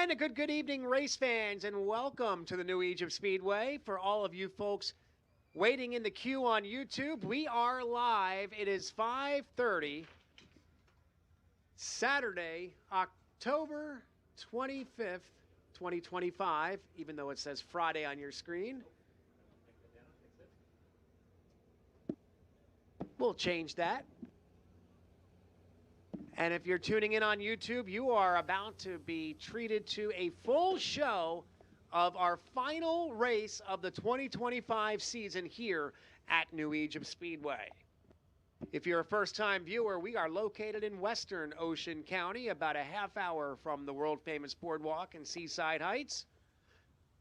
And a good evening, race fans, and welcome to the New Age of Speedway. For all of you folks waiting in the queue on YouTube, we are live. It is 5:30, Saturday, October 25th, 2025, even though it says Friday on your screen. We'll change that. And if you're tuning in on YouTube, you are about to be treated to a full show of our final race of the 2025 season here at New Egypt Speedway. If you're a first-time viewer, we are located in western Ocean County, about a half hour from the world-famous Boardwalk and Seaside Heights,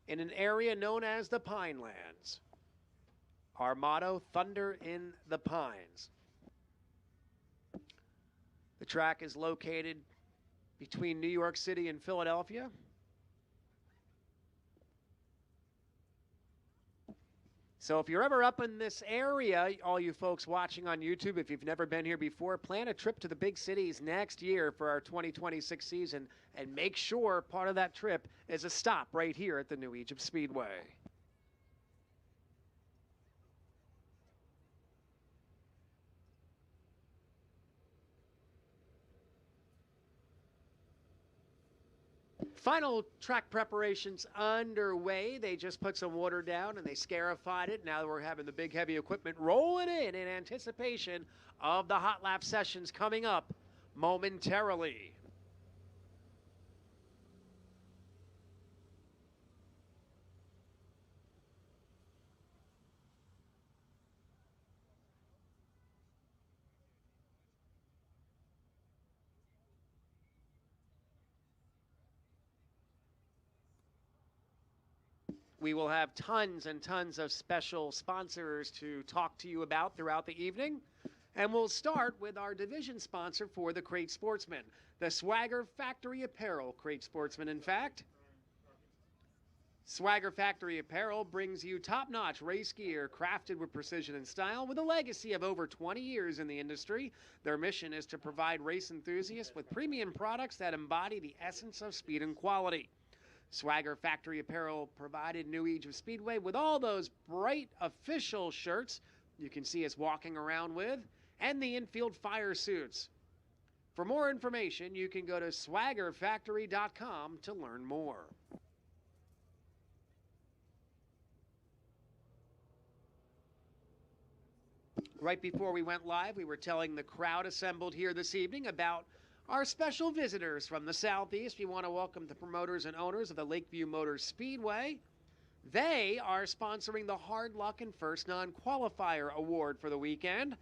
in an area known as the Pinelands. Our motto, Thunder in the Pines. The track is located between New York City and Philadelphia. So if you're ever up in this area, all you folks watching on YouTube, if you've never been here before, plan a trip to the big cities next year for our 2026 season, and make sure part of that trip is a stop right here at the New Egypt Speedway. Final track preparations underway. They just put some water down and they scarified it. Now we're having the big heavy equipment rolling in anticipation of the hot lap sessions coming up momentarily. We will have tons and tons of special sponsors to talk to you about throughout the evening. And we'll start with our division sponsor for the Crate Sportsman, the Swagger Factory Apparel Crate Sportsman, in fact. Swagger Factory Apparel brings you top-notch race gear crafted with precision and style with a legacy of over 20 years in the industry. Their mission is to provide race enthusiasts with premium products that embody the essence of speed and quality. Swagger Factory Apparel provided New Egypt Speedway with all those bright official shirts you can see us walking around with, and the infield fire suits. For more information, you can go to swaggerfactory.com to learn more. Right before we went live, we were telling the crowd assembled here this evening about our special visitors from the Southeast. We want to welcome the promoters and owners of the Lakeview Motor Speedway. They are sponsoring the Hard Luck and First Non-Qualifier Award for the weekend.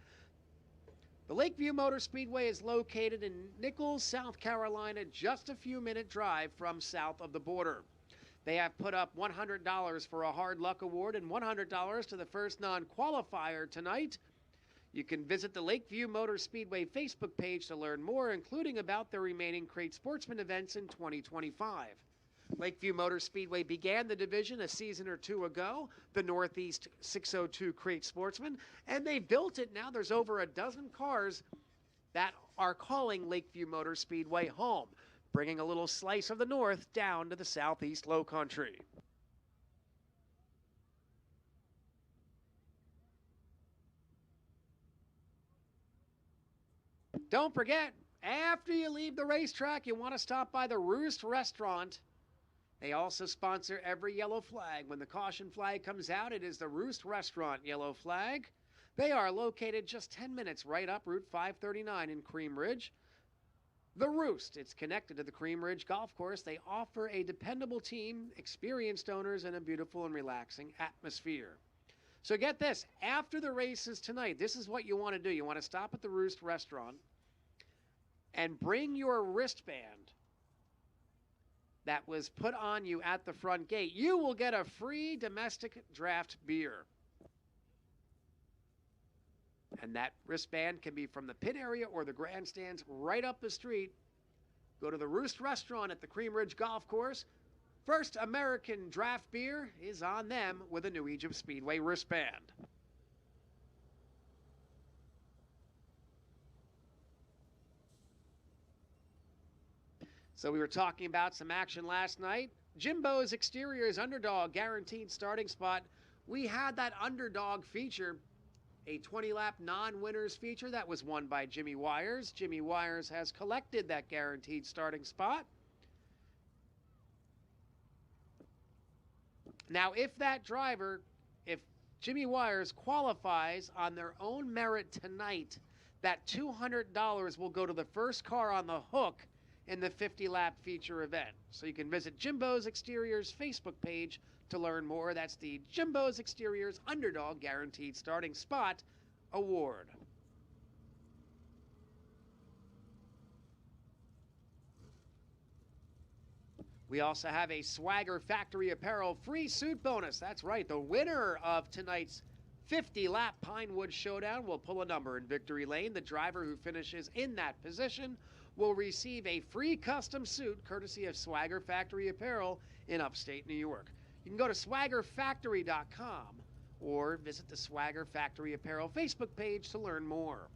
The Lakeview Motor Speedway is located in Nichols, South Carolina, just a few minute drive from south of the border. They have put up $100 for a Hard Luck Award and $100 to the First Non-Qualifier tonight. You can visit the Lakeview Motor Speedway Facebook page to learn more, including about their remaining Crate Sportsman events in 2025. Lakeview Motor Speedway began the division a season or two ago, the Northeast 602 Crate Sportsman, and they built it now. There's over a dozen cars that are calling Lakeview Motor Speedway home, bringing a little slice of the North down to the Southeast Low Country. Don't forget, after you leave the racetrack, you want to stop by the Roost Restaurant. They also sponsor every yellow flag. When the caution flag comes out, it is the Roost Restaurant yellow flag. They are located just 10 minutes right up Route 539 in Cream Ridge. The Roost, it's connected to the Cream Ridge Golf Course. They offer a dependable team, experienced owners, and a beautiful and relaxing atmosphere. So get this, after the races tonight, this is what you want to do. You want to stop at the Roost Restaurant and bring your wristband that was put on you at the front gate. You will get a free domestic draft beer. And that wristband can be from the pit area or the grandstands right up the street. Go to the Roost Restaurant at the Cream Ridge Golf Course. First American draft beer is on them with a New Egypt Speedway wristband. So we were talking about some action last night. Jimbo's Exteriors Underdog Guaranteed Starting Spot. We had that underdog feature, a 20-lap non-winners feature that was won by Jimmy Wires. Jimmy Wires has collected that guaranteed starting spot. Now, if Jimmy Wires qualifies on their own merit tonight, that $200 will go to the first car on the hook in the 50-lap feature event. So you can visit Jimbo's Exteriors Facebook page to learn more. That's the Jimbo's Exteriors Underdog Guaranteed Starting Spot Award. We also have a Swagger Factory Apparel free suit bonus. That's right, the winner of tonight's 50-lap Pinewood Showdown will pull a number in victory lane. The driver who finishes in that position will receive a free custom suit courtesy of Swagger Factory Apparel in upstate New York. You can go to swaggerfactory.com or visit the Swagger Factory Apparel Facebook page to learn more.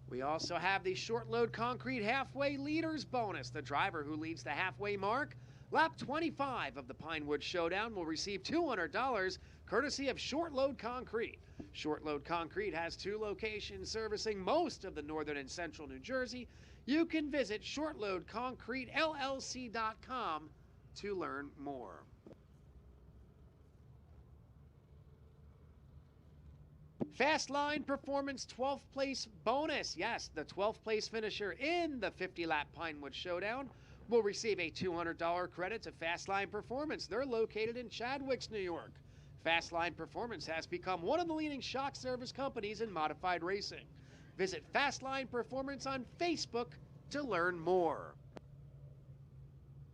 We also have the short load concrete halfway leaders bonus. The driver who leads the halfway mark, lap 25 of the Pinewood Showdown, will receive $200 courtesy of Short Load Concrete. Short Load Concrete has 2 locations servicing most of the northern and central New Jersey. You can visit shortloadconcretellc.com to learn more. Fastline Performance 12th place bonus. Yes, the 12th place finisher in the 50-lap Pinewood Showdown will receive a $200 credit to Fastline Performance. They're located in Chadwicks, New York. Fastline Performance has become one of the leading shock service companies in modified racing. Visit Fastline Performance on Facebook to learn more.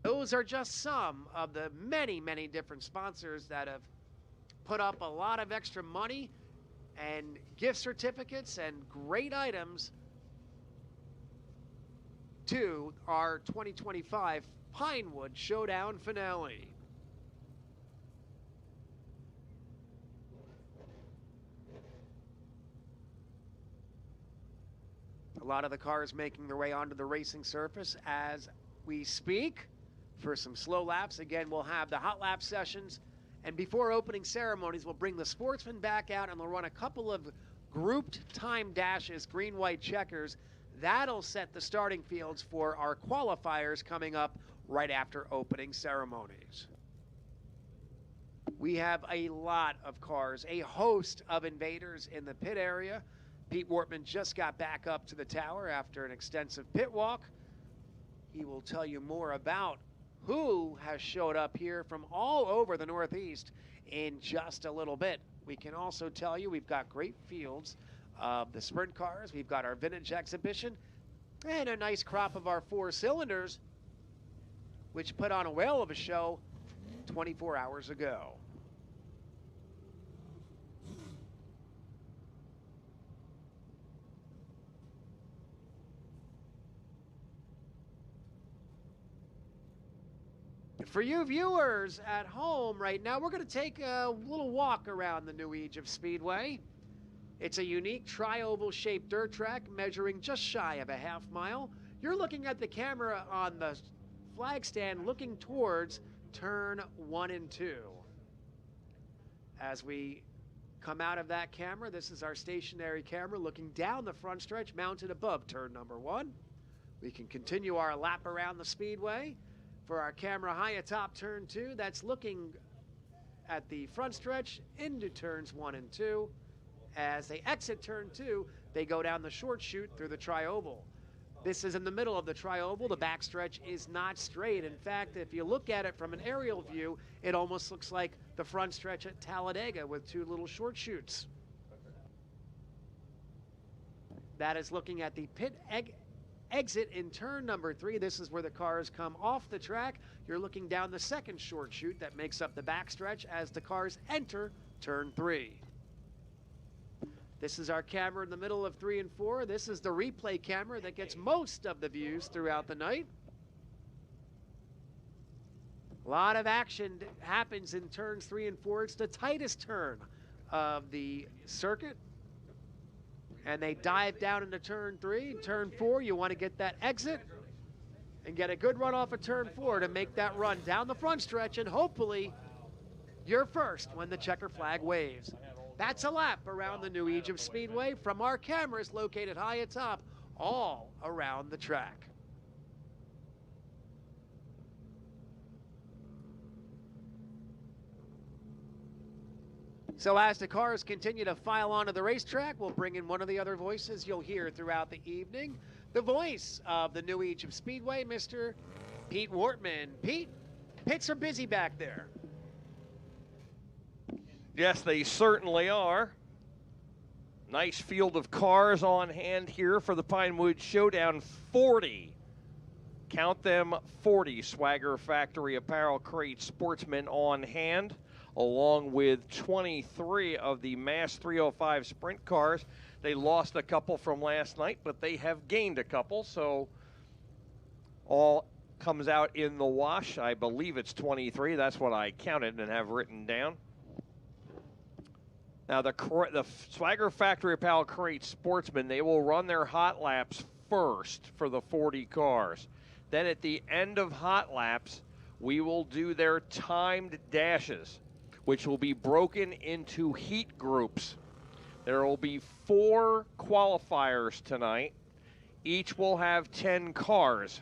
Those are just some of the many, many different sponsors that have put up a lot of extra money and gift certificates and great items to our 2025 Pinewood Showdown finale. A lot of the cars making their way onto the racing surface as we speak. For some slow laps, again, we'll have the hot lap sessions. And before opening ceremonies, we'll bring the Sportsman back out and we'll run a couple of grouped time dashes, green-white checkers. That'll set the starting fields for our qualifiers coming up right after opening ceremonies. We have a lot of cars, a host of invaders in the pit area. Pete Wortman just got back up to the tower after an extensive pit walk. He will tell you more about who has showed up here from all over the Northeast in just a little bit. We can also tell you we've got great fields of the sprint cars. We've got our vintage exhibition and a nice crop of our 4-cylinders, which put on a whale of a show 24 hours ago. For you viewers at home right now, we're going to take a little walk around the New Egypt Speedway. It's a unique tri-oval shaped dirt track measuring just shy of a half mile. You're looking at the camera on the flag stand looking towards turn 1 and 2. As we come out of that camera, this is our stationary camera looking down the front stretch mounted above turn number 1. We can continue our lap around the speedway. For our camera high atop turn 2, that's looking at the front stretch into turns 1 and 2. As they exit turn 2, they go down the short chute through the tri-oval. This is in the middle of the tri-oval. The backstretch is not straight. In fact, if you look at it from an aerial view, it almost looks like the front stretch at Talladega with 2 little short chutes. That is looking at the pit exit in turn number 3. This is where the cars come off the track. You're looking down the second short chute that makes up the backstretch as the cars enter turn 3. This is our camera in the middle of 3 and 4. This is the replay camera that gets most of the views throughout the night. A lot of action happens in turns 3 and 4. It's the tightest turn of the circuit. and they dive down into turn 3. Turn 4, you want to get that exit and get a good run off of turn 4 to make that run down the front stretch, and hopefully you're first when the checker flag waves. That's a lap around the New Egypt Speedway from our cameras located high atop all around the track. So as the cars continue to file onto the racetrack, we'll bring in one of the other voices you'll hear throughout the evening. The voice of the New Egypt Speedway, Mr. Pete Wortman. Pete, pits are busy back there. Yes, they certainly are. Nice field of cars on hand here for the Pinewood Showdown. 40. Count them, 40 Swagger Factory Apparel Crate Sportsmen on hand, along with 23 of the Mass 305 Sprint cars. They lost a couple from last night, but they have gained a couple, so all comes out in the wash. I believe it's 23. That's what I counted and have written down. Now, the Swagger Factory Apparel Crate Sportsmen, they will run their hot laps first for the 40 cars. Then at the end of hot laps, we will do their timed dashes, which will be broken into heat groups. There will be 4 qualifiers tonight. Each will have 10 cars.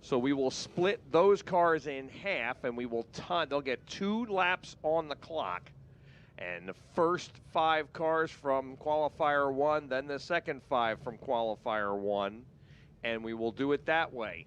So we will split those cars in half, and we will they'll get 2 laps on the clock. And the first 5 cars from qualifier 1, then the second 5 from qualifier 1, and we will do it that way.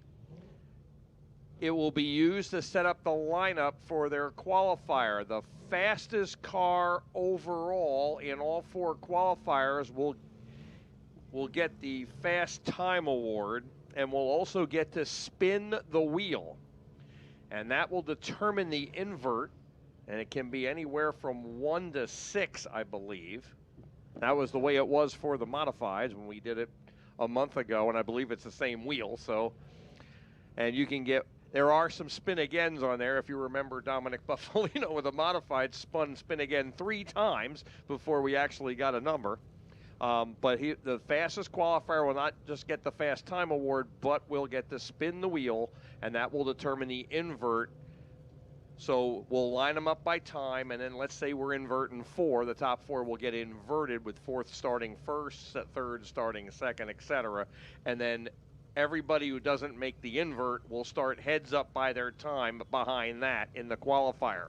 It will be used to set up the lineup for their qualifier. The fastest car overall in all 4 qualifiers will get the Fast Time Award, and will also get to spin the wheel. And that will determine the invert, and it can be anywhere from 1 to 6, I believe. That was the way it was for the modifieds when we did it a month ago, and I believe it's the same wheel. So, and you can get, there are some spin agains on there. If you remember, Dominic Buffalino with a modified spun spin again 3 times before we actually got a number. But the fastest qualifier will not just get the Fast Time Award, but will get to spin the wheel, and that will determine the invert. So we'll line them up by time, and then let's say we're inverting 4. The top 4 will get inverted with 4th starting first, 3rd starting second, etc. And then everybody who doesn't make the invert will start heads up by their time behind that in the qualifier.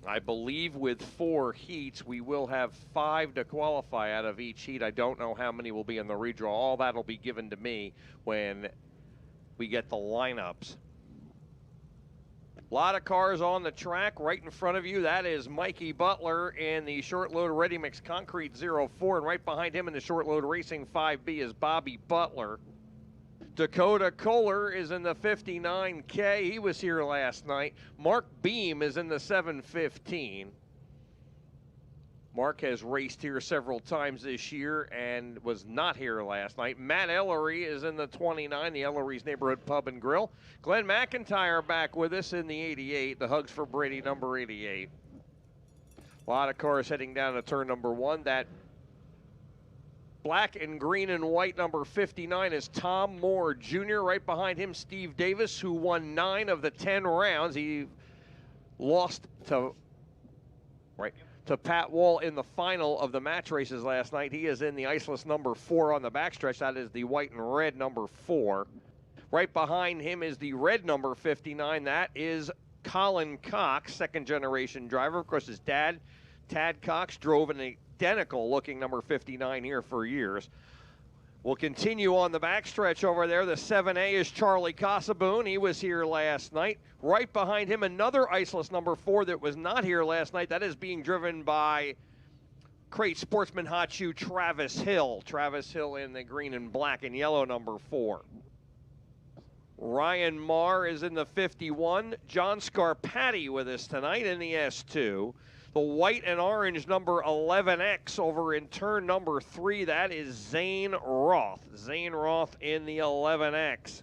I believe with 4 heats, we will have 5 to qualify out of each heat. I don't know how many will be in the redraw. All that will be given to me when we get the lineups. A lot of cars on the track right in front of you. That is Mikey Butler in the short load Ready Mix Concrete 04, and right behind him in the short load Racing 5B is Bobby Butler. Dakota Kohler is in the 59K. He was here last night. Mark Beam is in the 715. Mark has raced here several times this year and was not here last night. Matt Ellery is in the 29, the Ellery's Neighborhood Pub and Grill. Glenn McIntyre back with us in the 88, the Hugs for Brady number 88. A lot of cars heading down to turn number 1. That black and green and white number 59 is Tom Moore Jr. Right behind him, Steve Davis, who won 9 of the 10 rounds. He lost to Pat Wall in the final of the match races last night. He is in the iceless number 4 on the backstretch. That is the white and red number 4. Right behind him is the red number 59. That is Colin Cox, second-generation driver. Of course, his dad, Tad Cox, drove an identical-looking number 59 here for years. We'll continue on the backstretch over there. The 7A is Charlie Casaboon. He was here last night. Right behind him, another iceless number 4 that was not here last night. That is being driven by Crate Sportsman Hot Shoe Travis Hill. Travis Hill in the green and black and yellow number 4. Ryan Marr is in the 51. John Scarpati with us tonight in the S2. The white and orange number 11X over in turn number 3, that is Zane Roth. Zane Roth in the 11X.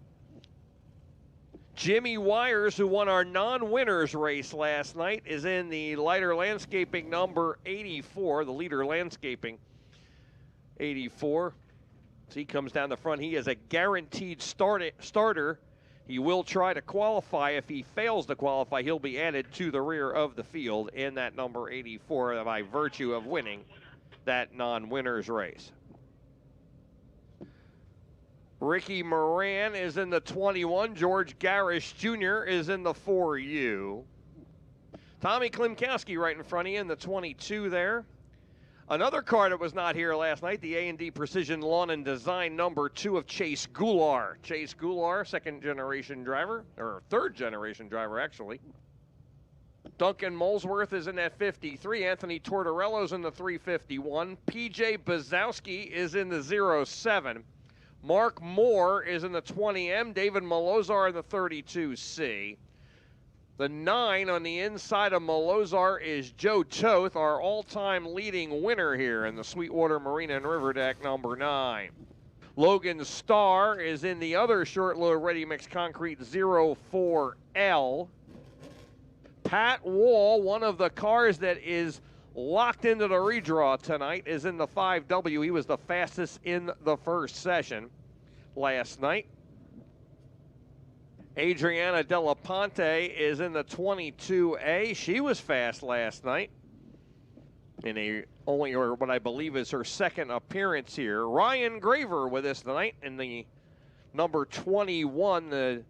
Jimmy Wires, who won our non-winners race last night, is in the lighter landscaping number 84, the leader landscaping 84. So he comes down the front. He is a guaranteed starter. He will try to qualify. If he fails to qualify, he'll be added to the rear of the field in that number 84 by virtue of winning that non-winners race. Ricky Moran is in the 21. George Garish Jr. is in the 4U. Tommy Klimkowski right in front of you in the 22 there. Another car that was not here last night, the A&D Precision Lawn and Design number 2 of Chase Goulart. Chase Goulart, second-generation driver, or third-generation driver, actually. Duncan Molesworth is in that 53. Anthony Tortorello's in the 351. P.J. Bazowski is in the 07. Mark Moore is in the 20M. David Malozar in the 32C. The 9 on the inside of Malozar is Joe Toth, our all-time leading winner here in the Sweetwater Marina and River Deck number 9. Logan Starr is in the other short-load ready-mix concrete 04L. Pat Wall, one of the cars that is locked into the redraw tonight, is in the 5W. He was the fastest in the first session last night. Adriana Della Ponte is in the 22A. She was fast last night in what I believe is her second appearance here. Ryan Graver with us tonight in the number 21, the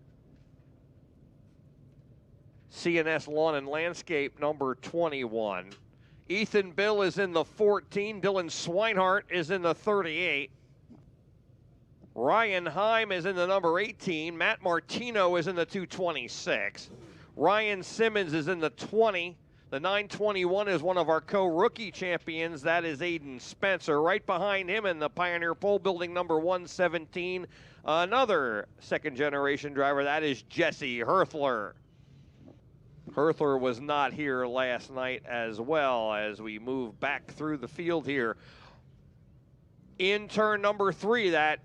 CNS Lawn and Landscape number 21. Ethan Bill is in the 14. Dylan Swinehart is in the 38. Ryan Heim is in the number 18. Matt Martino is in the 226. Ryan Simmons is in the 20. The 921 is one of our co-rookie champions. That is Aiden Spencer. Right behind him in the Pioneer Pole Building number 117, another second-generation driver. That is Jesse Herthler. Herthler was not here last night as well as we move back through the field here. In turn number 3, that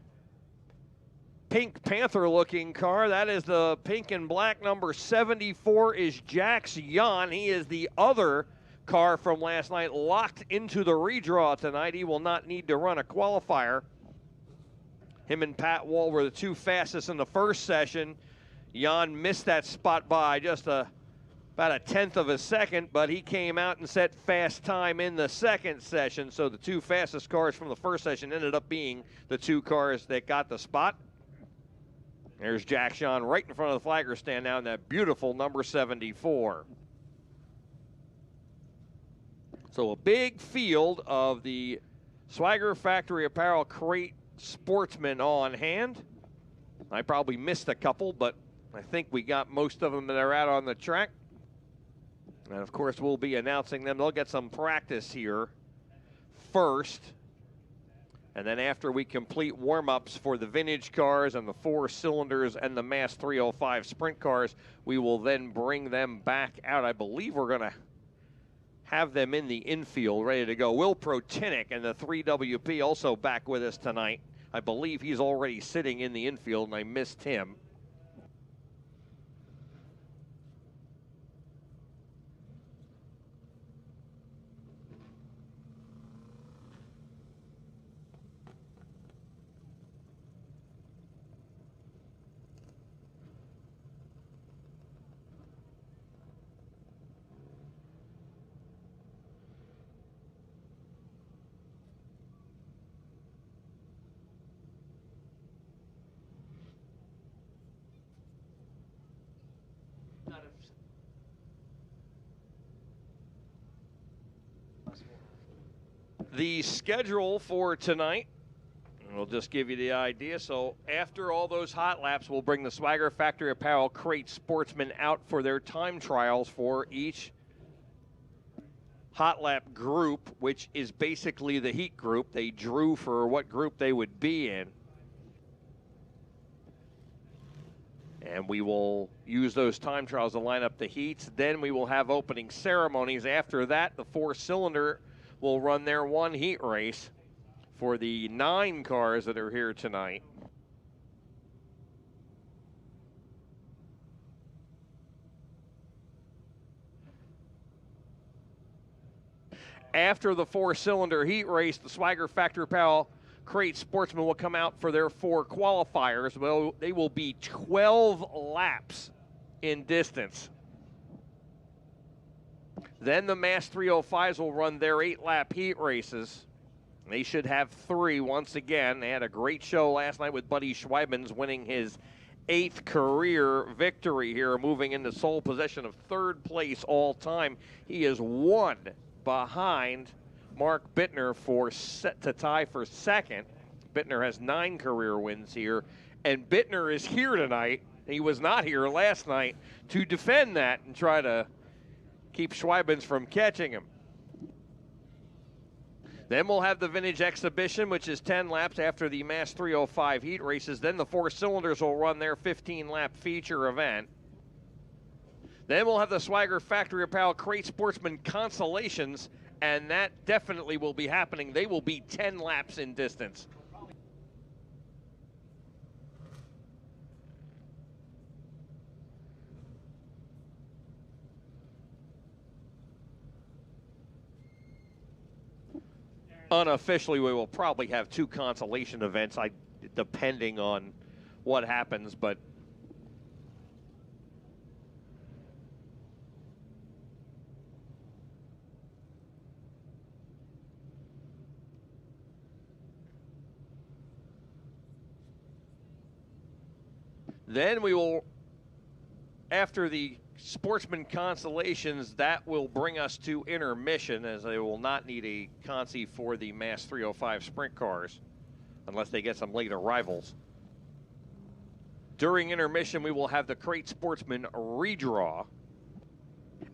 Pink Panther looking car, that is the pink and black number 74 is Jax Jan. He is the other car from last night locked into the redraw tonight. He will not need to run a qualifier. Him and Pat Wall were the two fastest in the first session. Jan missed that spot by just about a tenth of a second, but he came out and set fast time in the second session. So the two fastest cars from the first session ended up being the two cars that got the spot. There's Jack Sean right in front of the flagger stand now in that beautiful number 74. So a big field of the Swagger Factory Apparel Crate Sportsmen on hand. I probably missed a couple, but I think we got most of them that are out on the track. And of course, we'll be announcing them. They'll get some practice here first. And then after we complete warm-ups for the vintage cars and the 4 cylinders and the Mass 305 sprint cars, we will then bring them back out. I believe we're going to have them in the infield ready to go. Will Protinick and the 3WP also back with us tonight. I believe he's already sitting in the infield, and I missed him. The schedule for tonight, we'll just give you the idea. So after all those hot laps, we'll bring the Swagger Factory Apparel Crate Sportsmen out for their time trials for each hot lap group, which is basically the heat group. They drew for what group they would be in. And we will use those time trials to line up the heats. Then we will have opening ceremonies. After that, the 4-cylinder will run their one heat race for the 9 cars that are here tonight. After the 4-cylinder heat race, the Swagger Factory Apparel Crate Sportsman will come out for their 4 qualifiers. Well, they will be 12 laps in distance. Then the Mass 305s will run their 8-lap heat races. They should have 3 once again. They had a great show last night with Buddy Schweibens winning his 8th career victory here, moving into sole possession of 3rd place all time. He is 1 behind Mark Bittner to tie for 2nd. Bittner has 9 career wins here, and Bittner is here tonight. He was not here last night to defend that and try to keep Schweibens from catching him. Then we'll have the Vintage Exhibition, which is 10 laps after the Mass 305 heat races. Then the 4 cylinders will run their 15-lap feature event. Then we'll have the Swagger Factory Apparel Crate Sportsman Consolations, and that definitely will be happening. They will be 10 laps in distance. Unofficially, we will probably have 2 consolation events, depending on what happens, but then we will, after the Sportsman Consolations, that will bring us to intermission, as they will not need a Conci for the Mass 305 sprint cars unless they get some late arrivals. During intermission, we will have the Crate Sportsman redraw,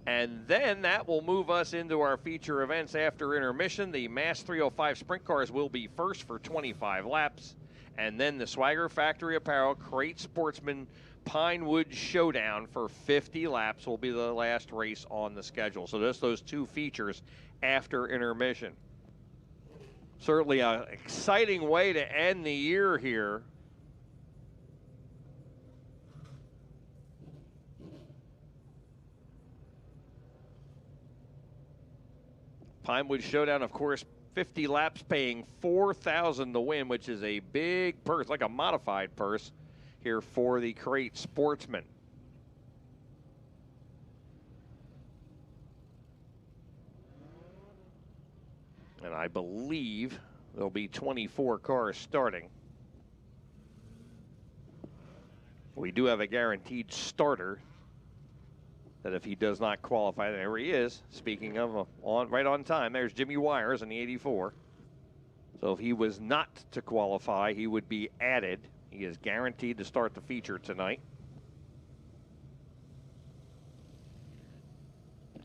and then that will move us into our feature events after intermission. The Mass 305 sprint cars will be first for 25 laps, and then the Swagger Factory Apparel Crate Sportsman Pinewood Showdown for 50 laps will be the last race on the schedule. So just those 2 features after intermission. Certainly an exciting way to end the year here. Pinewood Showdown, of course, 50 laps paying $4,000 to win, which is a big purse, like a modified purse here for the Crate Sportsman. And I believe there'll be 24 cars starting. We do have a guaranteed starter that if he does not qualify, there he is. Speaking of right on time, there's Jimmy Wires in the 84. So if he was not to qualify, he would be added. He is guaranteed to start the feature tonight.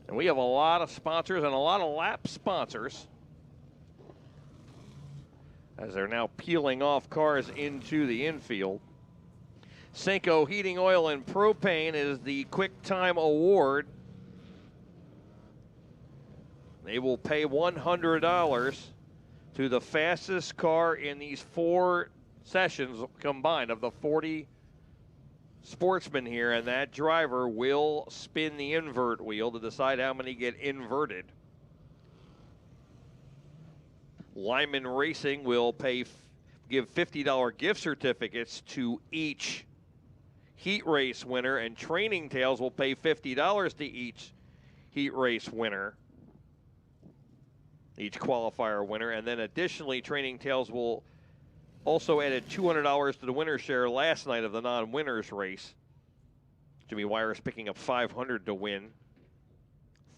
And we have a lot of sponsors and a lot of lap sponsors as they're now peeling off cars into the infield. Cinco Heating Oil and Propane is the Quick Time Award. They will pay $100 to the fastest car in these 4 sessions combined of the 40 sportsmen here, and that driver will spin the invert wheel to decide how many get inverted. Lyman Racing will give $50 gift certificates to each heat race winner, and Training Tales will pay $50 to each heat race winner, each qualifier winner, and then additionally Training Tales will also added $200 to the winner's share last night of the non-winners race. Jimmy Wires picking up $500 to win,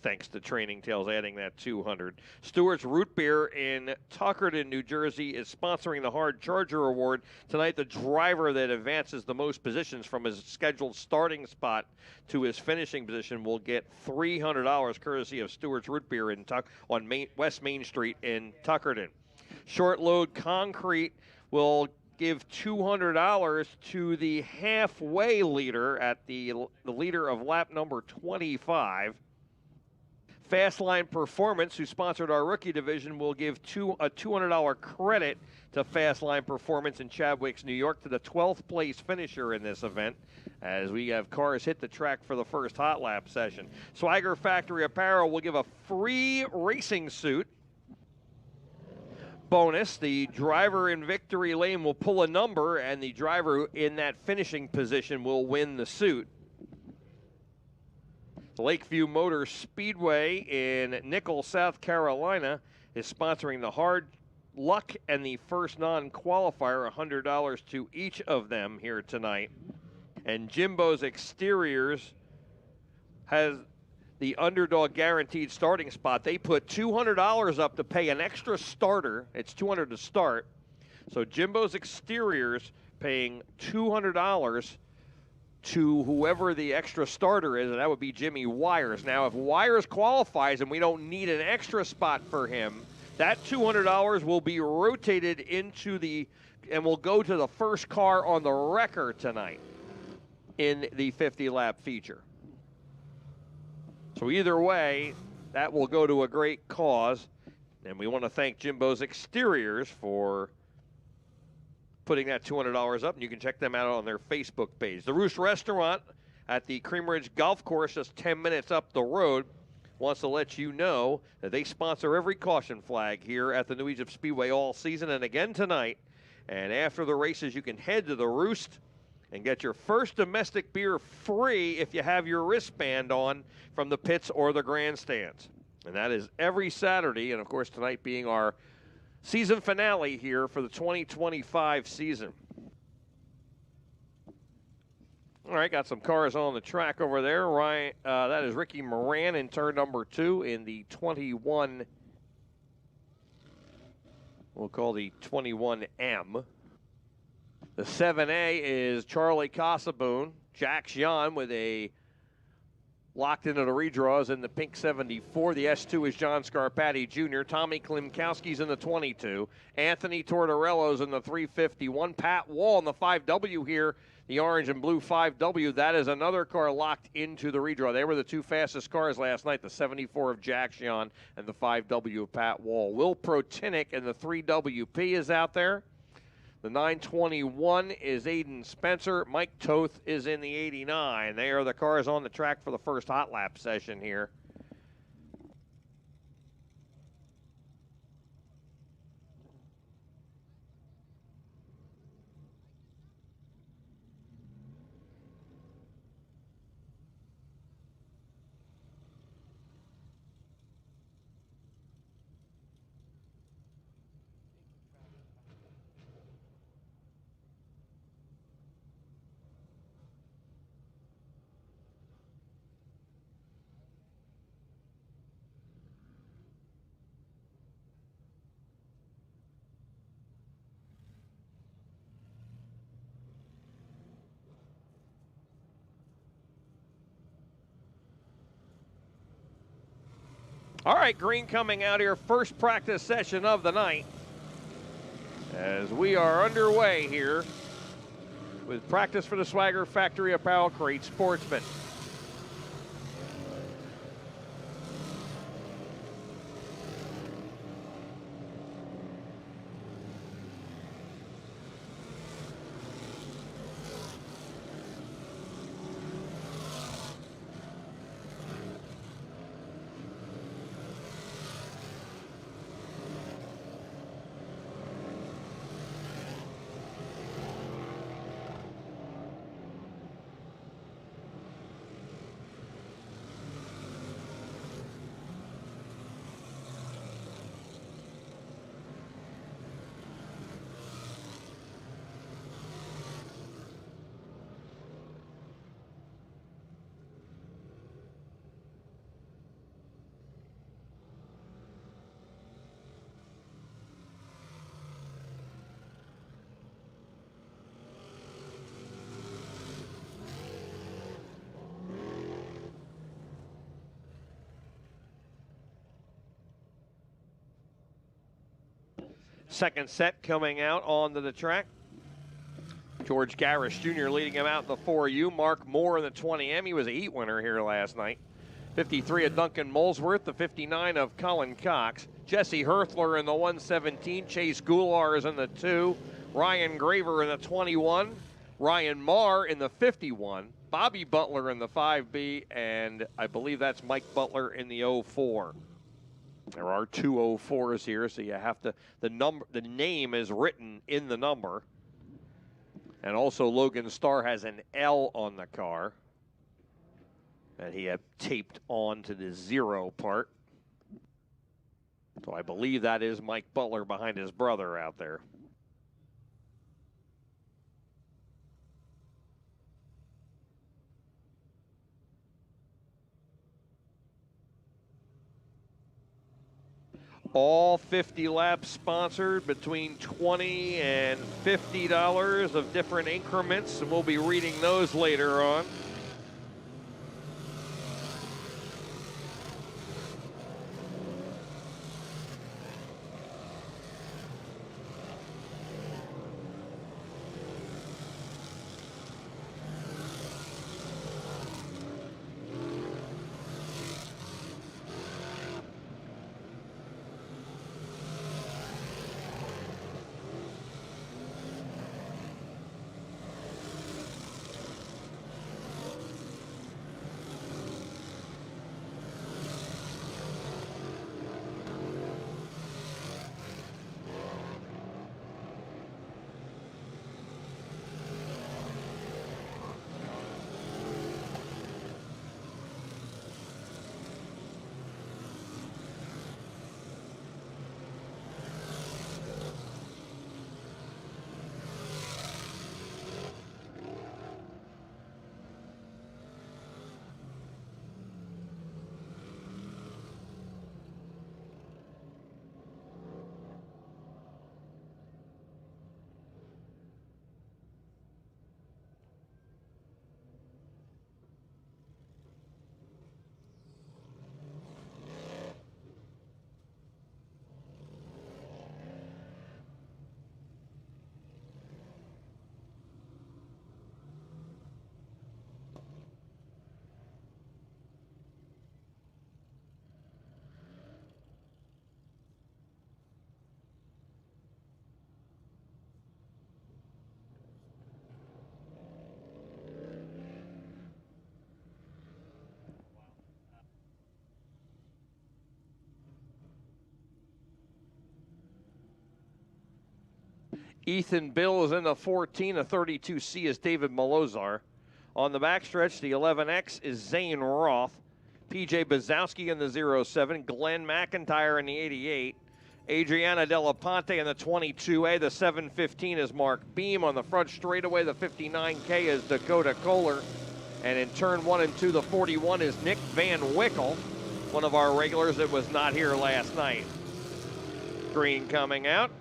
thanks to Training Tales adding that $200. Stewart's Root Beer in Tuckerton, New Jersey is sponsoring the Hard Charger Award. Tonight, the driver that advances the most positions from his scheduled starting spot to his finishing position will get $300 courtesy of Stewart's Root Beer on West Main Street in Tuckerton. Short Load Concrete will give $200 to the halfway leader at the leader of lap number 25. Fastline Performance, who sponsored our rookie division, will give a $200 credit to Fastline Performance in Chadwicks, New York, to the 12th place finisher in this event, as we have cars hit the track for the first hot lap session. Swagger Factory Apparel will give a free racing suit bonus. The driver in victory lane will pull a number, and the driver in that finishing position will win the suit. The Lakeview Motor Speedway in Nichols, South Carolina is sponsoring the Hard Luck and the first non-qualifier, $100 to each of them here tonight. And Jimbo's Exteriors has the Underdog guaranteed starting spot. They put $200 up to pay an extra starter. It's $200 to start. So Jimbo's Exteriors paying $200 to whoever the extra starter is, and that would be Jimmy Wires. Now, if Wires qualifies and we don't need an extra spot for him, that $200 will be rotated and will go to the first car on the record tonight in the 50-lap feature. So either way, that will go to a great cause, and we want to thank Jimbo's Exteriors for putting that $200 up, and you can check them out on their Facebook page. The Roost Restaurant at the Cream Ridge Golf Course, just 10 minutes up the road, wants to let you know that they sponsor every caution flag here at the New Egypt Speedway all season and again tonight. And after the races, you can head to the Roost and get your first domestic beer free if you have your wristband on from the pits or the grandstands. And that is every Saturday, and of course tonight being our season finale here for the 2025 season. All right, got some cars on the track over there. Ryan, that is Ricky Moran in turn number 2 in the 21. We'll call the 21M. The 7A is Charlie Casaboon. Jack Jean with a locked into the redraws in the pink 74. The S2 is John Scarpati Jr. Tommy Klimkowski's in the 22. Anthony Tortorello's in the 351. Pat Wall in the 5W here. The orange and blue 5W. That is another car locked into the redraw. They were the two fastest cars last night, the 74 of Jack Jean and the 5W of Pat Wall. Will Protinick and the 3WP is out there. The 921 is Aiden Spencer. Mike Toth is in the 89. They are the cars on the track for the first hot lap session here. All right, green coming out here, first practice session of the night. As we are underway here with practice for the Swagger Factory Apparel Crate Sportsman. Second set coming out onto the track. George Garris Jr. leading him out in the 4U. Mark Moore in the 20M. He was a heat winner here last night. 53 of Duncan Molesworth, the 59 of Colin Cox. Jesse Herthler in the 117. Chase Goulart is in the 2. Ryan Graver in the 21. Ryan Marr in the 51. Bobby Butler in the 5B, and I believe that's Mike Butler in the 04. There are 2 04s here, so you have to, the name is written in the number. And also Logan Starr has an L on the car that he had taped on to the 0 part. So I believe that is Mike Butler behind his brother out there. All 50 laps sponsored between $20 and $50 of different increments, and we'll be reading those later on. Ethan Bill is in the 14. The 32C is David Malozar. On the backstretch, the 11X is Zane Roth. PJ Bazowski in the 07. Glenn McIntyre in the 88. Adriana Delaponte in the 22A. The 715 is Mark Beam. On the front straightaway, the 59K is Dakota Kohler. And in turn 1 and 2, the 41 is Nick Van Wickle, one of our regulars that was not here last night. Green coming out.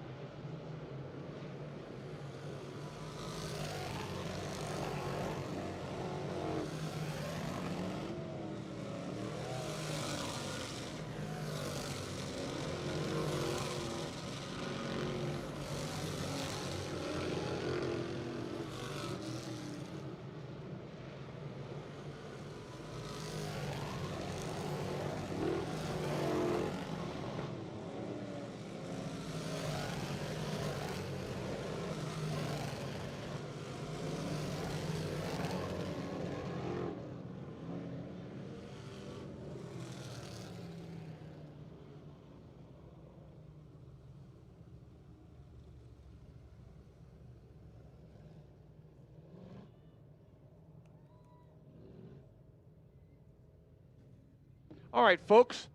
All right, folks.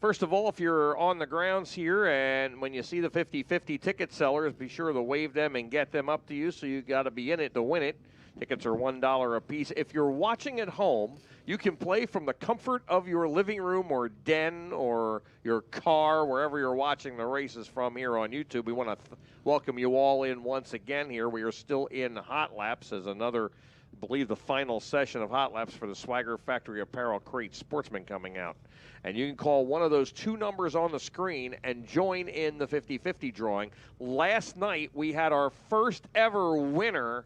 First of all, if you're on the grounds here and when you see the 50-50 ticket sellers, be sure to wave them and get them up to you, so you got to be in it to win it. Tickets are $1 a piece. If you're watching at home, you can play from the comfort of your living room or den or your car, wherever you're watching the races from here on YouTube. We want to welcome you all in once again here. We are still in Hot Laps as another, I believe, the final session of Hot Laps for the Swagger Factory Apparel Crate Sportsman coming out. And you can call one of those 2 numbers on the screen and join in the 50-50 drawing. Last night, we had our first ever winner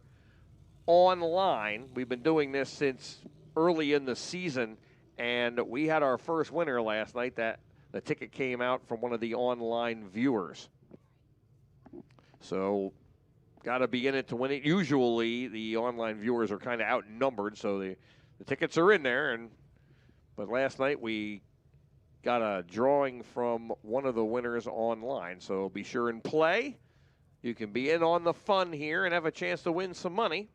online. We've been doing this since early in the season, And we had our first winner last night. That the ticket came out from one of the online viewers. So got to be in it to win it. Usually the online viewers are kind of outnumbered, so the tickets are in there. But last night we got a drawing from one of the winners online. So be sure and play. You can be in on the fun here and have a chance to win some money.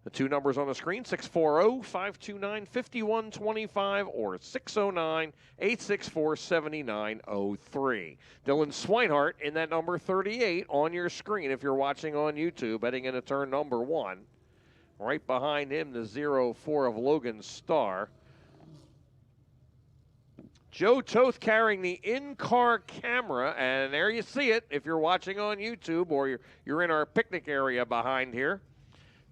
The two numbers on the screen, 640-529-5125 or 609-864-7903. Dylan Swinehart in that number 38 on your screen if you're watching on YouTube, heading into turn number 1. Right behind him, the 04 of Logan Starr. Joe Toth carrying the in-car camera, and there you see it if you're watching on YouTube or you're in our picnic area behind here.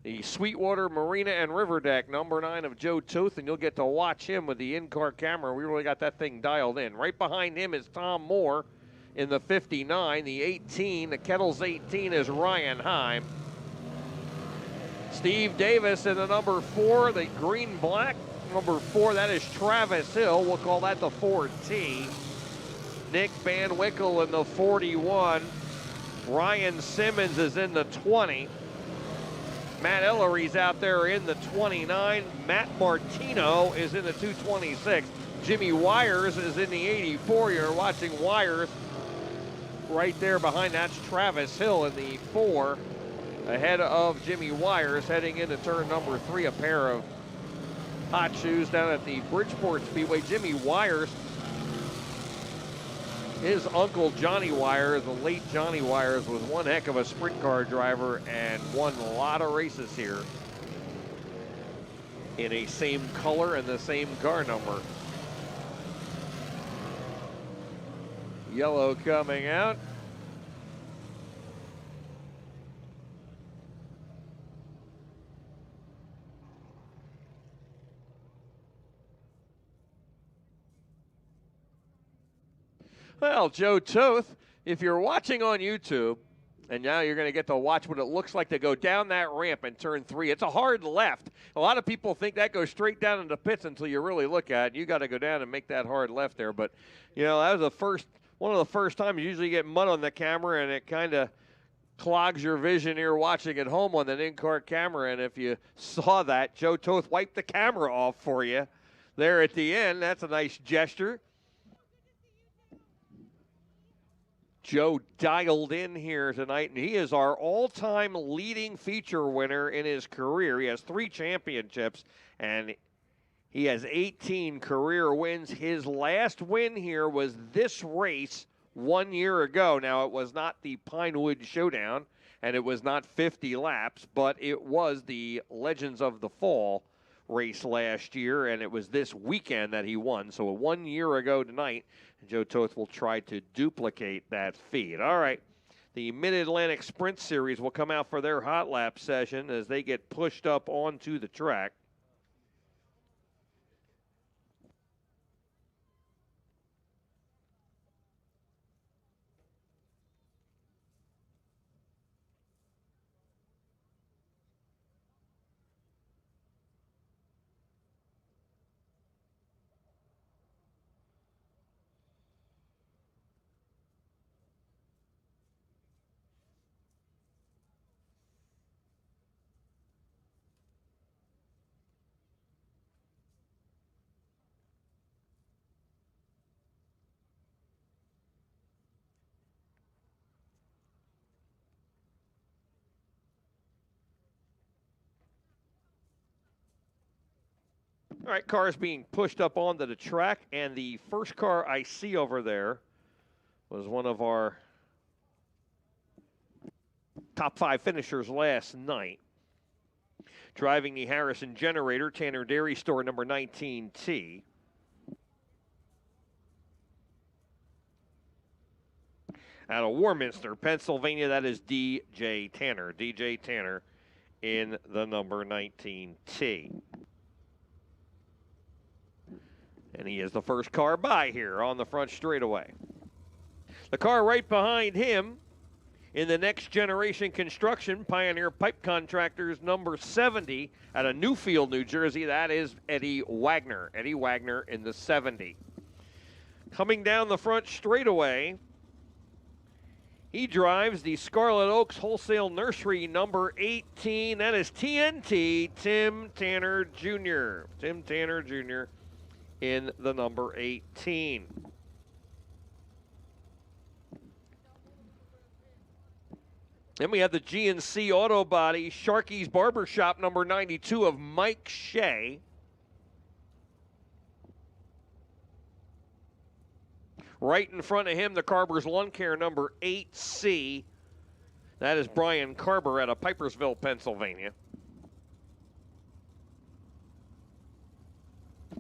The Sweetwater Marina and River Deck, number 9 of Joe Toth, and you'll get to watch him with the in-car camera. We really got that thing dialed in. Right behind him is Tom Moore in the 59. The 18, the Kettles 18 is Ryan Heim. Steve Davis in the number 4, the green-black. Number 4, that is Travis Hill. We'll call that the 4T. Nick Van Wickle in the 41. Ryan Simmons is in the 20. Matt Ellery's out there in the 29. Matt Martino is in the 226. Jimmy Wires is in the 84. You're watching Wires right there behind. That's Travis Hill in the 4. Ahead of Jimmy Wires heading into turn number 3. A pair of hot shoes down at the Bridgeport Speedway. Jimmy Wires, his uncle Johnny Wires, the late Johnny Wires, was one heck of a sprint car driver and won a lot of races here in a same color and the same car number. Yellow coming out. Well, Joe Toth, if you're watching on YouTube, and now you're going to get to watch what it looks like to go down that ramp in turn 3. It's a hard left. A lot of people think that goes straight down into pits until you really look at it. You got to go down and make that hard left there. But, you know, that was one of the first times. You usually get mud on the camera, and it kind of clogs your vision here watching at home on that in-car camera. And if you saw that, Joe Toth wiped the camera off for you there at the end. That's a nice gesture. Joe dialed in here tonight, and he is our all-time leading feature winner in his career. He has 3 championships, and he has 18 career wins. His last win here was this race 1 year ago. Now, it was not the Pinewood Showdown, and it was not 50 laps, but it was the Legends of the Fall race last year, and it was this weekend that he won. So 1 year ago tonight, Joe Toth will try to duplicate that feat. All right, the Mid-Atlantic Sprint Series will come out for their hot lap session as they get pushed up onto the track. All right, cars being pushed up onto the track, and the first car I see over there was one of our top 5 finishers last night. Driving the Harrison Generator, Tanner Dairy Store number 19T. Out of Warminster, Pennsylvania, that is DJ Tanner. DJ Tanner in the number 19T. And he is the first car by here on the front straightaway. The car right behind him In the next generation construction, Pioneer Pipe Contractors number 70 out of Newfield, New Jersey, that is Eddie Wagner. Eddie Wagner in the 70. Coming down the front straightaway, he drives the Scarlet Oaks Wholesale Nursery number 18. That is TNT, Tim Tanner Jr. Tim Tanner Jr. in the number 18. Then we have the GNC Auto Body Sharky's Barbershop number 92 of Mike Shea. Right in front of him, the Carber's Lawn Care number 8C. That is Brian Carber out of Pipersville, Pennsylvania.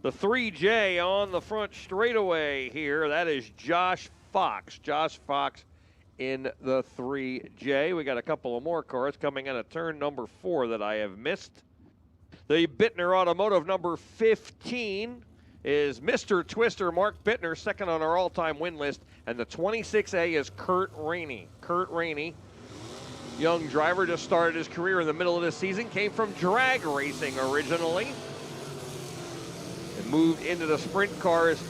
The 3J on the front straightaway here, that is Josh Fox. Josh Fox in the 3J. We got a couple of more cars coming out of turn number 4 that I have missed. The Bittner Automotive number 15 is Mr. Twister, Mark Bittner, second on our all-time win list. And the 26A is Kurt Rainey. Kurt Rainey, young driver, just started his career in the middle of this season, came from drag racing originally, and moved into the sprint cars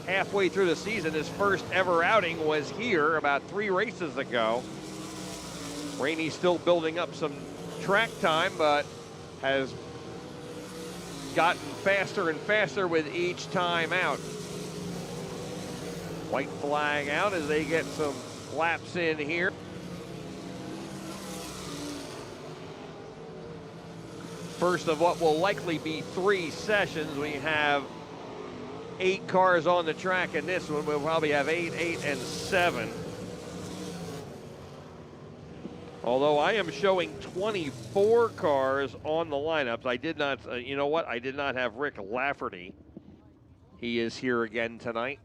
halfway through the season. His first ever outing was here about 3 races ago. Rainey's still building up some track time, but has gotten faster and faster with each time out. White flag out as they get some laps in here. First of what will likely be 3 sessions. We have 8 cars on the track in this one. We'll probably have 8, 8, and 7. Although I am showing 24 cars on the lineups. I did not, you know what? I did not have Rick Lafferty. He is here again tonight.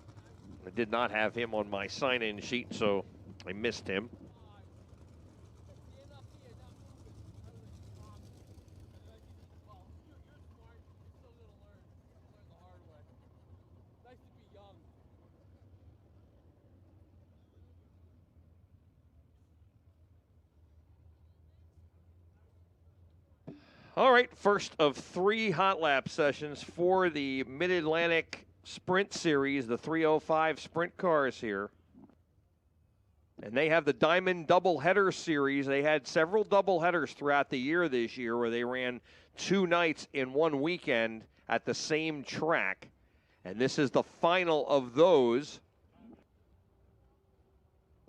I did not have him on my sign-in sheet, so I missed him. All right, first of 3 hot lap sessions for the Mid-Atlantic Sprint Series, the 305 sprint cars here. And they have the Diamond Doubleheader Series. They had several doubleheaders throughout the year this year where they ran 2 nights in 1 weekend at the same track. And this is the final of those.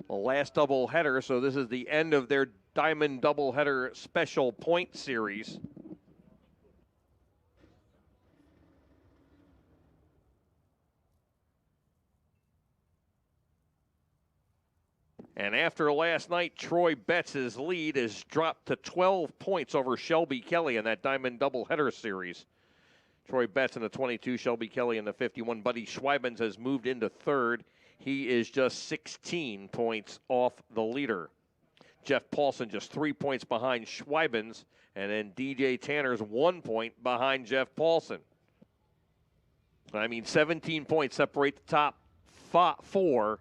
The last doubleheader, so this is the end of their Diamond Doubleheader Special Point Series. And after last night, Troy Betts' lead is dropped to 12 points over Shelby Kelly in that Diamond Doubleheader Series. Troy Betts in the 22, Shelby Kelly in the 51. Buddy Schweibens has moved into 3rd. He is just 16 points off the leader. Jeff Paulson just 3 points behind Schweibens, and then DJ Tanner's 1 point behind Jeff Paulson. I mean, 17 points separate the top 4.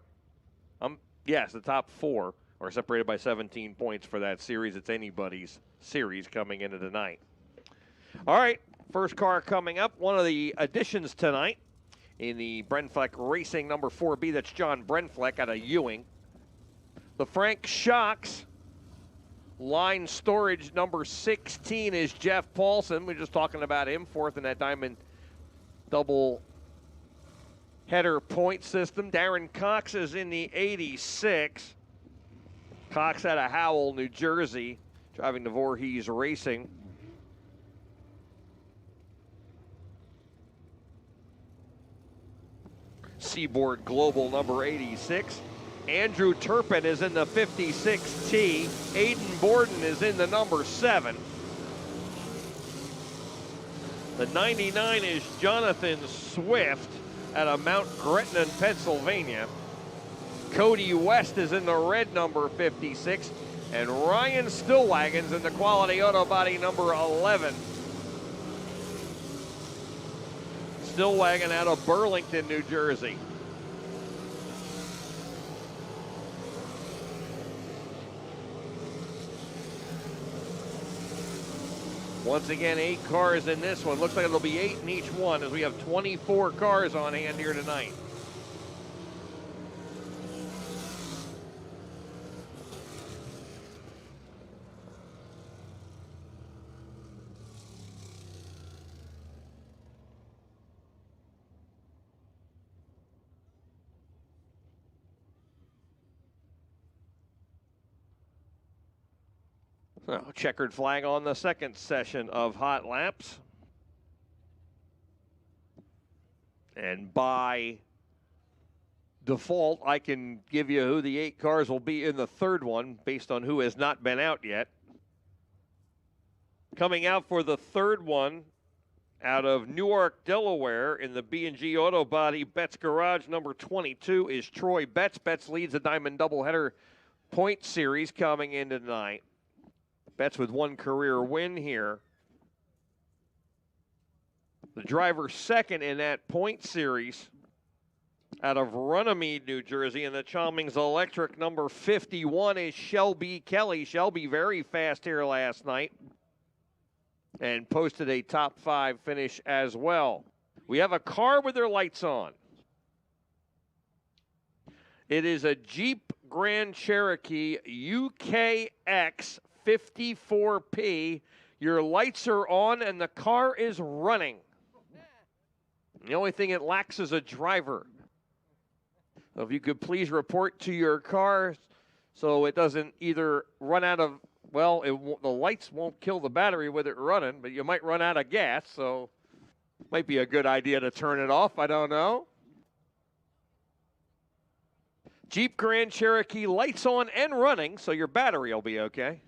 Yes, the top 4 are separated by 17 points for that series. It's anybody's series coming into tonight. All right, first car coming up. One of the additions tonight in the Brenfleck Racing number 4B. That's John Brenfleck out of Ewing. The Frank Shocks line storage number 16 is Jeff Paulson. We're just talking about him, 4th in that Diamond Double Header point system. Darren Cox is in the 86. Cox out of Howell, New Jersey, driving the Voorhees Racing. Seaboard Global number 86. Andrew Turpin is in the 56T. Aiden Borden is in the number 7. The 99 is Jonathan Swift out of Mount Gretna, Pennsylvania. Cody West is in the red number 56. And Ryan Stillwagon's in the Quality Auto Body number 11. Stillwagon out of Burlington, New Jersey. Once again, 8 cars in this one. Looks like it'll be 8 in each one as we have 24 cars on hand here tonight. So, checkered flag on the second session of hot laps. And by default, I can give you who the 8 cars will be in the third one based on who has not been out yet. Coming out for the third one out of Newark, Delaware in the B&G Auto Body Betts Garage number 22 is Troy Betts. Betts leads the Diamond Doubleheader point series coming in tonight. Betts with 1 career win here. The driver second in that point series out of Runnymede, New Jersey, in the Chalmings Electric number 51 is Shelby Kelly. Shelby very fast here last night and posted a top 5 finish as well. We have a car with their lights on. It is a Jeep Grand Cherokee UKX 54P. Your lights are on and the car is running. The only thing it lacks is a driver. So if you could please report to your car so it doesn't either run out of, well, the lights won't kill the battery with it running, but you might run out of gas, so might be a good idea to turn it off. I don't know. Jeep Grand Cherokee lights on and running, so your battery will be okay.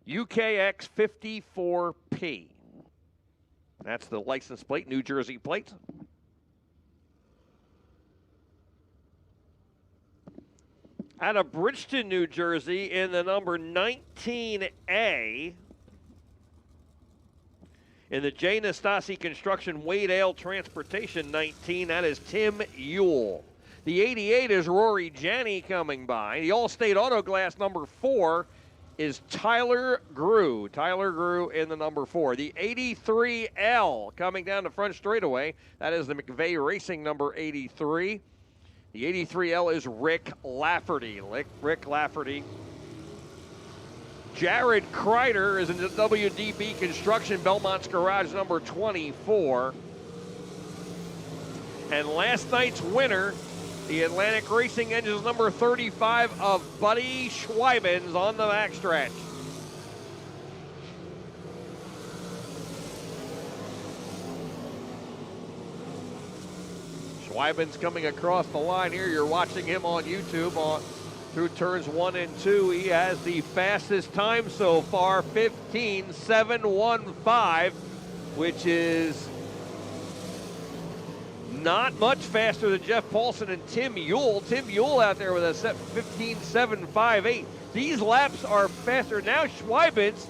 UKX 54P. That's the license plate, New Jersey plate. Out of Bridgeton, New Jersey, in the number 19A, in the J. Nastasi Construction Wade Ale Transportation 19, that is Tim Ewell. The 88 is Rory Janney coming by. The Allstate Auto Glass number 4 is Tyler Grew. Tyler Grew in the number 4. The 83L coming down the front straightaway. That is the McVeigh Racing number 83. The 83L is Rick Lafferty. Rick Lafferty. Jared Kreider is in the WDB Construction Belmont's Garage number 24. And last night's winner, the Atlantic Racing Engines number 35 of Buddy Schweibens on the backstretch. Schweibens coming across the line here. You're watching him on YouTube through turns 1 and 2. He has the fastest time so far, 15.715, which is not much faster than Jeff Paulson and Tim Ewell. Tim Ewell out there with a set 15.758. These laps are faster. Now Schweibens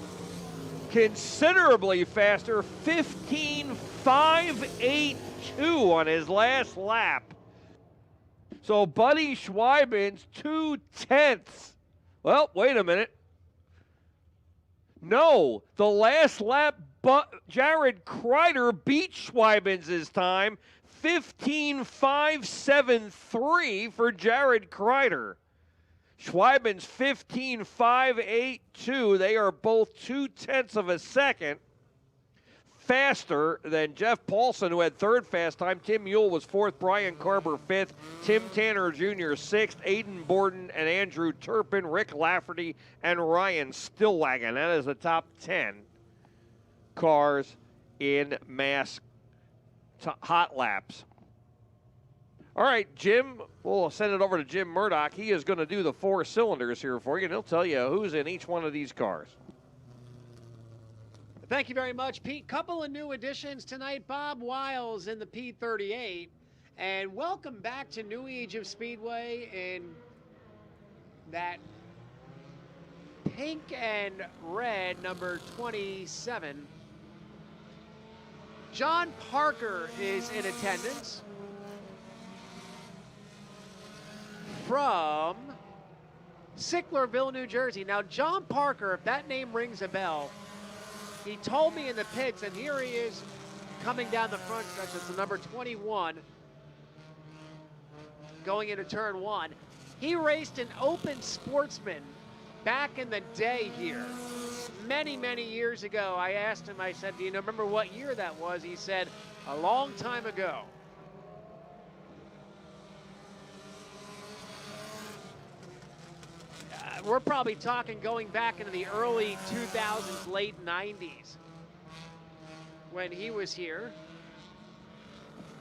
considerably faster, 15.582 on his last lap. So Buddy Schweibens, 2/10. Well, wait a minute. No, the last lap, Jared Kreider beat Schweibens' time, 15.573 for Jared Kreider. Schweibens 15.582. They are both 2/10 of a second faster than Jeff Paulson, who had third fast time. Tim Ewell was fourth, Brian Carber fifth, Tim Tanner Jr. sixth, Aiden Borden and Andrew Turpin, Rick Lafferty, and Ryan Stillwagon. That is the top 10 cars in mass hot laps. All right, Jim, we'll send it over to Jim Murdoch. He is going to do the 4 cylinders here for you, and he'll tell you who's in each one of these cars. Thank you very much, Pete. Couple of new additions tonight. Bob Wiles in the P38. And welcome back to New Age of Speedway in that pink and red number 27. John Parker is in attendance from Sicklerville, New Jersey. Now, John Parker, if that name rings a bell, He told me in the pits, and here he is coming down the front stretch. It's the number 21 going into turn 1. He raced an open Sportsman back in the day here. Many, many years ago. I asked him, I said, do you remember what year that was? He said, a long time ago. We're probably talking going back into the early 2000s, late 90s when he was here.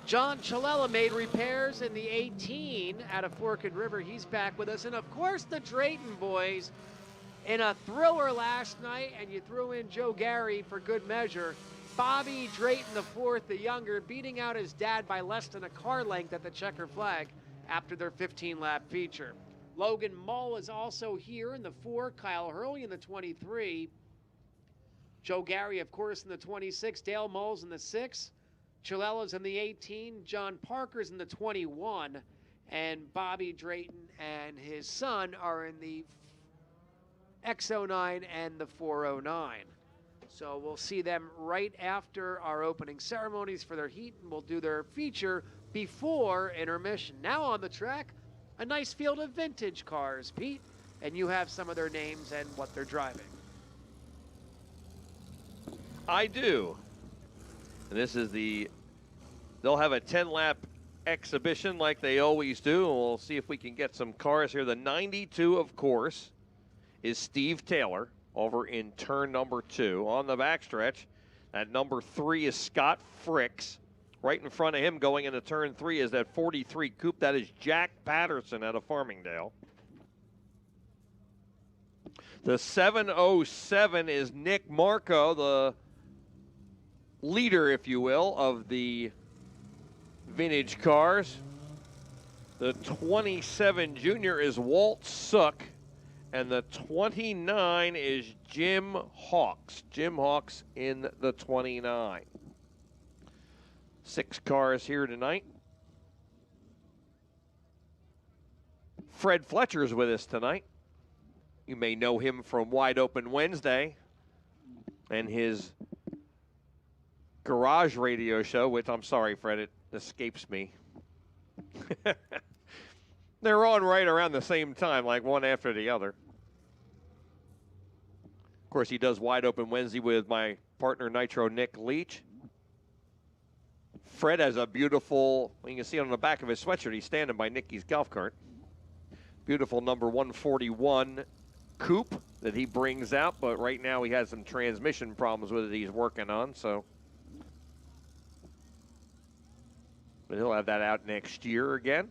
John Chalella made repairs in the 18 out of Forked River. He's back with us. And of course, the Drayton boys in a thriller last night, and you threw in Joe Gary for good measure. Bobby Drayton IV, the younger, beating out his dad by less than a car length at the checker flag after their 15-lap feature. Logan Mull is also here in the 4, Kyle Hurley in the 23. Joe Gary, of course, in the 26, Dale Moles in the 6, Chilella's in the 18, John Parker's in the 21, and Bobby Drayton and his son are in the X09 and the 409. So we'll see them right after our opening ceremonies for their heat, and we'll do their feature before intermission. Now on the track, a nice field of vintage cars, Pete, and you have some of their names and what they're driving. I do. And this is they'll have a 10-lap exhibition like they always do, and we'll see if we can get some cars here. The 92, of course, is Steve Taylor over in turn number 2. On the backstretch, at number 3 is Scott Fricks. Right in front of him going into turn 3 is that 43 coupe. That is Jack Patterson out of Farmingdale. The 707 is Nick Marco, the leader, if you will, of the vintage cars. The 27 junior is Walt Sook, and the 29 is Jim Hawks. Jim Hawks in the 29. 6 cars here tonight. Fred Fletcher's with us tonight. You may know him from Wide Open Wednesday and his garage radio show, which I'm sorry, Fred, it escapes me. They're on right around the same time, like one after the other. Of course, he does Wide Open Wednesday with my partner, Nitro Nick Leach. Fred has a beautiful, you can see on the back of his sweatshirt, he's standing by Nicky's golf cart. Beautiful number 141 coupe that he brings out, but right now he has some transmission problems with it he's working on, so. But he'll have that out next year again.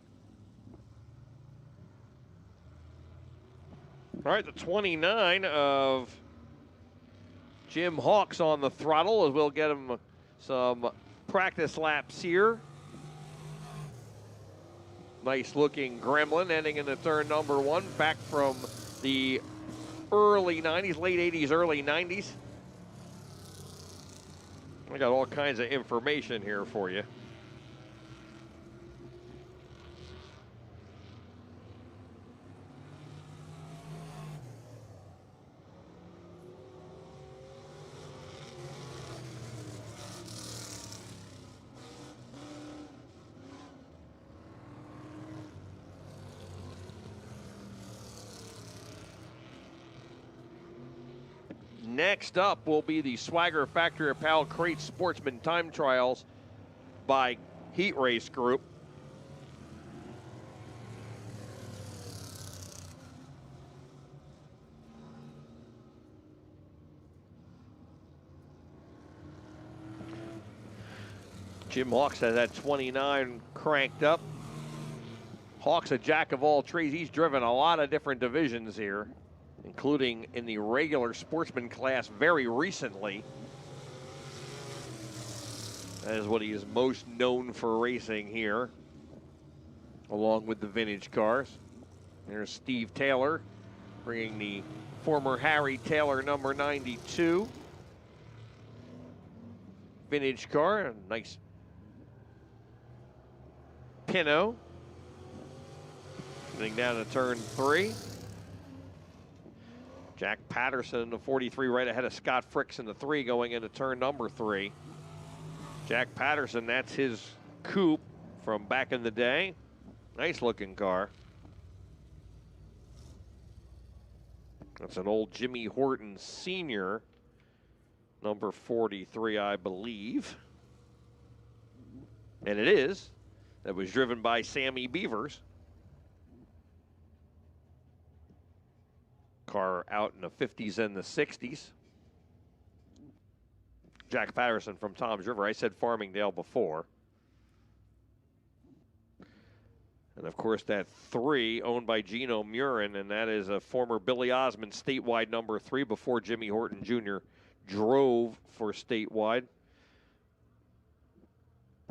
All right, the 29 of Jim Hawks on the throttle as we'll get him some practice laps here. Nice looking gremlin ending in the turn number 1, back from the early 90s, late 80s, early 90s. I got all kinds of information here for you. Next up will be the Swagger Factory Apparel Crate Sportsman Time Trials by Heat Race Group. Jim Hawks has that 29 cranked up. Hawks a jack of all trades. He's driven a lot of different divisions here, including in the regular sportsman class very recently. That is what he is most known for racing here, along with the vintage cars. There's Steve Taylor, bringing the former Harry Taylor number 92 vintage car. A nice Pinot. Getting down to turn 3. Jack Patterson in the 43 right ahead of Scott Fricks in the 3 going into turn number 3. Jack Patterson, that's his coupe from back in the day. Nice looking car. That's an old Jimmy Horton Sr., number 43, I believe. And it is. That was driven by Sammy Beavers. Car out in the 50s and the 60s. Jack Patterson from Tom's River. I said Farmingdale before. And of course that 3 owned by Gino Murin, and that is a former Billy Osmond statewide number 3 before Jimmy Horton Jr. drove for statewide.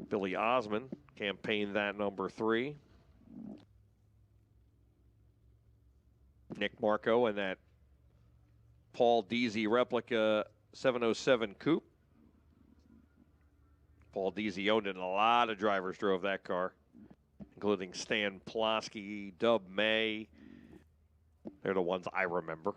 Billy Osmond campaigned that number 3. Nick Marco and that Paul Deasy replica 707 coupe. Paul Deasy owned it, and a lot of drivers drove that car, including Stan Plosky, Dub May. They're the ones I remember.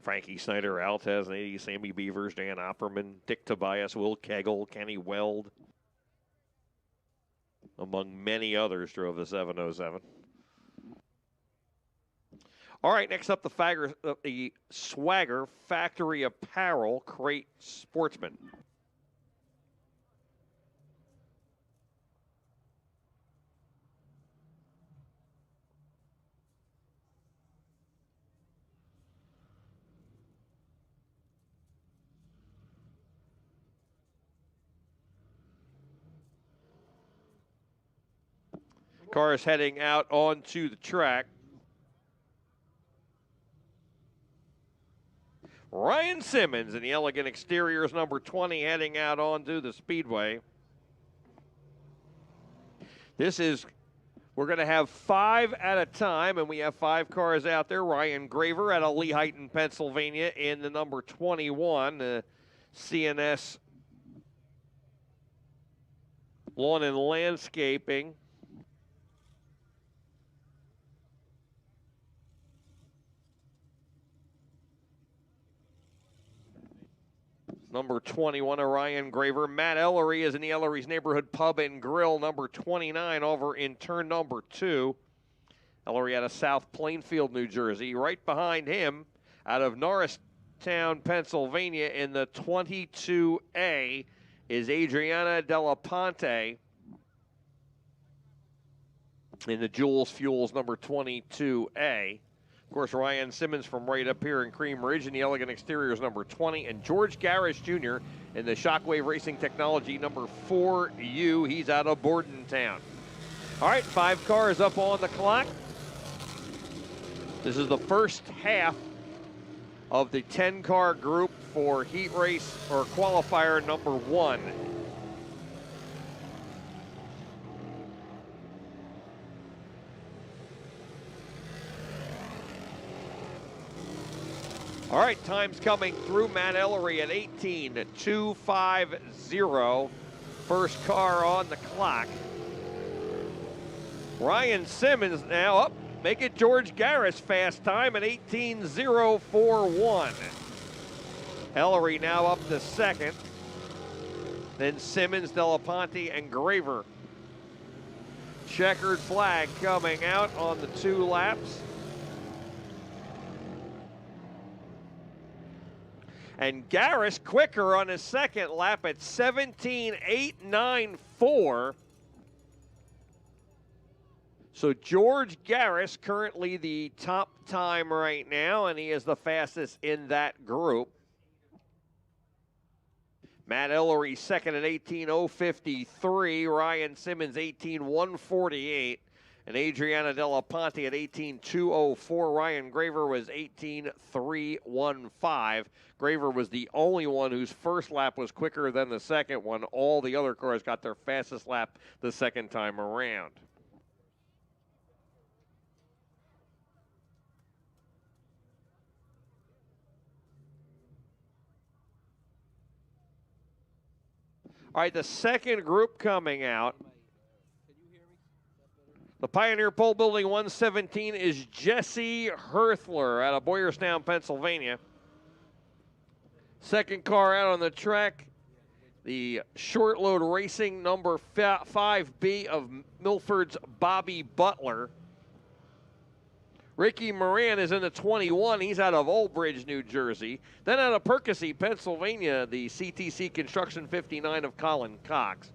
Frankie Snyder, Altez, and 80, Sammy Beavers, Dan Opperman, Dick Tobias, Will Kegel, Kenny Weld, among many others, drove the 707. All right, next up, the Swagger Factory Apparel Crate Sportsman. Car is heading out onto the track. Ryan Simmons in the elegant exteriors, number 20, heading out onto the Speedway. We're going to have 5 at a time, and we have 5 cars out there. Ryan Graver out of Lehighton, Pennsylvania, in the number 21, CNS Lawn and Landscaping. Number 21, Ryan Graver. Matt Ellery is in the Ellery's Neighborhood Pub and Grill, number 29, over in turn number 2. Ellery out of South Plainfield, New Jersey. Right behind him, out of Norristown, Pennsylvania, in the 22A, is Adriana Della Ponte in the Jules Fuels number 22A. Of course, Ryan Simmons from right up here in Cream Ridge in the elegant exteriors number 20, and George Garrish Jr. in the Shockwave Racing Technology number 4U. He's out of Bordentown. All right, 5 cars up on the clock. This is the first half of the 10-car group for heat race or qualifier number 1. All right, time's coming through. Matt Ellery at 18.250. First car on the clock. Ryan Simmons now up. Make it George Garris fast time at 18.041. Ellery now up to second. Then Simmons, Della Ponte, and Graver. Checkered flag coming out on the 2 laps. And Garris quicker on his second lap at 17.894. So George Garris currently the top time right now, and he is the fastest in that group. Matt Ellery second at 18.053. Ryan Simmons 18.148. And Adriana Della Ponte at 18.204. Ryan Graver was 18.315. Graver was the only one whose first lap was quicker than the second one. All the other cars got their fastest lap the second time around. All right, the second group coming out. The Pioneer Pole Building 117 is Jesse Herthler out of Boyerstown, Pennsylvania. Second car out on the track, the short load racing number 5B of Milford's Bobby Butler. Ricky Moran is in the 21. He's out of Old Bridge, New Jersey. Then out of Percy, Pennsylvania, the CTC Construction 59 of Colin Cox.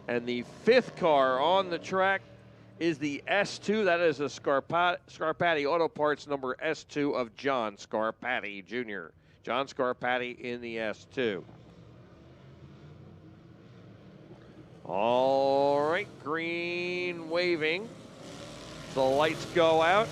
And the fifth car on the track is the S2. That is a Scarpati Auto Parts number S2 of John Scarpati Jr. John Scarpati in the S2. All right, green waving. The lights go out.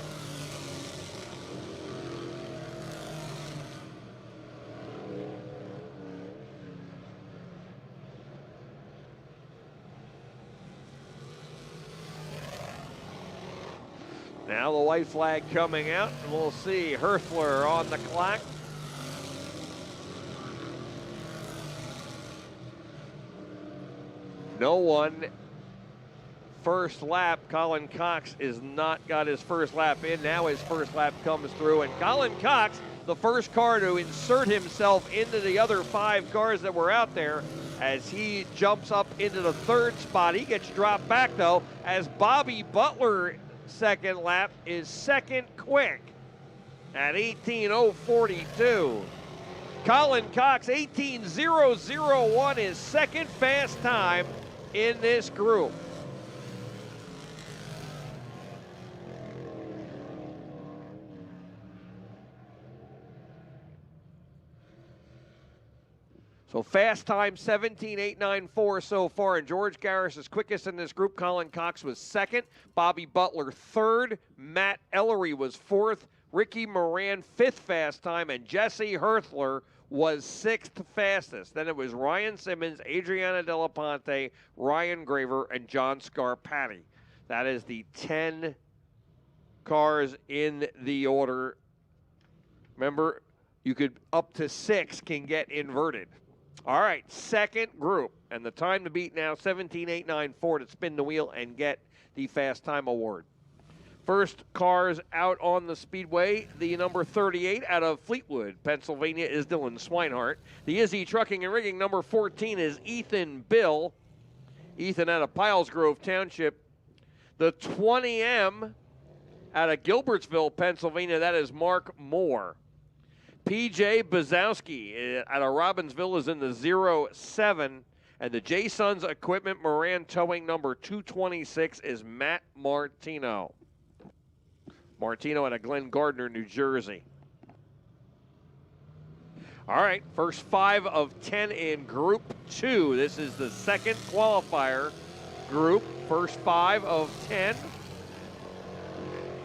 Now the white flag coming out, and we'll see Herthler on the clock. No one first lap. Colin Cox is not got his first lap in. Now his first lap comes through, and Colin Cox, the first car to insert himself into the other 5 cars that were out there, as he jumps up into the 3rd spot. He gets dropped back though, as Bobby Butler second lap is second quick at 18:042. Colin Cox 18:001 is second fast time in this group. So fast time 17:894 so far, and George Garris is quickest in this group. Colin Cox was second, Bobby Butler third, Matt Ellery was fourth, Ricky Moran fifth fast time, and Jesse Herthler was sixth fastest. Then it was Ryan Simmons, Adriana Della Ponte, Ryan Graver, and John Scarpati. That is the 10 cars in the order. Remember, you could up to 6 can get inverted. All right, second group, and the time to beat now, 17:894 to spin the wheel and get the Fast Time Award. First cars out on the speedway, the number 38 out of Fleetwood, Pennsylvania is Dylan Swinehart. The Izzy Trucking and Rigging number 14 is Ethan Bill. Ethan out of Pilesgrove Township. The 20M out of Gilbertsville, Pennsylvania, that is Mark Moore. PJ Bazowski out of Robbinsville is in the 07, and the J Sons Equipment Moran Towing number 226 is Matt Martino. Martino out of Glen Gardner, New Jersey. All right, first 5 of 10 in Group 2. This is the second qualifier group, first 5 of 10.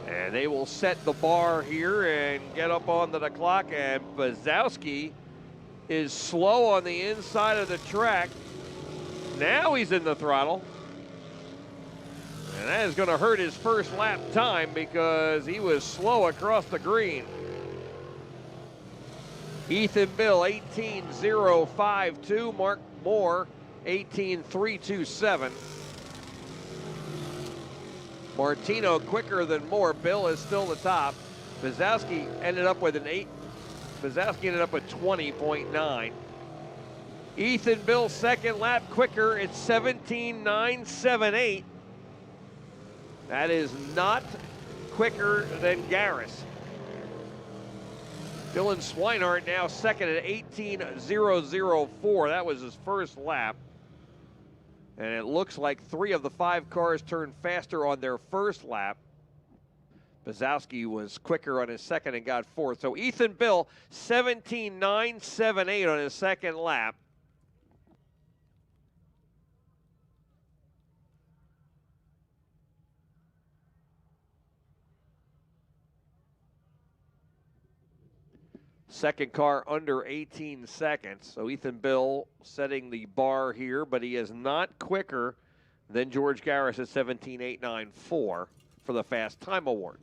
And they will set the bar here and get up onto the clock. And Bazowski is slow on the inside of the track. Now he's in the throttle. And that is going to hurt his first lap time because he was slow across the green. Ethan Bill, 18:052. Mark Moore, 18:327. Martino quicker than Moore. Bill is still the top. Bazowski ended up with an 8. Bazowski ended up with 20.9. Ethan Bill second lap quicker. It's 17:978. That is not quicker than Garris. Dylan Swinehart now second at 18:004. That was his first lap. And it looks like 3 of the 5 cars turned faster on their first lap. Bazowski was quicker on his second and got fourth. So Ethan Bill, 17:978 on his second lap. Second car under 18 seconds. So Ethan Bill setting the bar here, but he is not quicker than George Garris at 17:894 for the Fast Time Award.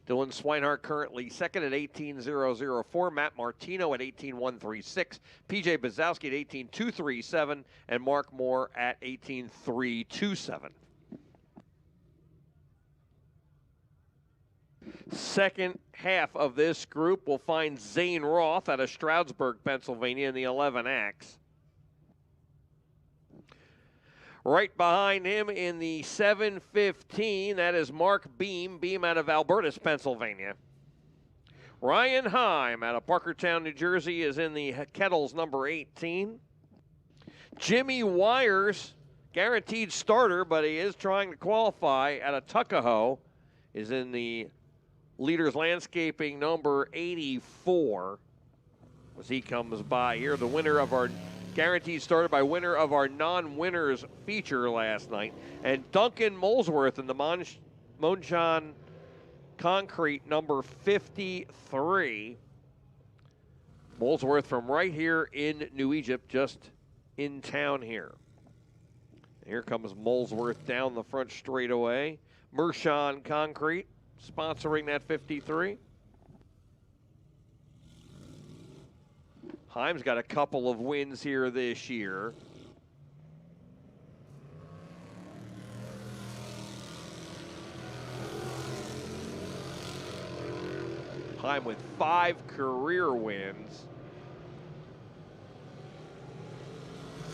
Dylan Swinehart currently second at 18.004. Matt Martino at 18.136. PJ Bazowski at 18.237. And Mark Moore at 18.327. Second half of this group will find Zane Roth out of Stroudsburg, Pennsylvania in the 11X. Right behind him in the 715, that is Mark Beam out of Albertus, Pennsylvania. Ryan Heim out of Parkertown, New Jersey is in the Kettles number 18. Jimmy Wires, guaranteed starter, but he is trying to qualify out of Tuckahoe, is in the Leaders Landscaping number 84 as he comes by here. The winner of our guaranteed starter by winner of our non-winners feature last night. And Duncan Molesworth in the Monchan Concrete number 53. Molesworth from right here in New Egypt, just in town here. Here comes Molesworth down the front straightaway. Monchan Concrete sponsoring that 53. Heim's got a couple of wins here this year. Heim with 5 career wins.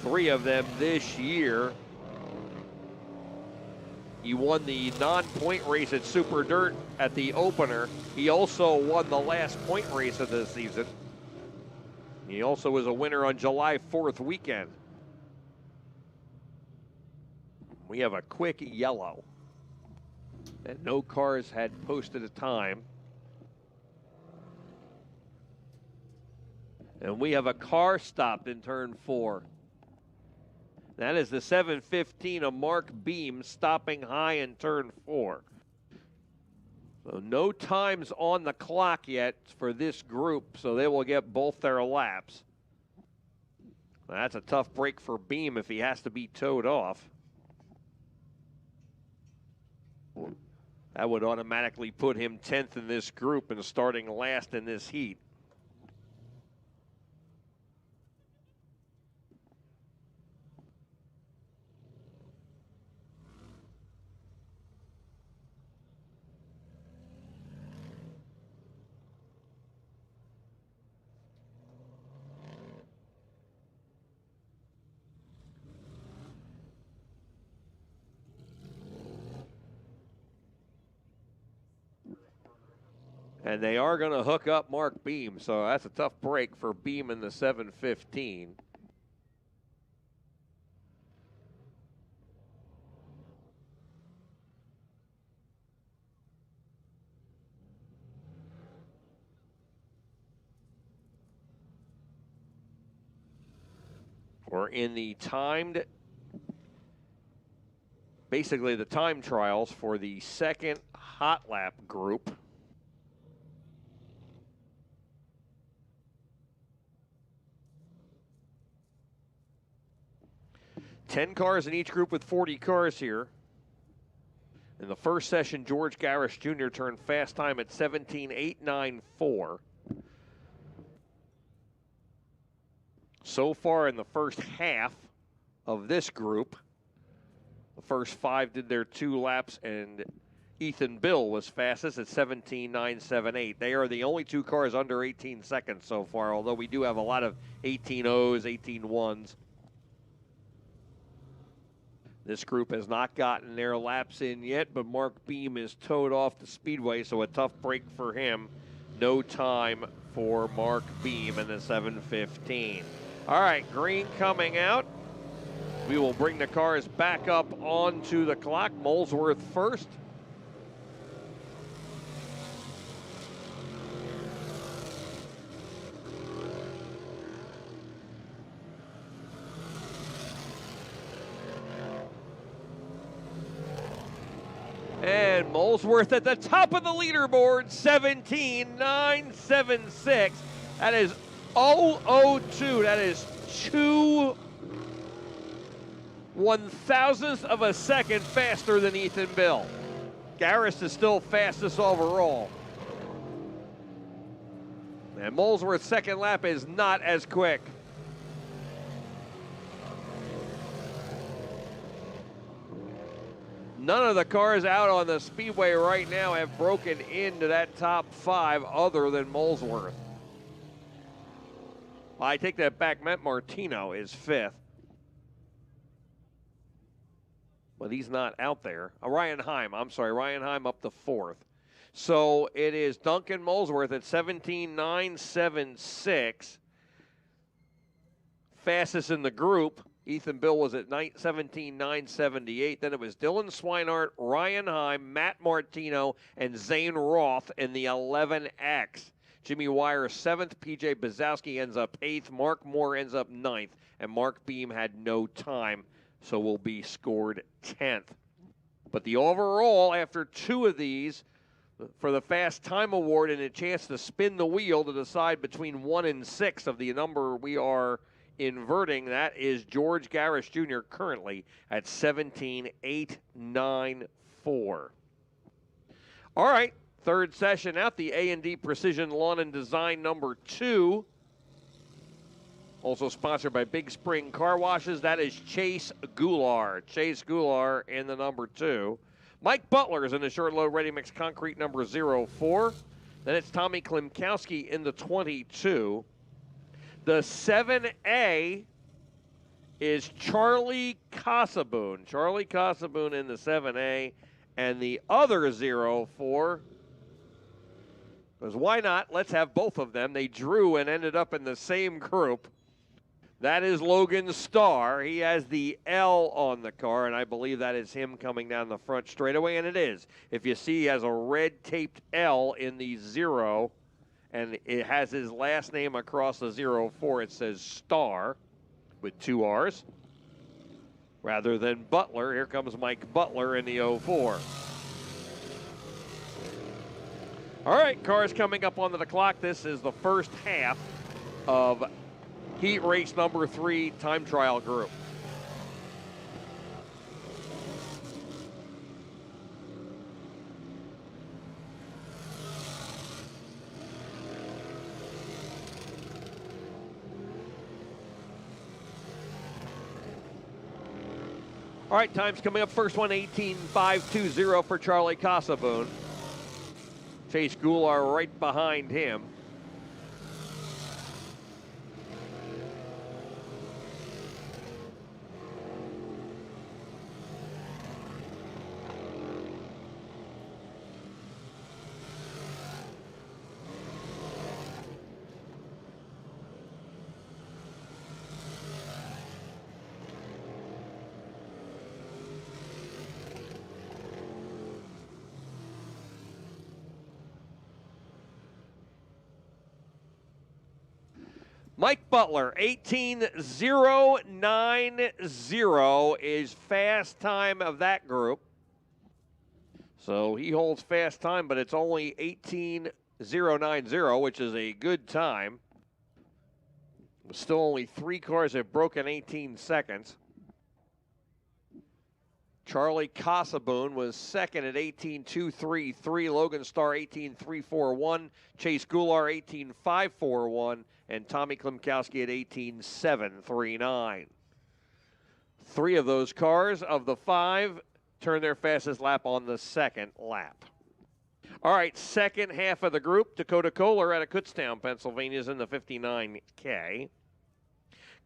3 of them this year. He won the non-point race at Super Dirt at the opener. He also won the last point race of the season. He also was a winner on July 4th weekend. We have a quick yellow. And no cars had posted a time. And we have a car stopped in turn 4. That is the 715 of Mark Beam stopping high in turn 4. So no times on the clock yet for this group, so they will get both their laps. That's a tough break for Beam if he has to be towed off. That would automatically put him 10th in this group and starting last in this heat. And they are going to hook up Mark Beam, so that's a tough break for Beam in the 715. We're in the timed, basically the time trials for the second hot lap group. Ten cars in each group with 40 cars here. In the first session, George Garrish Jr. turned fast time at 17.894. So far in the first half of this group, the first 5 did their 2 laps, and Ethan Bill was fastest at 17.978. They are the only 2 cars under 18 seconds so far, although we do have a lot of 18.0s, 18.1s. This group has not gotten their laps in yet, but Mark Beam is towed off the Speedway, so a tough break for him. No time for Mark Beam in the 715. All right, green coming out. We will bring the cars back up onto the clock. Molesworth first. And Molesworth at the top of the leaderboard, 17.976. That is 002. That is 2 1,000ths of a second faster than Ethan Bill. Garris is still fastest overall. And Molesworth's second lap is not as quick. None of the cars out on the Speedway right now have broken into that top 5 other than Molesworth. I take that back. Matt Martino is 5th. But he's not out there. Ryan Heim up to 4th. So it is Duncan Molesworth at 17.976. Fastest in the group. Ethan Bill was at 17.978. Then it was Dylan Swinehart, Ryan Heim, Matt Martino, and Zane Roth in the 11X. Jimmy Wire 7th. PJ Bazowski ends up 8th. Mark Moore ends up 9th. And Mark Beam had no time, so will be scored 10th. But the overall, after 2 of these, for the Fast Time Award and a chance to spin the wheel to decide between 1 and 6 of the number we are inverting, that is George Garris Jr. currently at 17.894. All right, third session out, the A&D Precision Lawn and Design number 2. Also sponsored by Big Spring Car Washes. That is Chase Goulart. Chase Goulart in the number 2. Mike Butler is in the short load ready mix concrete number 04. Then it's Tommy Klimkowski in the 22. The 7A is Charlie Casaboon. Charlie Casaboon in the 7A. And the other 04, because why not? Let's have both of them. They drew and ended up in the same group. That is Logan Starr. He has the L on the car, and I believe that is him coming down the front straightaway, and it is. If you see, he has a red taped L in the 0, and it has his last name across the 04. It says Starr with 2 R's. Rather than Butler, here comes Mike Butler in the 04. All right, cars coming up onto the clock. This is the first half of heat race number 3 time trial group. All right, time's coming up. First one, 18.520 for Charlie Casaboon. Chase Goulart right behind him. Mike Butler, 18.090 is fast time of that group. So he holds fast time, but it's only 18.090, which is a good time. Still only 3 cars have broken 18 seconds. Charlie Casaboon was second at 18.233. Logan Starr 18.341. Chase Goulart 18.541. And Tommy Klimkowski at 18.739. 3 of those cars of the 5 turn their fastest lap on the second lap. All right, second half of the group. Dakota Kohler out of Kutztown, Pennsylvania is in the 59K.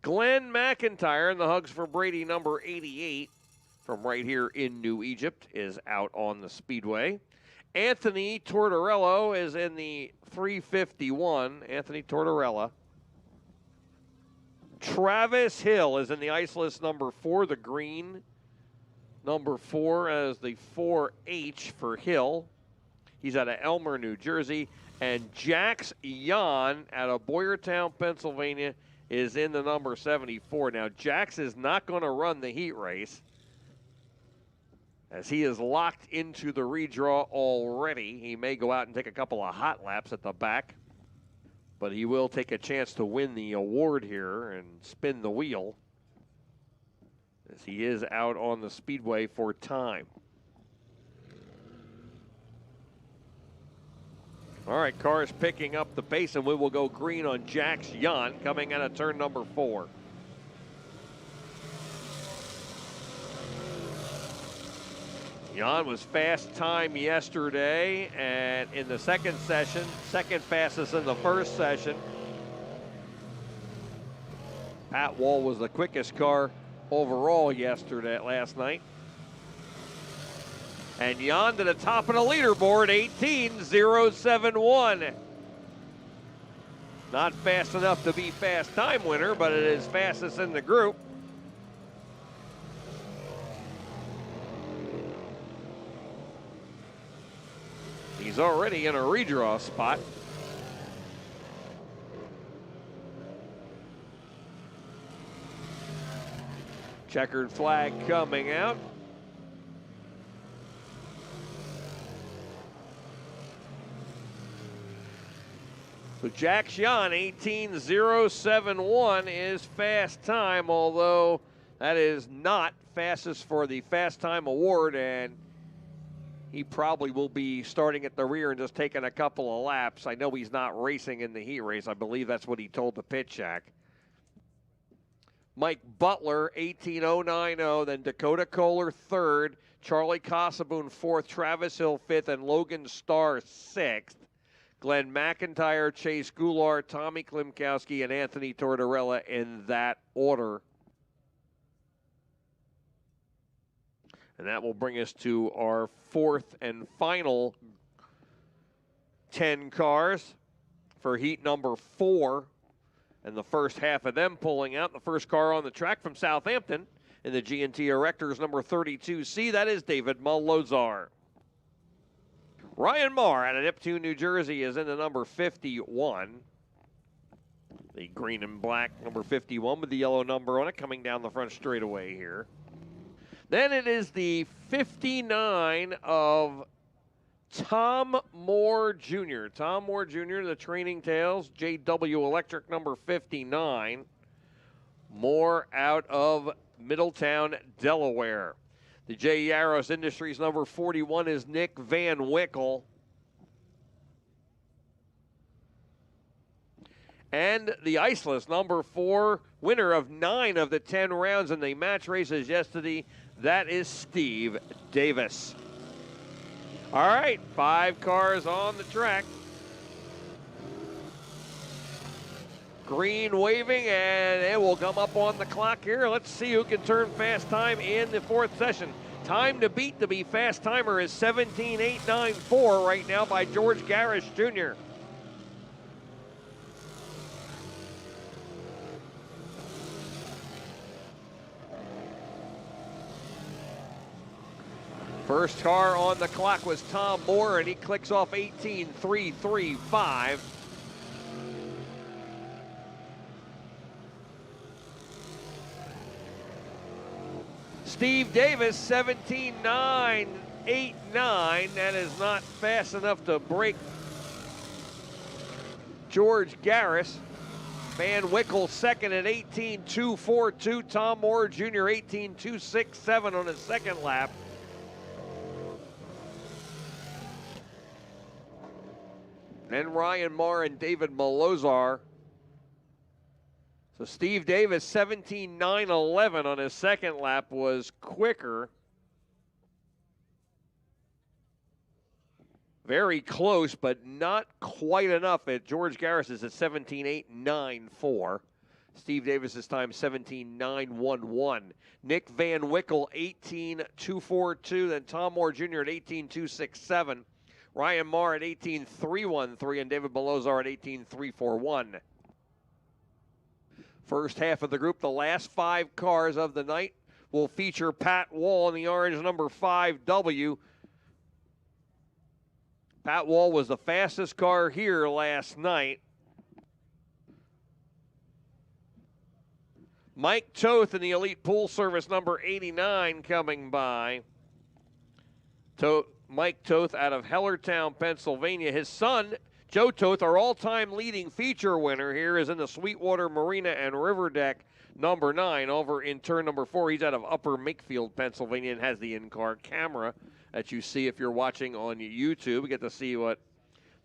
Glenn McIntyre in the Hugs for Brady number 88 from right here in New Egypt is out on the Speedway. Anthony Tortorello is in the 351. Anthony Tortorella. Travis Hill is in the Iceless number 4, the green number 4 as the 4H for Hill. He's out of Elmer, New Jersey. And Jax Yan out of Boyertown, Pennsylvania is in the number 74. Now, Jax is not going to run the heat race, as he is locked into the redraw already. He may go out and take a couple of hot laps at the back, but he will take a chance to win the award here and spin the wheel, as he is out on the Speedway for time. All right, cars picking up the pace, and we will go green on Jax Jan coming out of turn number 4. Jan was fast time yesterday, and in the second session, second fastest in the first session. Pat Wall was the quickest car overall last night. And Jan to the top of the leaderboard, 18.071. Not fast enough to be fast time winner, but it is fastest in the group. He's already in a redraw spot. Checkered flag coming out. So Jax Jan, 18.071 is fast time, although that is not fastest for the fast time award, and he probably will be starting at the rear and just taking a couple of laps. I know he's not racing in the heat race. I believe that's what he told the pit shack. Mike Butler, 18.090. Then Dakota Kohler, 3rd. Charlie Casaboon, 4th. Travis Hill, 5th. And Logan Starr, 6th. Glenn McIntyre, Chase Goulart, Tommy Klimkowski, and Anthony Tortorella in that order. And that will bring us to our 4th and final 10 cars for heat number 4. And the first half of them pulling out. The first car on the track from Southampton in the G&T Erectors number 32C. That is David Malozar. Ryan Marr out of Neptune, New Jersey is in the number 51. The green and black number 51 with the yellow number on it coming down the front straightaway here. Then it is the 59 of Tom Moore Jr. Tom Moore Jr., the Training Tales, JW Electric number 59. Moore out of Middletown, Delaware. The J. Yaros Industries number 41 is Nick Van Wickle. And the Iceless number 4, winner of 9 of the 10 rounds in the match races yesterday, that is Steve Davis. All right, 5 cars on the track. Green waving, and it will come up on the clock here. Let's see who can turn fast time in the 4th session. Time to beat to be fast timer is 17.894 right now by George Garris Jr. First car on the clock was Tom Moore, and he clicks off 18.335. Steve Davis, 17.989. That is not fast enough to break George Garris. Van Wickle second at 18.242. Tom Moore Jr. 18.267 on his second lap. Then Ryan Marr and David Malozar. So Steve Davis, 17.911 on his second lap, was quicker. Very close, but not quite enough. At George Garris is at 17.894. Steve Davis's time, 17.911. Nick Van Wickle, 18.242. Then Tom Moore Jr. at 18.267. Ryan Marr at 18.313. And David Malozar at 18.341. First half of the group, the last 5 cars of the night will feature Pat Wall in the orange number 5W. Pat Wall was the fastest car here last night. Mike Toth in the Elite Pool Service number 89 coming by. Mike Toth out of Hellertown, Pennsylvania. His son, Joe Toth, our all-time leading feature winner here, is in the Sweetwater Marina and River Deck number 9 over in turn number 4. He's out of Upper Makefield, Pennsylvania, and has the in-car camera that you see if you're watching on YouTube. We get to see what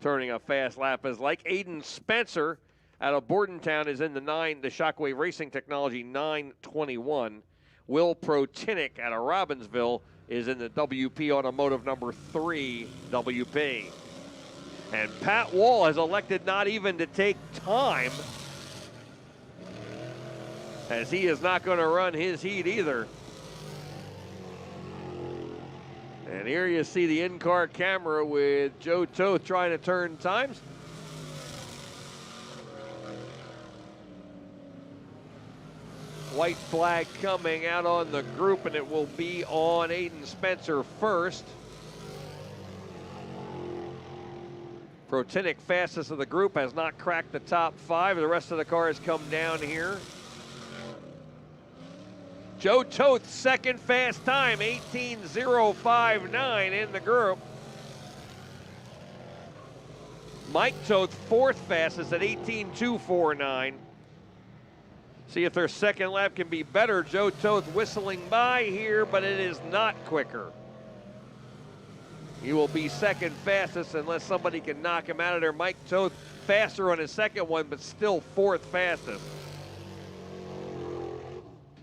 turning a fast lap is like. Aiden Spencer out of Bordentown is in the Shockwave Racing Technology 921. Will Protinick out of Robbinsville is in the WP Automotive number 3 WP. And Pat Wall has elected not even to take time, as he is not going to run his heat either. And here you see the in-car camera with Joe Toth trying to turn times. White flag coming out on the group, and it will be on Aiden Spencer first. Protinick, fastest of the group, has not cracked the top 5. The rest of the cars come down here. Joe Toth, second fast time, 18:059 in the group. Mike Toth, fourth fastest at 18:249. See if their second lap can be better. Joe Toth whistling by here, but it is not quicker. He will be second fastest unless somebody can knock him out of there. Mike Toth faster on his second one, but still fourth fastest.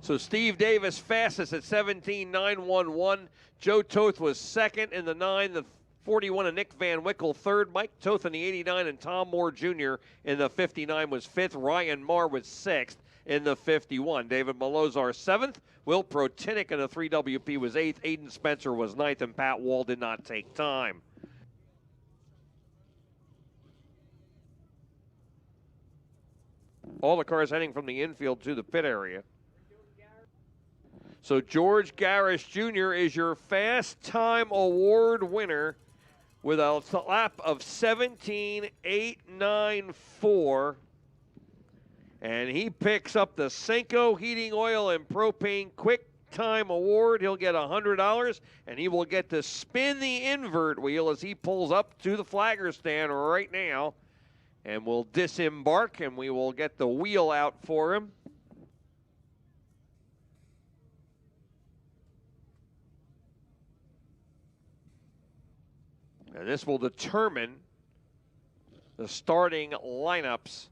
So Steve Davis fastest at 17:911. Joe Toth was second in the 9. The 41 of Nick Van Wickle third. Mike Toth in the 89 and Tom Moore Jr. in the 59 was fifth. Ryan Marr was sixth in the 51. David Malozar seventh. Will Protinick in the 3WP was eighth. Aiden Spencer was ninth, and Pat Wall did not take time. All the cars heading from the infield to the pit area. So George Garris Jr. is your Fast Time Award winner with a lap of 17:894. And he picks up the Senko Heating Oil and Propane Quick Time Award. He'll get $100, and he will get to spin the invert wheel as he pulls up to the flagger stand right now. And we'll disembark, and we will get the wheel out for him. And this will determine the starting lineups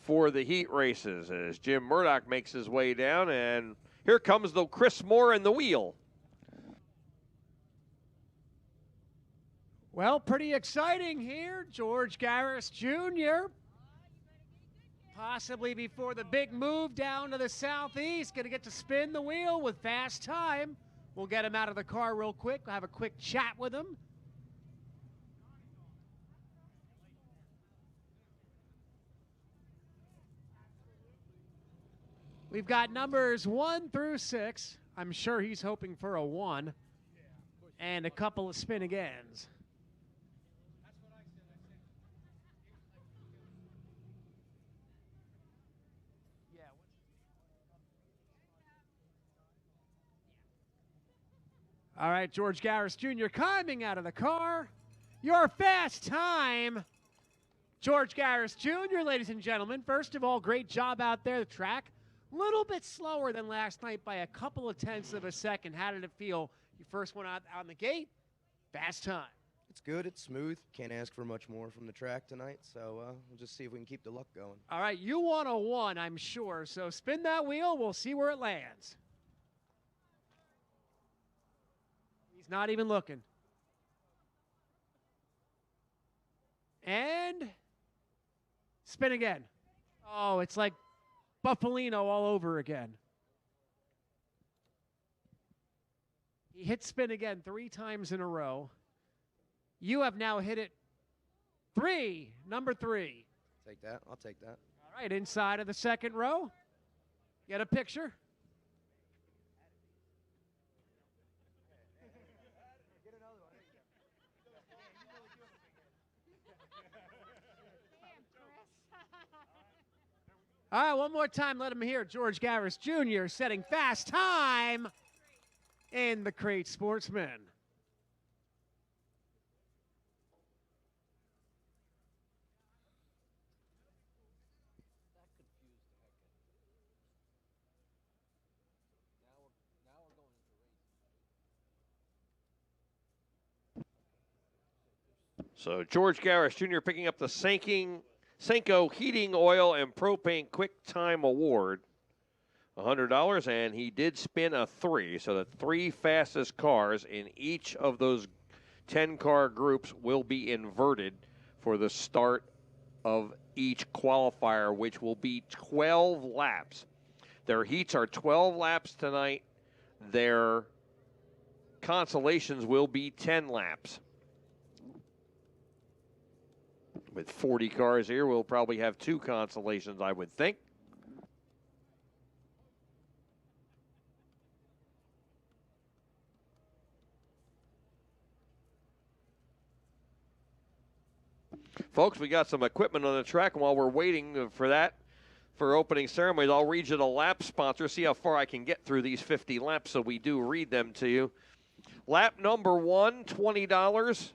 for the heat races as Jim Murdoch makes his way down, and here comes the Chris Moore and the wheel. Well, pretty exciting here. George Garris Jr. possibly before the big move down to the southeast, going to get to spin the wheel with Fast Time. We'll get him out of the car real quick. We'll have a quick chat with him. We've got numbers 1 through 6. I'm sure he's hoping for a 1 and a couple of spin agains. All right, George Garris Jr. climbing out of the car. Your Fast Time, George Garris Jr., ladies and gentlemen. First of all, great job out there. The track, a little bit slower than last night by a couple of tenths of a second. How did it feel? You first went out on the gate, Fast Time. It's good. It's smooth. Can't ask for much more from the track tonight, so we'll just see if we can keep the luck going. All right, you want a 1, I'm sure. So spin that wheel. We'll see where it lands. He's not even looking. And spin again. Oh, it's like Buffalino all over again. He hit spin again 3 times in a row. You have now hit it 3, number 3. Take that. I'll take that. All right, inside of the second row. Get a picture. All right, one more time. Let him hear. George Garris Jr. setting Fast Time in the Crate Sportsman. So George Garris Jr. picking up the Senko Heating Oil and Propane Quick Time Award. $100, and he did spin a 3. So the 3 fastest cars in each of those 10-car groups will be inverted for the start of each qualifier, which will be 12 laps. Their heats are 12 laps tonight. Their consolations will be 10 laps. With 40 cars here, we'll probably have 2 consolations, I would think. Folks, we got some equipment on the track, and while we're waiting for that, for opening ceremonies, I'll read you the lap sponsor, see how far I can get through these 50 laps, so we do read them to you. Lap number 1, $20.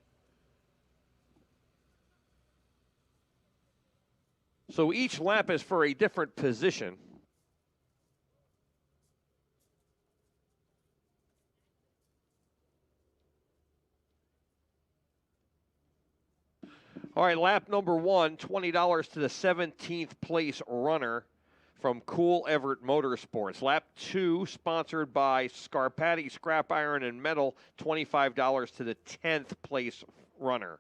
So each lap is for a different position. All right, lap number 1, $20 to the 17th place runner from Cool Everett Motorsports. Lap 2, sponsored by Scarpati Scrap Iron and Metal, $25 to the 10th place runner.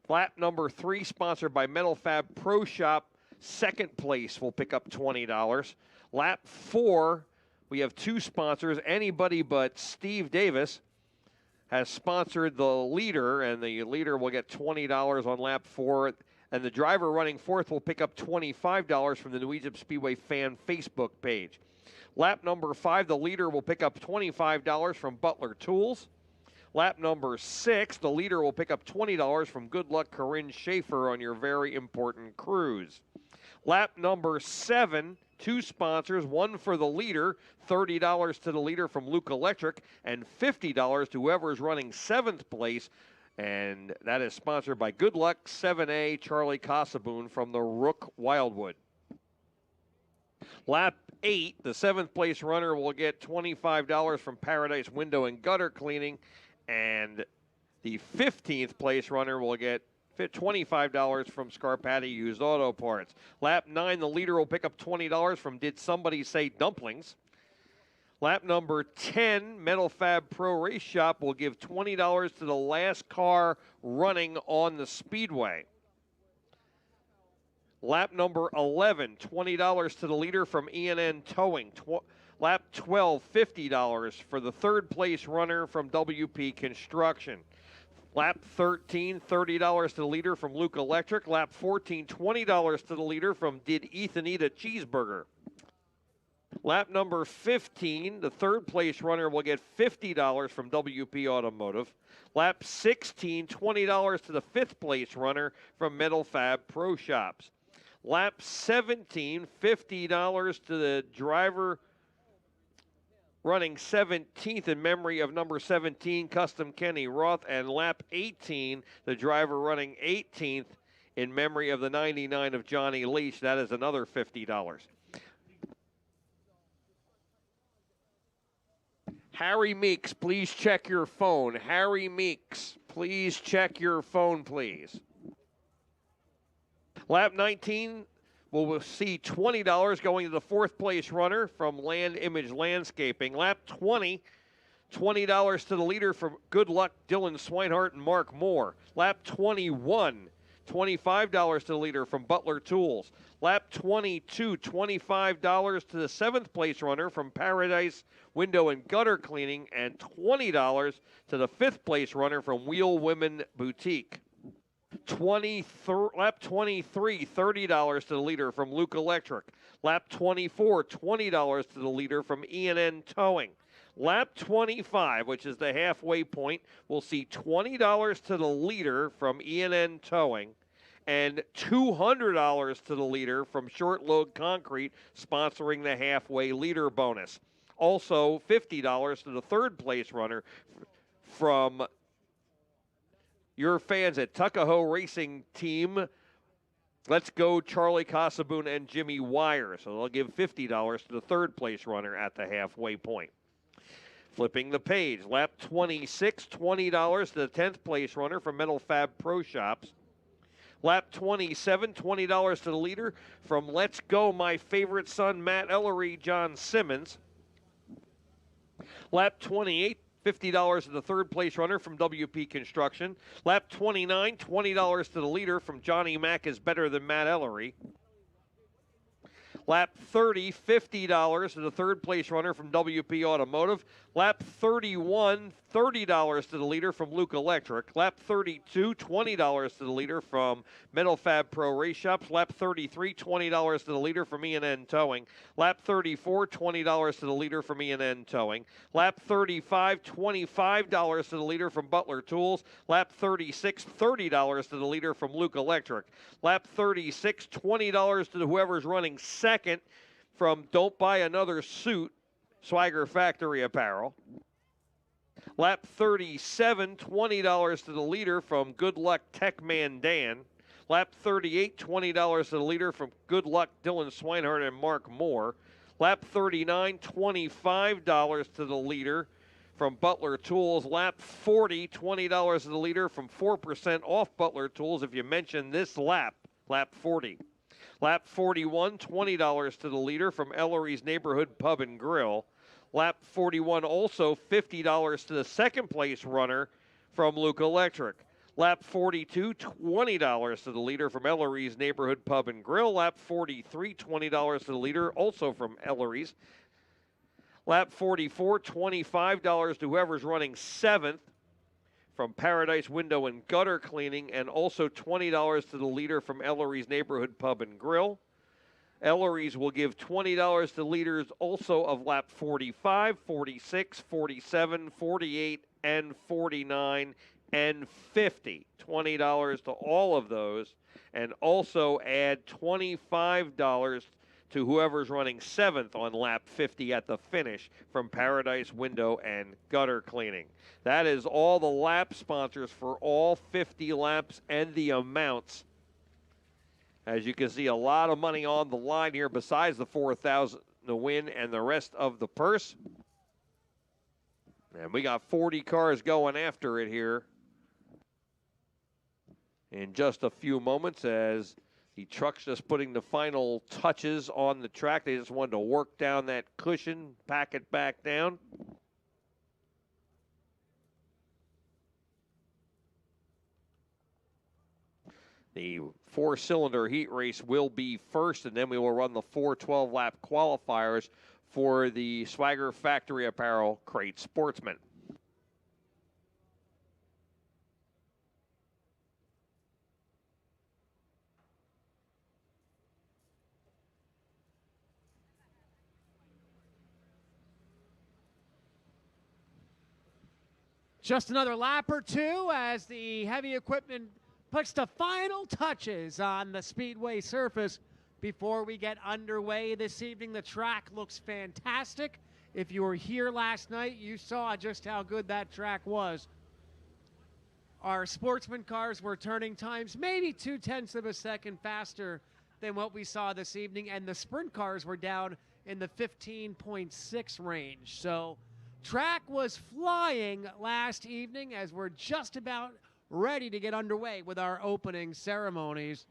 Lap number 3, sponsored by Metal Fab Pro Shop, second place will pick up $20. Lap 4, we have 2 sponsors, anybody but Steve Davis has sponsored the leader, and the leader will get $20 on lap 4, and the driver running fourth will pick up $25 from the New Egypt Speedway fan Facebook page. Lap number 5, the leader will pick up $25 from Butler Tools. Lap number 6, the leader will pick up $20 from Good Luck Corinne Schaefer on your very important cruise. Lap number 7, 2 sponsors, one for the leader, $30 to the leader from Luke Electric, and $50 to whoever is running 7th place, and that is sponsored by Good Luck 7A Charlie Casaboon from the Rook Wildwood. Lap 8, the 7th place runner will get $25 from Paradise Window and Gutter Cleaning, and the 15th place runner will get $25 from Scarpati Used Auto Parts. Lap 9, the leader will pick up $20 from Did Somebody Say Dumplings. Lap number 10, Metal Fab Pro Race Shop will give $20 to the last car running on the Speedway. Lap number 11, $20 to the leader from E&N Towing. Lap 12, $50 for the 3rd place runner from WP Construction. Lap 13, $30 to the leader from Luke Electric. Lap 14, $20 to the leader from Did Ethan Eat a Cheeseburger. Lap number 15, the 3rd place runner will get $50 from WP Automotive. Lap 16, $20 to the 5th place runner from Metal Fab Pro Shops. Lap 17, $50 to the driver running 17th in memory of number 17, Custom Kenny Roth. And lap 18, the driver running 18th in memory of the 99 of Johnny Leach. That is another $50. Harry Meeks, please check your phone. Harry Meeks, please check your phone, please. Lap 19, we'll see $20 going to the 4th place runner from Land Image Landscaping. Lap 20, $20 to the leader from Good Luck, Dylan Swinehart and Mark Moore. Lap 21, $25 to the leader from Butler Tools. Lap 22, $25 to the 7th place runner from Paradise Window and Gutter Cleaning, and $20 to the 5th place runner from Wheel Women Boutique. Lap 23, $30 to the leader from Luke Electric. Lap 24, $20 to the leader from E&N Towing. Lap 25, which is the halfway point, we'll see $20 to the leader from E&N Towing and $200 to the leader from Short Load Concrete, sponsoring the halfway leader bonus. Also, $50 to the 3rd place runner from your fans at Tuckahoe Racing Team. Let's go Charlie Casaboon and Jimmy Wire. So they'll give $50 to the 3rd place runner at the halfway point. Flipping the page, lap 26, $20 to the 10th place runner from Metal Fab Pro Shops. Lap 27, $20 to the leader from Let's Go, My Favorite Son, Matt Ellery, John Simmons. Lap 28, $50 to the third place runner from WP Construction. Lap 29, $20 to the leader from Johnny Mack is Better Than Matt Ellery. Lap 30, $50 to the third place runner from WP Automotive. Lap 31, $30 to the leader from Luke Electric. Lap 32, $20 to the leader from Metal Fab Pro Race Shops. Lap 33, $20 to the leader from E&N Towing. Lap 34, $20 to the leader from E&N Towing. Lap 35, $25 to the leader from Butler Tools. Lap 36, $30 to the leader from Luke Electric. Lap 36, $20 to whoever's running second from Don't Buy Another Suit, Swagger Factory Apparel. Lap 37, $20 to the leader from Good Luck Techman Dan. Lap 38, $20 to the leader from Good Luck Dylan Swinehart and Mark Moore. Lap 39, $25 to the leader from Butler Tools. Lap 40, $20 to the leader from 4% off Butler Tools if you mention this lap, lap 40. Lap 41, $20 to the leader from Ellery's Neighborhood Pub and Grill. Lap 41 also $50 to the second place runner from Luke Electric. Lap 42, $20 to the leader from Ellery's Neighborhood Pub and Grill. Lap 43, $20 to the leader also from Ellery's. Lap 44, $25 to whoever's running seventh from Paradise Window and Gutter Cleaning, and also $20 to the leader from Ellery's Neighborhood Pub and Grill. Ellery's will give $20 to leaders also of lap 45, 46, 47, 48, and 49, and 50. $20 to all of those, and also add $25 to whoever's running seventh on lap 50 at the finish from Paradise Window and Gutter Cleaning. That is all the lap sponsors for all 50 laps and the amounts. As you can see, a lot of money on the line here besides the $4,000 to win and the rest of the purse. And we got 40 cars going after it here in just a few moments as the truck's just putting the final touches on the track. They just wanted to work down that cushion, pack it back down. The four-cylinder heat race will be first, and then we will run the 4 12-lap qualifiers for the Swagger Factory Apparel Crate Sportsman. Just another lap or two as the heavy equipment puts the final touches on the Speedway surface before we get underway this evening. The track looks fantastic. If you were here last night, you saw just how good that track was. Our sportsman cars were turning times maybe 0.2 of a second faster than what we saw this evening, and the sprint cars were down in the 15.6 range. So track was flying last evening as we're just about ready to get underway with our opening ceremonies.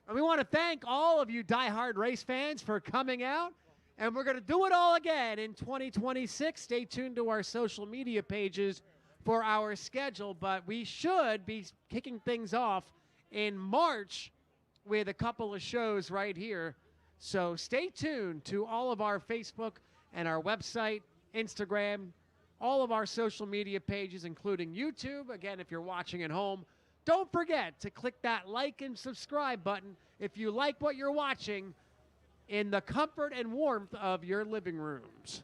And we want to thank all of you diehard race fans for coming out. And we're going to do it all again in 2026. Stay tuned to our social media pages for our schedule. But we should be kicking things off in March with a couple of shows right here. So stay tuned to all of our Facebook and our website, Instagram, all of our social media pages, including YouTube. Again, if you're watching at home, don't forget to click that like and subscribe button if you like what you're watching in the comfort and warmth of your living rooms.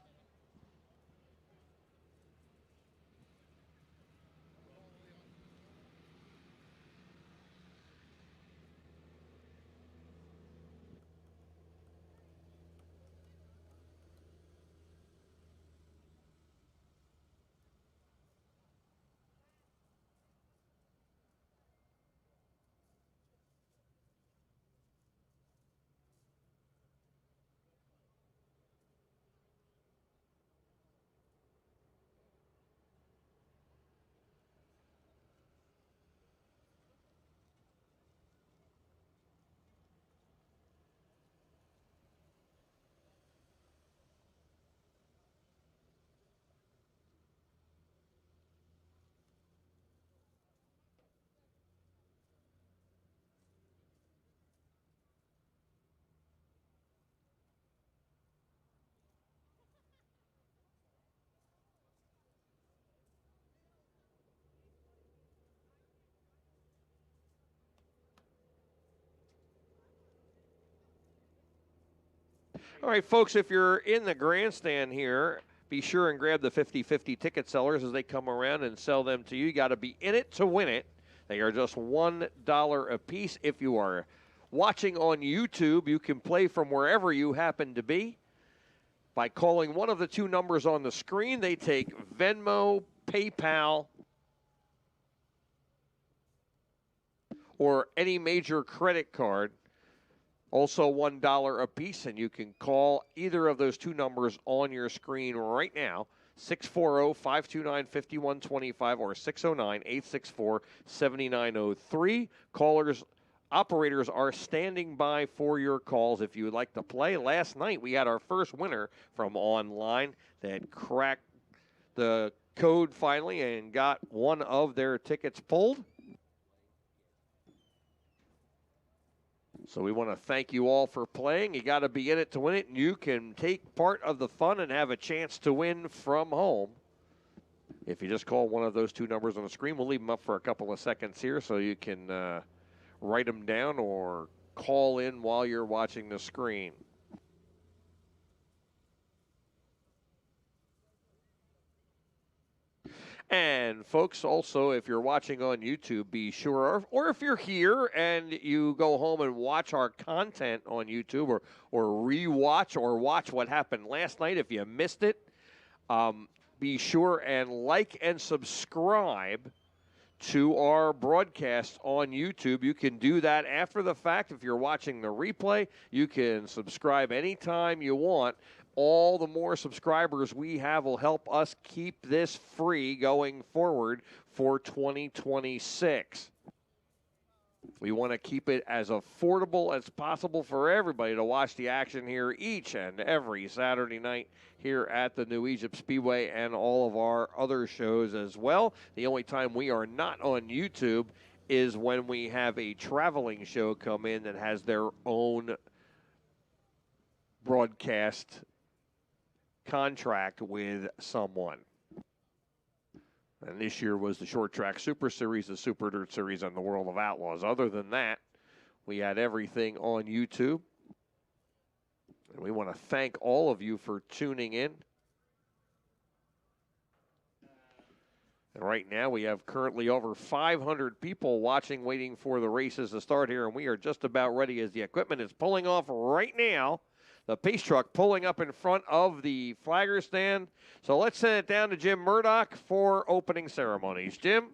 All right, folks, if you're in the grandstand here, be sure and grab the 50-50 ticket sellers as they come around and sell them to you. You got to be in it to win it. They are just $1 a piece. If you are watching on YouTube, you can play from wherever you happen to be by calling one of the two numbers on the screen. They take Venmo, PayPal, or any major credit card. Also $1 a piece, and you can call either of those two numbers on your screen right now, 640-529-5125 or 609-864-7903. Operators are standing by for your calls if you would like to play. Last night we had our first winner from online that cracked the code finally and got one of their tickets pulled. So we want to thank you all for playing. You got to be in it to win it, and you can take part of the fun and have a chance to win from home. If you just call one of those two numbers on the screen, we'll leave them up for a couple of seconds here so you can write them down or call in while you're watching the screen. And, folks, also, if you're watching on YouTube, be sure, or if you're here and you go home and watch our content on YouTube or re-watch or watch what happened last night, if you missed it, be sure and like and subscribe to our broadcast on YouTube. You can do that after the fact. If you're watching the replay, you can subscribe anytime you want. All the more subscribers we have will help us keep this free going forward for 2026. We want to keep it as affordable as possible for everybody to watch the action here each and every Saturday night here at the New Egypt Speedway and all of our other shows as well. The only time we are not on YouTube is when we have a traveling show come in that has their own broadcast contract with someone. And this year was the Short Track Super Series, the Super Dirt Series, and the World of Outlaws. Other than that, we had everything on YouTube. And we want to thank all of you for tuning in. And right now we have currently over 500 people watching, waiting for the races to start here. And we are just about ready as the equipment is pulling off right now. The pace truck pulling up in front of the flagger stand. So let's send it down to Jim Murdoch for opening ceremonies. Jim?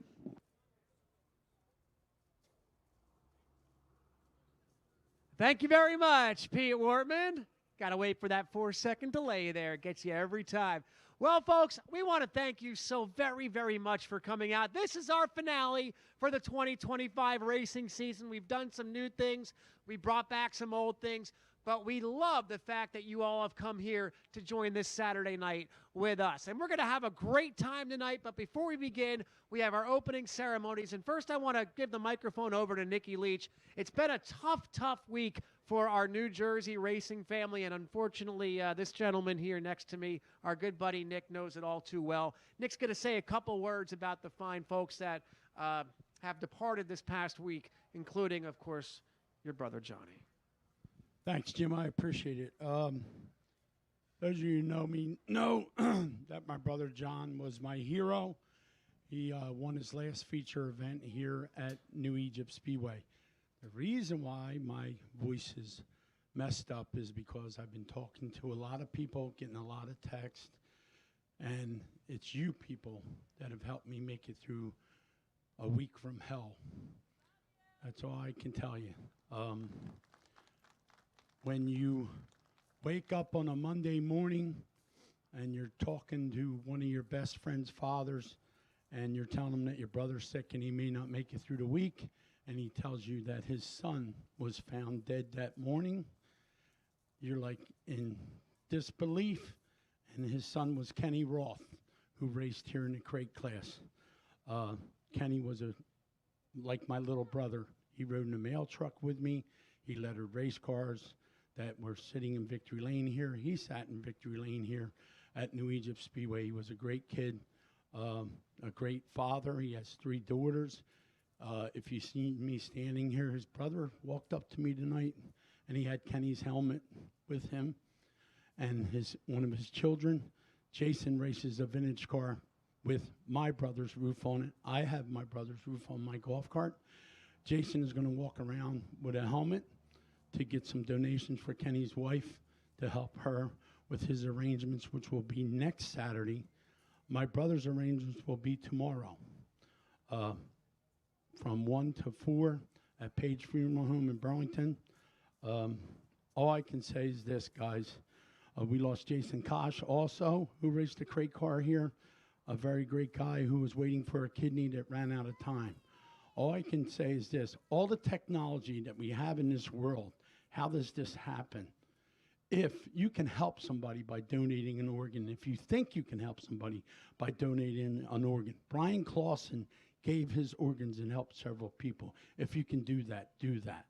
Thank you very much, Pete Wortman. Got to wait for that 4-second delay there. Gets you every time. Well, folks, we want to thank you so very, very much for coming out. This is our finale for the 2025 racing season. We've done some new things. We brought back some old things. But we love the fact that you all have come here to join this Saturday night with us. And we're going to have a great time tonight. But before we begin, we have our opening ceremonies. And first, I want to give the microphone over to Nikki Leach. It's been a tough, tough week for our New Jersey racing family. And unfortunately, this gentleman here next to me, our good buddy Nick, knows it all too well. Nick's going to say a couple words about the fine folks that have departed this past week, including, of course, your brother Johnny. Thanks, Jim. I appreciate it. Those of you who know me know that my brother John was my hero. He won his last feature event here at New Egypt Speedway. The reason why my voice is messed up is because I've been talking to a lot of people, getting a lot of text, and it's you people that have helped me make it through a week from hell. That's all I can tell you. When you wake up on a Monday morning and you're talking to one of your best friend's fathers and you're telling him that your brother's sick and he may not make it through the week, and he tells you that his son was found dead that morning, you're like in disbelief. And his son was Kenny Roth, who raced here in the crate class. Kenny was like my little brother. He rode in a mail truck with me. He led her race cars that were sitting in Victory Lane here. He sat in Victory Lane here at New Egypt Speedway. He was a great kid, a great father. He has 3 daughters. If you see me standing here, his brother walked up to me tonight, and he had Kenny's helmet with him. and one of his children. Jason races a vintage car with my brother's roof on it. I have my brother's roof on my golf cart. Jason is going to walk around with a helmet to get some donations for Kenny's wife to help her with his arrangements, which will be next Saturday. My brother's arrangements will be tomorrow from 1 to 4 at Page Funeral Home in Burlington. All I can say is this, guys. We lost Jason Kosh also, who raced a crate car here, a very great guy who was waiting for a kidney that ran out of time. All I can say is this, all the technology that we have in this world, how does this happen? If you can help somebody by donating an organ, if you think you can help somebody by donating an organ, Brian Clausen gave his organs and helped several people. If you can do that,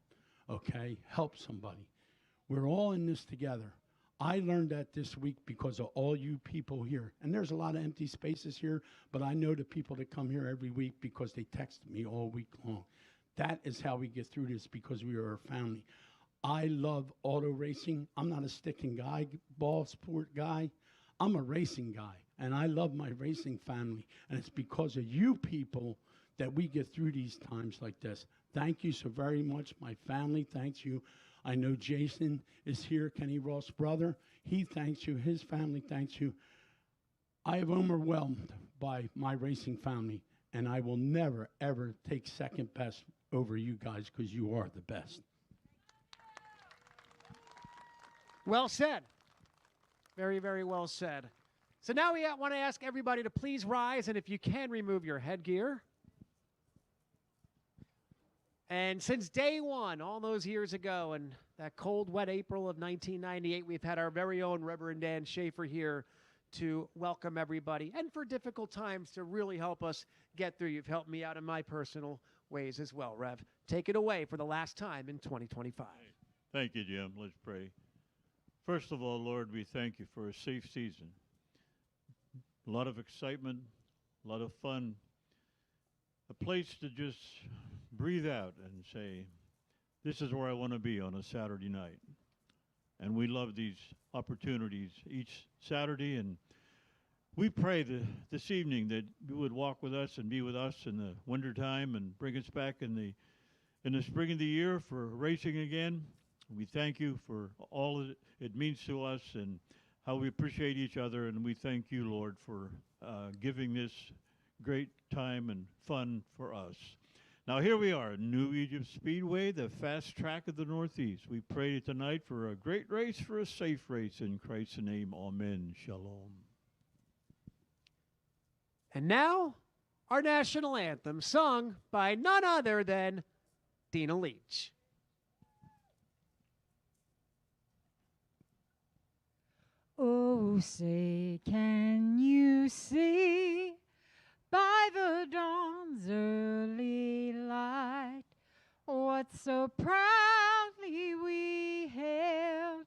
okay? Help somebody. We're all in this together. I learned that this week because of all you people here. And there's a lot of empty spaces here, but I know the people that come here every week because they text me all week long. That is how we get through this, because we are a family. I love auto racing. I'm not a stick and guy, ball sport guy. I'm a racing guy, and I love my racing family. And it's because of you people that we get through these times like this. Thank you so very much. My family thanks you. I know Jason is here, Kenny Ross' brother. He thanks you. His family thanks you. I am overwhelmed by my racing family, and I will never, ever take second best over you guys, because you are the best. Well said. Very, very well said. So now we want to ask everybody to please rise, and if you can, remove your headgear. And since day one, all those years ago, and that cold, wet April of 1998, we've had our very own Reverend Dan Schaefer here to welcome everybody, and for difficult times to really help us get through. You've helped me out in my personal ways as well, Rev. Take it away for the last time in 2025. Thank you, Jim. Let's pray. First of all, Lord, we thank you for a safe season. A lot of excitement, a lot of fun, a place to just breathe out and say, this is where I want to be on a Saturday night. And we love these opportunities each Saturday, and we pray this evening that you would walk with us and be with us in the wintertime and bring us back in the spring of the year for racing again. We thank you for all that it means to us and how we appreciate each other, and we thank you, Lord, for giving this great time and fun for us. Now here we are, New Egypt Speedway, the fast track of the Northeast. We pray tonight for a great race, for a safe race. In Christ's name, amen. Shalom. And now, our national anthem, sung by none other than Dina Leach. Oh, say, can you see by the dawn's early light what so proudly we hailed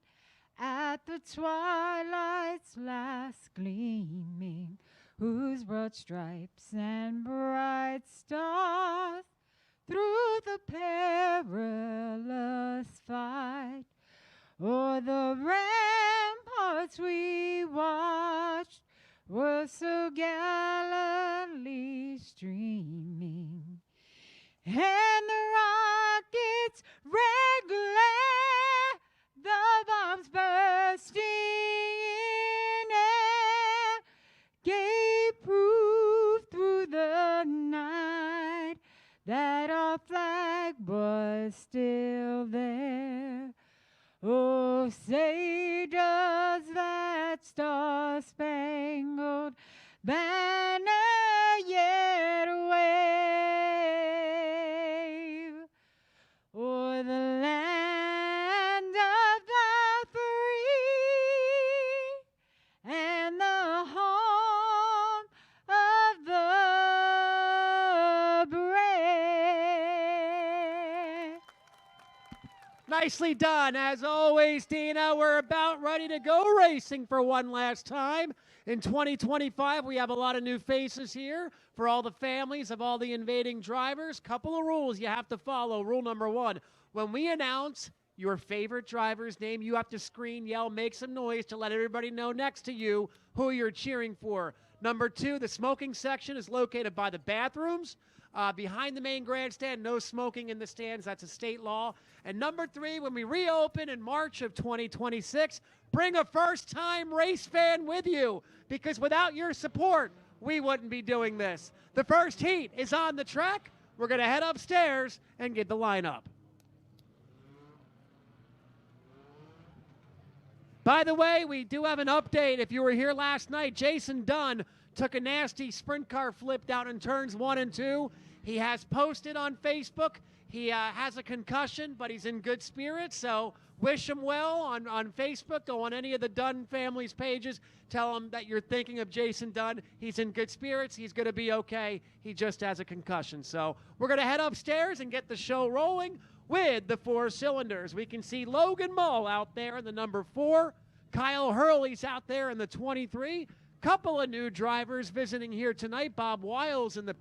at the twilight's last gleaming, whose broad stripes and bright stars through the perilous fight o'er the ramparts we watched were so gallantly streaming, and the rockets' red glare, the bombs bursting in air, gave proof through the night that our flag was still there. Oh, say does that star-spangled banner yet wave o'er the land of the free and the home of the brave? Nicely done. As always, Dina, we're about ready to go racing for one last time. In 2025, we have a lot of new faces here for all the families of all the invading drivers. Couple of rules you have to follow. Rule number one, when we announce your favorite driver's name. You have to scream, yell, make some noise to let everybody know next to you who you're cheering for. Number 2, the smoking section is located by the bathrooms. Behind the main grandstand, no smoking in the stands. That's a state law. And number 3, when we reopen in March of 2026, bring a first-time race fan with you, because without your support, we wouldn't be doing this. The first heat is on the track. We're going to head upstairs and get the lineup. By the way, we do have an update. If you were here last night, Jason Dunn took a nasty sprint car flip down in turns 1 and 2. He has posted on Facebook. He has a concussion, but he's in good spirits, so wish him well on Facebook. Go on any of the Dunn family's pages. Tell him that you're thinking of Jason Dunn. He's in good spirits. He's going to be okay. He just has a concussion. So we're going to head upstairs and get the show rolling with the 4 cylinders. We can see Logan Mull out there in the number 4. Kyle Hurley's out there in the 23. Couple of new drivers visiting here tonight. Bob Wiles in the...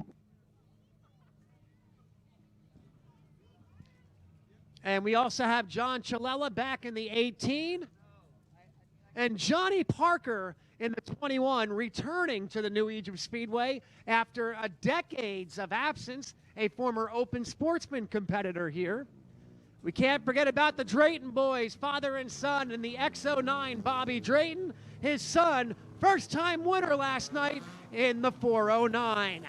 And we also have John Chalella back in the 18. And Johnny Parker in the 21, returning to the New Egypt Speedway after decades of absence, a former Open Sportsman competitor here. We can't forget about the Drayton boys, father and son, in the X09, Bobby Drayton. His son, first-time winner last night in the 409.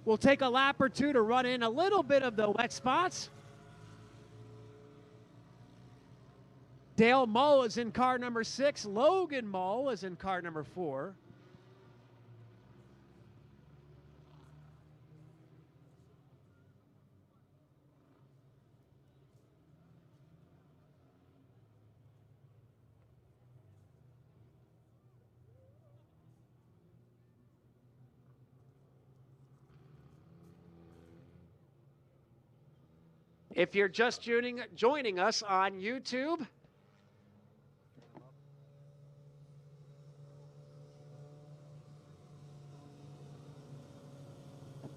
We'll take a lap or two to run in a little bit of the wet spots. Dale Mull is in car number 6. Logan Mull is in car number 4. If you're just joining us on YouTube,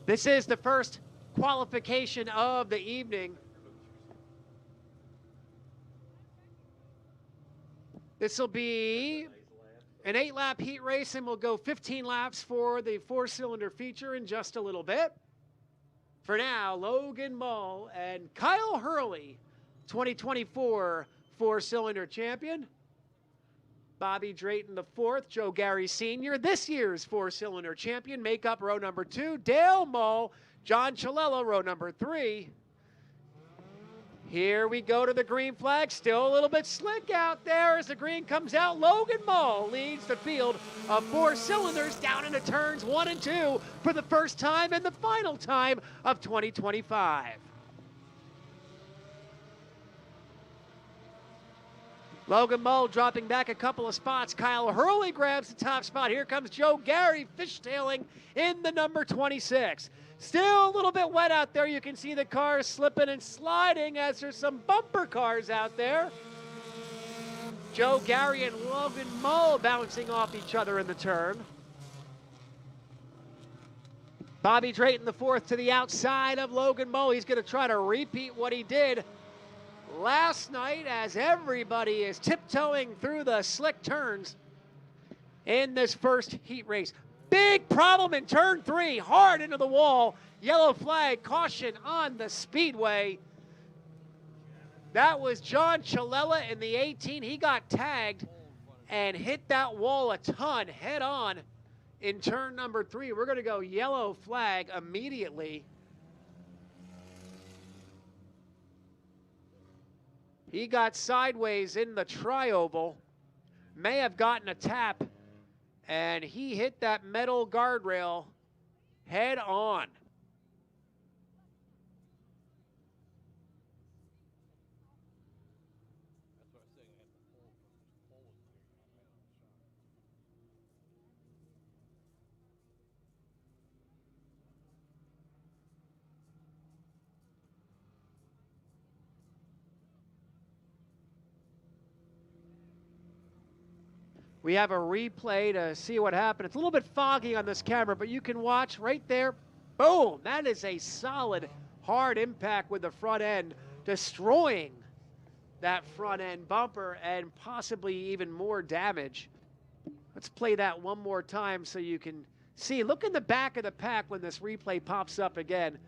this is the first qualification of the evening. This will be an 8-lap heat race, and we'll go 15 laps for the 4-cylinder feature in just a little bit. For now, Logan Mull and Kyle Hurley, 2024 4-cylinder champion. Bobby Drayton the 4th, Joe Gary Sr., this year's 4-cylinder champion, make up row number 2. Dale Mull, John Chalella, row number 3. Here we go to the green flag. Still a little bit slick out there as the green comes out. Logan Mull leads the field of 4 cylinders down into turns 1 and 2 for the first time and the final time of 2025. Logan Mull dropping back a couple of spots. Kyle Hurley grabs the top spot. Here comes Joe Gary fishtailing in the number 26. Still a little bit wet out there. You can see the cars slipping and sliding as there's some bumper cars out there. Joe Gary and Logan Mull bouncing off each other in the turn. Bobby Drayton the 4th to the outside of Logan Mull. He's going to try to repeat what he did last night as everybody is tiptoeing through the slick turns in this first heat race. Big problem in turn 3, hard into the wall. Yellow flag, caution on the Speedway. That was John Chalella in the 18. He got tagged and hit that wall a ton head on in turn number 3. We're going to go yellow flag immediately. He got sideways in the tri-oval, may have gotten a tap, and he hit that metal guardrail head on. We have a replay to see what happened. It's a little bit foggy on this camera, but you can watch right there. Boom! That is a solid hard impact with the front end, destroying that front end bumper and possibly even more damage. Let's play that one more time so you can see. Look in the back of the pack when this replay pops up again.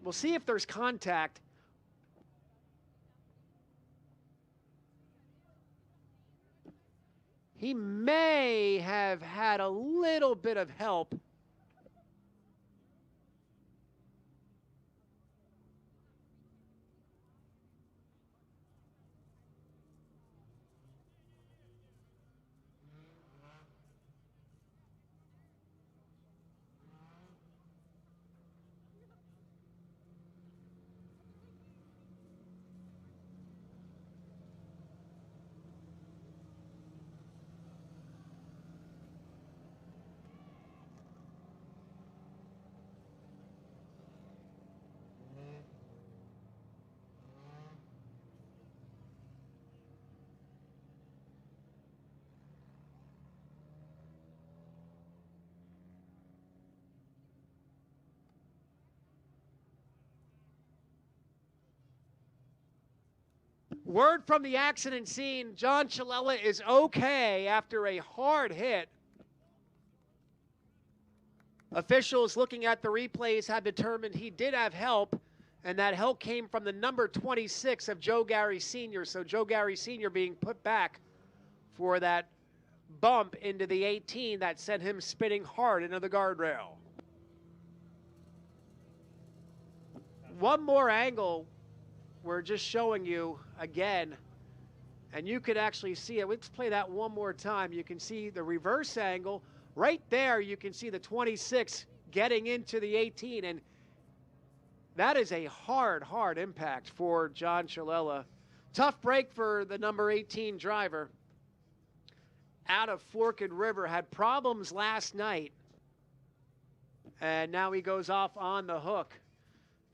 We'll see if there's contact. He may have had a little bit of help. Word from the accident scene, John Chilella is okay after a hard hit. Officials looking at the replays have determined he did have help, and that help came from the number 26 of Joe Gary Sr. So Joe Gary Sr. being put back for that bump into the 18 that sent him spinning hard into the guardrail. One more angle we're just showing you again, and you could actually see it. Let's play that one more time. You can see the reverse angle. Right there, you can see the 26 getting into the 18, and that is a hard, hard impact for John Chilella. Tough break for the number 18 driver. Out of Forked River, had problems last night, and now he goes off on the hook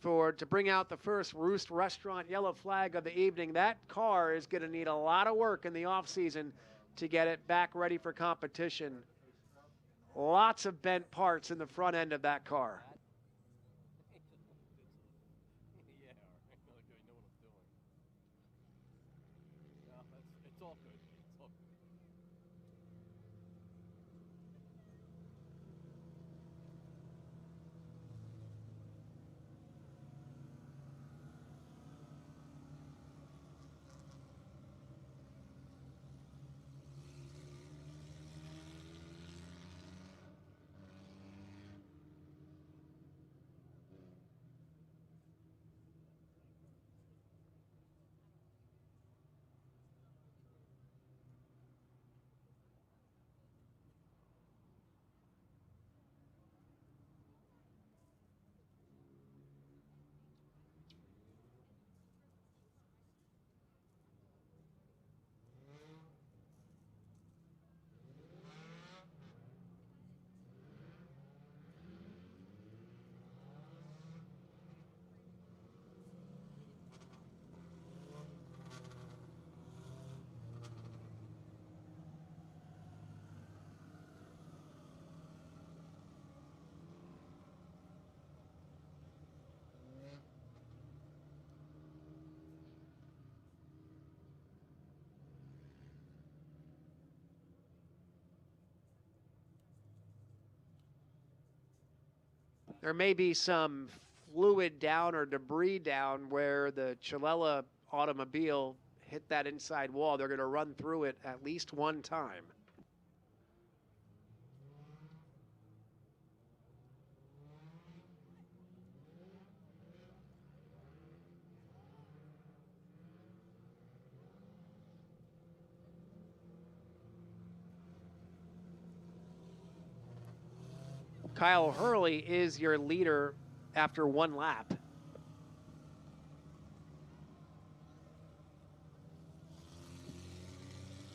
to bring out the first Roost Restaurant yellow flag of the evening. That car is going to need a lot of work in the offseason to get it back ready for competition. Lots of bent parts in the front end of that car. There may be some fluid down or debris down where the Chilella automobile hit that inside wall. They're going to run through it at least one time. Kyle Hurley is your leader after one lap.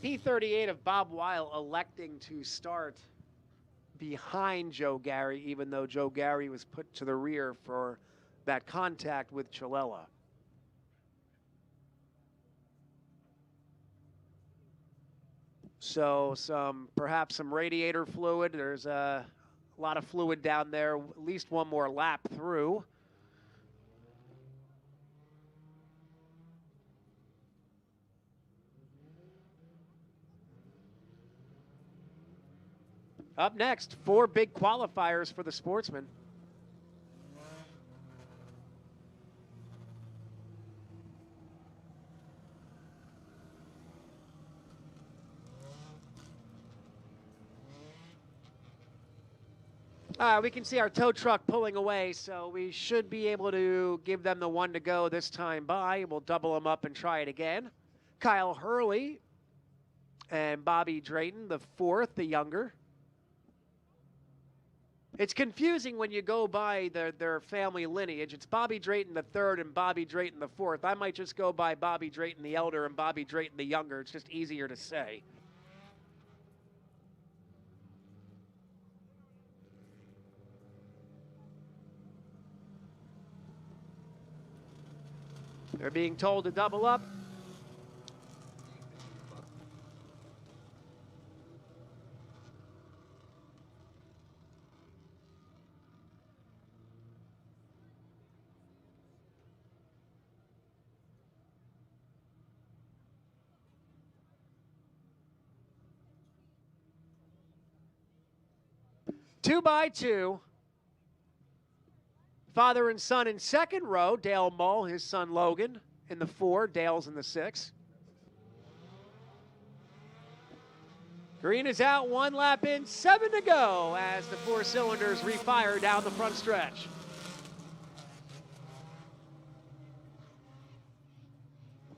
P38 of Bob Weil electing to start behind Joe Gary, even though Joe Gary was put to the rear for that contact with Chilella. So perhaps some radiator fluid. There's a lot of fluid down there, at least one more lap through. Up next, 4 big qualifiers for the Sportsman. We can see our tow truck pulling away, so we should be able to give them the 1 to go this time by. We'll double them up and try it again. Kyle Hurley and Bobby Drayton, the 4th, the younger. It's confusing when you go by their family lineage. It's Bobby Drayton the 3rd and Bobby Drayton the 4th. I might just go by Bobby Drayton the elder and Bobby Drayton the younger. It's just easier to say. They're being told to double up. Two by two. Father and son in second row. Dale Mull, his son Logan in the 4. Dale's in the 6. Green is out, 1 lap in, 7 to go as the 4 cylinders refire down the front stretch.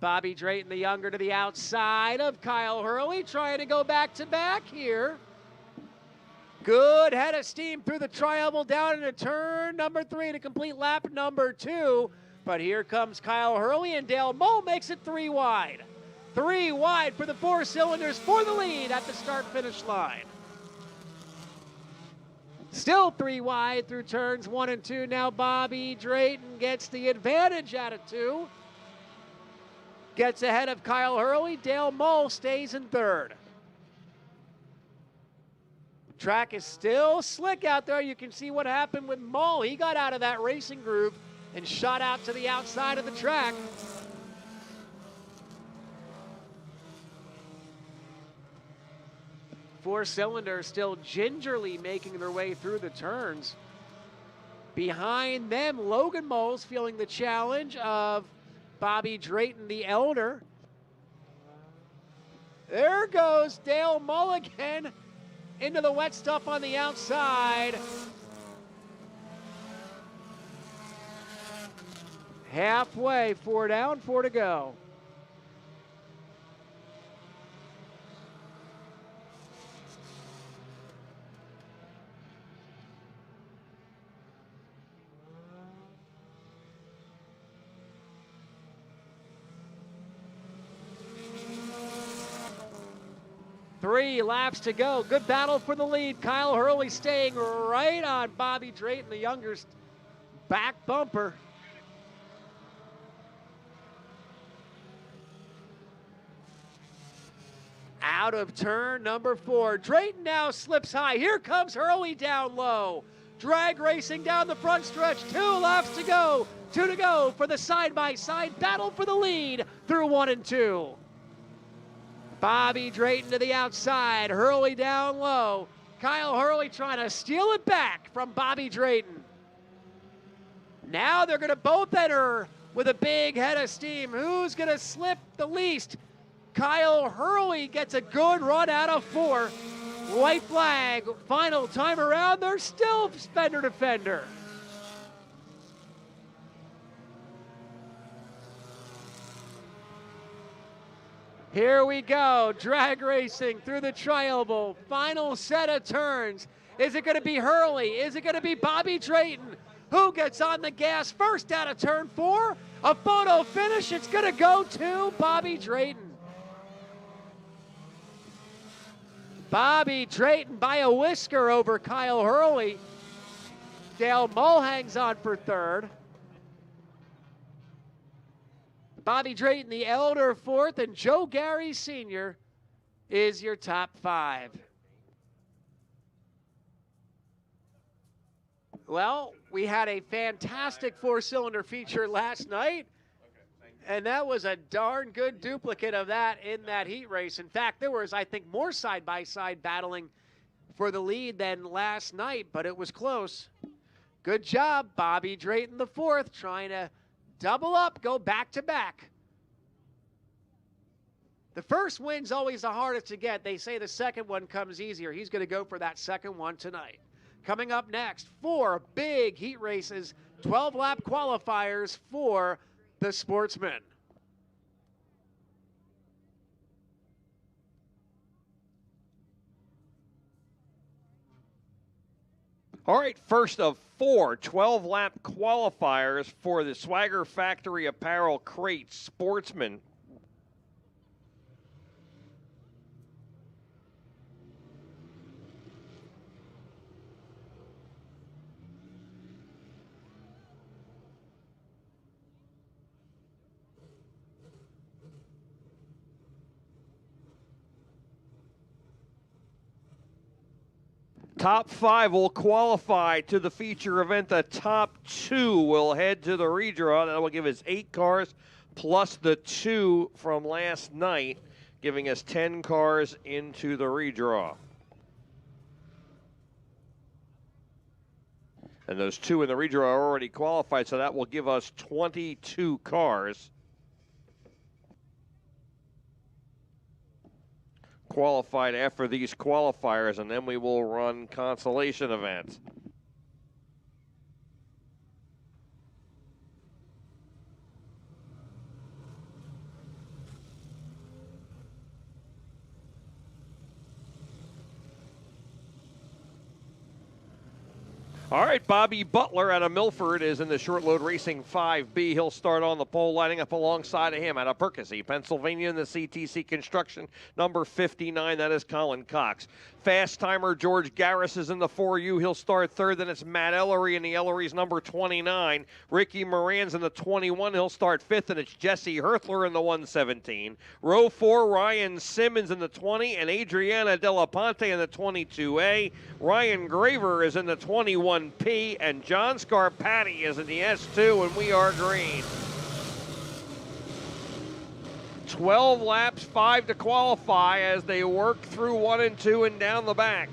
Bobby Drayton the younger to the outside of Kyle Hurley, trying to go back to back here. Good head of steam through the tri-oval down into turn number 3 to complete lap number 2. But here comes Kyle Hurley, and Dale Mull makes it 3 wide. 3 wide for the 4 cylinders for the lead at the start-finish line. Still 3 wide through turns 1 and 2. Now Bobby Drayton gets the advantage out of 2. Gets ahead of Kyle Hurley. Dale Mull stays in 3rd. Track is still slick out there. You can see what happened with Mull. He got out of that racing groove and shot out to the outside of the track. Four cylinders still gingerly making their way through the turns. Behind them, Logan Moles feeling the challenge of Bobby Drayton the elder. There goes Dale Mull again. Into the wet stuff on the outside. Halfway, 4 down, 4 to go. Three laps to go. Good battle for the lead. Kyle Hurley staying right on Bobby Drayton, the younger's back bumper. Out of turn number 4. Drayton now slips high. Here comes Hurley down low. Drag racing down the front stretch. 2 laps to go. 2 to go for the side-by-side battle for the lead through 1 and 2. Bobby Drayton to the outside, Hurley down low. Kyle Hurley trying to steal it back from Bobby Drayton. Now they're going to both enter with a big head of steam. Who's going to slip the least? Kyle Hurley gets a good run out of 4. White flag, final time around, they're still fender to fender. Here we go, drag racing through the tri-oval, final set of turns. Is it going to be Hurley? Is it going to be Bobby Drayton? Who gets on the gas first out of turn 4? A photo finish, it's going to go to Bobby Drayton. Bobby Drayton by a whisker over Kyle Hurley. Dale Mull hangs on for 3rd. Bobby Drayton, the elder, 4th, and Joe Gary Sr. is your top 5. Well, we had a fantastic 4-cylinder feature last night, and that was a darn good duplicate of that in that heat race. In fact, there was, I think, more side-by-side battling for the lead than last night, but it was close. Good job, Bobby Drayton the fourth, trying to double up, go back to back. The first win's always the hardest to get. They say the second one comes easier. He's going to go for that second one tonight. Coming up next, 4 big heat races, 12-lap qualifiers for the Sportsman. All right, first of 4 12-lap qualifiers for the Swagger Factory Apparel Crate Sportsman. Top 5 will qualify to the feature event. The top 2 will head to the redraw. That will give us 8 cars plus the 2 from last night, giving us 10 cars into the redraw. And those 2 in the redraw are already qualified, so that will give us 22 cars. Qualified after these qualifiers, and then we will run consolation events. All right, Bobby Butler out of Milford is in the short load racing 5B. He'll start on the pole, lining up alongside of him out of Percy, Pennsylvania, in the CTC Construction number 59. That is Colin Cox. Fast timer George Garris is in the 4U. He'll start third. Then it's Matt Ellery in the Ellery's number 29. Ricky Moran's in the 21. He'll start fifth, and it's Jesse Herthler in the 117. Row 4, Ryan Simmons in the 20, and Adriana Della Ponte in the 22A. Ryan Graver is in the 21P, and John Scarpati is in the S2, and we are green. 12 laps, 5 to qualify as they work through 1 and 2 and down the back.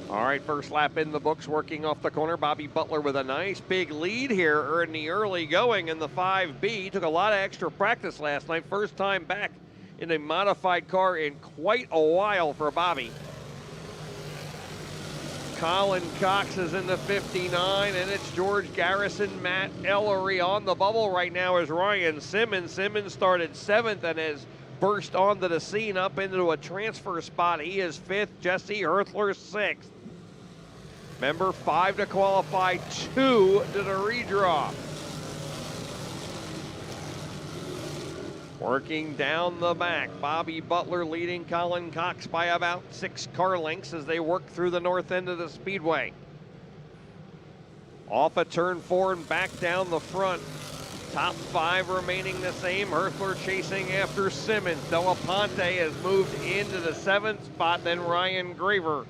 All right, first lap in the books, working off the corner. Bobby Butler with a nice big lead here in the early going in the 5B. Took a lot of extra practice last night. First time back in a modified car in quite a while for Bobby. Colin Cox is in the 59, and it's George Garrison, Matt Ellery on the bubble right now is Ryan Simmons. Simmons started 7th and has burst onto the scene up into a transfer spot. He is 5th, Jesse Herthler 6th. Remember, 5 to qualify, 2 to the redraw. Working down the back, Bobby Butler leading Colin Cox by about 6 car lengths as they work through the north end of the Speedway. Off a turn 4 and back down the front. Top 5 remaining the same. Herthler chasing after Simmons. Della Ponte has moved into the 7th spot, then Ryan Graver.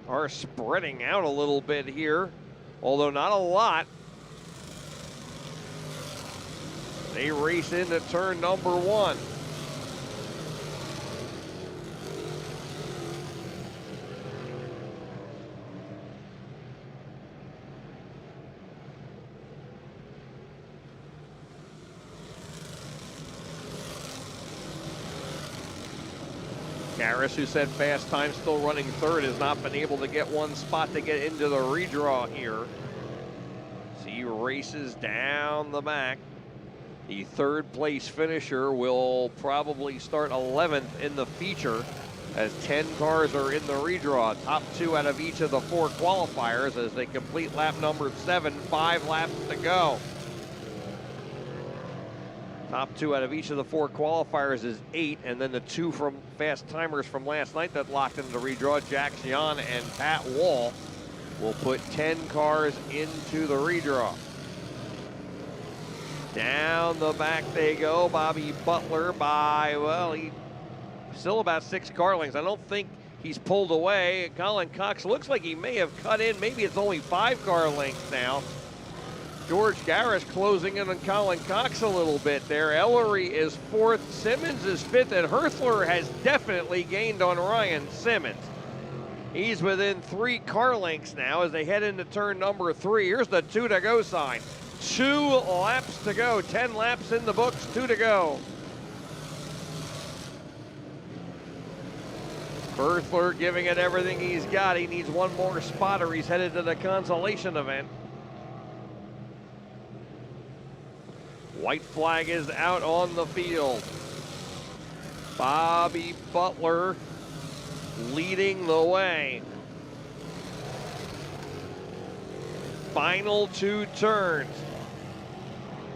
Are spreading out a little bit here, although not a lot. They race into turn number 1. Garris, who said fast time, still running third, has not been able to get one spot to get into the redraw here. So he races down the back. The third place finisher will probably start 11th in the feature as 10 cars are in the redraw. Top 2 out of each of the 4 qualifiers as they complete lap number 7, 5 laps to go. Top 2 out of each of the 4 qualifiers is 8, and then the 2 from fast timers from last night that locked into the redraw, Jack Gian and Pat Wall, will put 10 cars into the redraw. Down the back they go. Bobby Butler by, well, he still about 6 car lengths. I don't think He's pulled away. Colin Cox looks like he may have cut in. Maybe it's only 5-car lengths now. George Garris closing in on Colin Cox a little bit there. Ellery is 4th. Simmons is 5th. And Herthler has definitely gained on Ryan Simmons. He's within 3 car lengths now as they head into turn number 3. Here's the 2 to go sign. 2 laps to go. 10 laps in the books. 2 to go. Herthler giving it everything he's got. He needs one more spot or he's headed to the consolation event. White flag is out on the field. Bobby Butler leading the way. Final 2 turns.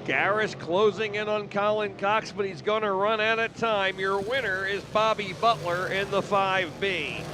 Garris closing in on Colin Cox, but he's going to run out of time. Your winner is Bobby Butler in the 5B.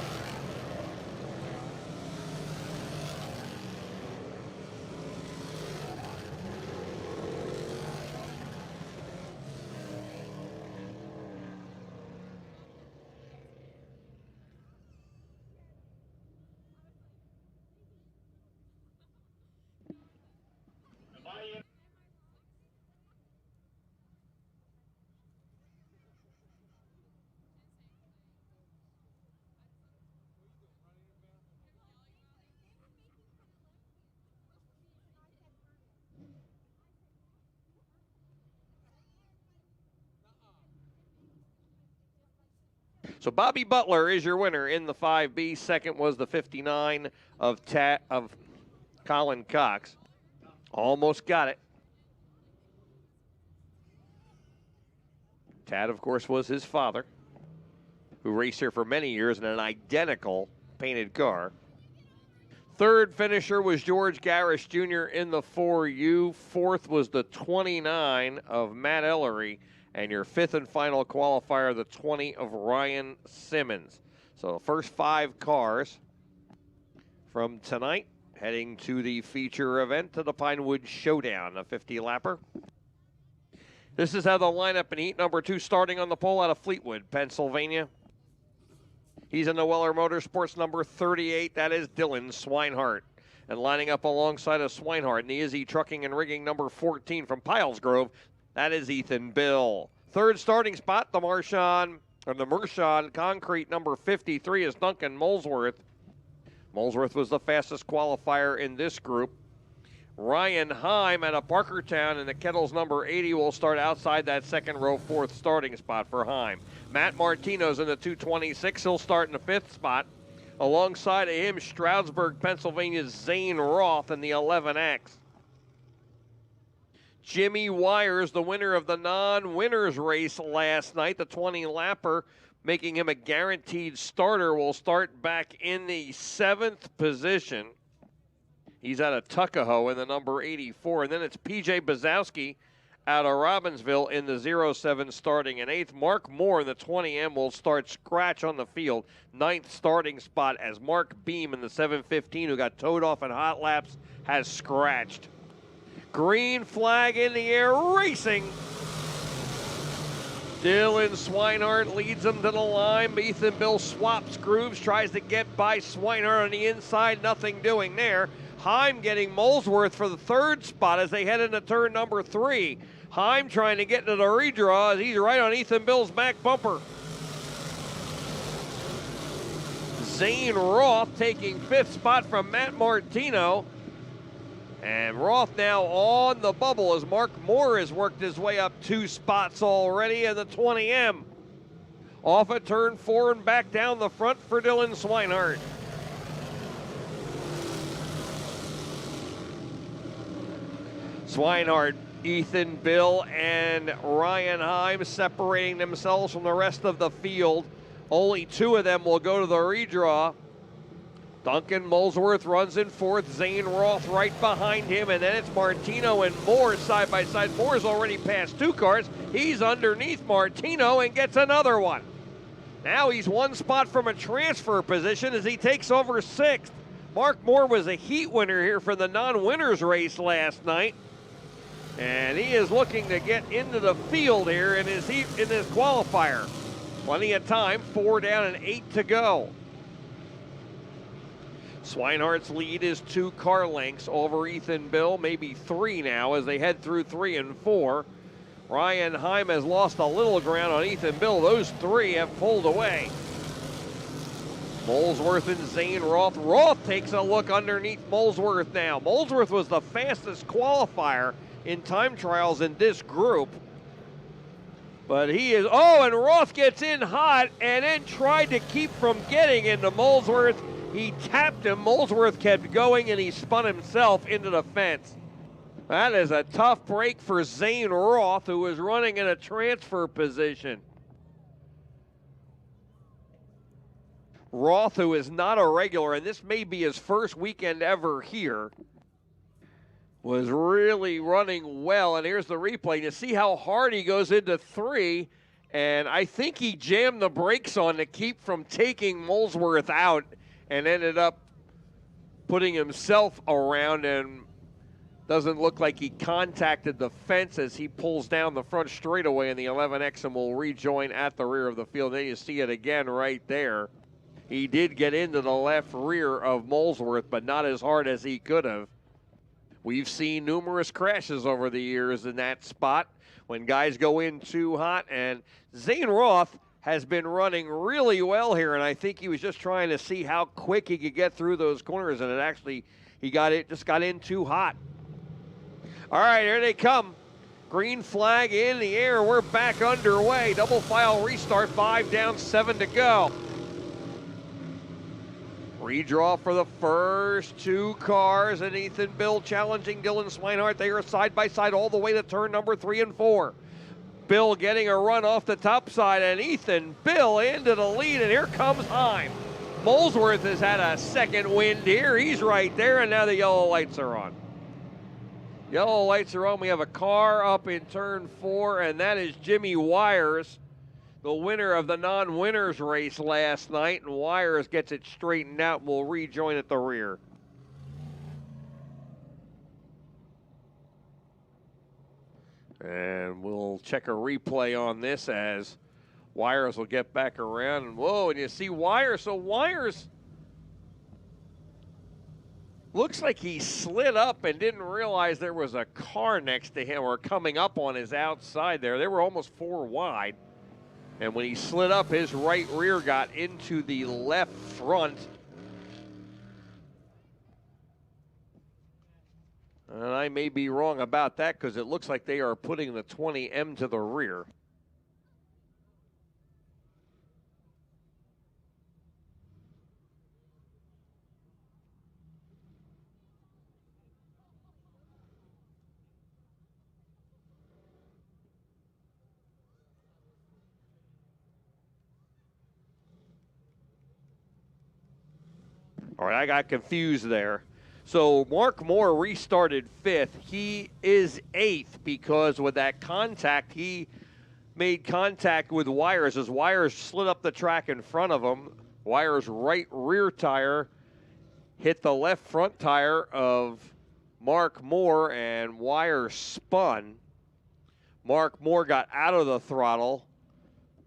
So Bobby Butler is your winner in the 5B. Second was the 59 of Colin Cox. Almost got it. Tad, of course, was his father, who raced here for many years in an identical painted car. Third finisher was George Garris Jr. in the 4U. 4th was the 29 of Matt Ellery. And your 5th and final qualifier, the 20 of Ryan Simmons. So the first 5 cars from tonight heading to the feature event, to the Pinewood Showdown, a 50-lapper. This is how the lineup in heat number 2 starting on the pole out of Fleetwood, Pennsylvania. He's in the Weller Motorsports number 38. That is Dylan Swinehart. And lining up alongside of Swinehart in the Izzy Trucking and Rigging number 14 from Pilesgrove, that is Ethan Bill. Third starting spot, the Mershon Concrete number 53 is Duncan Molesworth. Molesworth was the fastest qualifier in this group. Ryan Heim out of Parkertown in the Kettles number 80 will start outside that second row, 4th starting spot for Heim. Matt Martino's in the 226. He'll start in the 5th spot. Alongside of him, Stroudsburg, Pennsylvania's Zane Roth in the 11X. Jimmy Wires, the winner of the non-winners race last night, the 20-lapper, making him a guaranteed starter, will start back in the 7th position. He's out of Tuckahoe in the number 84. And then it's P.J. Bazowski out of Robbinsville in the 07 starting in 8th. Mark Moore in the 20M will start scratch on the field. 9th starting spot as Mark Beam in the 715, who got towed off in hot laps, has scratched. Green flag in the air, racing. Dylan Swinehart leads him to the line. Ethan Bill swaps grooves, tries to get by Swinehart on the inside. Nothing doing there. Heim getting Molesworth for the 3rd spot as they head into turn number 3. Heim trying to get into the redraw as he's right on Ethan Bill's back bumper. Zane Roth taking 5th spot from Matt Martino. And Roth now on the bubble as Mark Moore has worked his way up 2 spots already in the 20M. Off at turn 4 and back down the front for Dylan Swinehart. Swinehart, Ethan Bill, and Ryan Heim separating themselves from the rest of the field. Only 2 of them will go to the redraw. Duncan Molesworth runs in 4th, Zane Roth right behind him, and then it's Martino and Moore side by side. Moore's already passed 2 cars. He's underneath Martino and gets another one. Now he's 1 spot from a transfer position as he takes over 6th. Mark Moore was a heat winner here for the non-winners race last night. And he is looking to get into the field here in his qualifier. Plenty of time, 4 down and 8 to go. Swinehart's lead is 2 car lengths over Ethan Bill, maybe 3 now as they head through 3 and 4. Ryan Heim has lost a little ground on Ethan Bill. Those 3 have pulled away. Molesworth and Zane Roth. Roth takes a look underneath Molesworth now. Molesworth was the fastest qualifier in time trials in this group. But he is, and Roth gets in hot and then tried to keep from getting into Molesworth. He tapped him. Molesworth kept going and he spun himself into the fence. That is a tough break for Zane Roth, who is running in a transfer position. Roth, who is not a regular, and this may be his first weekend ever here, was really running well. And here's the replay. You see how hard he goes into 3, and I think he jammed the brakes on to keep from taking Molesworth out and ended up putting himself around, and doesn't look like he contacted the fence as he pulls down the front straightaway in the 11X and will rejoin at the rear of the field. Then you see it again right there. He did get into the left rear of Molesworth, but not as hard as he could have. We've seen numerous crashes over the years in that spot when guys go in too hot, and Zane Roth has been running really well here, and I think he was just trying to see how quick he could get through those corners, and he just got in too hot. All right, here they come. Green flag in the air. We're back underway. Double file restart, 5 down, 7 to go. Redraw for the first 2 cars, and Ethan Bill challenging Dylan Swinehart. They are side by side all the way to turn number 3 and 4. Bill getting a run off the top side, and Ethan Bill into the lead, and here comes Heim. Molesworth has had a second wind here. He's right there, and now the yellow lights are on. Yellow lights are on. We have a car up in turn 4, and that is Jimmy Wires, the winner of the non-winners race last night, and Wires gets it straightened out and will rejoin at the rear. And we'll check a replay on this as Wires will get back around. And whoa, and you see Wires. So Wires looks like he slid up and didn't realize there was a car next to him or coming up on his outside there. They were almost 4 wide. And when he slid up, his right rear got into the left front. And I may be wrong about that because it looks like they are putting the 20M to the rear. All right, I got confused there. So Mark Moore restarted 5th. He is 8th because with that contact, he made contact with Wires as Wires slid up the track in front of him. Wires' right rear tire hit the left front tire of Mark Moore, and Wires spun. Mark Moore got out of the throttle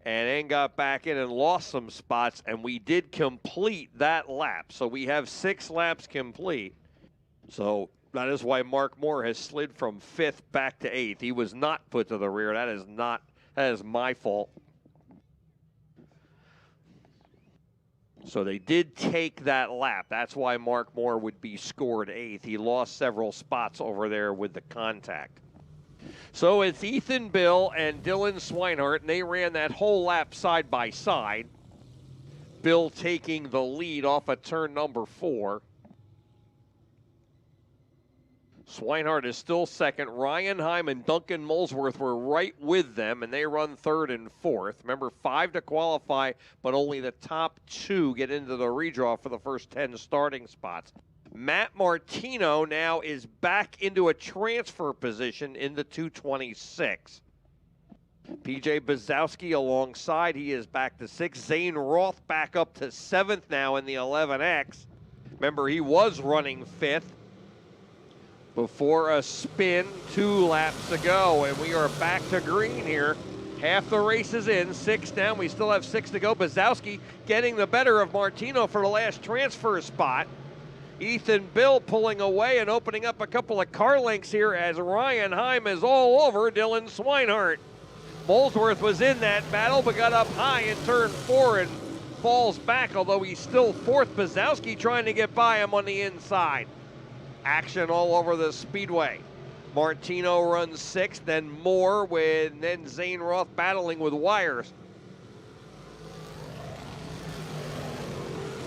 and then got back in and lost some spots, and we did complete that lap. So we have 6 laps complete. So that is why Mark Moore has slid from 5th back to 8th. He was not put to the rear. That is my fault. So they did take that lap. That's why Mark Moore would be scored 8th. He lost several spots over there with the contact. So it's Ethan Bill and Dylan Swinehart, and they ran that whole lap side by side. Bill taking the lead off of turn number 4. Swinehart is still second. Ryan Heim and Duncan Molesworth were right with them, and they run 3rd and 4th. Remember, 5 to qualify, but only the top 2 get into the redraw for the first 10 starting spots. Matt Martino now is back into a transfer position in the 226. PJ Bazowski alongside, he is back to 6th. Zane Roth back up to 7th now in the 11X. Remember, he was running 5th before a spin 2 laps ago, and we are back to green here. Half the race is in, 6 down. We still have 6 to go. Bazowski getting the better of Martino for the last transfer spot. Ethan Bill pulling away and opening up a couple of car lengths here as Ryan Heim is all over Dylan Swinehart. Molesworth was in that battle but got up high in turn 4 and falls back, although he's still fourth. Bazowski trying to get by him on the inside. Action all over the speedway. Martino runs 6th, then Moore then Zane Roth battling with wires.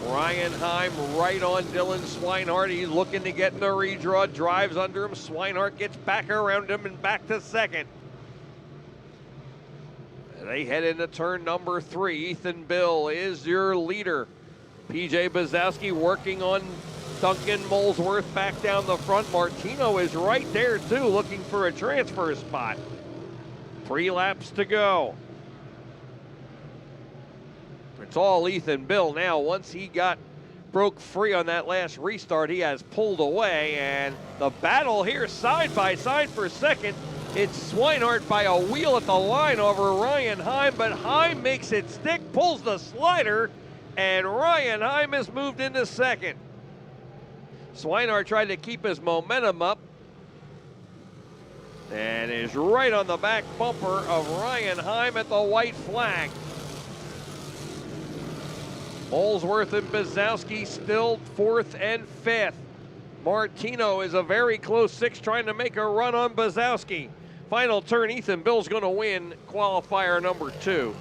Ryan Heim right on Dylan Swinehart. He's looking to get in the redraw, drives under him. Swinehart gets back around him and back to second. They head into turn number 3. Ethan Bill is your leader. PJ Bazowski working on Duncan Molesworth back down the front. Martino is right there too, looking for a transfer spot. 3 laps to go. It's all Ethan Bill now. Once he broke free on that last restart, he has pulled away, and the battle here side by side for second. It's Swinehart by a wheel at the line over Ryan Heim, but Heim makes it stick, pulls the slider, and Ryan Heim has moved into second. Swinehart tried to keep his momentum up and is right on the back bumper of Ryan Heim at the white flag. Molesworth and Bazowski still 4th and 5th. Martino is a very close 6th, trying to make a run on Bazowski. Final turn, Ethan Bill's going to win qualifier number 2.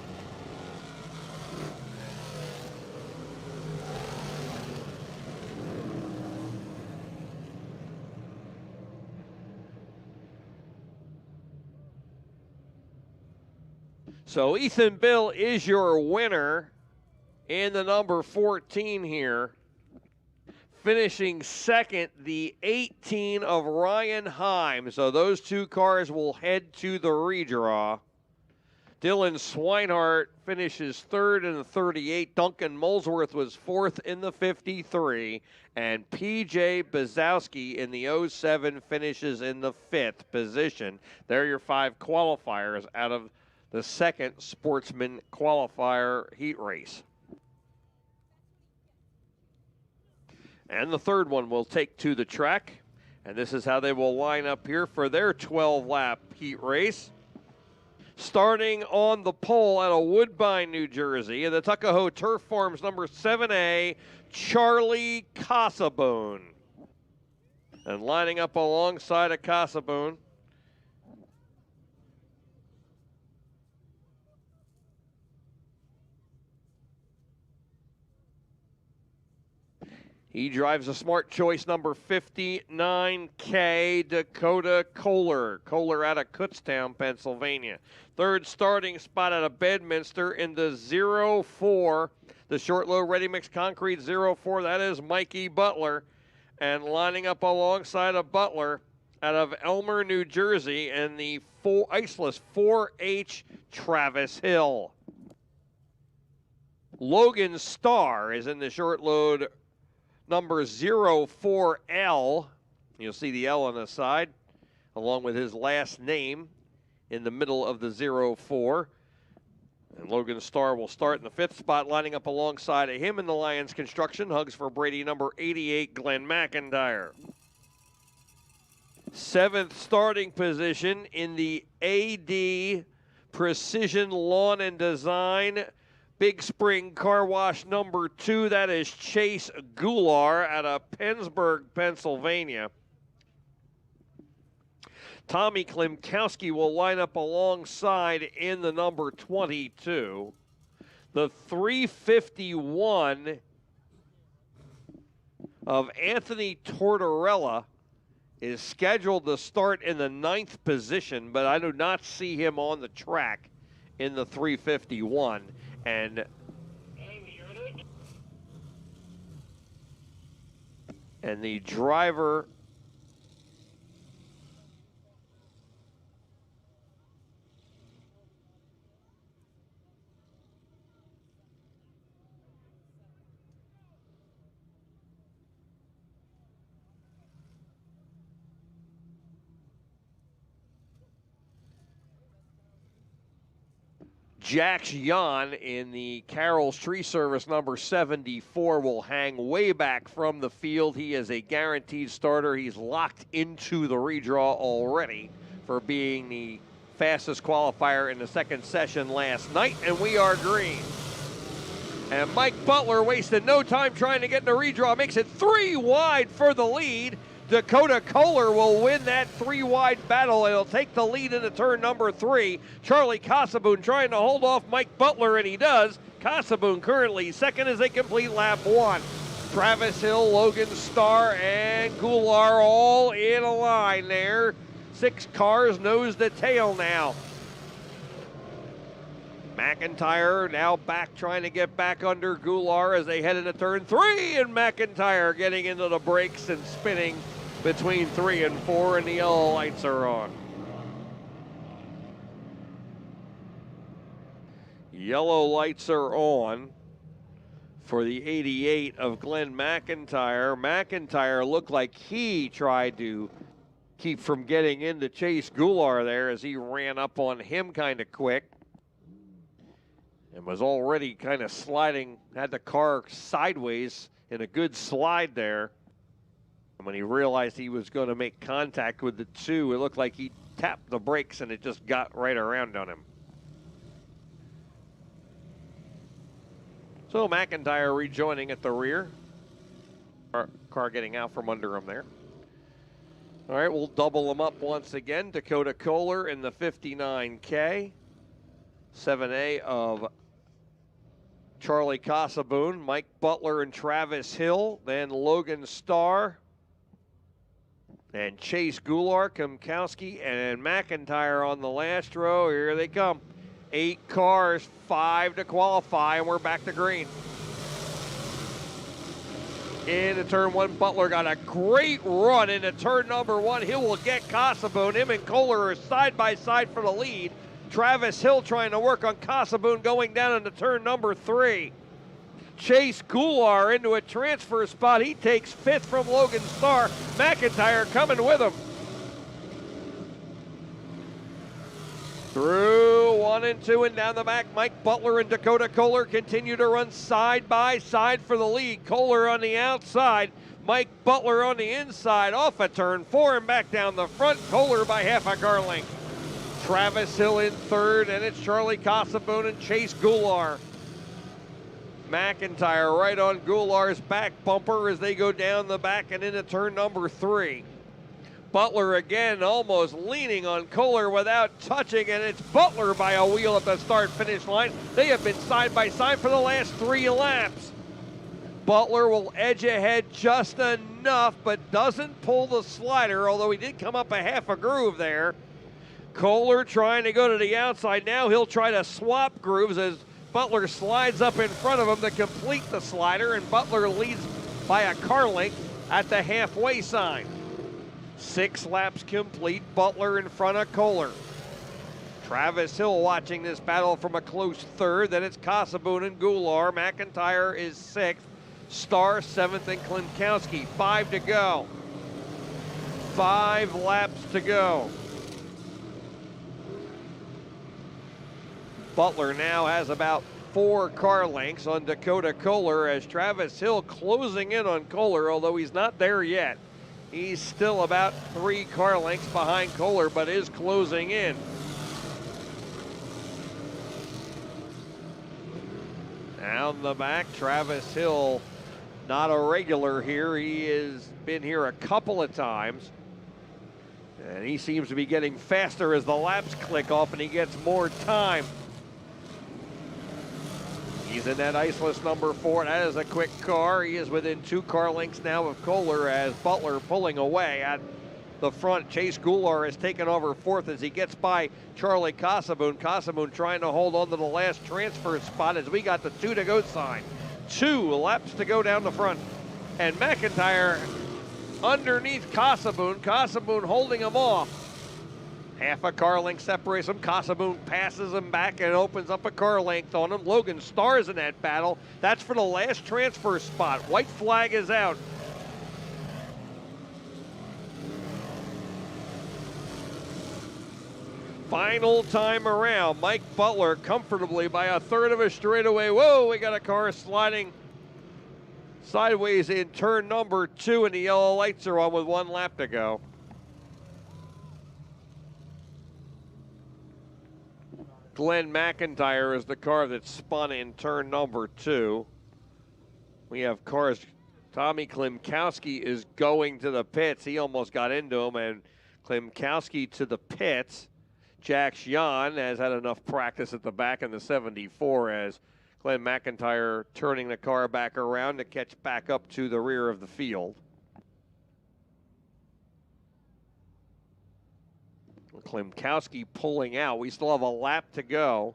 So Ethan Bill is your winner in the number 14 here. Finishing second, the 18 of Ryan Heim. So those 2 cars will head to the redraw. Dylan Swinehart finishes 3rd in the 38. Duncan Molesworth was 4th in the 53. And PJ Bazowski in the 07 finishes in the 5th position. There are your 5 qualifiers out of the second Sportsman qualifier heat race. And the third one will take to the track. And this is how they will line up here for their 12-lap heat race. Starting on the pole out of Woodbine, New Jersey, in the Tuckahoe Turf Farms number 7A, Charlie Casabone. And lining up alongside of Casabone, he drives a Smart Choice number 59K, Dakota Kohler. Kohler out of Kutztown, Pennsylvania. 3rd starting spot out of Bedminster in the 04, the short low ready mix concrete 04. That is Mikey Butler. And lining up alongside of Butler out of Elmer, New Jersey, and the Iceless 4H, Travis Hill. Logan Starr is in the short load number 04L. You'll see the L on the side, along with his last name in the middle of the 04. And Logan Starr will start in the 5th spot, lining up alongside of him in the Lions Construction. Hugs for Brady number 88, Glenn McIntyre. 7th starting position in the AD Precision Lawn and Design Big Spring Car Wash number 2. That is Chase Gular out of Pennsburg, Pennsylvania. Tommy Klimkowski will line up alongside in the number 22. The 351 of Anthony Tortorella is scheduled to start in the 9th position, but I do not see him on the track in the 351. And the driver Jax Jan in the Carroll's Tree Service number 74 will hang way back from the field. He is a guaranteed starter. He's locked into the redraw already for being the fastest qualifier in the second session last night, and we are green. And Mike Butler wasted no time trying to get in the redraw, makes it 3 wide for the lead. Dakota Kohler will win that 3-wide battle. It'll take the lead into turn number 3. Charlie Casaboon trying to hold off Mike Butler, and he does. Casaboon currently second as they complete lap 1. Travis Hill, Logan Starr, and Goulart all in a line there. 6 cars nose to tail now. McIntyre now back, trying to get back under Goulart as they head into turn 3, and McIntyre getting into the brakes and spinning between 3 and 4, and the yellow lights are on. Yellow lights are on for the 88 of Glenn McIntyre. McIntyre looked like he tried to keep from getting into Chase Goulart there as he ran up on him kind of quick and was already kind of sliding, had the car sideways in a good slide there. And when he realized he was going to make contact with the 2, it looked like he tapped the brakes and it just got right around on him. So McIntyre rejoining at the rear. Car getting out from under him there. All right, we'll double them up once again. Dakota Kohler in the 59K. 7A of Charlie Casaboon, Mike Butler and Travis Hill, then Logan Starr, and Chase Goulart, Komkowski, and McIntyre on the last row. Here they come. 8 cars, 5 to qualify, and we're back to green. Into turn 1, Butler got a great run into turn number 1. Hill will get Casaboon. Him and Kohler are side by side for the lead. Travis Hill trying to work on Casaboon going down into turn number 3. Chase Goulart into a transfer spot. He takes 5th from Logan Starr. McIntyre coming with him. Through 1 and 2 and down the back, Mike Butler and Dakota Kohler continue to run side by side for the lead. Kohler on the outside, Mike Butler on the inside, off of turn 4 and back down the front. Kohler by half a car length. Travis Hill in 3rd, and it's Charlie Casaboon and Chase Goulart. McIntyre right on Goulart's back bumper as they go down the back and into turn number 3. Butler again almost leaning on Kohler without touching, and it's Butler by a wheel at the start-finish line. They have been side by side for the last 3 laps. Butler will edge ahead just enough, but doesn't pull the slider, although he did come up a half a groove there. Kohler trying to go to the outside. Now he'll try to swap grooves as Butler slides up in front of him to complete the slider, and Butler leads by a car length at the halfway sign. 6 laps complete, Butler in front of Kohler. Travis Hill watching this battle from a close 3rd. Then it's Casaboon and Goulart. McIntyre is 6th. Starr 7th, and Klinkowski. 5 to go. 5 laps to go. Butler now has about 4 car lengths on Dakota Kohler as Travis Hill closing in on Kohler, although he's not there yet. He's still about 3 car lengths behind Kohler, but is closing in. Down the back, Travis Hill, not a regular here. He has been here a couple of times. And he seems to be getting faster as the laps click off and he gets more time. He's in that iceless number 4. That is a quick car. He is within 2 car lengths now of Kohler as Butler pulling away at the front. Chase Goulart has taken over 4th as he gets by Charlie Casaboon. Casaboon trying to hold on to the last transfer spot as we got the 2 to go sign. 2 laps to go down the front. And McIntyre underneath Casaboon. Casaboon holding him off. Half a car length separates him. Casaboon passes him back and opens up a car length on him. Logan Starr's in that battle. That's for the last transfer spot. White flag is out. Final time around, Mike Butler comfortably by a third of a straightaway. Whoa, we got a car sliding sideways in turn number 2, and the yellow lights are on with 1 lap to go. Glenn McIntyre is the car that spun in turn number 2. We have cars. Tommy Klimkowski is going to the pits. He almost got into him, and Klimkowski to the pits. Jack Jan has had enough practice at the back in the 74 as Glenn McIntyre turning the car back around to catch back up to the rear of the field. Klimkowski pulling out. We still have a lap to go.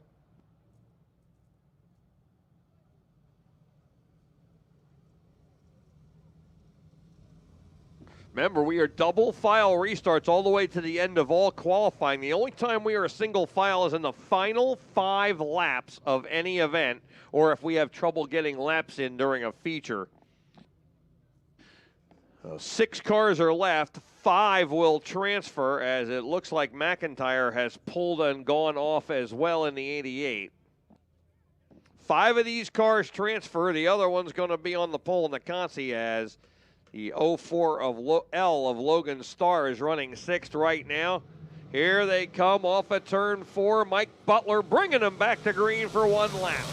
Remember, we are double file restarts all the way to the end of all qualifying. The only time we are a single file is in the final 5 laps of any event, or if we have trouble getting laps in during a feature. 6 cars are left. 5 will transfer, as it looks like McIntyre has pulled and gone off as well in the 88. 5 of these cars transfer. The other one's going to be on the pole in the Conci as the 04 of L of Logan Starr is running 6th right now. Here they come off at turn 4. Mike Butler bringing them back to green for 1 lap.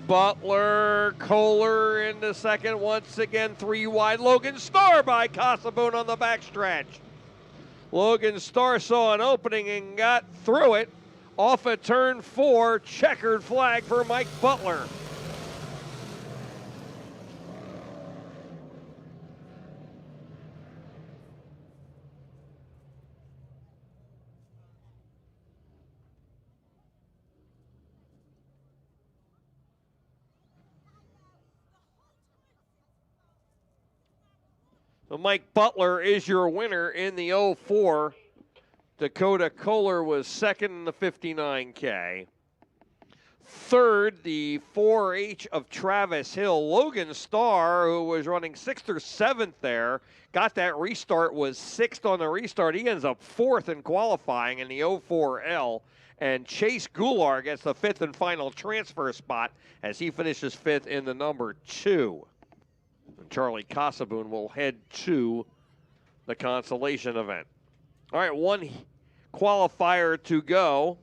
Butler, Kohler into second once again, 3 wide. Logan Starr by Casaboon on the backstretch. Logan Starr saw an opening and got through it. Off at turn 4, checkered flag for Mike Butler. So Mike Butler is your winner in the 04. Dakota Kohler was second in the 59K. Third, the 4H of Travis Hill. Logan Starr, who was running 6th or 7th there, got that restart, was 6th on the restart. He ends up 4th in qualifying in the 04L. And Chase Goulart gets the 5th and final transfer spot as he finishes 5th in the number 2. Charlie Casaboon will head to the consolation event. All right, 1 qualifier to go.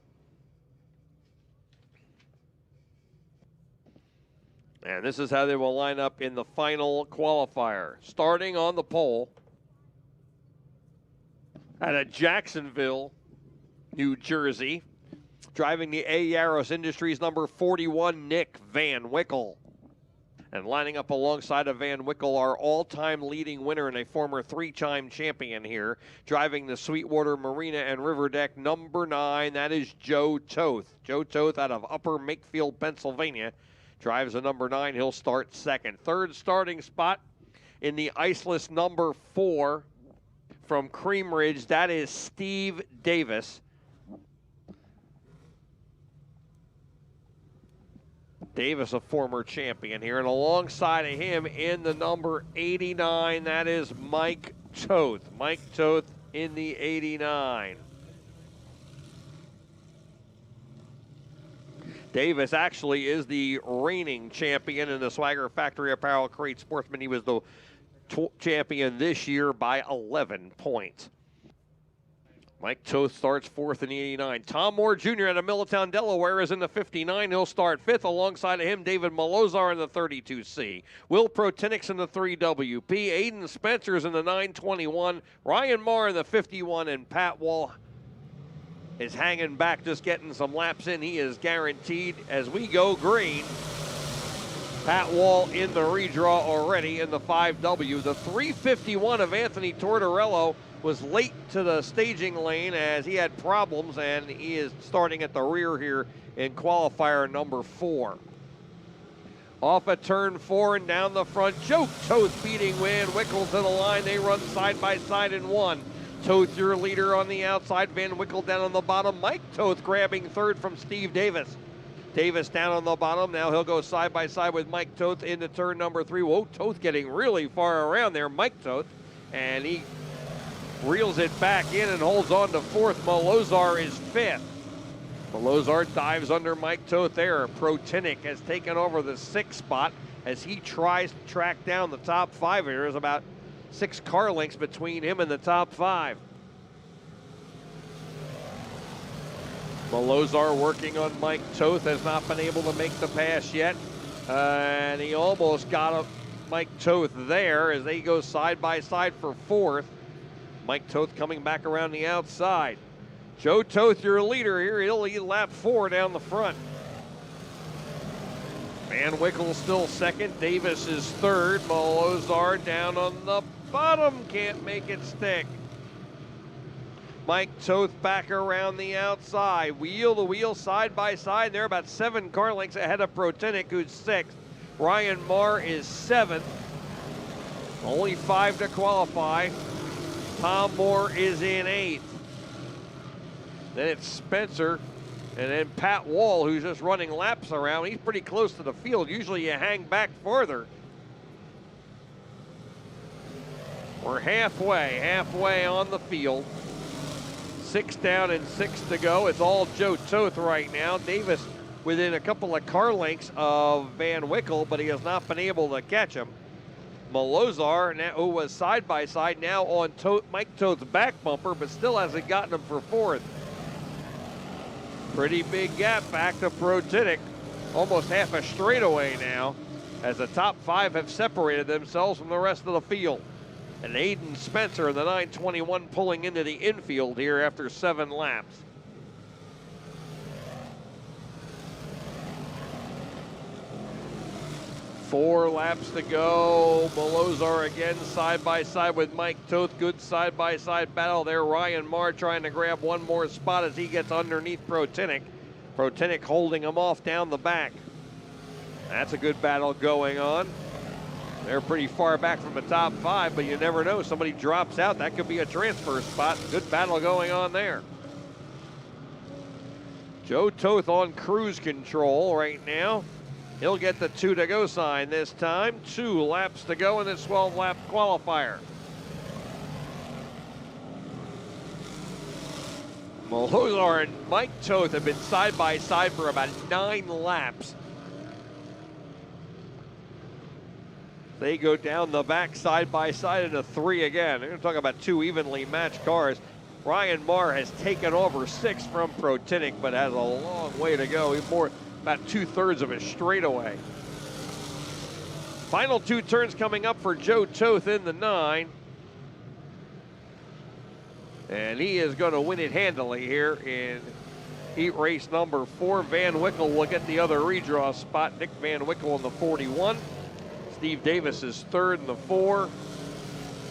And this is how they will line up in the final qualifier. Starting on the pole out of Jacksonville, New Jersey. Driving the A. Yaros Industries number 41, Nick Van Wickle. And lining up alongside of Van Wickle, our all-time leading winner and a former 3-time champion here. Driving the Sweetwater Marina and River Deck number 9, that is Joe Toth. Joe Toth out of Upper Makefield, Pennsylvania. Drives the number 9, he'll start 2nd. 3rd starting spot in the Iceless number 4 from Cream Ridge, that is Steve Davis. Davis, a former champion here, and alongside of him in the number 89, that is Mike Toth. Mike Toth in the 89. Davis actually is the reigning champion in the Swagger Factory Apparel Crate Sportsman. He was the champion this year by 11 points. Mike Toth starts 4th in the 89. Tom Moore Jr. out of Middletown, Delaware is in the 59. He'll start 5th. Alongside of him, David Malozar in the 32C. Will Protinix in the 3WP. Aiden Spencer's in the 921. Ryan Marr in the 51. And Pat Wall is hanging back, just getting some laps in. He is guaranteed as we go green. Pat Wall in the redraw already in the 5W. The 351 of Anthony Tortorello was late to the staging lane as he had problems, and he is starting at the rear here in qualifier number 4. Off at turn 4 and down the front, Joe Toth beating Van Wickle to the line. They run side by side in 1. Toth your leader on the outside, Van Wickle down on the bottom. Mike Toth grabbing 3rd from Steve Davis. Davis down on the bottom. Now he'll go side by side with Mike Toth into turn number 3. Whoa, Toth getting really far around there, Mike Toth. And he reels it back in and holds on to fourth. Molozar is fifth. Molozar dives under Mike Toth there. Protinic has taken over the sixth spot as he tries to track down the top five. There's about 6 car lengths between him and the top 5. Molozar working on Mike Toth, has not been able to make the pass yet. And he almost got Mike Toth there as they go side by side for fourth. Mike Toth coming back around the outside. Joe Toth, your leader here. He'll lead lap 4 down the front. Van Wickle still second. Davis is third. Molozar down on the bottom. Can't make it stick. Mike Toth back around the outside. Wheel to wheel, side by side. They're about 7 car lengths ahead of Protinic, who's 6th. Ryan Marr is 7th. Only 5 to qualify. Tom Moore is in 8th. Then it's Spencer, and then Pat Wall, who's just running laps around. He's pretty close to the field. Usually you hang back farther. We're halfway on the field. 6 down and 6 to go. It's all Joe Toth right now. Davis within a couple of car lengths of Van Wickle, but he has not been able to catch him. Molozar, who was side by side, now on Mike Toth's back bumper, but still hasn't gotten him for fourth. Pretty big gap back to Protinic. Almost half a straightaway now, as the top 5 have separated themselves from the rest of the field. And Aiden Spencer in the 921 pulling into the infield here after 7 laps. Four laps to go. Molozar again side by side with Mike Toth. Good side by side battle there. Ryan Marr trying to grab one more spot as he gets underneath Protinic. Protinic holding him off down the back. That's a good battle going on. They're pretty far back from the top 5, but you never know. Somebody drops out. That could be a transfer spot. Good battle going on there. Joe Toth on cruise control right now. He'll get the 2 to go sign this time. 2 laps to go in this 12-lap qualifier. Molozar and Mike Toth have been side by side for about 9 laps. They go down the back side by side into 3 again. They're going to talk about 2 evenly matched cars. Ryan Marr has taken over 6 from Protinic, but has a long way to go. He's about 2/3 of a straightaway. Final 2 turns coming up for Joe Toth in the 9. And he is going to win it handily here in heat race number 4. Van Wickle will get the other redraw spot. Nick Van Wickle in the 41. Steve Davis is 3rd in the 4.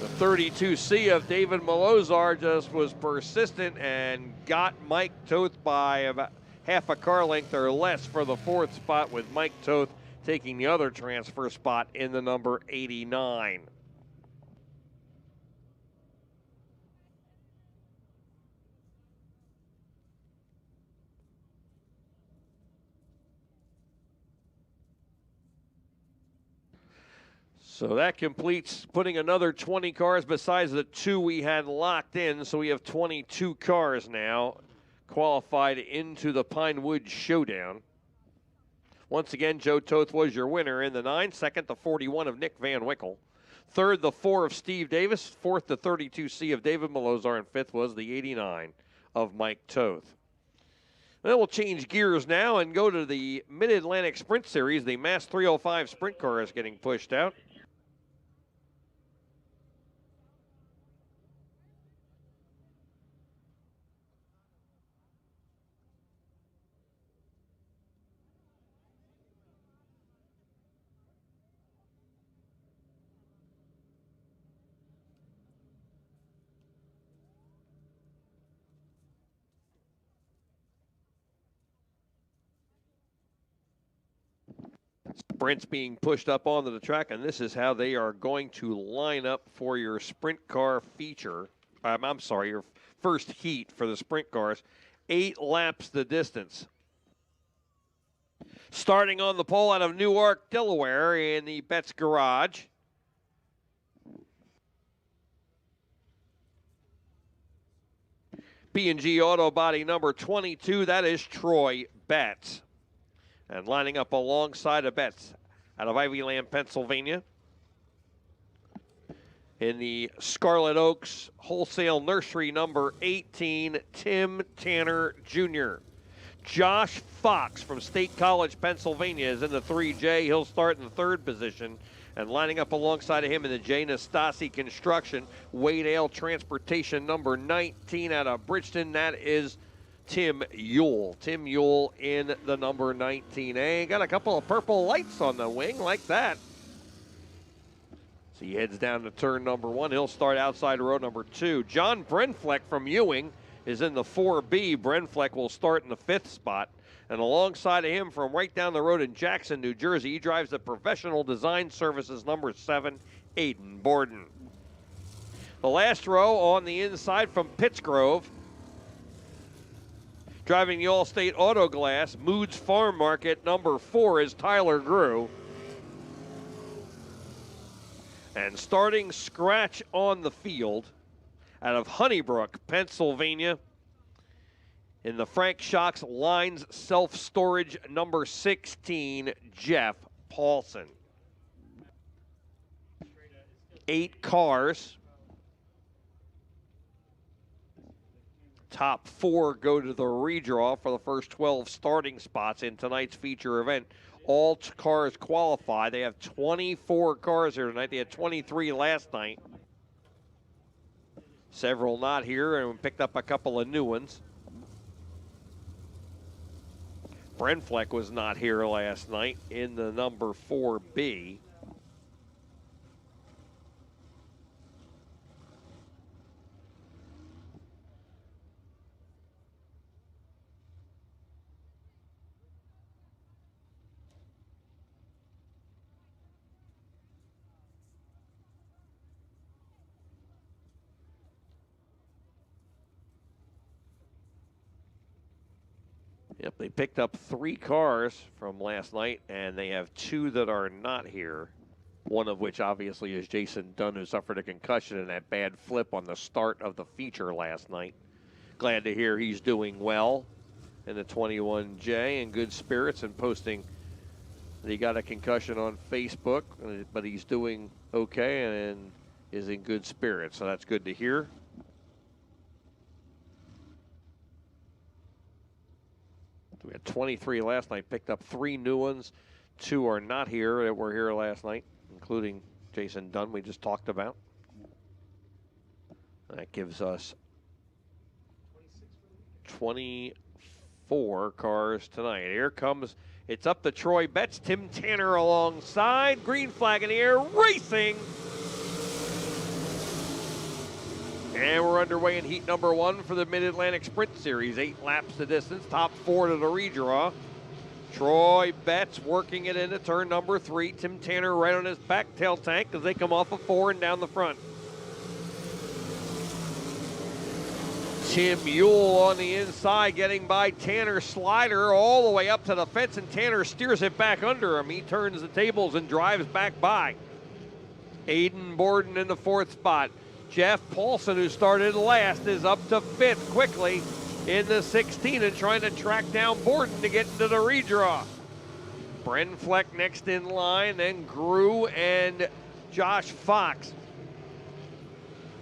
The 32C of David Molozar just was persistent and got Mike Toth by about half a car length or less for the 4th spot, with Mike Toth taking the other transfer spot in the number 89. So that completes putting another 20 cars besides the 2 we had locked in. So we have 22 cars now qualified into the Pinewood Showdown. Once again, Joe Toth was your winner in the 9. Second, the 41 of Nick Van Wickle. Third, the 4 of Steve Davis. Fourth, the 32C of David Molozar. And fifth was the 89 of Mike Toth. Then we'll change gears now and go to the Mid-Atlantic Sprint Series. The Mass 305 sprint car is getting pushed out. Sprint's being pushed up onto the track, and this is how they are going to line up for your sprint car feature. I'm sorry, your first heat for the sprint cars. 8 laps the distance. Starting on the pole out of Newark, Delaware in the Betts Garage. B&G Auto Body number 22, that is Troy Betts. And lining up alongside of Betts out of Ivyland, Pennsylvania. In the Scarlet Oaks Wholesale Nursery number 18, Tim Tanner Jr. Josh Fox from State College, Pennsylvania is in the 3J. He'll start in the third position. And lining up alongside of him in the J. Nastasi Construction, Wade Ale Transportation number 19 out of Bridgeton, that is Tim Yule. Tim Yule in the number 19A. Got a couple of purple lights on the wing like that. So he heads down to turn number 1. He'll start outside row number 2. John Brenfleck from Ewing is in the 4B. Brenfleck will start in the 5th spot. And alongside of him from right down the road in Jackson, New Jersey, he drives the Professional Design Services number 7, Aiden Borden. The last row on the inside from Pittsgrove, driving the Allstate Auto Glass, Moods Farm Market number 4 is Tyler Grew. And starting scratch on the field out of Honeybrook, Pennsylvania, in the Frank Shocks Lines Self-Storage number 16, Jeff Paulson. 8 cars. Top 4 go to the redraw for the first 12 starting spots in tonight's feature event. All cars qualify. They have 24 cars here tonight. They had 23 last night. Several not here, and we picked up a couple of new ones. Brenfleck was not here last night in the number 4B. Yep, they picked up 3 cars from last night, and they have 2 that are not here. One of which obviously is Jason Dunn, who suffered a concussion in that bad flip on the start of the feature last night. Glad to hear he's doing well in the 21J, in good spirits, and posting that he got a concussion on Facebook, but he's doing okay and is in good spirits, so that's good to hear. We had 23 last night, picked up 3 new ones. 2 are not here that were here last night, including Jason Dunn we just talked about. That gives us 24 cars tonight. Here comes, it's up to Troy Betts, Tim Tanner alongside, green flag in the air, racing. And we're underway in heat number 1 for the Mid-Atlantic Sprint Series. 8 laps the distance, top 4 to the redraw. Troy Betts working it into turn number 3. Tim Tanner right on his back tail tank as they come off of 4 and down the front. Tim Yule on the inside getting by Tanner Slider all the way up to the fence, and Tanner steers it back under him. He turns the tables and drives back by. Aiden Borden in the 4th spot. Jeff Paulson, who started last, is up to 5th quickly in the 16 and trying to track down Borden to get into the redraw. Brenfleck next in line, then Grew and Josh Fox.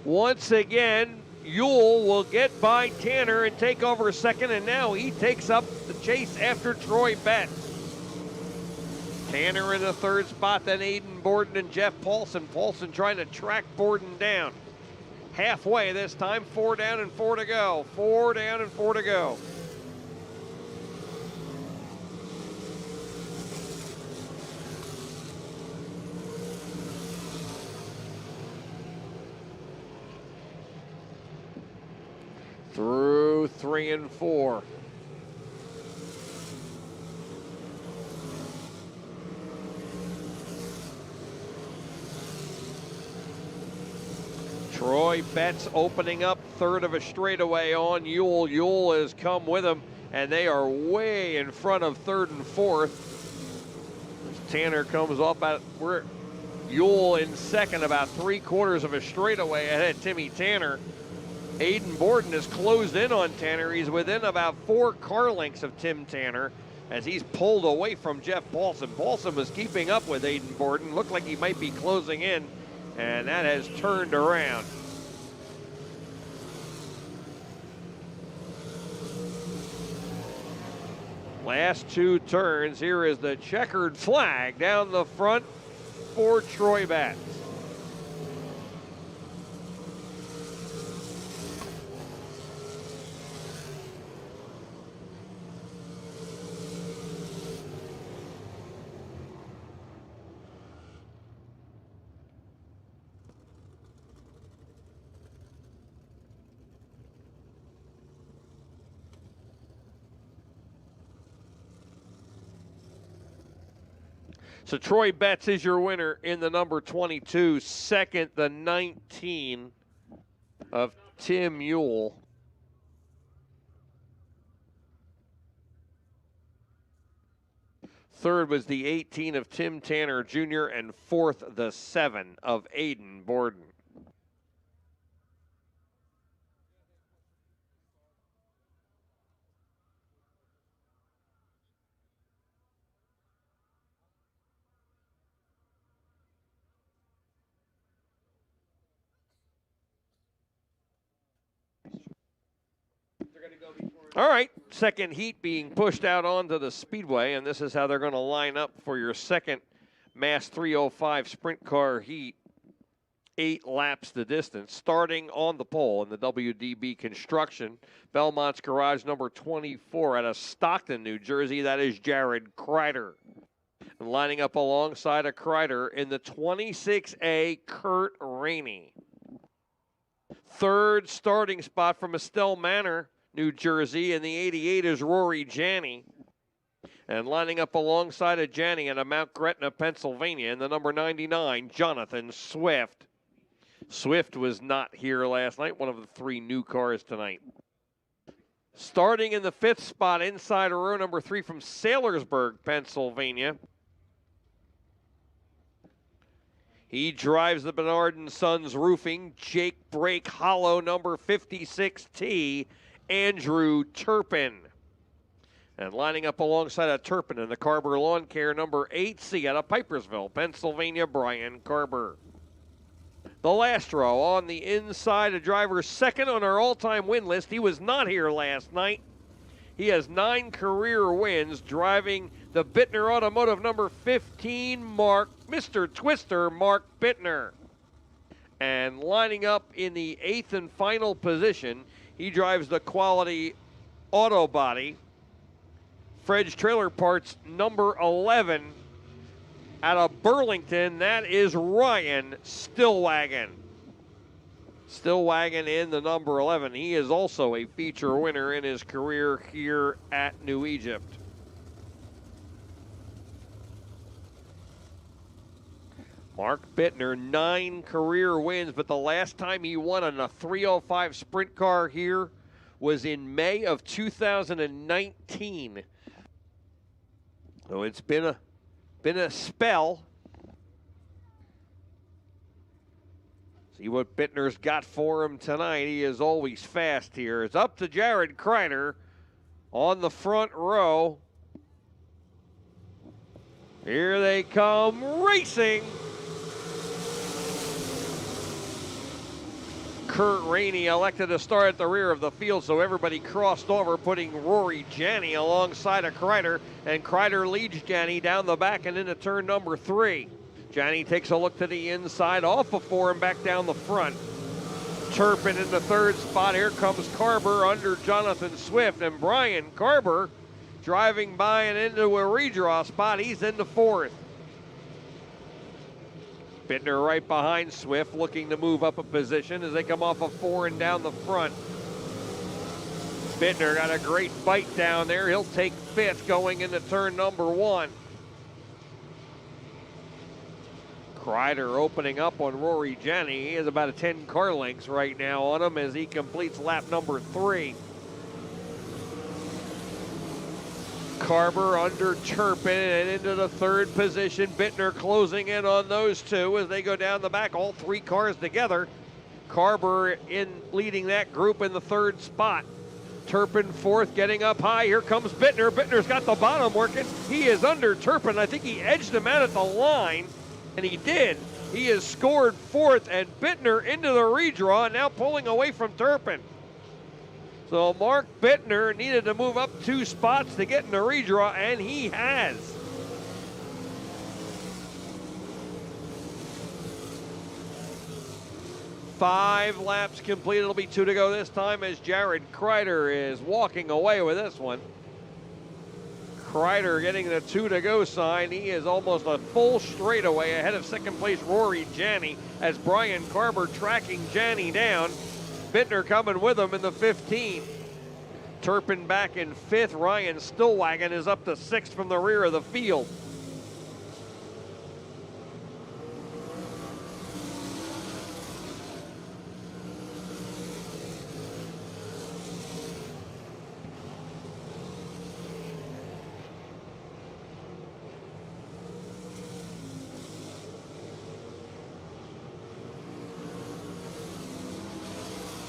Once again, Yule will get by Tanner and take over 2nd, and now he takes up the chase after Troy Betts. Tanner in the 3rd spot, then Aiden Borden and Jeff Paulson. Paulson trying to track Borden down. Halfway this time, 4 down and 4 to go. 4 down and 4 to go. Through 3 and 4. Troy Betts opening up 3rd of a straightaway on Yule. Yule has come with him, and they are way in front of 3rd and 4th. As Tanner comes off at where Yule in 2nd, about 3/4 of a straightaway ahead of Timmy Tanner. Aiden Borden has closed in on Tanner. He's within about 4 car lengths of Tim Tanner as he's pulled away from Jeff Paulson. Paulson was keeping up with Aiden Borden. Looked like he might be closing in, and that has turned around. Last 2 turns. Here is the checkered flag down the front for Troy Batts. So Troy Betts is your winner in the number 22. Second, the 19 of Tim Mule. Third was the 18 of Tim Tanner Jr. and fourth, the 7 of Aiden Borden. All right, second heat being pushed out onto the Speedway, and this is how they're going to line up for your second Mass 305 sprint car heat. 8 laps the distance, starting on the pole in the WDB Construction, Belmont's Garage number 24 out of Stockton, New Jersey. That is Jared Kreider. And lining up alongside of Kreider in the 26A, Kurt Rainey. Third starting spot from Estelle Manor, New Jersey, and the 88 is Rory Janney. And lining up alongside of Janney out of Mount Gretna, Pennsylvania, in the number 99, Jonathan Swift. Swift was not here last night, one of the 3 new cars tonight. Starting in the 5th spot inside of row number 3 from Saylorsburg, Pennsylvania. He drives the Bernard & Sons Roofing, Jake Brake Hollow number 56T, Andrew Turpin. And lining up alongside of Turpin in the Carber Lawn Care number 8C out of Pipersville, Pennsylvania, Brian Carber. The last row on the inside, a driver second on our all-time win list. He was not here last night. He has 9 career wins, driving the Bittner Automotive number 15, Mr. Twister, Mark Bittner. And lining up in the 8th and final position, he drives the Quality Auto Body, Fred's Trailer Parts number 11 out of Burlington. That is Ryan Stillwagon. Stillwagon in the number 11. He is also a feature winner in his career here at New Egypt. Mark Bittner, 9 career wins, but the last time he won on a 305 sprint car here was in May of 2019. So it's been a spell. See what Bittner's got for him tonight. He is always fast here. It's up to Jared Kreider on the front row. Here they come racing. Kurt Rainey elected to start at the rear of the field, so everybody crossed over, putting Rory Janney alongside of Kreider, and Kreider leads Janney down the back and into turn number 3. Janney takes a look to the inside, off of 4 and back down the front. Turpin in the 3rd spot. Here comes Carber under Jonathan Swift, and Brian Carber driving by and into a redraw spot. He's into 4th. Bittner right behind Swift, looking to move up a position as they come off of 4 and down the front. Bittner got a great bite down there. He'll take 5th going into turn number 1. Kreider opening up on Rory Janney. He has about a 10 car lengths right now on him as he completes lap number 3. Carber under Turpin and into the 3rd position. Bittner closing in on those 2 as they go down the back, all 3 cars together. Carber in leading that group in the third spot. Turpin fourth, getting up high. Here comes Bittner. Bittner's got the bottom working. He is under Turpin. I think he edged him out at the line, and he did. He has scored fourth, and Bittner into the redraw, now pulling away from Turpin. So Mark Bittner needed to move up 2 spots to get in the redraw, and he has. Five laps complete. It'll be 2 to go this time as Jared Kreider is walking away with this one. Kreider getting the 2 to go sign. He is almost a full straightaway ahead of second place Rory Janney as Brian Carber tracking Janney down. Bittner coming with him in the 15. Turpin back in 5th. Ryan Stillwagon is up to 6th from the rear of the field.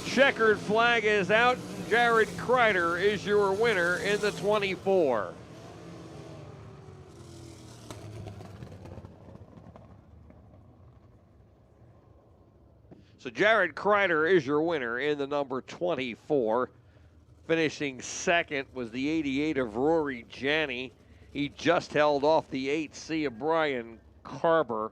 Checkered flag is out. Jared Kreider is your winner in the 24. So Jared Kreider is your winner in the number 24. Finishing second was the 88 of Rory Janney. He just held off the 8C of Brian Carber.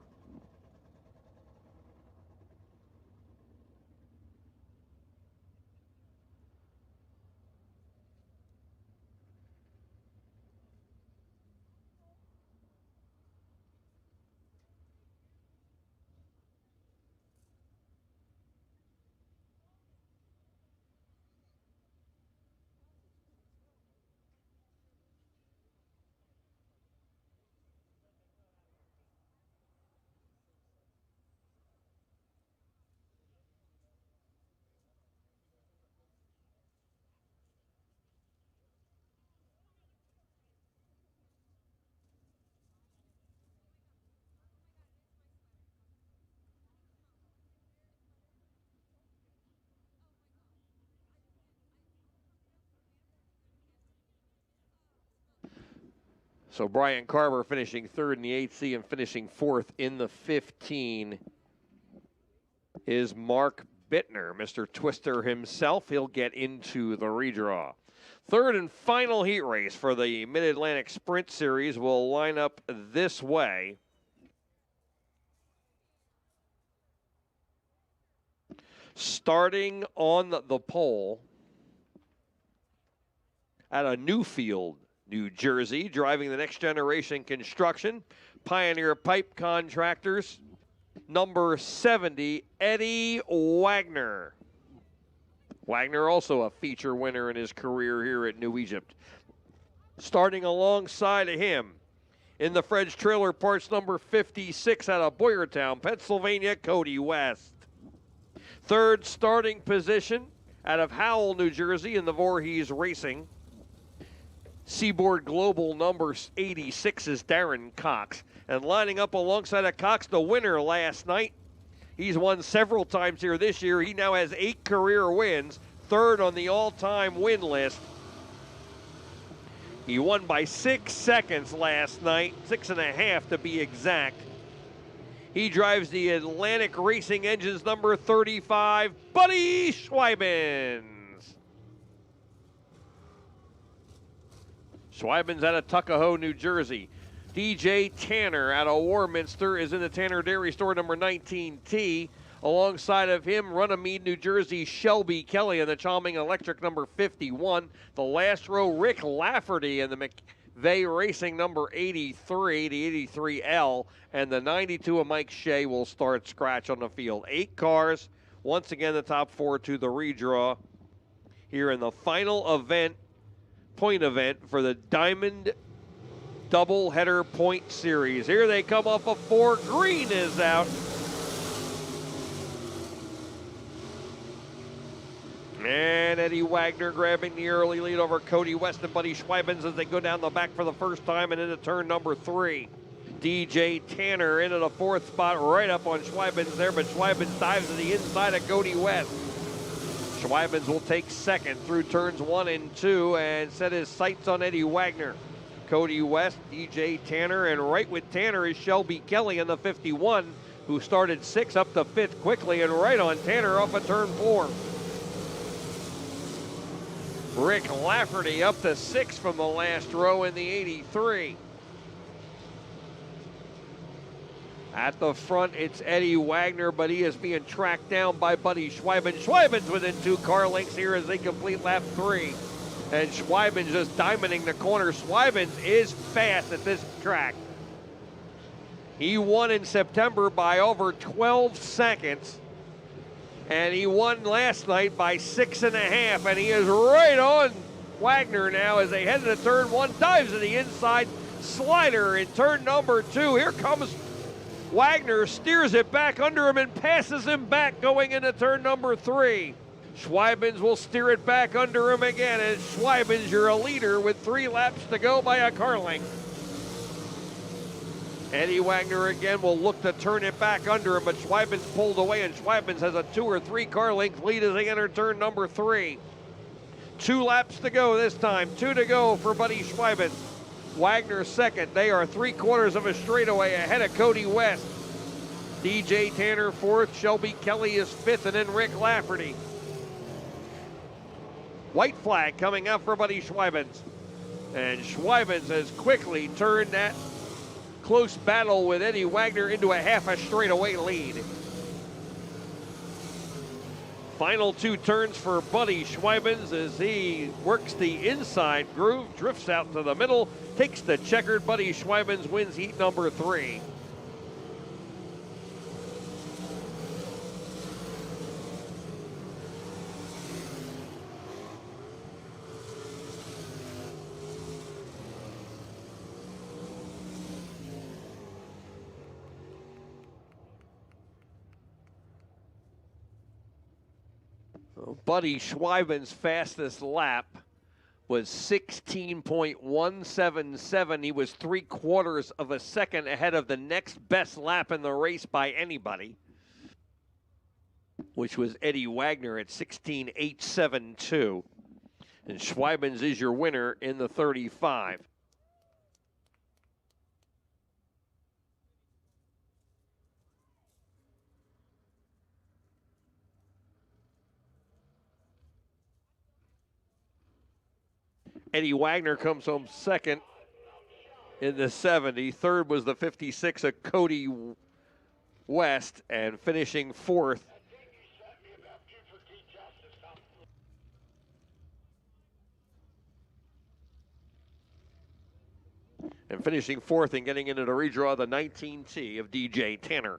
So Brian Carver finishing third in the 8C and finishing fourth in the 15 is Mark Bittner, Mr. Twister himself. He'll get into the redraw. Third and final heat race for the Mid-Atlantic Sprint Series will line up this way. Starting on the pole at a Newfield, New Jersey, driving the Next Generation Construction, Pioneer Pipe Contractors, number 70, Eddie Wagner. Wagner also a feature winner in his career here at New Egypt. Starting alongside of him in the Fred's Trailer Parts number 56 out of Boyertown, Pennsylvania, Cody West. Third starting position out of Howell, New Jersey in the Voorhees Racing. Seaboard Global number 86 is Darren Cox. And lining up alongside of Cox, the winner last night. He's won several times here this year. He now has 8 career wins, third on the all-time win list. He won by 6 seconds last night, 6.5 to be exact. He drives the Atlantic Racing Engines number 35, Buddy Schweibens. Schweibens out of Tuckahoe, New Jersey. DJ Tanner out of Warminster is in the Tanner Dairy Store number 19T. Alongside of him, Runnymede, New Jersey, Shelby Kelly in the Chalming Electric number 51. The last row, Rick Lafferty in the McVeigh Racing number 83, the 83L. And the 92 of Mike Shea will start scratch on the field. 8 cars. Once again, the top 4 to the redraw here in the final event. Point event for the Diamond Doubleheader Point Series. Here they come off of 4. Green is out. And Eddie Wagner grabbing the early lead over Cody West and Buddy Schweibens as they go down the back for the first time and into turn number 3. DJ Tanner into the 4th spot, right up on Schweibens there, but Schweibens dives to the inside of Cody West. Schweibens will take 2nd through turns 1 and 2 and set his sights on Eddie Wagner. Cody West, DJ Tanner, and right with Tanner is Shelby Kelly in the 51, who started 6th up to 5th quickly, and right on Tanner off of turn 4. Rick Lafferty up to 6th from the last row in the 83. At the front, it's Eddie Wagner, but he is being tracked down by Buddy Schweibens. Schweibens within 2 car lengths here as they complete lap 3. And Schweibens just diamonding the corner. Schweibens is fast at this track. He won in September by over 12 seconds. And he won last night by 6.5. And he is right on Wagner now as they head into turn 1. Dives to the inside. Slider in turn number 2. Here comes Wagner, steers it back under him and passes him back going into turn number 3. Schweibens will steer it back under him again, and Schweibens, you're a leader with 3 laps to go by a car length. Eddie Wagner again will look to turn it back under him, but Schweibens pulled away, and Schweibens has a 2 or 3 car length lead as they enter turn number 3. 2 laps to go this time, 2 to go for Buddy Schweibens. Wagner 2nd. They are 3/4 of a straightaway ahead of Cody West. DJ Tanner 4th. Shelby Kelly is 5th, and then Rick Lafferty. White flag coming out for Buddy Schweibens. And Schweibens has quickly turned that close battle with Eddie Wagner into a half a straightaway lead. Final 2 turns for Buddy Schweibens as he works the inside groove, drifts out to the middle, takes the checkered. Buddy Schweibens wins heat number 3. Buddy Schweibens' fastest lap was 16.177. He was 3/4 of a second ahead of the next best lap in the race by anybody, which was Eddie Wagner at 16.872. And Schweibens is your winner in the 35. Eddie Wagner comes home 2nd in the 70. 3rd was the 56 of Cody West, and finishing 4th. And finishing 4th and getting into the redraw, the 19T of DJ Tanner.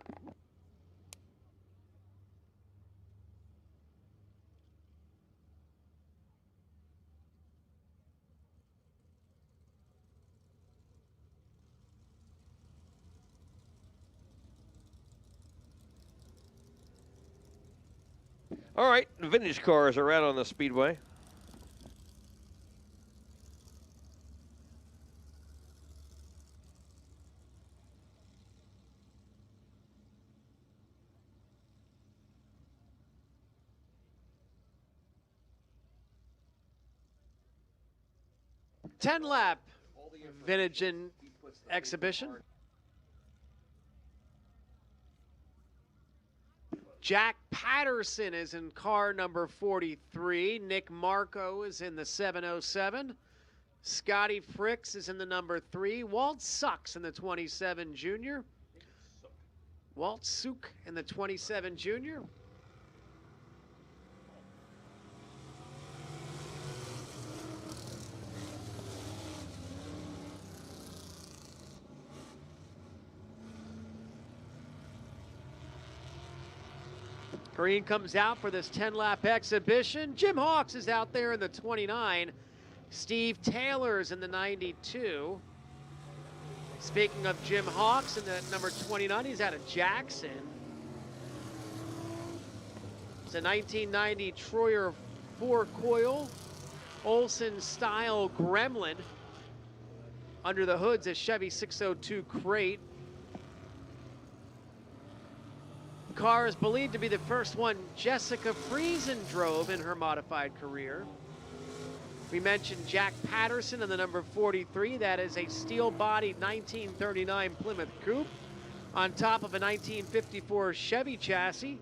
All right, vintage cars are out on the Speedway. Ten-lap vintage and exhibition. Jack Patterson is in car number 43. Nick Marco is in the 707. Scotty Fricks is in the number 3. Walt Sucks in the 27 Junior. Walt Suk in the 27 Junior. Green comes out for this 10-lap exhibition. Jim Hawks is out there in the 29. Steve Taylor's in the 92. Speaking of Jim Hawks in the number 29, he's out of Jackson. It's a 1990 Troyer 4-coil Olson-style Gremlin. Under the hood's a Chevy 602 crate. car is believed to be the first one Jessica Friesen drove in her modified career. We mentioned Jack Patterson in the number 43. That is a steel-bodied 1939 Plymouth Coupe on top of a 1954 Chevy chassis.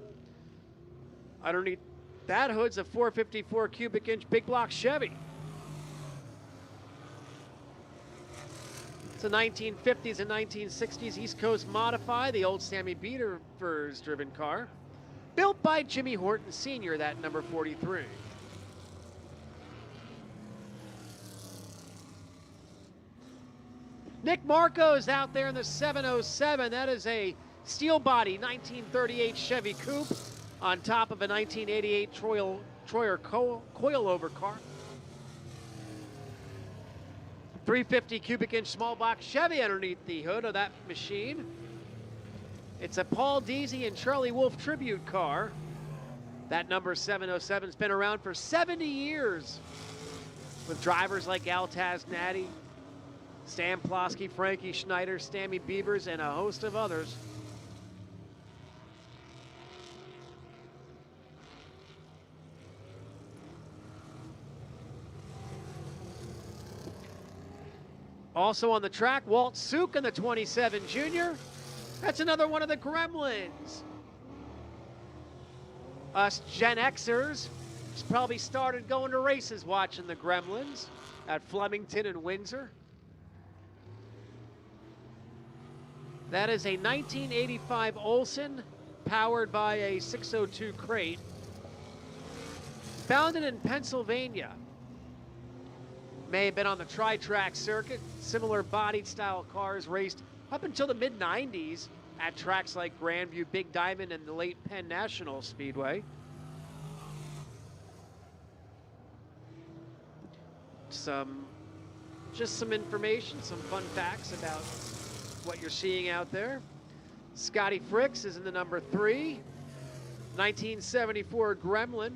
Underneath that hood's a 454 cubic inch big block Chevy. It's a 1950s and 1960s East Coast Modify, the old Sammy Beavers driven car. Built by Jimmy Horton Sr., that number 43. Nick Marco is out there in the 707. That is a steel body 1938 Chevy Coupe on top of a 1988 Troyer coilover car. 350 cubic inch small box Chevy underneath the hood of that machine. It's a Paul Deasy and Charlie Wolf tribute car. That number 707's been around for 70 years with drivers like Altaz Natty, Stan Plosky, Frankie Schneider, Stammy Beavers, and a host of others. Also on the track, Walt Suk in the 27 Junior. That's another one of the Gremlins. Us Gen Xers probably started going to races watching the Gremlins at Flemington and Windsor. That is a 1985 Olson powered by a 602 crate. Founded in Pennsylvania. May have been on the tri-track circuit. Similar bodied style cars raced up until the mid-90s at tracks like Grandview, Big Diamond, and the late Penn National Speedway. Just some information, some fun facts about what you're seeing out there. Scotty Fricks is in the number 3. 1974 Gremlin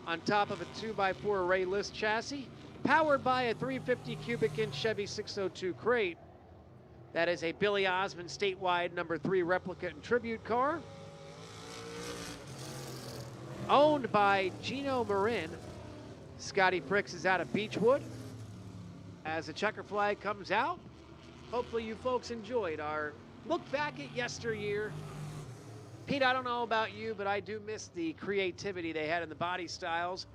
on top of a 2x4 Ray List chassis, powered by a 350 cubic inch Chevy 602 crate. That is a Billy Osmond statewide number 3 replica and tribute car. Owned by Gino Marin. Scotty Fricks is out of Beechwood. As the checker flag comes out, hopefully you folks enjoyed our look back at yesteryear. Pete, I don't know about you, but I do miss the creativity they had in the body styles.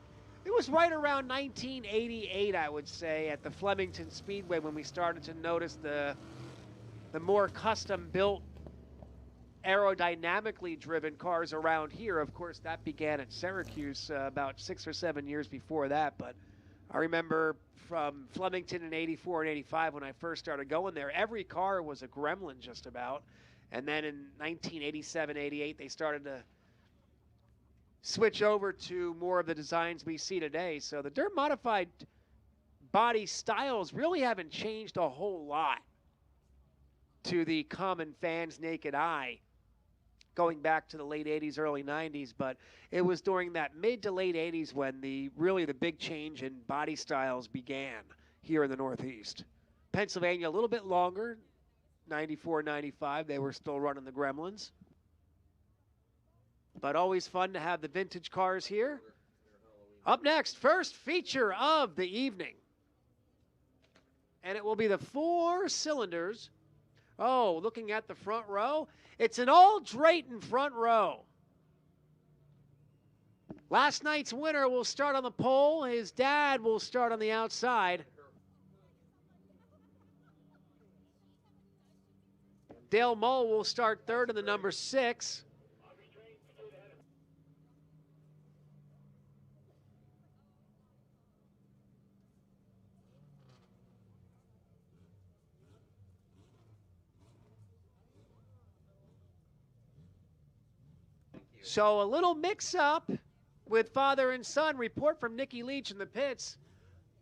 It was right around 1988, I would say, at the Flemington Speedway when we started to notice the more custom-built, aerodynamically driven cars around here. Of course, that began at Syracuse about 6 or 7 years before that, but I remember from Flemington in 84 and 85 when I first started going there, every car was a Gremlin just about. And then in 1987, 88, they started to switch over to more of the designs we see today. So the dirt modified body styles really haven't changed a whole lot to the common fan's naked eye going back to the late 80s, early 90s, but it was during that mid to late 80s when really the big change in body styles began here in the Northeast. Pennsylvania a little bit longer, 94, 95, they were still running the Gremlins. But always fun to have the vintage cars here. Up next, first feature of the evening. And it will be the 4 cylinders. Oh, looking at the front row, it's an all Drayton front row. Last night's winner will start on the pole. His dad will start on the outside. Dale Mull will start third in the number 6. So a little mix-up with father and son. Report from Nikki Leach in the pits.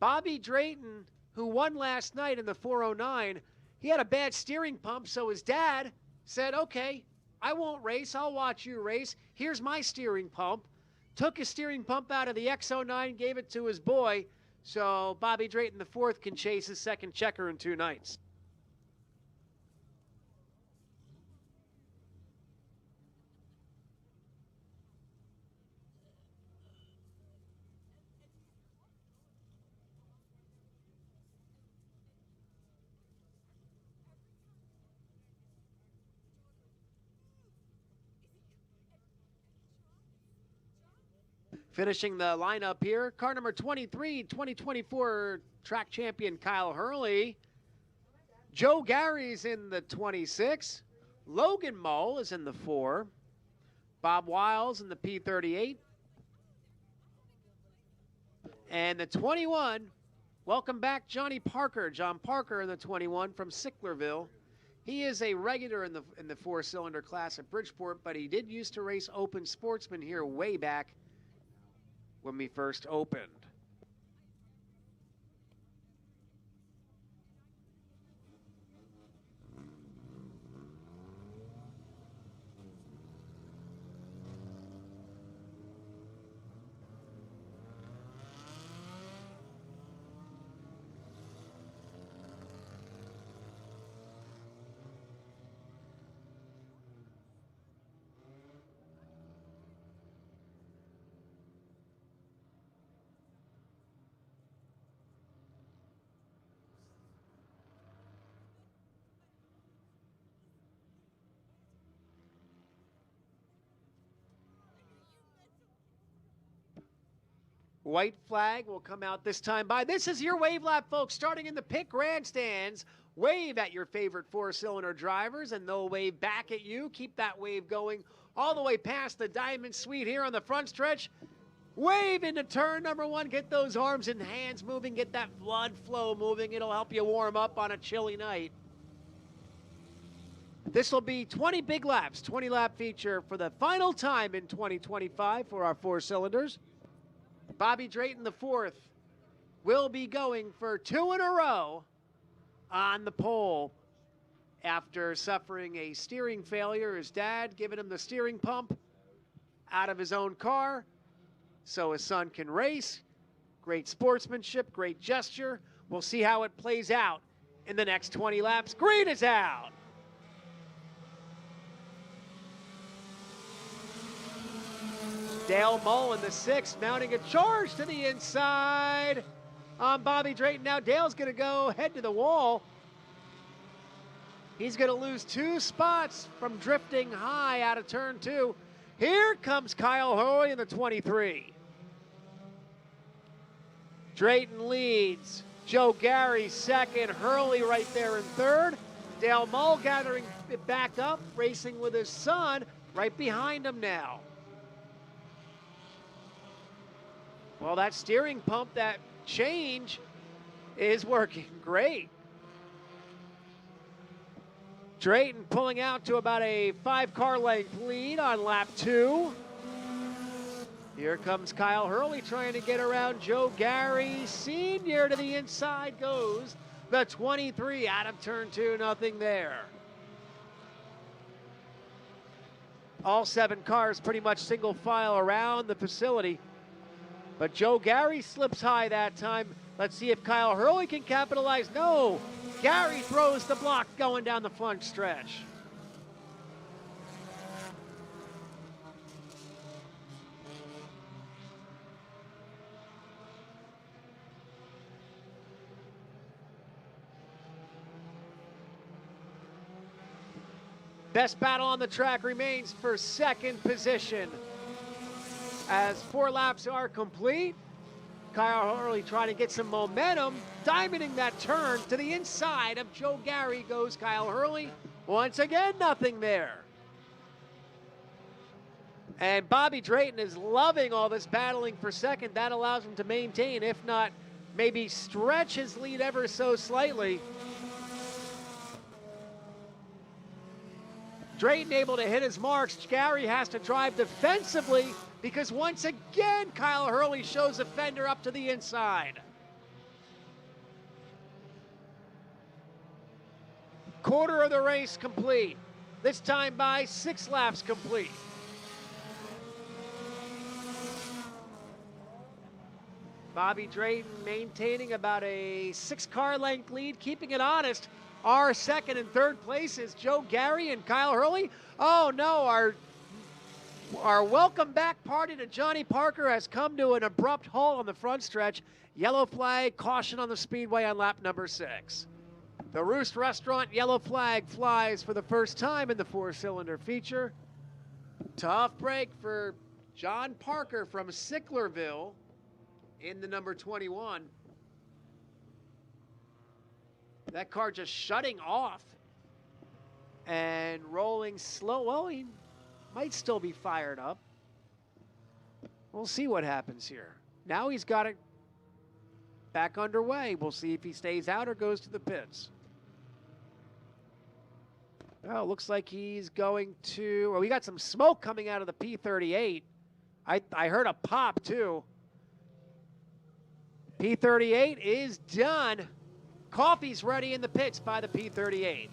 Bobby Drayton, who won last night in the 409, he had a bad steering pump, so his dad said, okay, I won't race. I'll watch you race. Here's my steering pump. Took his steering pump out of the X09, gave it to his boy, so Bobby Drayton the 4th can chase his second checker in 2 nights. Finishing the lineup here, car number 23, 2024 track champion Kyle Hurley. Joe Gary's in the 26. Logan Mull is in the 4. Bob Wiles in the P38. And the 21, welcome back Johnny Parker. John Parker in the 21 from Sicklerville. He is a regular in the four-cylinder class at Bridgeport, but he did used to race Open Sportsman here way back when we first opened. White flag will come out this time by. This is your wave lap, folks, starting in the pit grandstands. Wave at your favorite four-cylinder drivers, and they'll wave back at you. Keep that wave going all the way past the Diamond Suite here on the front stretch. Wave into turn number 1. Get those arms and hands moving. Get that blood flow moving. It'll help you warm up on a chilly night. This will be 20 big laps, 20-lap feature for the final time in 2025 for our four-cylinders. Bobby Drayton, the 4th, will be going for 2 in a row on the pole after suffering a steering failure. His dad giving him the steering pump out of his own car so his son can race. Great sportsmanship, great gesture. We'll see how it plays out in the next 20 laps. Green is out. Dale Mull in the 6th, mounting a charge to the inside on Bobby Drayton. Now Dale's going to go head to the wall. He's going to lose 2 spots from drifting high out of turn 2. Here comes Kyle Hurley in the 23. Drayton leads. Joe Gary 2nd. Hurley right there in 3rd. Dale Mull gathering it back up, racing with his son right behind him now. Well, that steering pump, that change is working great. Drayton pulling out to about a 5-car length lead on lap 2. Here comes Kyle Hurley trying to get around Joe Gary Sr. To the inside goes the 23 out of turn 2, nothing there. All 7 cars pretty much single file around the facility. But Joe Gary slips high that time. Let's see if Kyle Hurley can capitalize. No, Gary throws the block going down the front stretch. Best battle on the track remains for 2nd position. As 4 laps are complete, Kyle Hurley trying to get some momentum, diamonding that turn to the inside of Joe Gary goes Kyle Hurley. Once again, nothing there. And Bobby Drayton is loving all this battling for 2nd. That allows him to maintain, if not maybe stretch his lead ever so slightly. Drayton able to hit his marks. Gary has to drive defensively, because once again, Kyle Hurley shows a fender up to the inside. Quarter of the race complete. This time by 6 laps complete. Bobby Drayton maintaining about a 6-car length lead, keeping it honest. Our 2nd and 3rd places, Joe Gary and Kyle Hurley. Oh no, our welcome back party to Johnny Parker has come to an abrupt halt on the front stretch. Yellow flag, caution on the Speedway on lap number 6. The Roost Restaurant yellow flag flies for the first time in the 4-cylinder feature. Tough break for John Parker from Sicklerville in the number 21. That car just shutting off and rolling slow. Well, he might still be fired up. We'll see what happens here. Now he's got it back underway. We'll see if he stays out or goes to the pits. Well, looks like he's going to, well, we got some smoke coming out of the P38. I heard a pop too. P38 is done. Coffee's ready in the pits by the P38.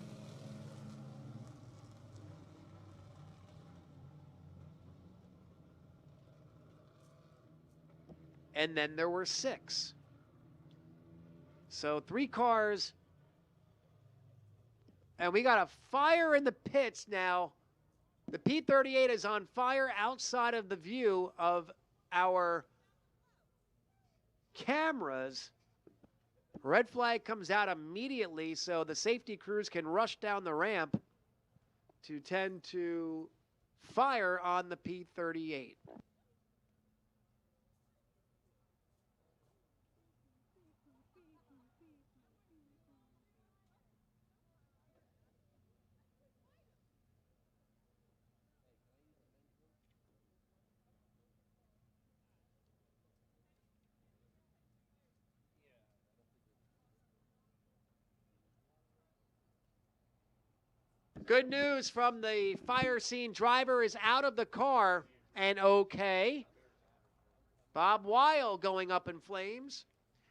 And then there were 6. So 3 cars. And we got a fire in the pits now. The P38 is on fire outside of the view of our cameras. Red flag comes out immediately, so the safety crews can rush down the ramp to tend to fire on the P38. Good news from the fire scene. Driver is out of the car and okay. Bob Weil going up in flames.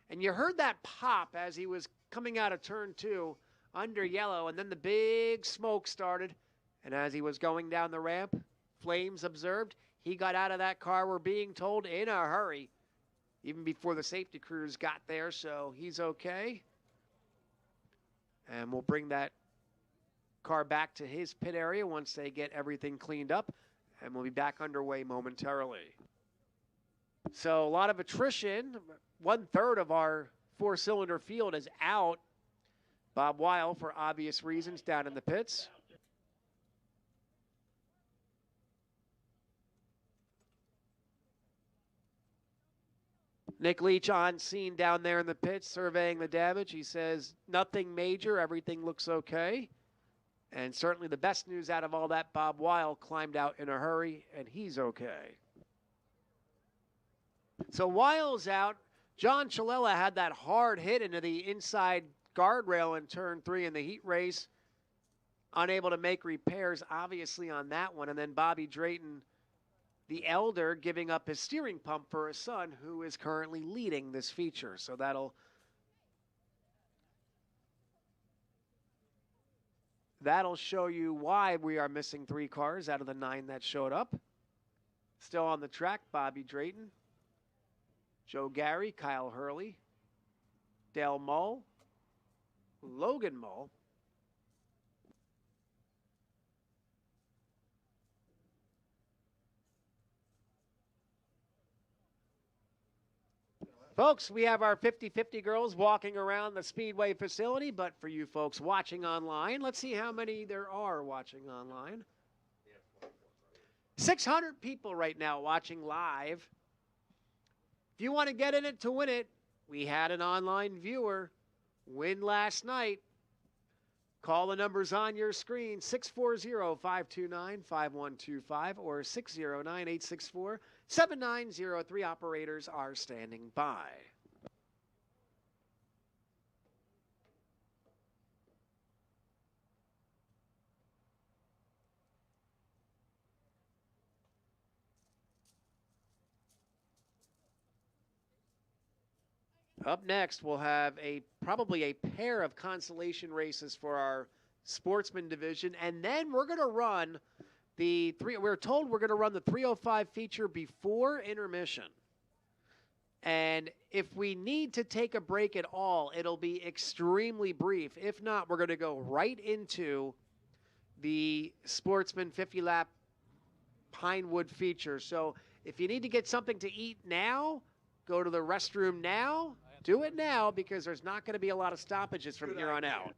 And you heard that pop as he was coming out of turn 2 under yellow. And then the big smoke started. And as he was going down the ramp, flames observed. He got out of that car, we're being told, in a hurry. Even before the safety crews got there, so he's okay. And we'll bring that car back to his pit area once they get everything cleaned up, and we'll be back underway momentarily. So a lot of attrition. 1/3 of our 4-cylinder field is out. Bob Weil, for obvious reasons, down in the pits. Nick Leach on scene down there in the pits, surveying the damage. He says nothing major, everything looks okay. And certainly the best news out of all that, Bob Weil climbed out in a hurry, and he's okay. So Weil's out. John Chalella had that hard hit into the inside guardrail in turn 3 in the heat race. Unable to make repairs, obviously, on that one. And then Bobby Drayton, the elder, giving up his steering pump for his son, who is currently leading this feature. So that'll show you why we are missing 3 cars out of the 9 that showed up. Still on the track, Bobby Drayton, Joe Gary, Kyle Hurley, Dale Mull, Logan Mull, folks, we have our 50-50 girls walking around the Speedway facility, but for you folks watching online, let's see how many there are watching online. 600 people right now watching live. If you want to get in it to win it, we had an online viewer win last night. Call the numbers on your screen, 640-529-5125 or 609-864-7903. Operators are standing by. Up next, we'll have probably a pair of consolation races for our sportsman division, and then we're going to run we're told we're going to run the 305 feature before intermission. And if we need to take a break at all, it'll be extremely brief. If not, we're going to go right into the Sportsman 50-lap Pinewood feature. So if you need to get something to eat now, go to the restroom now. Do it now, because there's not going to be a lot of stoppages from here on out.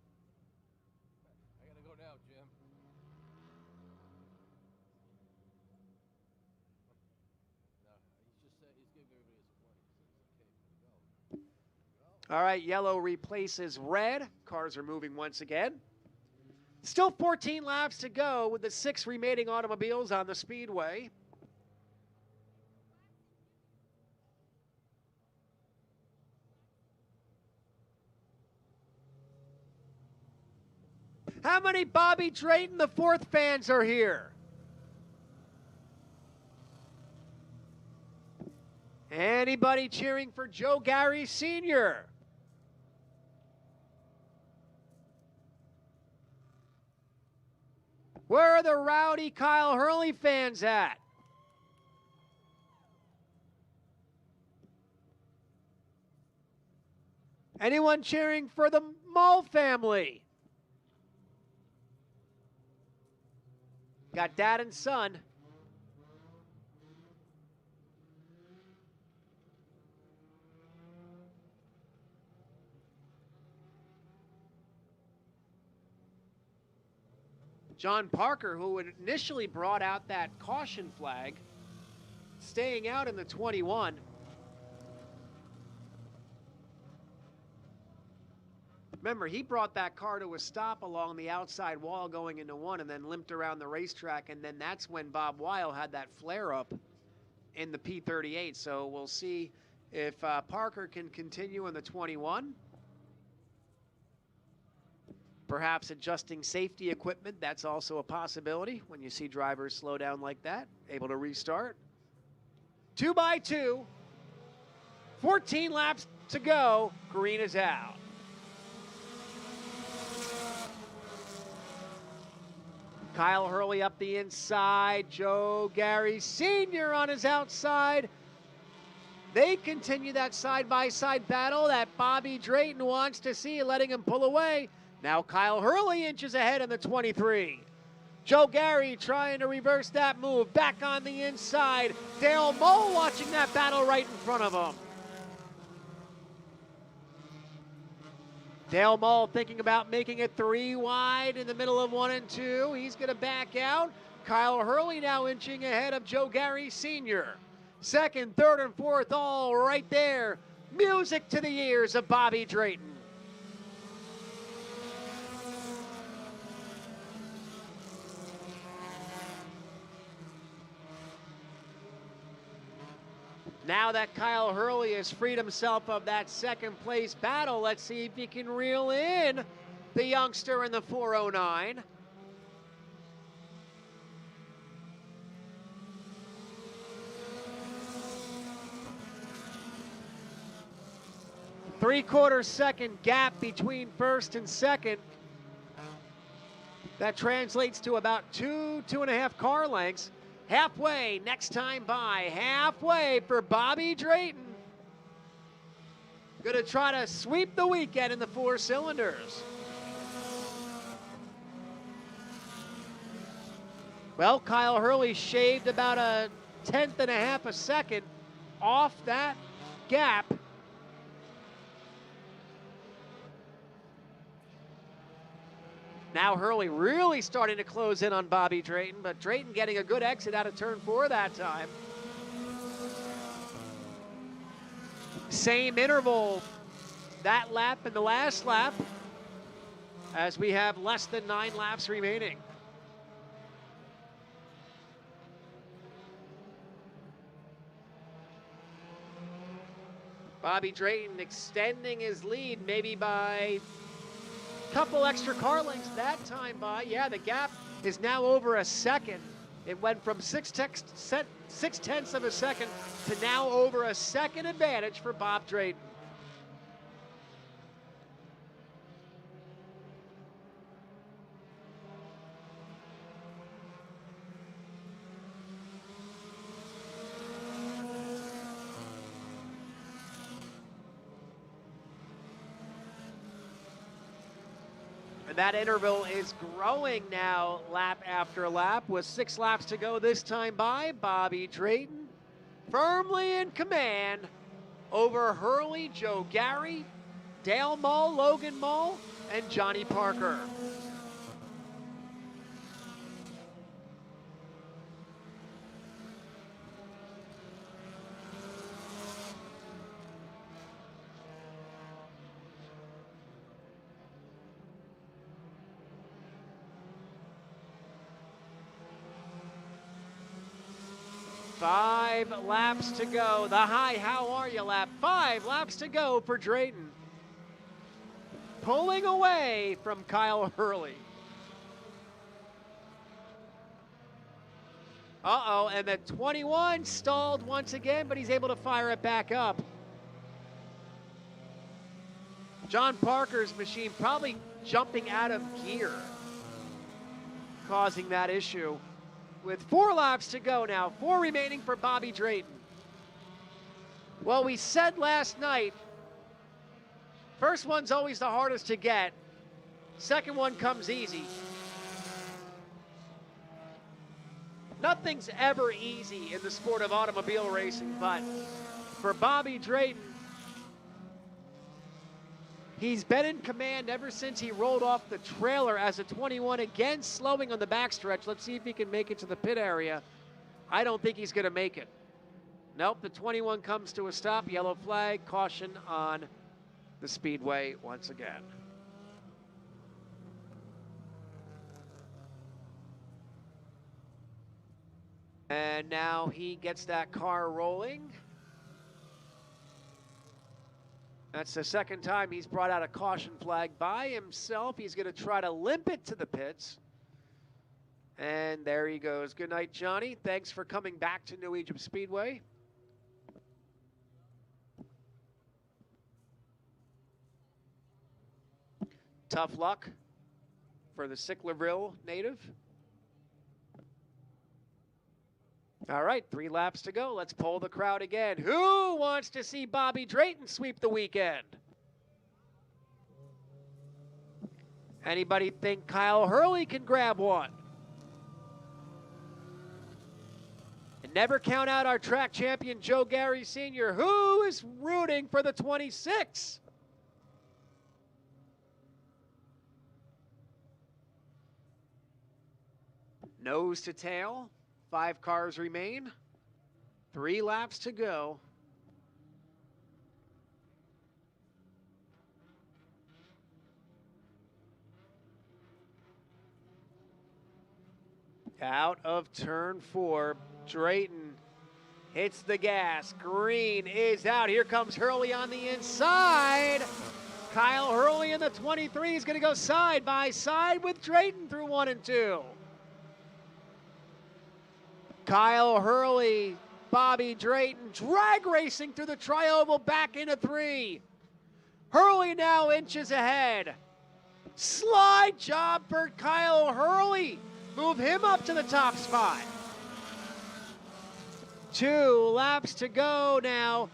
I gotta go now, Jim. All right, yellow replaces red. Cars are moving once again. Still 14 laps to go with the 6 remaining automobiles on the speedway. How many Bobby Drayton, the 4th fans are here? Anybody cheering for Joe Gary Sr.? Where are the rowdy Kyle Hurley fans at? Anyone cheering for the Mull family? Got dad and son. John Parker, who had initially brought out that caution flag, staying out in the 21. Remember, he brought that car to a stop along the outside wall going into 1 and then limped around the racetrack, and then that's when Bob Weil had that flare-up in the P38. So we'll see if Parker can continue in the 21. Perhaps adjusting safety equipment, that's also a possibility when you see drivers slow down like that, able to restart. 2 by 2, 14 laps to go, green is out. Kyle Hurley up the inside, Joe Gary Sr. on his outside. They continue that side-by-side battle that Bobby Drayton wants to see, letting him pull away. Now Kyle Hurley inches ahead in the 23. Joe Gary trying to reverse that move. Back on the inside. Dale Moe watching that battle right in front of him. Dale Moe thinking about making it 3 wide in the middle of 1 and 2. He's going to back out. Kyle Hurley now inching ahead of Joe Gary Sr. 2nd, 3rd, and 4th all right there. Music to the ears of Bobby Drayton. Now that Kyle Hurley has freed himself of that 2nd place battle, let's see if he can reel in the youngster in the 409. Three-quarter second gap between 1st and 2nd. That translates to about 2.5 car lengths. Halfway, next time by, halfway for Bobby Drayton. Gonna try to sweep the weekend in the 4 cylinders. Well, Kyle Hurley shaved about a 1/10 a second off that gap. Now Hurley really starting to close in on Bobby Drayton, but Drayton getting a good exit out of turn 4 that time. Same interval that lap and the last lap, as we have less than 9 laps remaining. Bobby Drayton extending his lead maybe by couple extra car lengths that time by. Yeah, the gap is now over a second. It went from 6/10 of a second to now over a second advantage for Bob Drayton. That interval is growing now lap after lap with 6 laps to go this time by. Bobby Drayton firmly in command over Hurley, Joe Gary, Dale Moe, Logan Moe, and Johnny Parker. 5 laps to go. The hi, how are you lap. 5 laps to go for Drayton. Pulling away from Kyle Hurley. Uh-oh, and the 21 stalled once again, but he's able to fire it back up. John Parker's machine probably jumping out of gear, causing that issue. With 4 laps to go now, 4 remaining for Bobby Drayton. Well, we said last night, first one's always the hardest to get. Second one comes easy. Nothing's ever easy in the sport of automobile racing, but for Bobby Drayton, he's been in command ever since he rolled off the trailer as a 21, again slowing on the backstretch. Let's see if he can make it to the pit area. I don't think he's going to make it. Nope, the 21 comes to a stop. Yellow flag, caution on the Speedway once again. And now he gets that car rolling. That's the second time he's brought out a caution flag by himself. He's going to try to limp it to the pits. And there he goes. Good night, Johnny. Thanks for coming back to New Egypt Speedway. Tough luck for the Sicklerville native. All right, 3 laps to go. Let's poll the crowd again. Who wants to see Bobby Drayton sweep the weekend? Anybody think Kyle Hurley can grab one? And never count out our track champion, Joe Gary Sr., who is rooting for the 26. Nose to tail. 5 cars remain. 3 laps to go. Out of turn 4, Drayton hits the gas. Green is out. Here comes Hurley on the inside. Kyle Hurley in the 23 is going to go side by side with Drayton through 1 and 2. Kyle Hurley, Bobby Drayton, drag racing through the tri-oval back into 3. Hurley now inches ahead. Slide job for Kyle Hurley. Move him up to the top spot. 2 laps to go now.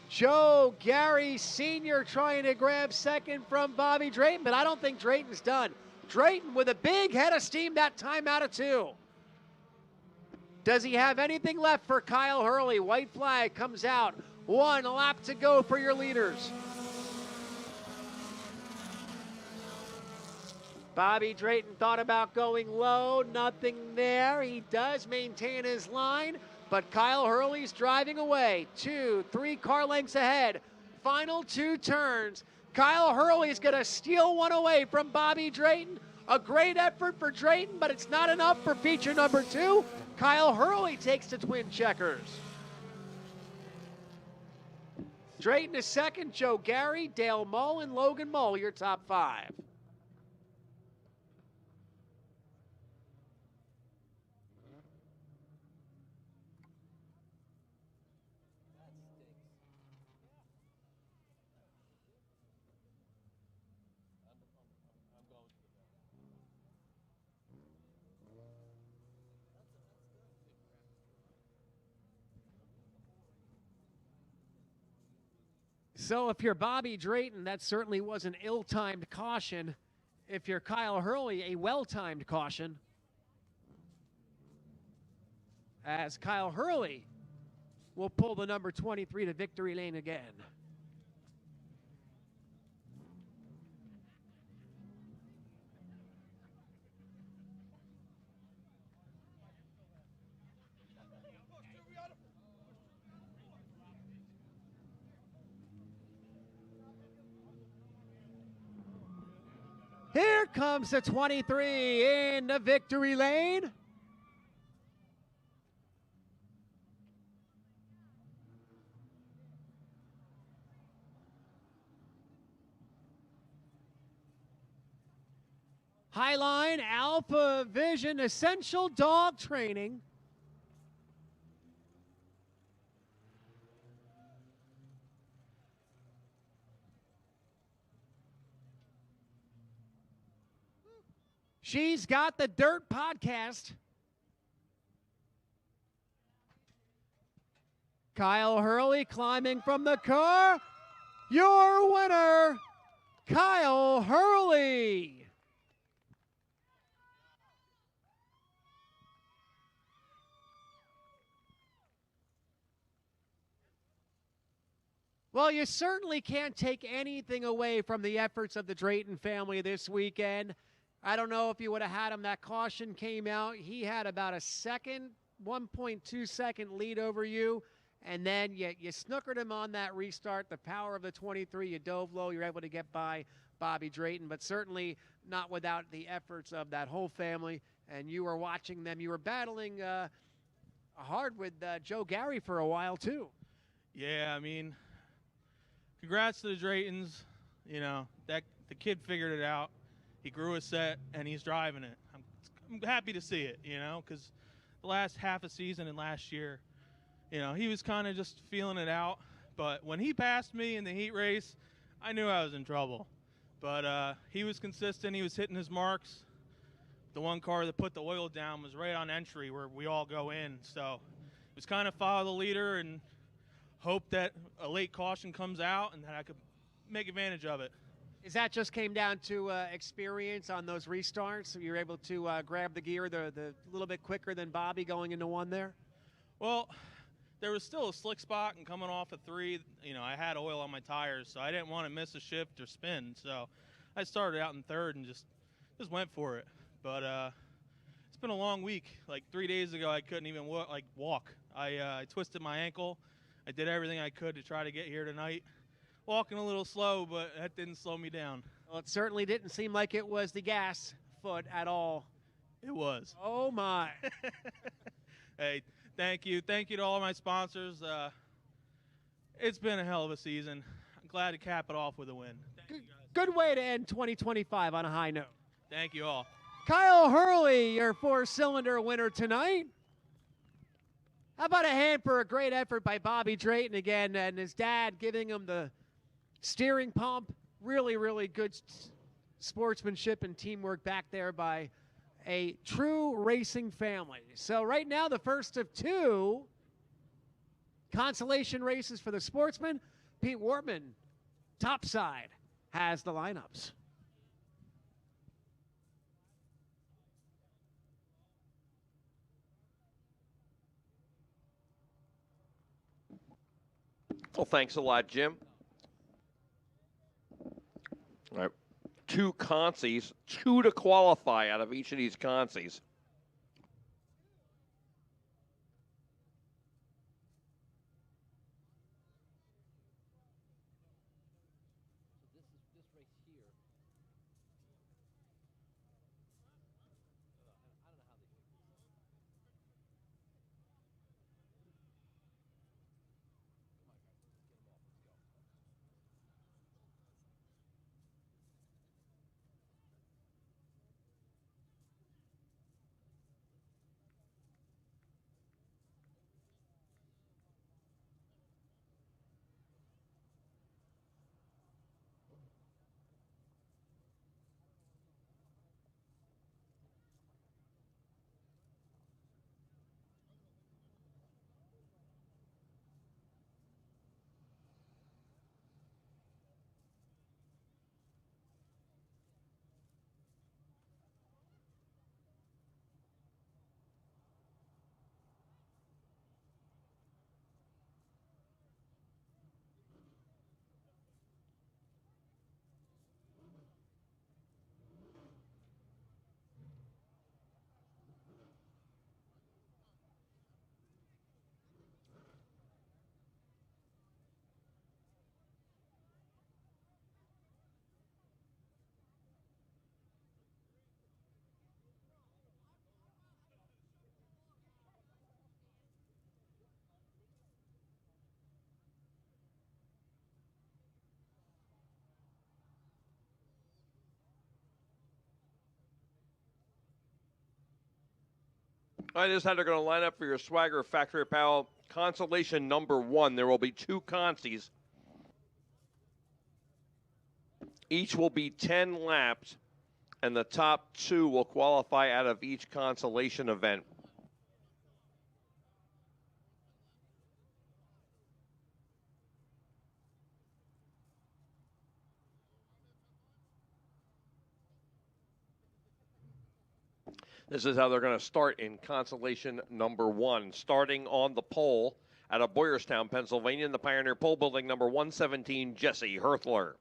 Joe Gary Sr. trying to grab second from Bobby Drayton, but I don't think Drayton's done. Drayton with a big head of steam that time out of 2. Does he have anything left for Kyle Hurley? White flag comes out. 1 lap to go for your leaders. Bobby Drayton thought about going low. Nothing there. He does maintain his line, but Kyle Hurley's driving away. 2, 3 car lengths ahead. Final 2 turns. Kyle Hurley's going to steal one away from Bobby Drayton. A great effort for Drayton, but it's not enough for feature number 2. Kyle Hurley takes the twin checkers. Drayton is second. Joe Gary, Dale Mull, and Logan Mull, your top 5. So if you're Bobby Drayton, that certainly was an ill-timed caution. If you're Kyle Hurley, a well-timed caution. As Kyle Hurley will pull the number 23 to victory lane again. Here comes the 23 in the victory lane. Highline Alpha Vision Essential Dog Training. She's Got the Dirt podcast. Kyle Hurley climbing from the car. Your winner, Kyle Hurley. Well, you certainly can't take anything away from the efforts of the Drayton family this weekend. I don't know if you would have had him. That caution came out. He had about a second, 1.2 second lead over you. And then you snookered him on that restart. The power of the 23, you dove low. You're able to get by Bobby Drayton, but certainly not without the efforts of that whole family. And you were watching them. You were battling hard with Joe Gary for a while, too. Yeah, I mean, congrats to the Draytons. You know, the kid figured it out. He grew a set, and he's driving it. I'm happy to see it, you know, because the last half a season and last year, you know, he was kind of just feeling it out. But when he passed me in the heat race, I knew I was in trouble. But he was consistent. He was hitting his marks. The one car that put the oil down was right on entry where we all go in. So it was kind of follow the leader and hope that a late caution comes out and that I could make advantage of it. Is that just came down to experience on those restarts? So you're able to grab the gear the little bit quicker than Bobby going into one there? Well, there was still a slick spot, and coming off a 3, you know, I had oil on my tires, so I didn't want to miss a shift or spin. So I started out in 3rd and just went for it. But it's been a long week. Like 3 days ago, I couldn't even walk. I twisted my ankle. I did everything I could to try to get here tonight. Walking a little slow, but that didn't slow me down. Well, it certainly didn't seem like it was the gas foot at all. It was. Oh, my. Hey, thank you. Thank you to all of my sponsors. It's been a hell of a season. I'm glad to cap it off with a win. Thank you, guys. Good way to end 2025 on a high note. Thank you all. Kyle Hurley, your 4-cylinder winner tonight. How about a hand for a great effort by Bobby Drayton again, and his dad giving him the steering pump. Really, really good sportsmanship and teamwork back there by a true racing family. So right now, the first of 2 consolation races for the Sportsman. Pete Wortman, topside, has the lineups. Well, thanks a lot, Jim. All right. 2 concies, 2 to qualify out of each of these concies. All right, this is how they're going to line up for your Swagger Factory Apparel consolation number 1. There will be 2 consies. Each will be 10 laps, and the top 2 will qualify out of each consolation event. This is how they're going to start in consolation number 1. Starting on the pole out of Boyerstown, Pennsylvania, in the Pioneer Pole Building, number 117, Jesse Herthler.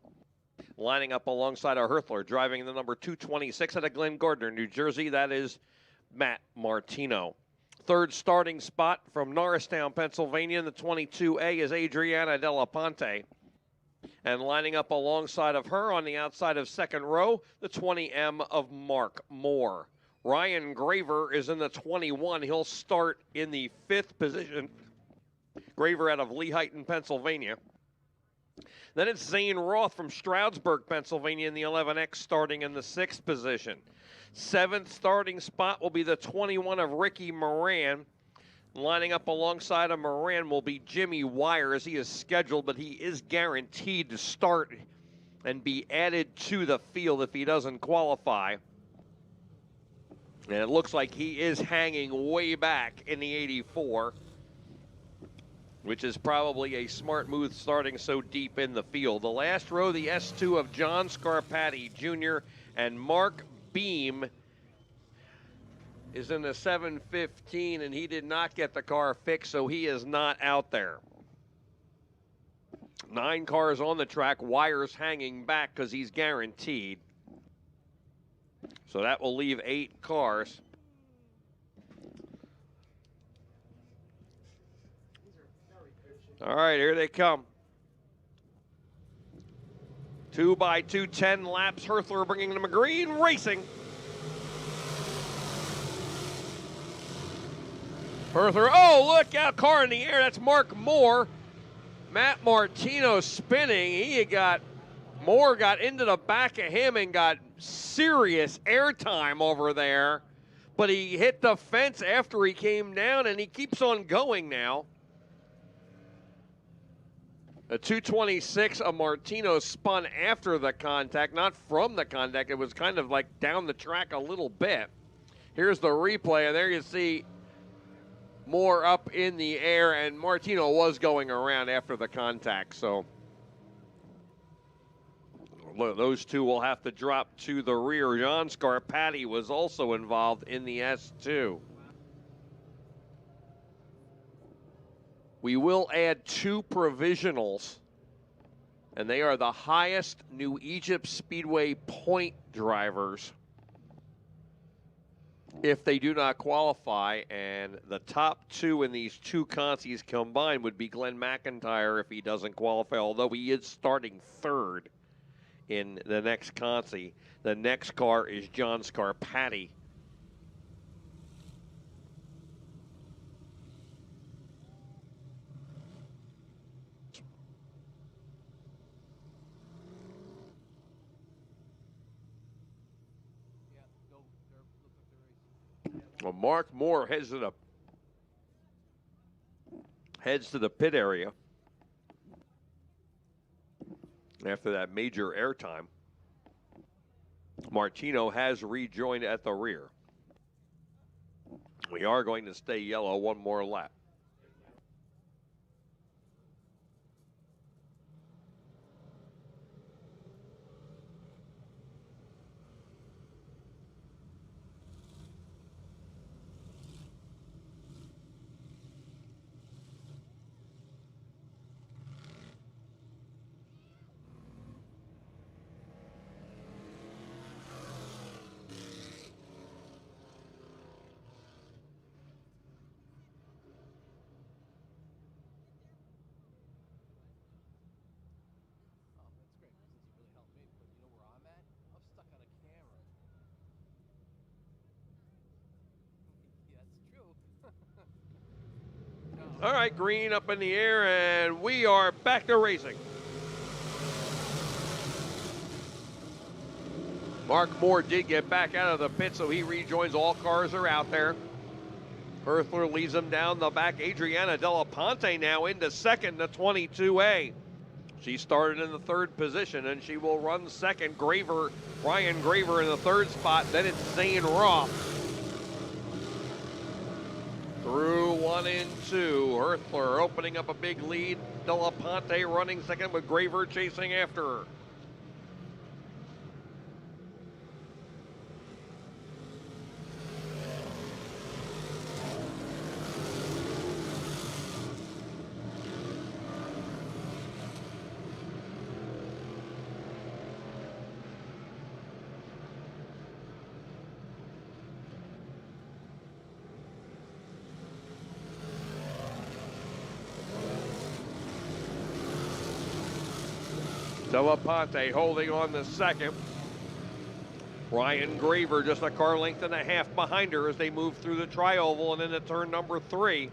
Lining up alongside of Herthler, driving the number 226 out of Glen Gardner, New Jersey, that is Matt Martino. Third starting spot from Norristown, Pennsylvania, in the 22A is Adriana Della Ponte. And lining up alongside of her on the outside of second row, the 20M of Mark Moore. Ryan Graver is in the 21. He'll start in the 5th position. Graver out of Lehighton, Pennsylvania. Then it's Zane Roth from Stroudsburg, Pennsylvania in the 11X, starting in the 6th position. 7th starting spot will be the 21 of Ricky Moran. Lining up alongside of Moran will be Jimmy Wires. He is scheduled, but he is guaranteed to start and be added to the field if he doesn't qualify. And it looks like he is hanging way back in the 84, which is probably a smart move starting so deep in the field. The last row, the S2 of John Scarpati Jr. and Mark Beam is in the 715, and he did not get the car fixed, so he is not out there. 9 cars on the track, Wires hanging back because he's guaranteed. So that will leave 8 cars. All right, here they come. 2 by 2, 10 laps. Herthler bringing them a green, racing. Herthler, oh, look out, car in the air. That's Mark Moore. Matt Martino spinning. Moore got into the back of him and got serious airtime over there. But he hit the fence after he came down, and he keeps on going now. A 226 of Martino spun after the contact, not from the contact. It was kind of like down the track a little bit. Here's the replay, and there you see Moore up in the air, and Martino was going around after the contact. So those two will have to drop to the rear. John Scarpati was also involved in the S2. We will add 2 provisionals, and they are the highest New Egypt Speedway point drivers if they do not qualify, and the top 2 in these 2 consies combined would be Glenn McIntyre if he doesn't qualify, although he is starting 3rd in the next consi. The next car is John Scarpati. Well, Mark Moore heads to the pit area after that major airtime. Martino has rejoined at the rear. We are going to stay yellow one more lap. All right, green up in the air, and we are back to racing. Mark Moore did get back out of the pit, so he rejoins. All cars are out there. Herthler leads them down the back. Adriana Della Ponte now into second, the 22A. She started in the third position, and she will run second. Ryan Graver in the third spot. Then it's Zane Roth. Through 1 and 2. Herthler opening up a big lead. Della Ponte running second with Graver chasing after her. Della Ponte holding on the second. Ryan Graver just a car length and a half behind her as they move through the tri-oval and into turn number 3.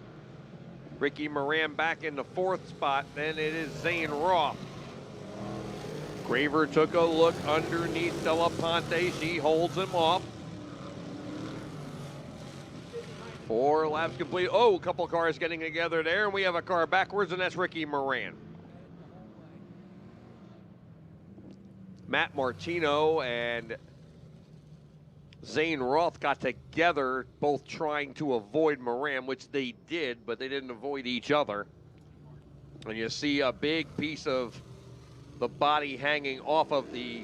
Ricky Moran back in the fourth spot. Then it is Zane Roth. Graver took a look underneath Della Ponte. She holds him off. 4 laps complete. Oh, a couple cars getting together there, and we have a car backwards, and that's Ricky Moran. Matt Martino and Zane Roth got together, both trying to avoid Moran, which they did, but they didn't avoid each other. And you see a big piece of the body hanging off of the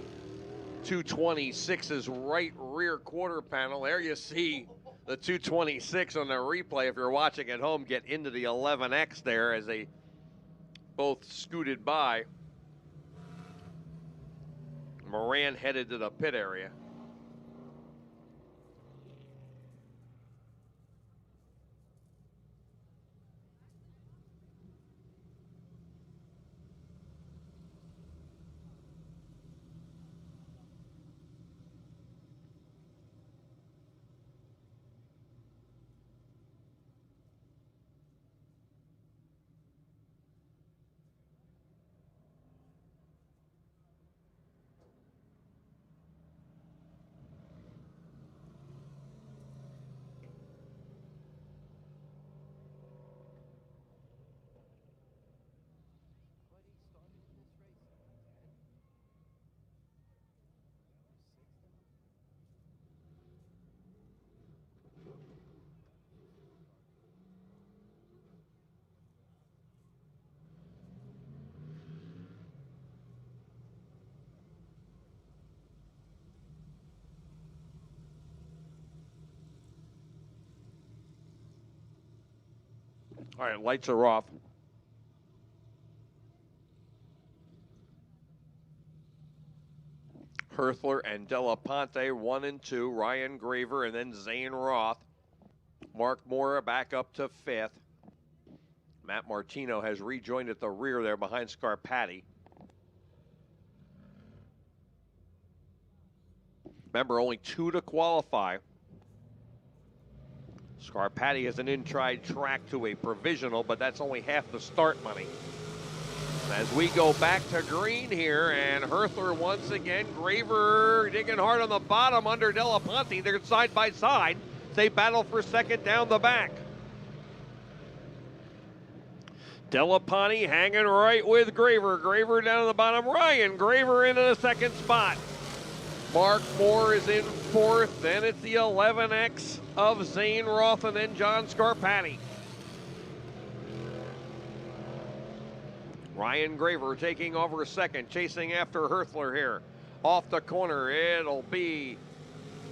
226's right rear quarter panel. There you see the 226 on the replay, if you're watching at home, get into the 11X there as they both scooted by. Moran headed to the pit area. All right, lights are off. Herthler and Della Ponte, 1 and 2. Ryan Graver and then Zane Roth. Mark Mora back up to 5th. Matt Martino has rejoined at the rear there behind Scarpati. Remember, only 2 to qualify. Scarpati has an in-tried track to a provisional, but that's only half the start money. As we go back to green here, and Herthler once again, Graver digging hard on the bottom under Della Ponte. They're side by side. They battle for second down the back. Della Ponte hanging right with Graver. Graver down at the bottom. Ryan Graver into the second spot. Mark Moore is in 4th. Then it's the 11X of Zane Roth and then John Scarpati. Ryan Graver taking over second, chasing after Herthler here. Off the corner, it'll be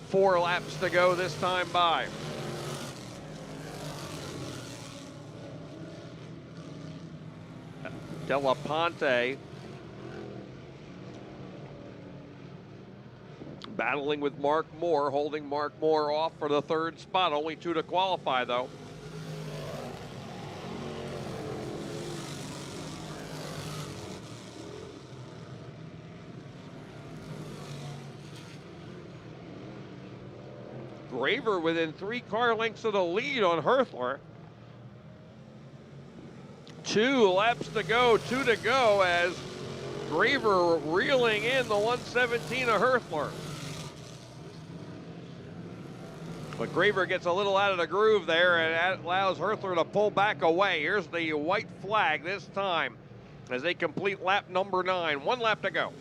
4 laps to go this time by. Della Ponte battling with Mark Moore, holding Mark Moore off for the 3rd spot. Only 2 to qualify, though. Graver within 3 car lengths of the lead on Herthler. 2 laps to go, 2 to go as Graver reeling in the 117 of Herthler. But Graver gets a little out of the groove there, and that allows Herthler to pull back away. Here's the white flag this time as they complete lap number 9. 1 lap to go.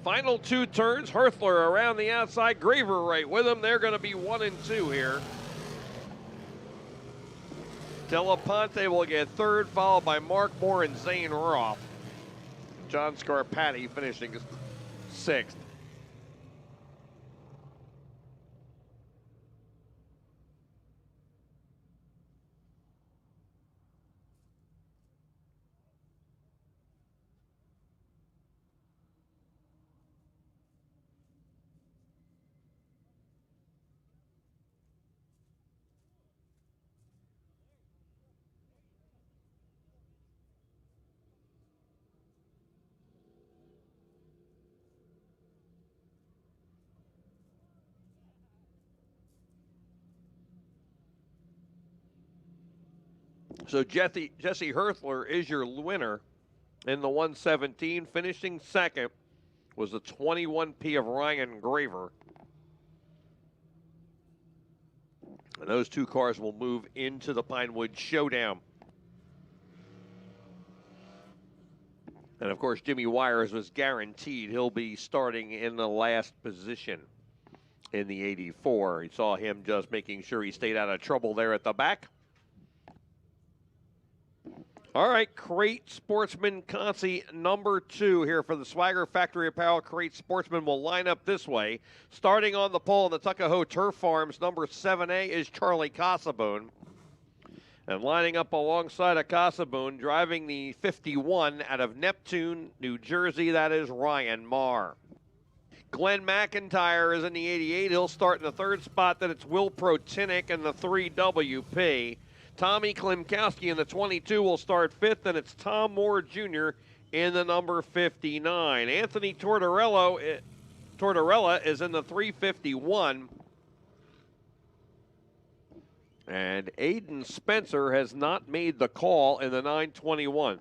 Final 2 turns, Herthler around the outside, Graver right with him. They're going to be 1 and 2 here. Delaponte will get 3rd, followed by Mark Moore and Zane Roth. John Scarpati finishing 6th. So Jesse Herthler is your winner in the 117. Finishing 2nd was the 21P of Ryan Graver. And those 2 cars will move into the Pinewood Showdown. And of course, Jimmy Wires was guaranteed he'll be starting in the last position in the 84. You saw him just making sure he stayed out of trouble there at the back. All right, Crate Sportsman Conci number 2 here for the Swagger Factory Apparel. Crate Sportsman will line up this way. Starting on the pole in the Tuckahoe Turf Farms, number 7A is Charlie Casabone. And lining up alongside of Casabone, driving the 51 out of Neptune, New Jersey, that is Ryan Marr. Glenn McIntyre is in the 88. He'll start in the 3rd spot. Then it's Will Protinick in the 3WP. Tommy Klimkowski in the 22 will start 5th, and it's Tom Moore Jr. in the number 59. Anthony Tortorella is in the 351. And Aiden Spencer has not made the call in the 921.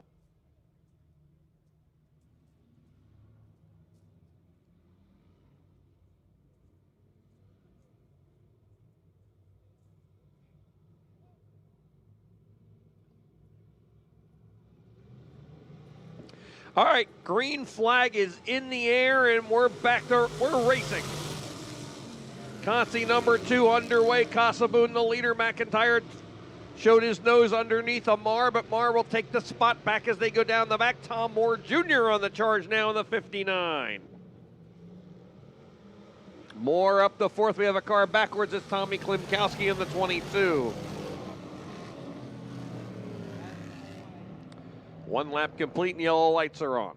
All right, green flag is in the air, and we're back there. We're racing. Conci number 2 underway. Casabone the leader. McIntyre showed his nose underneath of Marr, but Marr will take the spot back as they go down the back. Tom Moore Jr. on the charge now in the 59. Moore up the 4th. We have a car backwards. It's Tommy Klimkowski in the 22. 1 lap complete and yellow lights are on.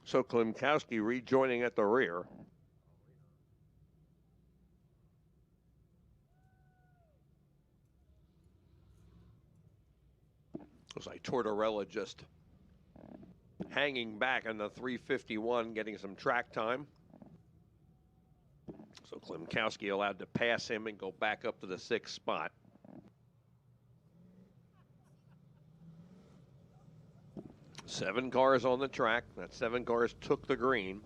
So Klimkowski rejoining at the rear. Looks like Tortorella just hanging back on the 351, getting some track time. So Klimkowski allowed to pass him and go back up to the 6th spot. Seven cars on the track. That 7 cars took the green.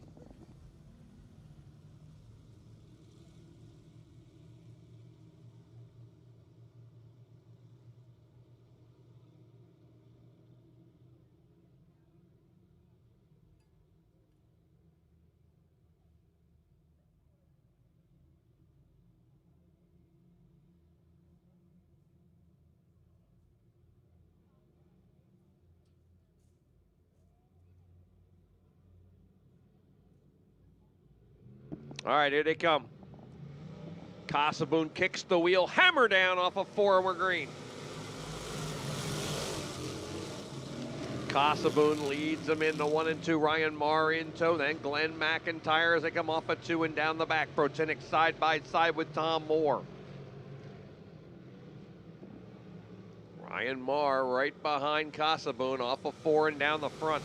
All right, here they come. Casaboon kicks the wheel, hammer down off of forward green. Casaboon leads them into 1 and 2. Ryan Marr in tow. Then Glenn McIntyre as they come off of 2 and down the back. Protinick side by side with Tom Moore. Ryan Marr right behind Casaboon off of 4 and down the front.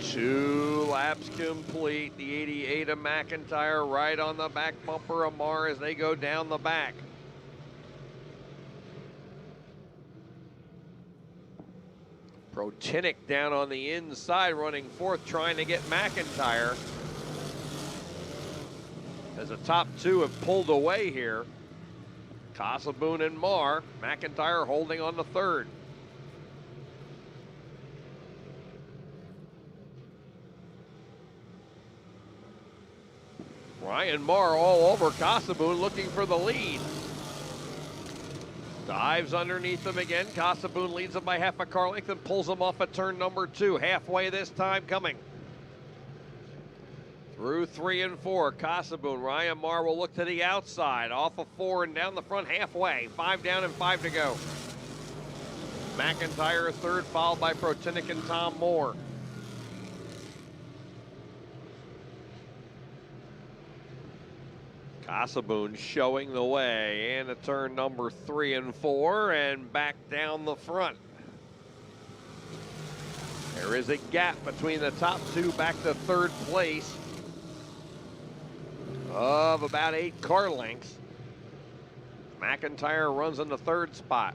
2 laps complete. The 88 of McIntyre right on the back bumper of Marr as they go down the back. Protinick down on the inside running fourth, trying to get McIntyre. As the top 2 have pulled away here. Casaboon and Marr. McIntyre holding on the third. Ryan Marr all over Casaboon looking for the lead. Dives underneath him again. Casaboon leads him by half a car length and pulls him off at turn number 2. Halfway this time coming. Through 3 and 4, Casaboon. Ryan Marr will look to the outside. Off of 4 and down the front halfway. 5 down and 5 to go. McIntyre third, followed by Protinick and Tom Moore. Casaboon showing the way into turn number 3 and 4 and back down the front. There is a gap between the top 2 back to third place of about 8 car lengths. McIntyre runs in the third spot.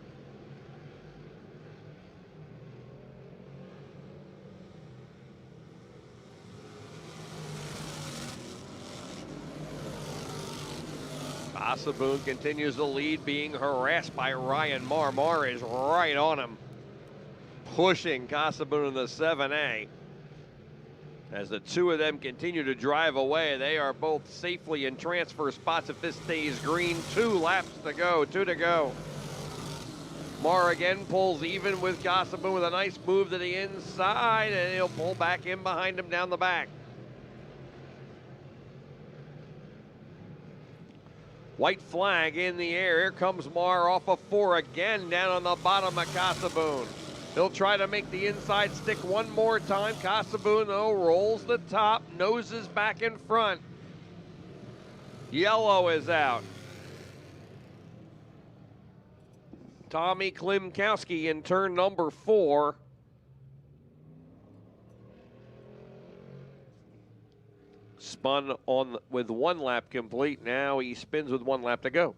Casaboon continues the lead, being harassed by Ryan Marr. Marr is right on him, pushing Casaboon in the 7A. As the 2 of them continue to drive away, they are both safely in transfer spots if this stays green. 2 laps to go, 2 to go. Marr again pulls even with Casaboon with a nice move to the inside, and he'll pull back in behind him down the back. White flag in the air. Here comes Marr off of 4 again down on the bottom of Casaboon. He'll try to make the inside stick one more time. Casaboon, though, rolls the top, noses back in front. Yellow is out. Tommy Klimkowski in turn number 4. Spun on with 1 lap complete. Now he spins with 1 lap to go.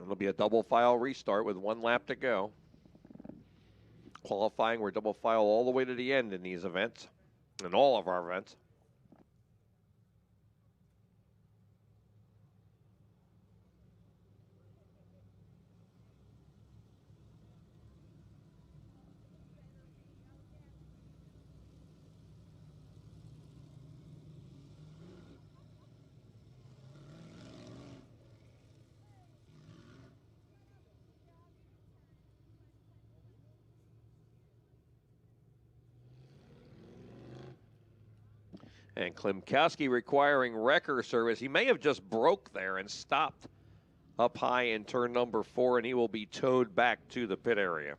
It'll be a double file restart with 1 lap to go. Qualifying, we're double file all the way to the end in these events, in all of our events. And Klimkowski requiring wrecker service. He may have just broke there and stopped up high in turn number 4, and he will be towed back to the pit area.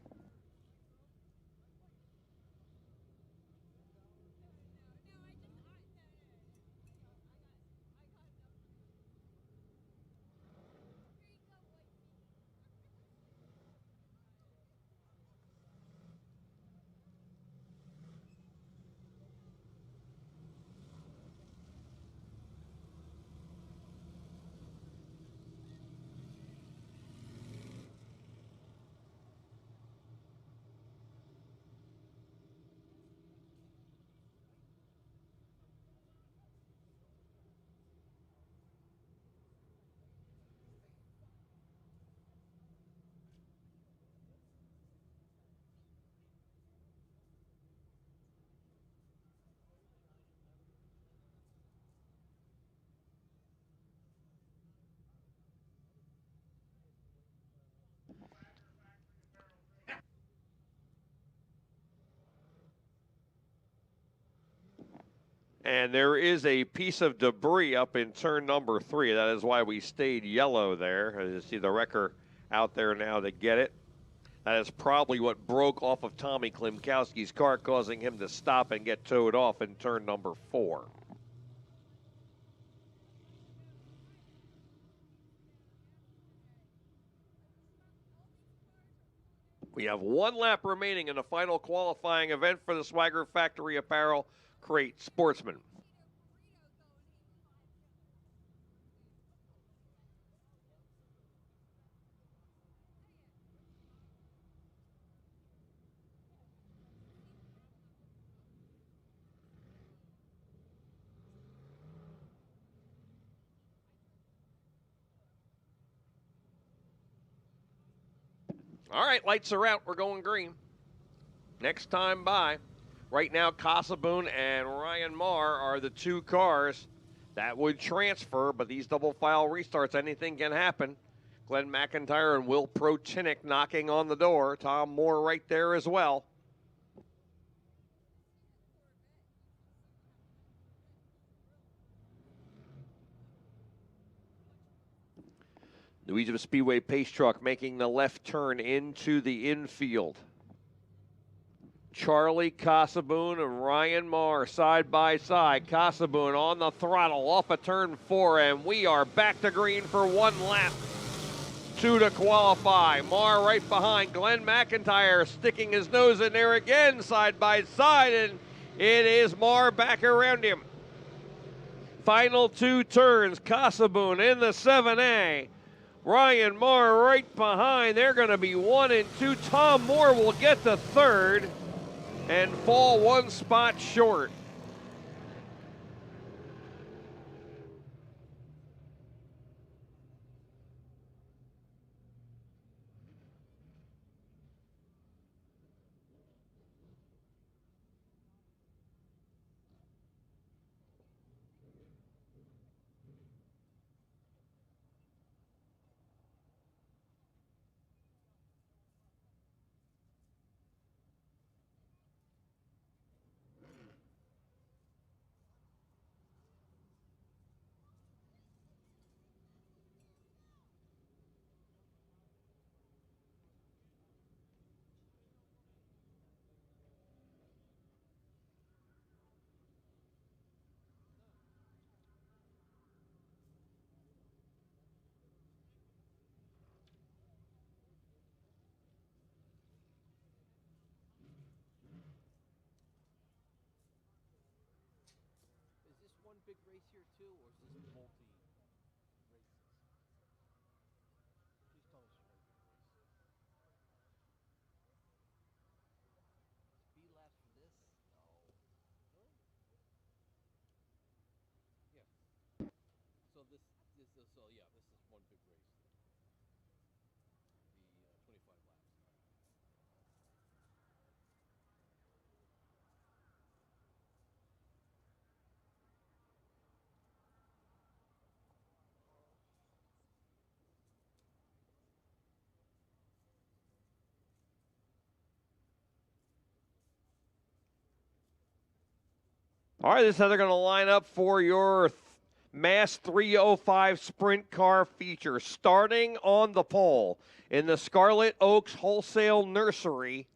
And there is a piece of debris up in turn number 3. That is why we stayed yellow there. As you see the wrecker out there now to get it. That is probably what broke off of Tommy Klimkowski's car, causing him to stop and get towed off in turn number 4. We have 1 lap remaining in the final qualifying event for the Swagger Factory Apparel Crate Sportsman. All right, lights are out. We're going green. Next time by. Right now, Casaboon and Ryan Marr are the 2 cars that would transfer, but these double file restarts, anything can happen. Glenn McIntyre and Will Prochinick knocking on the door. Tom Moore right there as well. Louisiana Speedway pace truck making the left turn into the infield. Charlie Casaboon and Ryan Marr side by side. Casaboon on the throttle off of turn 4, and we are back to green for 1 lap. 2 to qualify. Marr right behind. Glenn McIntyre sticking his nose in there again side by side, and it is Marr back around him. Final 2 turns. Casaboon in the 7A. Ryan Marr right behind. They're going to be 1 and 2. Tom Moore will get the 3rd and fall 1 spot short. Big race here too, or is this multi races? Please tell us one big race. Speed laps for this? No. Really? Yeah. So this is so yeah, this is one big race. The 25 laps. All right, this is how they're going to line up for your Mass 305 Sprint Car feature. Starting on the pole in the Scarlet Oaks Wholesale Nursery,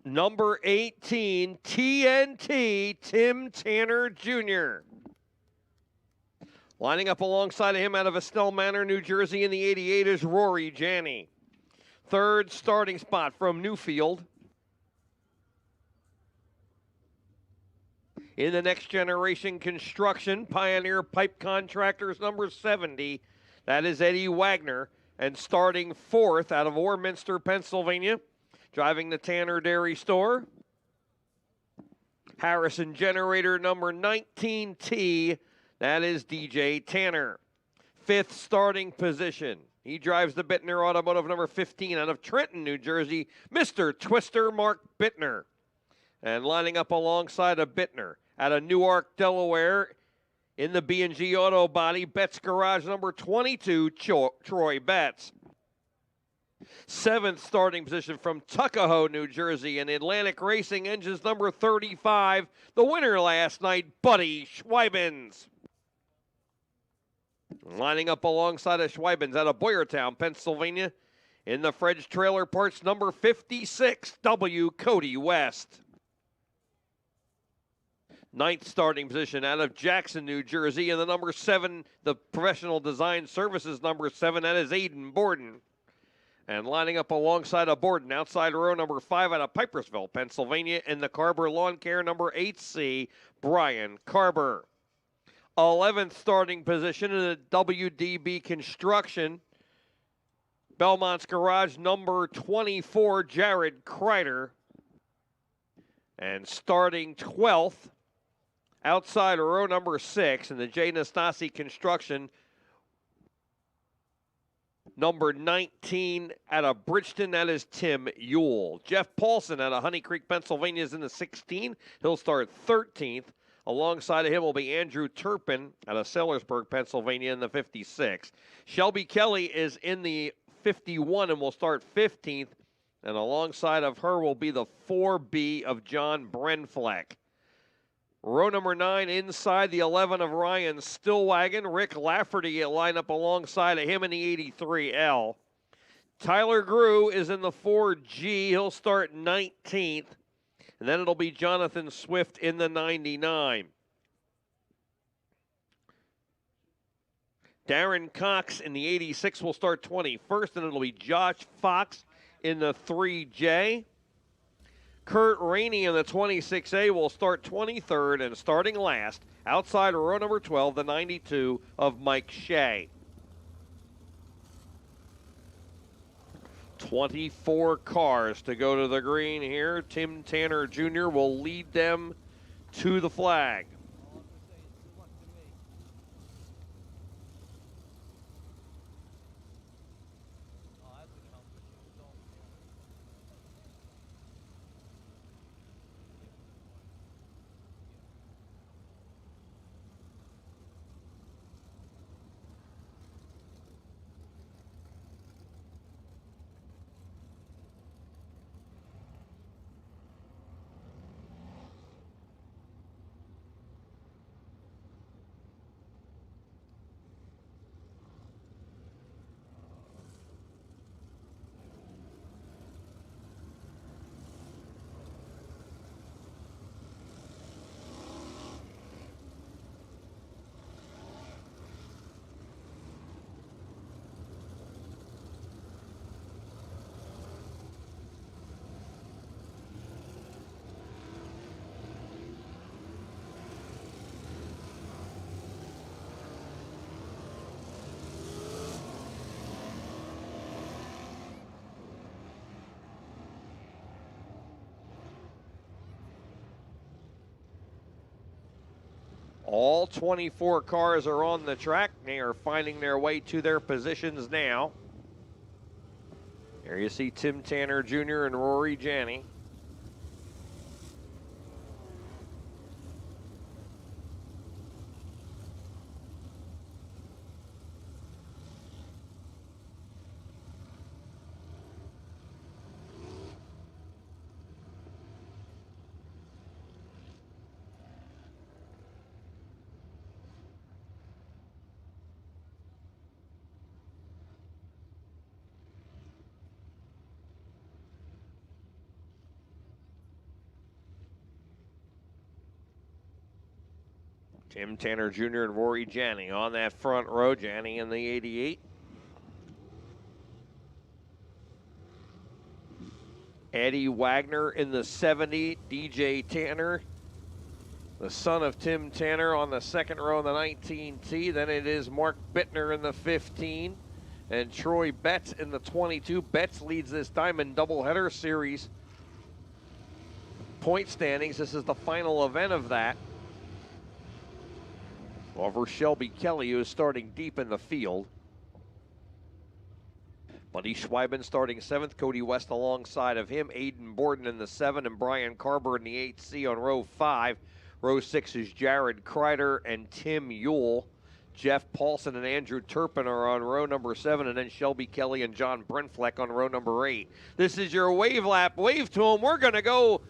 number 18, TNT, Tim Tanner Jr. Lining up alongside of him out of Estelle Manor, New Jersey in the 88 is Rory Janney. 3rd starting spot from Newfield. In the Next Generation Construction, Pioneer Pipe Contractors number 70, that is Eddie Wagner. And starting 4th out of Warminster, Pennsylvania, driving the Tanner Dairy Store, Harrison Generator number 19T, that is DJ Tanner. 5th starting position, he drives the Bittner Automotive number 15 out of Trenton, New Jersey, Mr. Twister Mark Bittner. And lining up alongside of Bittner, out of Newark, Delaware, in the B&G Auto Body, Betts Garage number 22, Troy Betts. 7th starting position from Tuckahoe, New Jersey, in Atlantic Racing Engines number 35. The winner last night, Buddy Schweibens. Lining up alongside of Schweibens out of Boyertown, Pennsylvania, in the Fred's Trailer Parts number 56, W. Cody West. 9th starting position out of Jackson, New Jersey, in the number 7, the Professional Design Services number 7, that is Aiden Borden. And lining up alongside of Borden, outside row number 5 out of Pipersville, Pennsylvania, in the Carber Lawn Care number 8C, Brian Carber. 11th starting position in the WDB Construction, Belmont's Garage number 24, Jared Kreider. And starting 12th, outside row number 6 in the J. Nastasi Construction, number 19 out of Bridgeton, that is Tim Ewell. Jeff Paulson out of Honey Creek, Pennsylvania is in the 16. He'll start 13th. Alongside of him will be Andrew Turpin out of Sellersburg, Pennsylvania in the 56. Shelby Kelly is in the 51 and will start 15th. And alongside of her will be the 4B of John Brenfleck. Row number 9 inside the 11 of Ryan Stillwagon. Rick Lafferty will line up alongside of him in the 83L. Tyler Grew is in the 4G. He'll start 19th. And then it'll be Jonathan Swift in the 99. Darren Cox in the 86 will start 21st, and it'll be Josh Fox in the 3J. Kurt Rainey in the 26A will start 23rd, and starting last, outside row number 12, the 92 of Mike Shea. 24 cars to go to the green here. Tim Tanner Jr. will lead them to the flag. All 24 cars are on the track. They are finding their way to their positions now. Here you see Tim Tanner Jr. and Rory Janney. Tim Tanner Jr. and Rory Janney on that front row. Janney in the 88. Eddie Wagner in the 70. DJ Tanner, the son of Tim Tanner, on the second row in the 19T. Then it is Mark Bittner in the 15. And Troy Betts in the 22. Betts leads this Diamond Doubleheader Series point standings. This is the final event of that. Over Shelby Kelly, who is starting deep in the field. Buddy Schweibens starting 7th. Cody West alongside of him. Aiden Borden in the 7 and Brian Carber in the 8C on row 5. Row 6 is Jared Kreider and Tim Ewell. Jeff Paulson and Andrew Turpin are on row number 7, and then Shelby Kelly and John Brenfleck on row number 8. This is your wave lap. Wave to them. We're going to go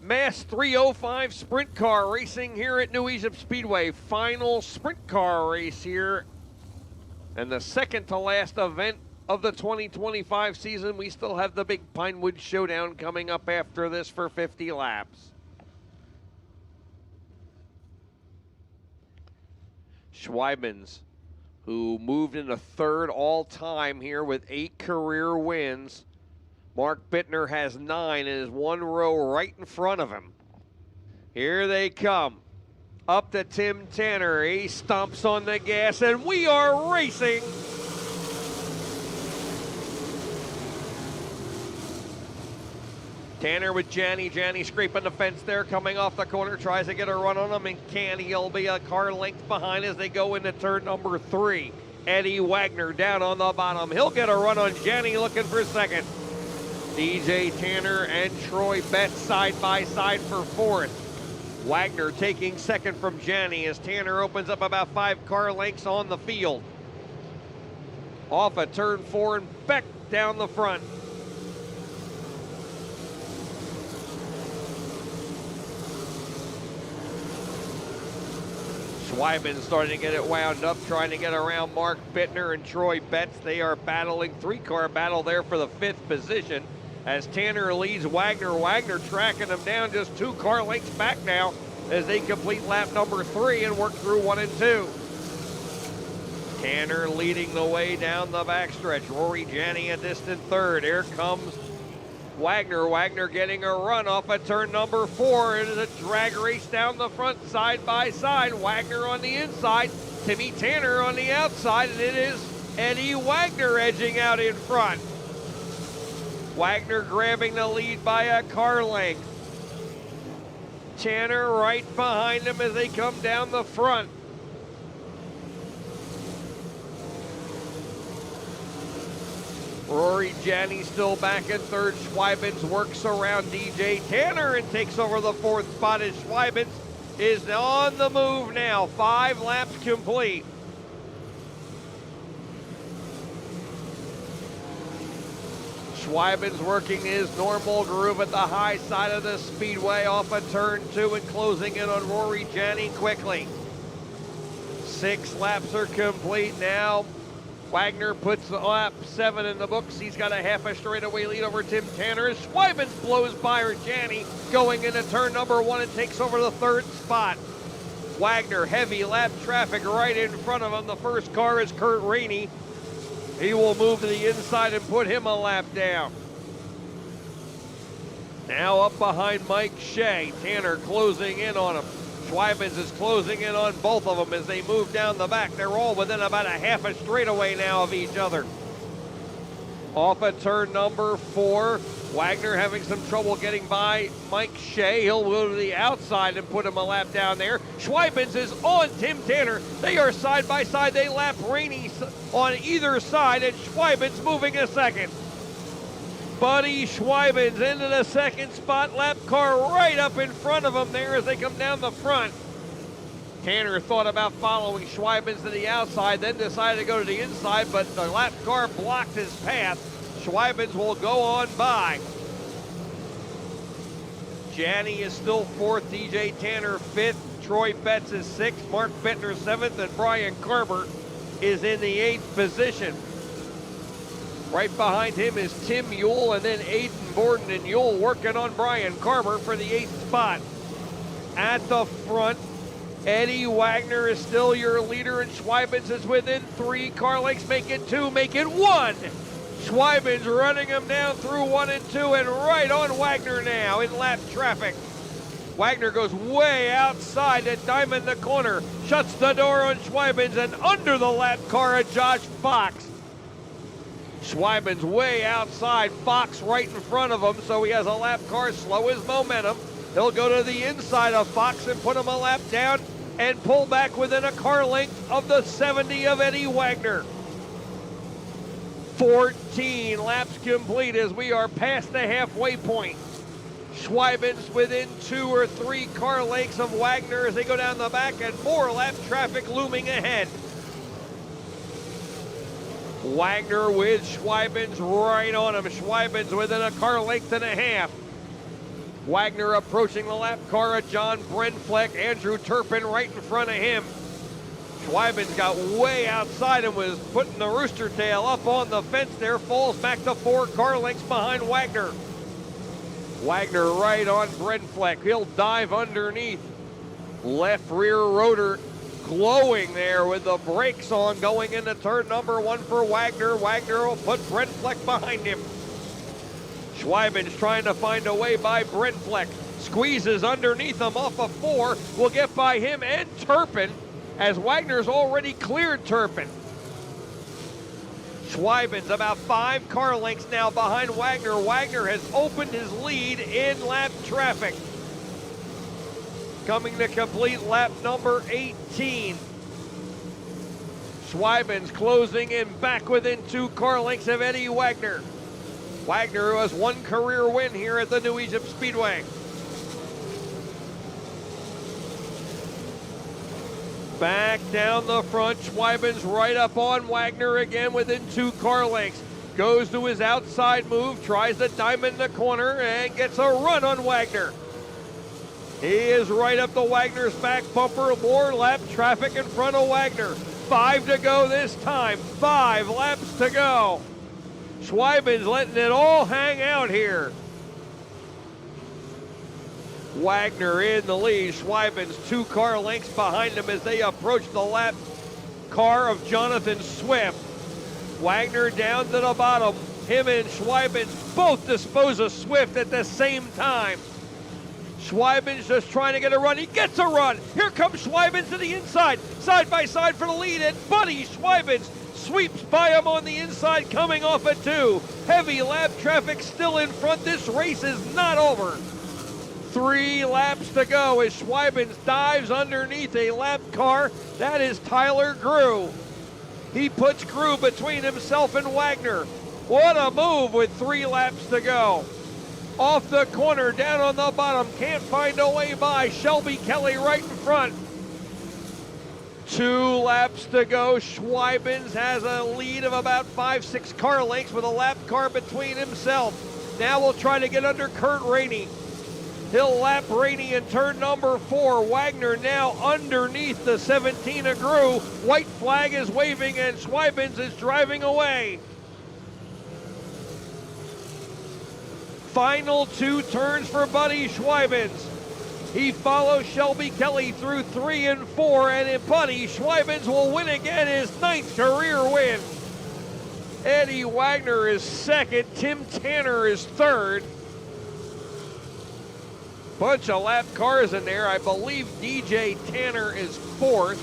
Mass 305 sprint car racing here at New Egypt Speedway. Final sprint car race here. And the second to last event of the 2025 season. We still have the big Pinewood Showdown coming up after this for 50 laps. Schweibens, who moved into third all-time here with 8 career wins. Mark Bittner has 9 and is 1 row right in front of him. Here they come. Up to Tim Tanner. He stomps on the gas, and we are racing. Tanner with Janny. Janny scraping the fence there, coming off the corner, tries to get a run on him, and can. He'll be a car length behind as they go into turn number 3. Eddie Wagner down on the bottom. He'll get a run on Janny, looking for second. DJ Tanner and Troy Betts side by side for 4th. Wagner taking second from Janny as Tanner opens up about 5 car lengths on the field. Off at turn 4 and Beck down the front. Schweibens starting to get it wound up, trying to get around Mark Bittner and Troy Betts. They are battling, 3-car battle there for the 5th position as Tanner leads Wagner. Wagner tracking them down just 2 car lengths back now as they complete lap number 3 and work through 1 and 2. Tanner leading the way down the backstretch. Rory Janney a distant 3rd. Here comes Wagner. Wagner getting a run off at turn number 4. It is a drag race down the front, side by side. Wagner on the inside, Timmy Tanner on the outside, and it is Eddie Wagner edging out in front. Wagner grabbing the lead by a car length. Tanner right behind him as they come down the front. Rory Janney still back in 3rd. Schweibens works around DJ Tanner and takes over the 4th spot as Schweibens is on the move now. 5 laps complete. Schweibens working his normal groove at the high side of the speedway off of turn 2 and closing in on Rory Janney quickly. 6 laps are complete now. Wagner puts lap 7 in the books. He's got a half a straightaway lead over Tim Tanner as Schweibens blows by Janney going into turn number 1 and takes over the 3rd spot. Wagner, heavy lap traffic right in front of him. The first car is Kurt Rainey. He will move to the inside and put him a lap down. Now up behind Mike Shea. Tanner closing in on him. Schweibens is closing in on both of them as they move down the back. They're all within about a half a straightaway now of each other. Off at turn number 4, Wagner having some trouble getting by Mike Shea. He'll go to the outside and put him a lap down there. Schweibens is on Tim Tanner. They are side by side. They lap Rainey on either side, and Schweibens moving a second. Buddy Schweibens into the 2nd spot. Lap car right up in front of him there as they come down the front. Tanner thought about following Schweibens to the outside, then decided to go to the inside, but the lap car blocked his path. Schweibens will go on by. Janney is still 4th, DJ Tanner 5th, Troy Betts is 6th, Mark Bittner 7th, and Brian Carver is in the 8th position. Right behind him is Tim Yule, and then Aiden Borden, and Yule working on Brian Carver for the 8th spot. At the front, Eddie Wagner is still your leader, and Schweibens is within 3 car lengths. Make it 2, make it 1. Schweibens running him down through 1 and 2 and right on Wagner now in lap traffic. Wagner goes way outside to diamond the corner, shuts the door on Schweibens, and under the lap car of Josh Fox. Schweibens way outside, Fox right in front of him, so he has a lap car, slow his momentum. He'll go to the inside of Fox and put him a lap down and pull back within a car length of the 70 of Eddie Wagner. 14 laps complete as we are past the halfway point. Schweibens within 2 or 3 car lengths of Wagner as they go down the back, and more lap traffic looming ahead. Wagner with Schweibens right on him. Schweibens within a car length and a half. Wagner approaching the lap car of John Brenfleck. Andrew Turpin right in front of him. Schweibens got way outside and was putting the rooster tail up on the fence there. Falls back to 4 car lengths behind Wagner. Wagner right on Brenfleck. He'll dive underneath. Left rear rotor glowing there with the brakes on going into turn number 1 for Wagner. Wagner will put Brenfleck behind him. Schweibens trying to find a way by Brenfleck. Squeezes underneath him off of 4. Will get by him and Turpin as Wagner's already cleared Turpin. Schweibens about 5 car lengths now behind Wagner. Wagner has opened his lead in lap traffic. Coming to complete lap number 18. Schweibens closing in back within 2 car lengths of Eddie Wagner. Wagner, who has 1 career win here at the New Egypt Speedway. Back down the front, Schweibens right up on Wagner again within 2 car lengths. Goes to his outside move, tries to diamond the corner, and gets a run on Wagner. He is right up to Wagner's back bumper. More lap traffic in front of Wagner. 5 to go this time. 5 laps to go. Schweibens letting it all hang out here. Wagner in the lead. Schweibens 2 car lengths behind him as they approach the lap car of Jonathan Swift. Wagner down to the bottom. Him and Schweibens both dispose of Swift at the same time. Schweibens just trying to get a run. He gets a run. Here comes Schweibens to the inside. Side by side for the lead, and Buddy Schweibens sweeps by him on the inside coming off a 2. Heavy lap traffic still in front. This race is not over. 3 laps to go as Schweibens dives underneath a lap car. That is Tyler Grew. He puts Grew between himself and Wagner. What a move with 3 laps to go. Off the corner, down on the bottom, can't find a way by. Shelby Kelly right in front. 2 laps to go. Schweibens has a lead of about 5-6 car lengths with a lap car between himself. Now we'll try to get under Kurt Rainey. He'll lap Rainey in turn number 4. Wagner now underneath the 17 of Grew. White flag is waving and Schweibens is driving away. Final 2 turns for Buddy Schweibens. He follows Shelby Kelly through 3 and 4, and in Buddy Schweibens will win again, his 9th career win. Eddie Wagner is 2nd, Tim Tanner is 3rd. Bunch of lap cars in there. I believe DJ Tanner is 4th.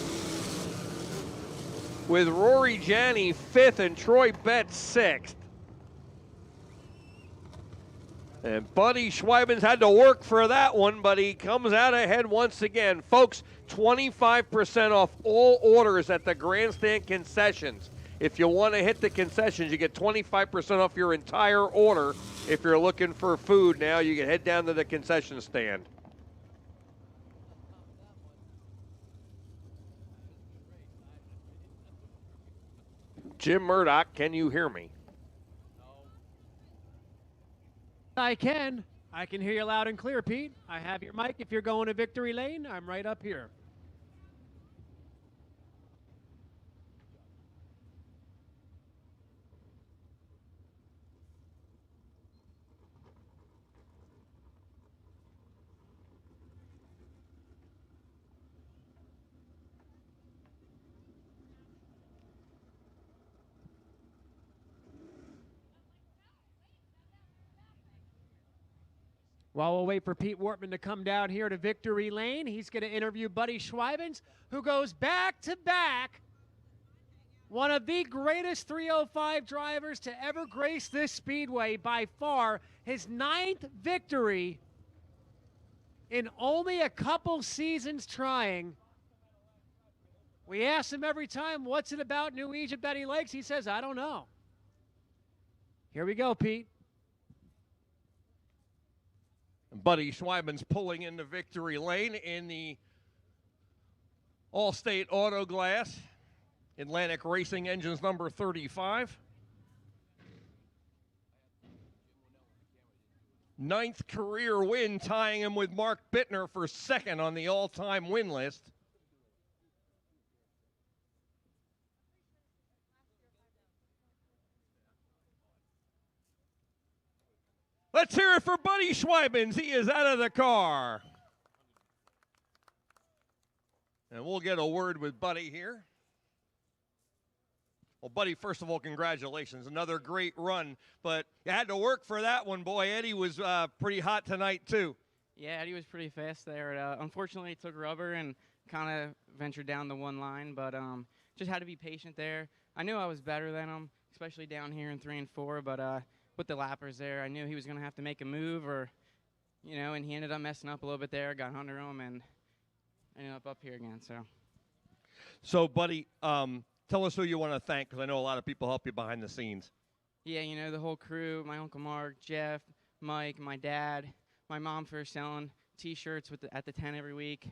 With Rory Janney 5th and Troy Betts 6th. And Buddy Schweibens had to work for that one, but he comes out ahead once again. Folks, 25% off all orders at the grandstand concessions. If you want to hit the concessions, you get 25% off your entire order. If you're looking for food now, you can head down to the concession stand. Jim Murdoch, can you hear me? I can. I can hear you loud and clear, Pete. I have your mic. If you're going to victory lane, I'm right up here. While we'll wait for Pete Wortman to come down here to victory lane, he's going to interview Buddy Schweibens, who goes back-to-back. One of the greatest 305 drivers to ever grace this speedway, by far. His 9th victory in only a couple seasons trying. We ask him every time, what's it about New Egypt that he likes? He says, I don't know. Here we go, Pete. Buddy Schweiben's pulling into victory lane in the Allstate Auto Glass Atlantic Racing Engines number 35. 9th career win, tying him with Mark Bittner for second on the all-time win list. Let's hear it for Buddy Schweibens. He is out of the car. And we'll get a word with Buddy here. Well, Buddy, first of all, congratulations. Another great run. But you had to work for that one, boy. Eddie was pretty hot tonight, too. Yeah, Eddie was pretty fast there. Unfortunately, it took rubber and kind of ventured down the one line, but just had to be patient there. I knew I was better than him, especially down here in 3 and 4, but with the lappers there, I knew he was going to have to make a move or, and he ended up messing up a little bit there, got under him, and ended up here again. So, Buddy, tell us who you want to thank, because I know a lot of people help you behind the scenes. Yeah, the whole crew, my Uncle Mark, Jeff, Mike, my dad, my mom for selling T-shirts at the 10 every week.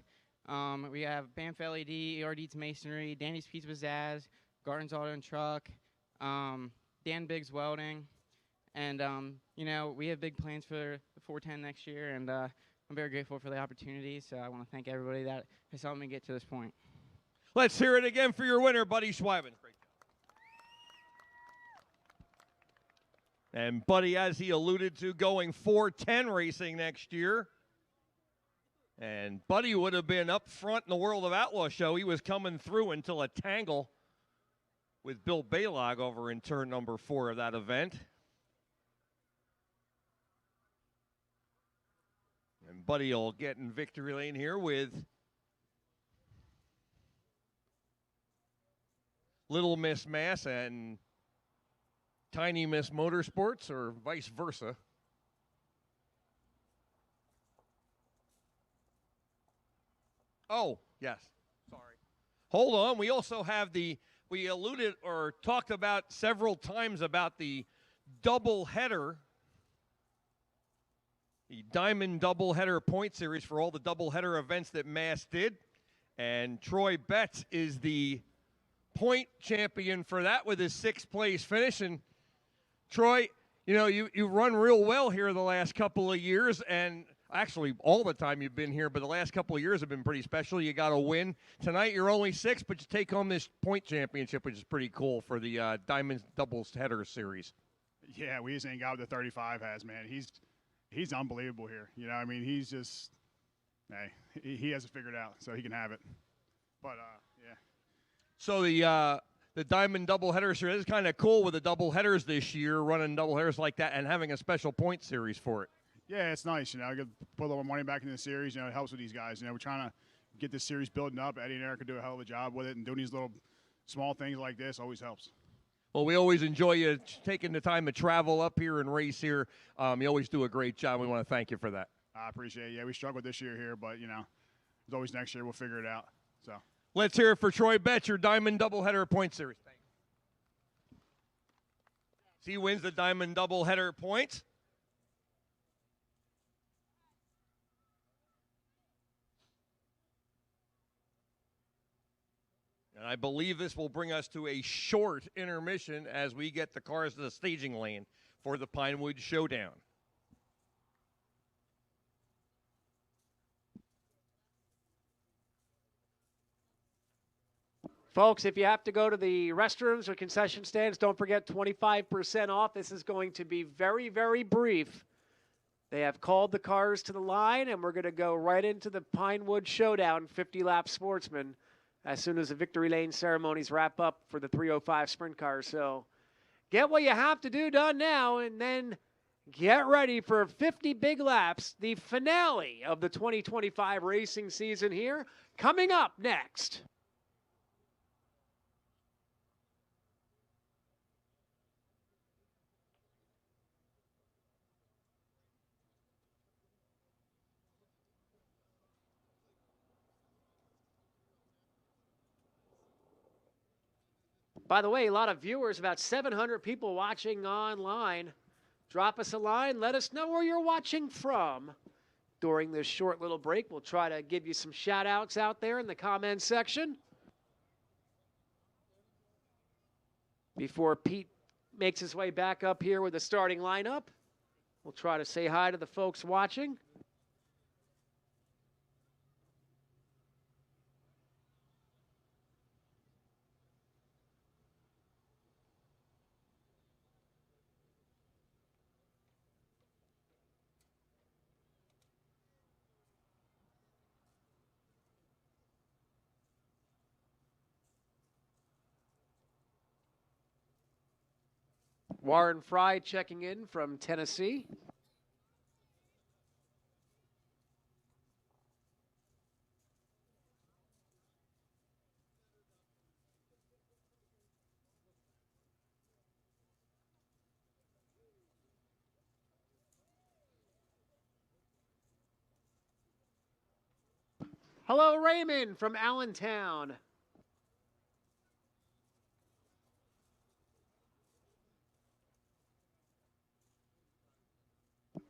We have Banff LED, ERD's Masonry, Danny's Pizza Pizzazz, Garden's Auto and Truck, Dan Biggs Welding, and, we have big plans for the 410 next year, and I'm very grateful for the opportunity, so I want to thank everybody that has helped me get to this point. Let's hear it again for your winner, Buddy Schweiben. Great job. And Buddy, as he alluded to, going 410 racing next year. And Buddy would have been up front in the World of Outlaw show. He was coming through until a tangle with Bill Balog over in turn number 4 of that event. And Buddy will get in victory lane here with Little Miss Mass and Tiny Miss Motorsports, or vice versa. Oh, yes. Sorry. Hold on. We also have we alluded or talked about several times about the double header, the Diamond double header point series for all the double header events that Mass did. And Troy Betts is the point champion for that with his 6th place finish. And Troy, you run real well here the last couple of years, and actually all the time you've been here, but the last couple of years have been pretty special. You got a win. Tonight you're only 6th, but you take home this point championship, which is pretty cool for the Diamond doubles header series. Yeah, we just ain't got what the 35 has, man. He's unbelievable here. He's just, hey, he has it figured out, so he can have it. But, yeah. So the Diamond doubleheader series is kind of cool with the doubleheaders this year, running doubleheaders like that and having a special point series for it. Yeah, it's nice. Get put a little money back into the series. It helps with these guys. We're trying to get this series building up. Eddie and Eric do a hell of a job with it, and doing these little small things like this always helps. Well, we always enjoy you taking the time to travel up here and race here. You always do a great job. We want to thank you for that. I appreciate it. Yeah, we struggled this year here, but, there's always next year. We'll figure it out. So. Let's hear it for Troy Betts, your Diamond doubleheader point series. Thanks. He wins the Diamond doubleheader points. And I believe this will bring us to a short intermission as we get the cars to the staging lane for the Pinewood Showdown. Folks, if you have to go to the restrooms or concession stands, don't forget 25% off. This is going to be very, very brief. They have called the cars to the line, and we're going to go right into the Pinewood Showdown 50-lap Sportsman as soon as the victory lane ceremonies wrap up for the 305 sprint cars. So get what you have to do done now, and then get ready for 50 big laps, the finale of the 2025 racing season here, coming up next. By the way, a lot of viewers, about 700 people watching online. Drop us a line. Let us know where you're watching from. during this short little break. We'll try to give you some shout outs out there in the comments section. Before Pete makes his way back up here with the starting lineup, we'll try to say hi to the folks watching. Warren Fry checking in from Tennessee. Hello, Raymond from Allentown.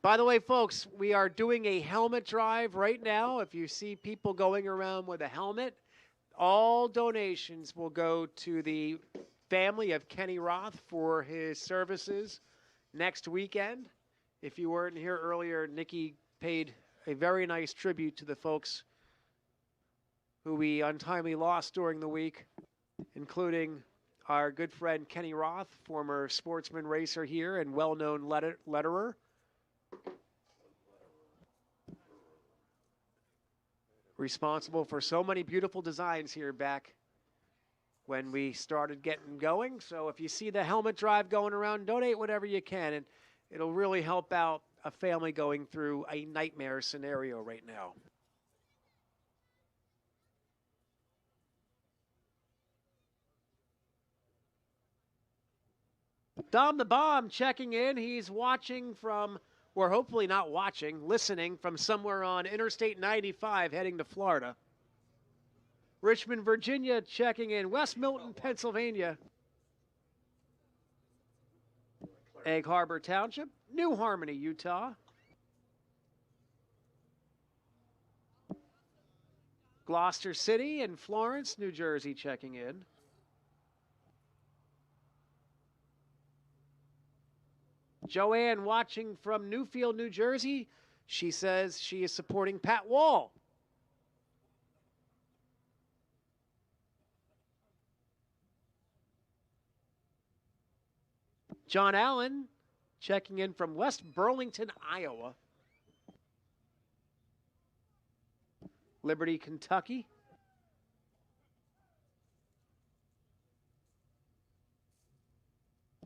By the way, folks, we are doing a helmet drive right now. If you see people going around with a helmet, all donations will go to the family of Kenny Roth for his services next weekend. If you weren't here earlier, Nikki paid a very nice tribute to the folks who we untimely lost during the week, including our good friend Kenny Roth, former sportsman racer here and well-known letterer. Responsible for so many beautiful designs here back when we started getting going. So if you see the helmet drive going around, donate whatever you can, and it'll really help out a family going through a nightmare scenario right now. Dom the Bomb checking in. He's watching from, or hopefully not watching, listening from somewhere on Interstate 95 heading to Florida. Richmond, Virginia checking in. West Milton, Pennsylvania. Egg Harbor Township. New Harmony, Utah. Gloucester City and Florence, New Jersey checking in. Joanne watching from Newfield, New Jersey. She says she is supporting Pat Wall. John Allen checking in from West Burlington, Iowa. Liberty, Kentucky.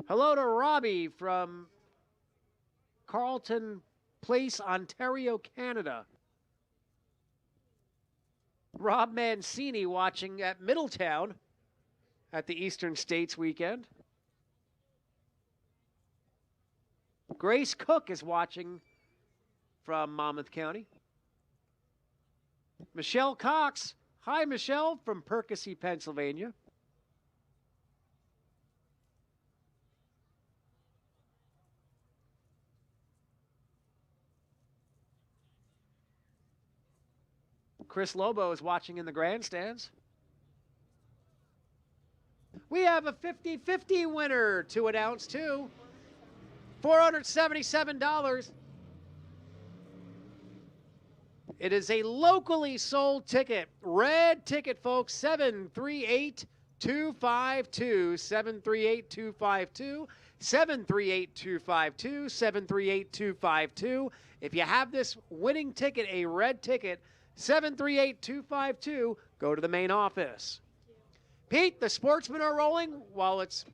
Hello to Robbie from Carlton Place, Ontario, Canada. Rob Mancini watching at Middletown at the Eastern States weekend. Grace Cook is watching from Monmouth County. Michelle Cox. Hi, Michelle, from Percy, Pennsylvania. Chris Lobo is watching in the grandstands. We have a 50-50 winner to announce, too. $477. It is a locally sold ticket. Red ticket, folks. 738-252. 738-252. 738-252. 738-252. If you have this winning ticket, a red ticket, 738-252, go to the main office. Pete, the sportsmen are rolling while it's...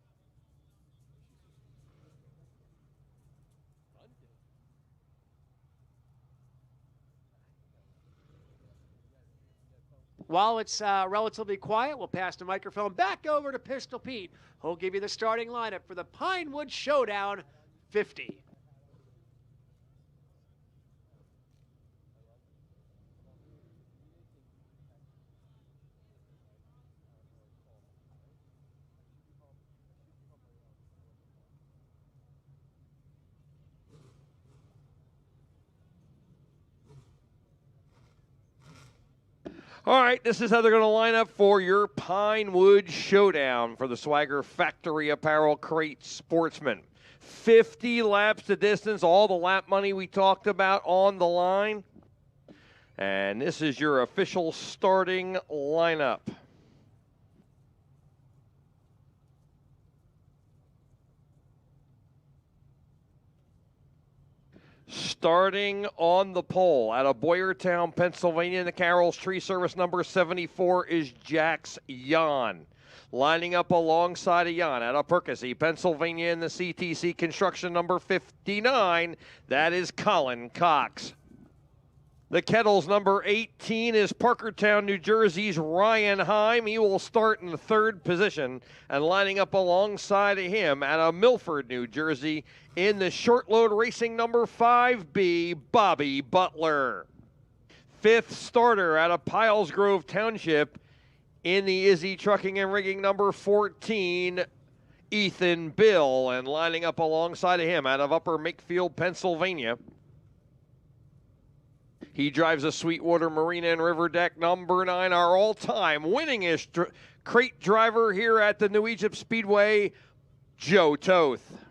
While it's relatively quiet, we'll pass the microphone back over to Pistol Pete, who'll give you the starting lineup for the Pinewood Showdown 50. All right, this is how they're going to line up for your Pinewood Showdown for the Swagger Factory Apparel Crate Sportsman. 50 laps to distance, all the lap money we talked about on the line. And this is your official starting lineup. Starting on the pole out of Boyertown, Pennsylvania, in the Carroll's Tree Service, number 74 is Jax Jan. Lining up alongside of Jan out of Percy, Pennsylvania, in the CTC Construction, number 59, that is Colin Cox. The Kettles, number 18, is Parkertown, New Jersey's Ryan Heim. He will start in the third position. And lining up alongside of him out of Milford, New Jersey, in the short load racing number 5B, Bobby Butler. Fifth starter out of Piles Grove Township in the Izzy Trucking and Rigging number 14, Ethan Bill. And lining up alongside of him out of Upper Makefield, Pennsylvania, he drives a Sweetwater Marina and River Deck number 9, our all-time winningest crate driver here at the New Egypt Speedway, Joe Toth.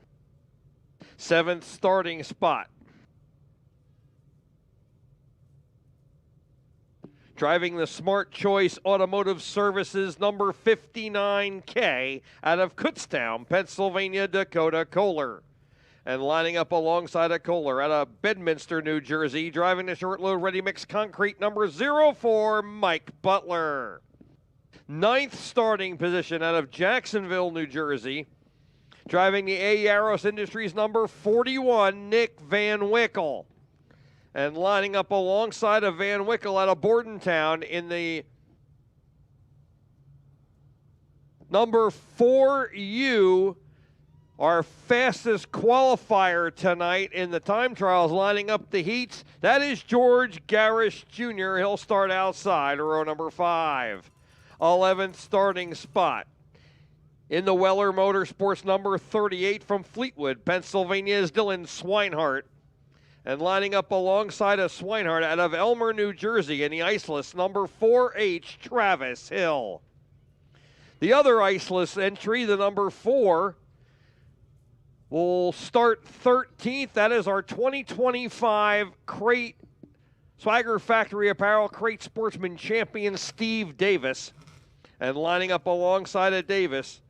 Seventh starting spot. Driving the Smart Choice Automotive Services number 59K out of Kutztown, Pennsylvania, Dakota Kohler. And lining up alongside of Kohler out of Bedminster, New Jersey, driving the short load ready mix concrete number 04, Mike Butler. Ninth starting position out of Jacksonville, New Jersey, driving the A. Yaros Industries number 41, Nick Van Wickle. And lining up alongside of Van Wickle out of Bordentown in the number 4U, our fastest qualifier tonight in the time trials, lining up the heats. That is George Garish Jr. He'll start outside row number 5. 11th starting spot. In the Weller Motorsports number 38 from Fleetwood, Pennsylvania, is Dylan Swinehart. And lining up alongside of Swinehart out of Elmer, New Jersey, in the Iceless number 4H, Travis Hill. The other Iceless entry, the number 4, will start 13th. That is our 2025 Crate Swagger Factory Apparel Crate Sportsman Champion, Steve Davis. And lining up alongside of Davis,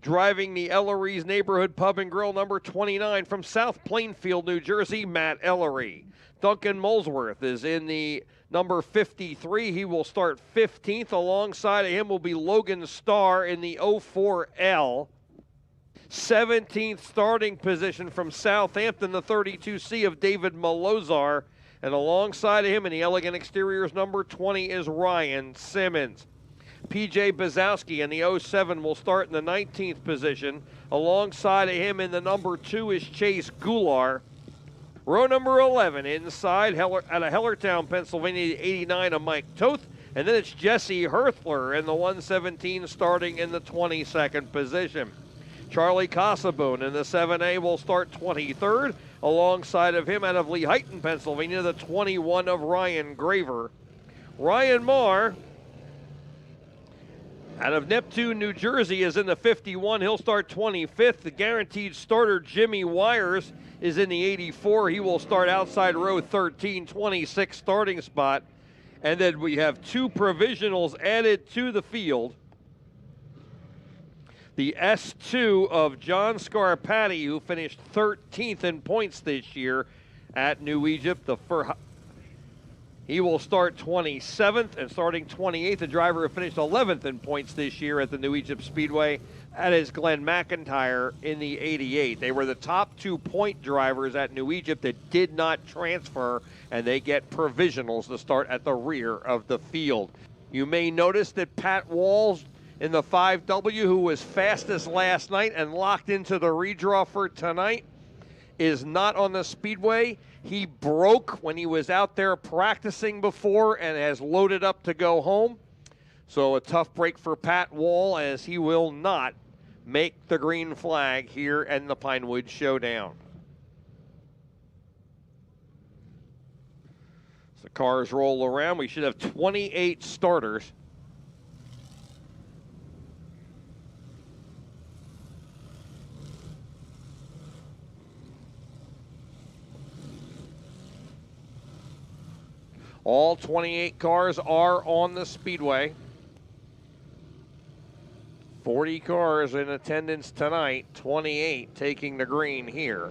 driving the Ellery's Neighborhood Pub and Grill number 29 from South Plainfield, New Jersey, Matt Ellery. Duncan Molesworth is in the number 53. He will start 15th. Alongside of him will be Logan Starr in the 04L. 17th starting position from Southampton, the 32C of David Malozar. And alongside of him in the Elegant Exteriors number 20 is Ryan Simmons. P.J. Bazowski in the 07 will start in the 19th position. Alongside of him in the number 2 is Chase Gular. Row number 11 inside out of Hellertown, Pennsylvania, the 89 of Mike Toth. And then it's Jesse Herthler in the 117 starting in the 22nd position. Charlie Casaboon in the 7A will start 23rd. Alongside of him out of Lehighton, Pennsylvania, the 21 of Ryan Graver. Ryan Marr out of Neptune, New Jersey, is in the 51. He'll start 25th. The guaranteed starter, Jimmy Wires, is in the 84. He will start outside row 13, 26th starting spot. And then we have 2 provisionals added to the field. The S2 of John Scarpati, who finished 13th in points this year at New Egypt. He will start 27th, and starting 28th, the driver who finished 11th in points this year at the New Egypt Speedway. That is Glenn McIntyre in the 88. They were the top 2 point drivers at New Egypt that did not transfer, and they get provisionals to start at the rear of the field. You may notice that Pat Walls in the 5W, who was fastest last night and locked into the redraw for tonight, is not on the Speedway. He broke when he was out there practicing before and has loaded up to go home. So a tough break for Pat Wall, as he will not make the green flag here in the Pinewood Showdown. So The cars roll around. We should have 28 starters. All 28 cars are on the Speedway. 40 cars in attendance tonight, 28 taking the green here.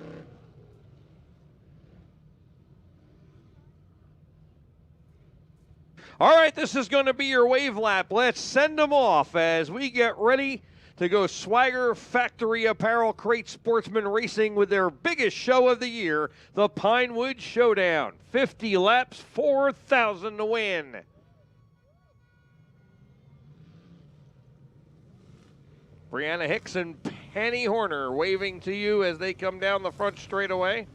All right, this is going to be your wave lap. Let's send them off as we get ready to go Swagger Factory Apparel Crate Sportsman Racing with their biggest show of the year, the Pinewood Showdown. 50 laps, 4,000 to win. Brianna Hicks and Penny Horner waving to you as they come down the front straightaway.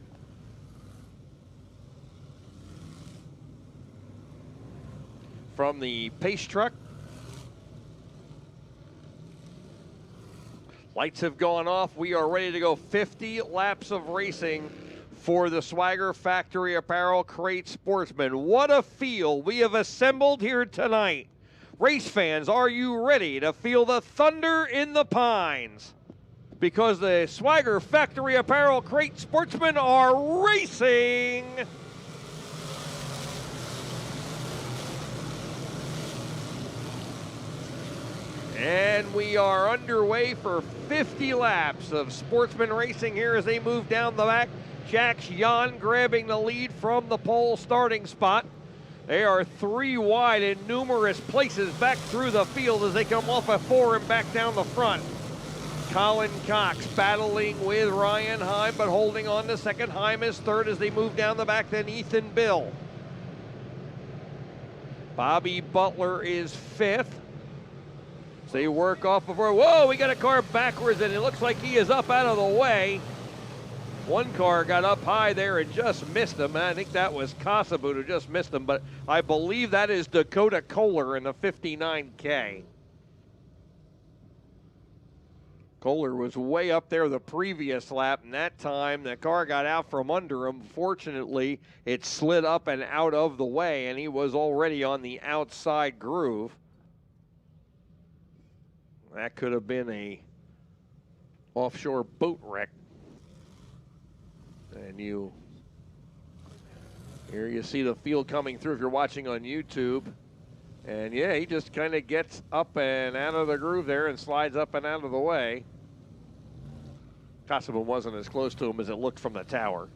From the pace truck. Lights have gone off. We are ready to go 50 laps of racing for the Swagger Factory Apparel Crate Sportsman. What a field we have assembled here tonight. Race fans, are you ready to feel the thunder in the pines? Because the Swagger Factory Apparel Crate Sportsmen are racing. And we are underway for 50 laps of sportsman racing here as they move down the back. Jax Jan grabbing the lead from the pole starting spot. They are 3 wide in numerous places back through the field as they come off a 4 and back down the front. Colin Cox battling with Ryan Heim, but holding on to second. Heim is third as they move down the back, then Ethan Bill. Bobby Butler is fifth. So they work off before, whoa, we got a car backwards and it looks like he is up out of the way. One car got up high there and just missed him. I think that was Casabut who just missed him, but I believe that is Dakota Kohler in the 59K. Kohler was way up there the previous lap, and that time the car got out from under him. Fortunately, it slid up and out of the way, and he was already on the outside groove. That could have been a offshore boat wreck. And here you see the field coming through if you're watching on YouTube. And yeah, he just kind of gets up and out of the groove there and slides up and out of the way. Casabun wasn't as close to him as it looked from the tower.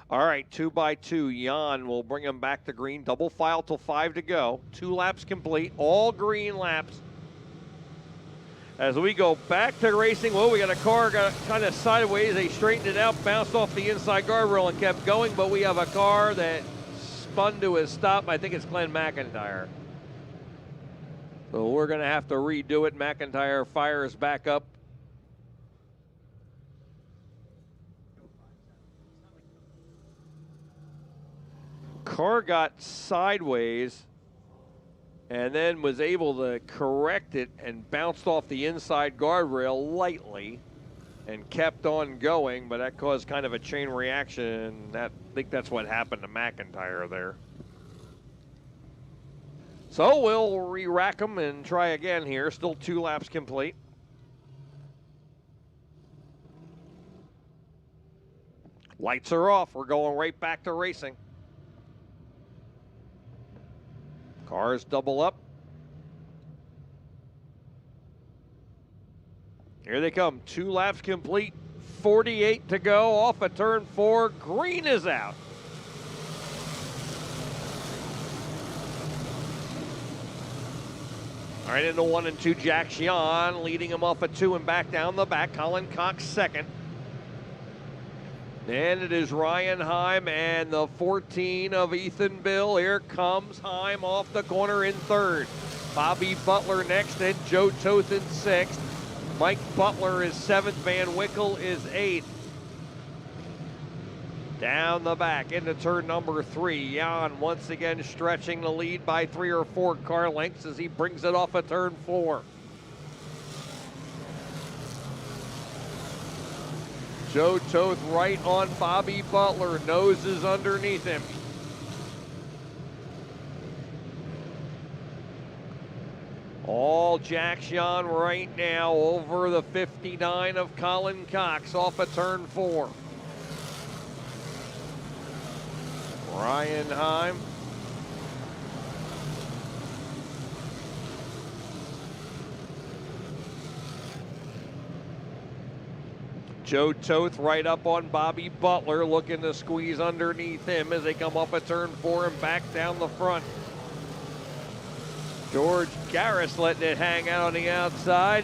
All right, 2 by 2. Jan will bring him back to green. Double file till 5 to go. 2 laps complete. All green laps. As we go back to racing, well, we got a car got kind of sideways. They straightened it out, bounced off the inside guardrail and kept going, but we have a car that spun to a stop. I think it's Glenn McIntyre. So we're going to have to redo it. McIntyre fires back up. Car got sideways and then was able to correct it and bounced off the inside guardrail lightly and kept on going, but that caused kind of a chain reaction. I think that's what happened to McIntyre there. So we'll re-rack them and try again here. Still 2 laps complete. Lights are off. We're going right back to racing. Cars double up. Here they come. 2 laps complete. 48 to go. Off of turn 4. Green is out. All right, into 1 and 2, Jack Xian leading him off at 2 and back down the back. Colin Cox second. And it is Ryan Heim and the 14 of Ethan Bill. Here comes Heim off the corner in third. Bobby Butler next, and Joe Toth in sixth. Mike Butler is seventh. Van Wickle is eighth. Down the back into turn number 3. Jan once again stretching the lead by 3 or 4 car lengths as he brings it off at turn 4. Joe Toth right on Bobby Butler. Nose is underneath him. All Jack Xian right now over the 59 of Colin Cox off at turn 4. Ryan Heim. Joe Toth right up on Bobby Butler, looking to squeeze underneath him as they come up at turn 4 and back down the front. George Garris letting it hang out on the outside.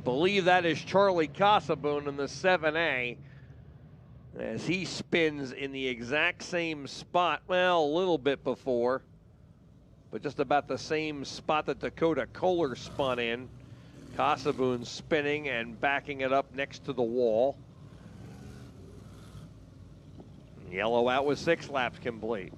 Believe that is Charlie Casaboon in the 7A as he spins in the exact same spot, well, a little bit before, but just about the same spot that Dakota Kohler spun in. Casaboon spinning and backing it up next to the wall. Yellow out with 6 laps complete.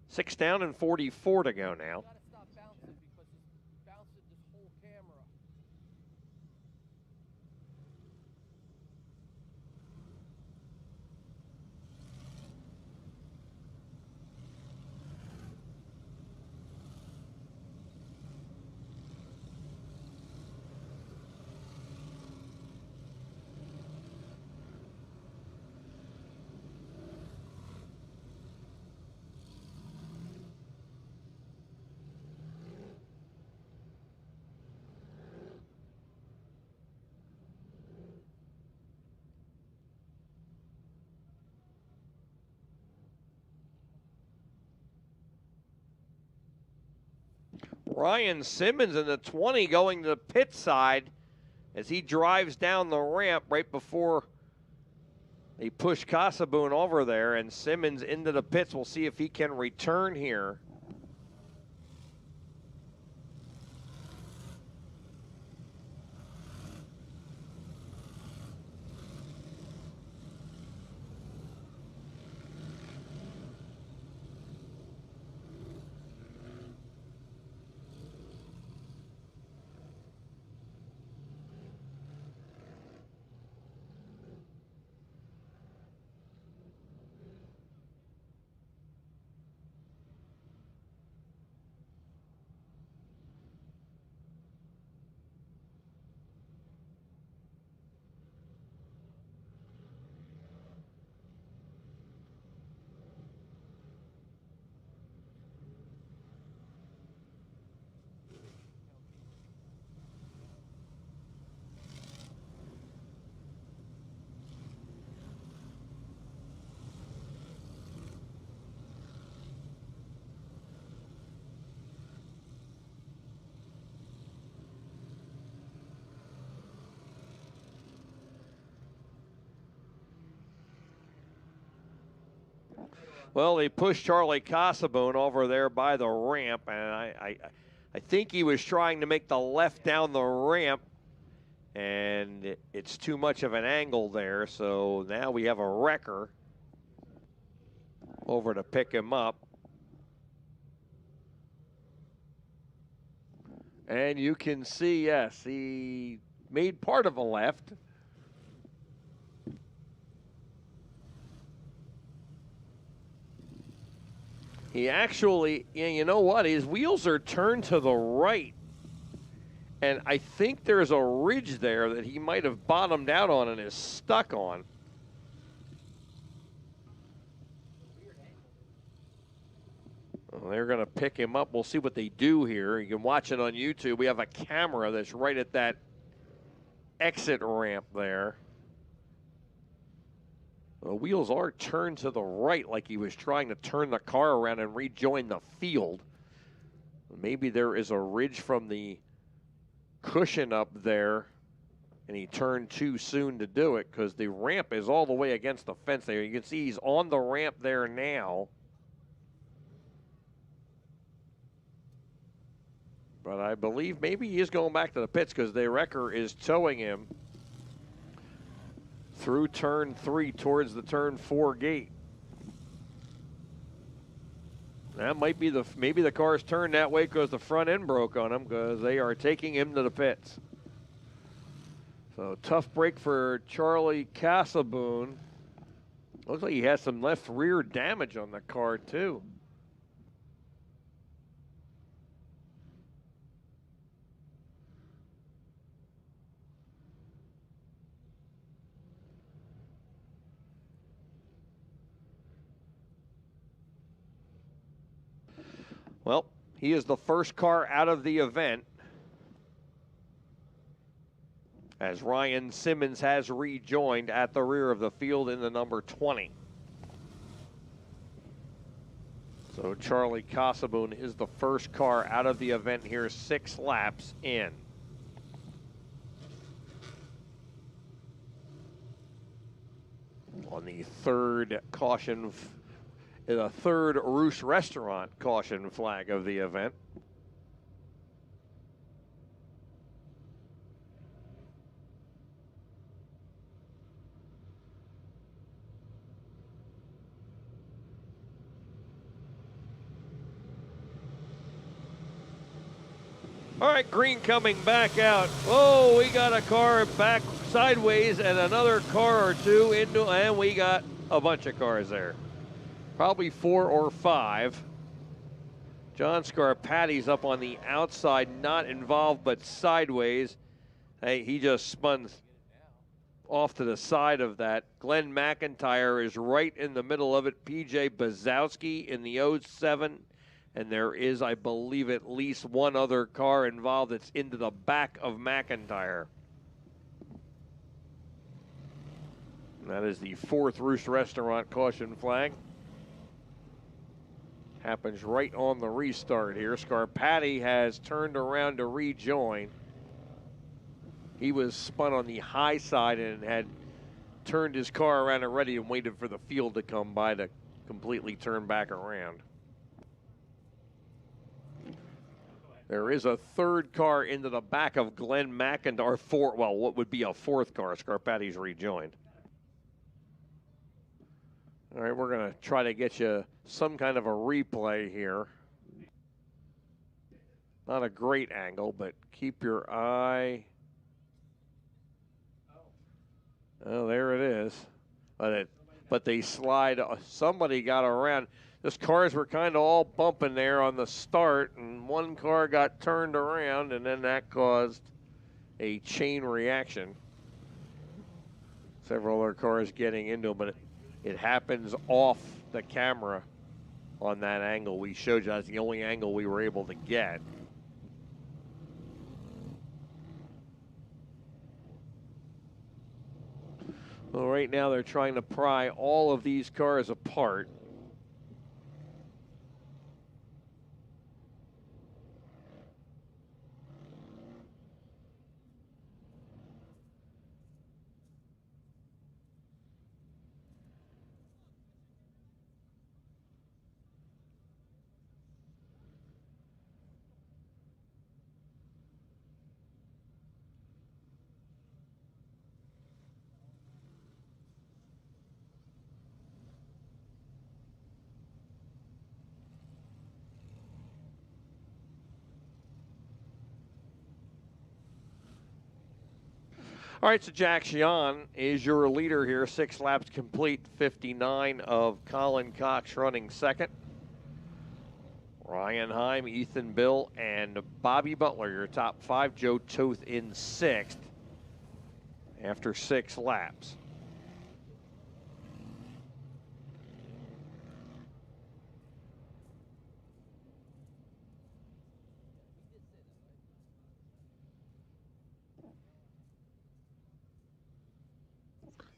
Six down and 44 to go now. Stop bouncing because it's bouncing this whole camera. Ryan Simmons in the 20 going to the pit side as he drives down the ramp right before they push Casaboon over there, and Simmons into the pits. We'll see if he can return here. Well, they pushed Charlie Casaboon over there by the ramp, and I think he was trying to make the left down the ramp, and it's too much of an angle there, so now we have a wrecker over to pick him up. And you can see, yes, he made part of a left. He actually, yeah, you know what? His wheels are turned to the right. And I think there's a ridge there that he might have bottomed out on and is stuck on. Well, they're going to pick him up. We'll see what they do here. You can watch it on YouTube. We have a camera that's right at that exit ramp there. The wheels are turned to the right like he was trying to turn the car around and rejoin the field. Maybe there is a ridge from the cushion up there, and he turned too soon to do it because the ramp is all the way against the fence there. You can see he's on the ramp there now. But I believe maybe he is going back to the pits because the wrecker is towing him through turn 3 towards the turn 4 gate. That might be maybe the car's turned that way because the front end broke on him because they are taking him to the pits. So tough break for Charlie Casaboon. Looks like he has some left rear damage on the car too. Well, he is the first car out of the event as Ryan Simmons has rejoined at the rear of the field in the number 20. So Charlie Casaboon is the first car out of the event here, 6 laps in. On the third caution, the third Roost Restaurant caution flag of the event. All right, green coming back out. Oh, we got a car back sideways and another car or two into, and we got a bunch of cars there. Probably 4 or 5. John Scarpatti's up on the outside, not involved, but sideways. Hey, he just spun off to the side of that. Glenn McIntyre is right in the middle of it. PJ Bazowski in the 07. And there is, I believe, at least one other car involved that's into the back of McIntyre. And that is the 4th Roost Restaurant caution flag. Happens right on the restart here. Scarpatti has turned around to rejoin. He was spun on the high side and had turned his car around already and waited for the field to come by to completely turn back around. There is a third car into the back of Glenn McIntyre. What would be a 4th car? Scarpatti's rejoined. All right, we're going to try to get you some kind of a replay here. Not a great angle, but keep your eye. Oh, there it is. But they slide. Somebody got around. Those cars were kind of all bumping there on the start, and one car got turned around, and then that caused a chain reaction. Several other cars getting into them, but it happens off the camera on that angle we showed you. That's the only angle we were able to get. Well, right now they're trying to pry all of these cars apart. All right, so Jack Xian is your leader here. 6 laps complete, 59 of Colin Cox running second. Ryan Heim, Ethan Bill, and Bobby Butler, your top 5. Joe Toth in 6th after 6 laps.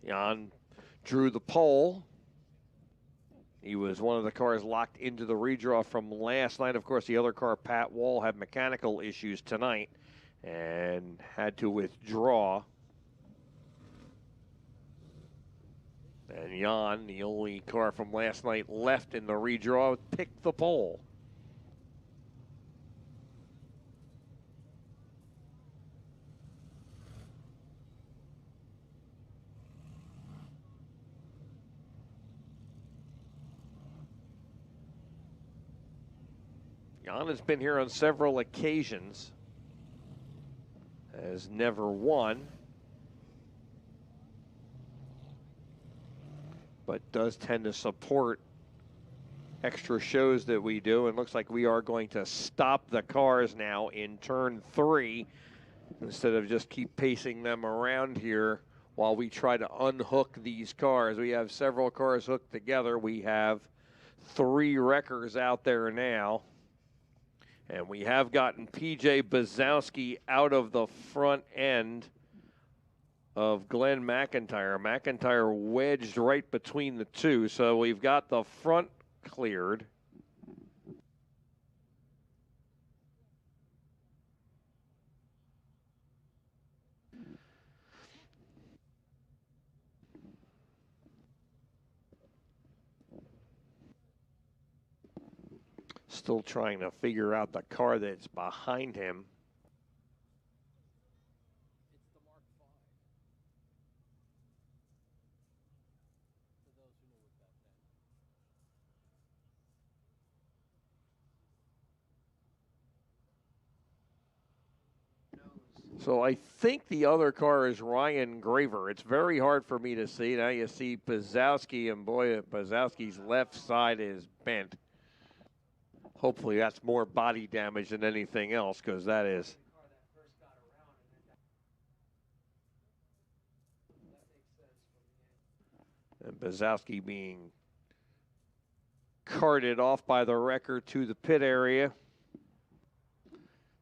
Jan drew the pole. He was one of the cars locked into the redraw from last night. Of course, the other car, Pat Wall, had mechanical issues tonight and had to withdraw. And Jan, the only car from last night left in the redraw, picked the pole. Jan has been here on several occasions, has never won, but does tend to support extra shows that we do. And looks like we are going to stop the cars now in turn 3 instead of just keep pacing them around here while we try to unhook these cars. We have several cars hooked together. We have 3 wreckers out there now. And we have gotten P.J. Bazowski out of the front end of Glenn McIntyre. McIntyre wedged right between the two, so we've got the front cleared. Still trying to figure out the car that's behind him. It's the Mark V. For those who know what that meant. So I think the other car is Ryan Graver. It's very hard for me to see. Now you see Bazowski, and boy, Bazowski's left side is bent. Hopefully that's more body damage than anything else, because that is. And Bazowski being carted off by the wrecker to the pit area.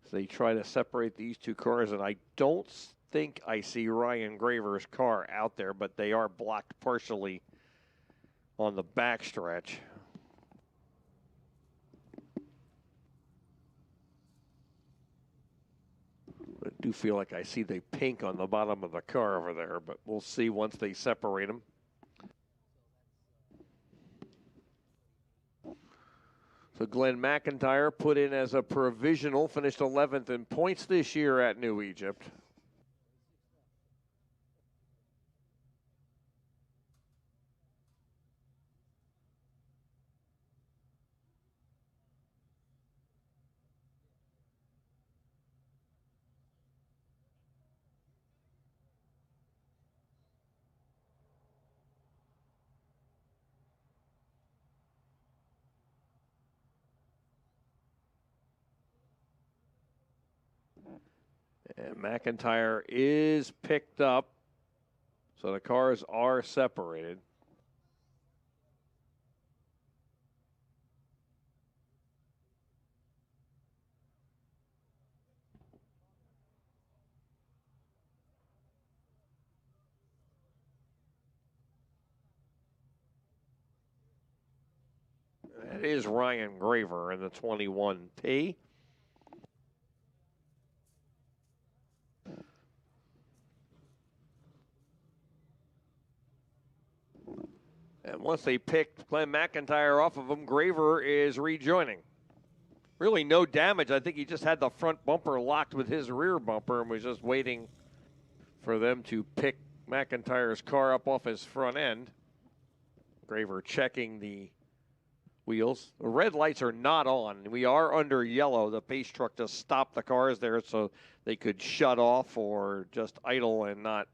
So they try to separate these 2 cars, and I don't think I see Ryan Graver's car out there, but they are blocked partially on the backstretch. I do feel like I see the pink on the bottom of the car over there, but we'll see once they separate them. So Glenn McIntyre put in as a provisional, finished 11th in points this year at New Egypt. And McIntyre is picked up, so the cars are separated. That is Ryan Graver in the 21P. And once they picked Glenn McIntyre off of him, Graver is rejoining. Really no damage. I think he just had the front bumper locked with his rear bumper and was just waiting for them to pick McIntyre's car up off his front end. Graver checking the wheels. The red lights are not on. We are under yellow. The pace truck just stopped the cars there so they could shut off or just idle and not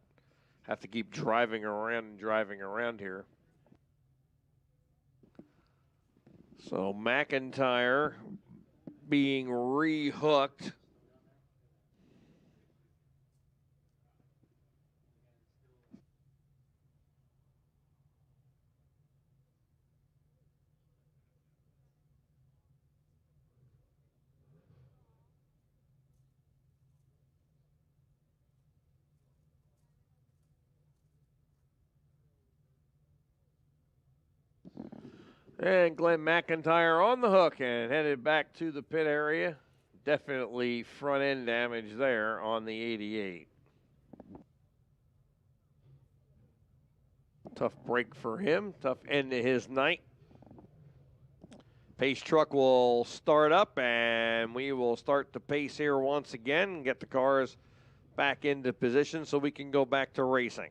have to keep driving around here. So McIntyre being rehooked. And Glenn McIntyre on the hook and headed back to the pit area. Definitely front end damage there on the 88. Tough break for him. Tough end to his night. Pace truck will start up and we will start the pace here once again and get the cars back into position so we can go back to racing.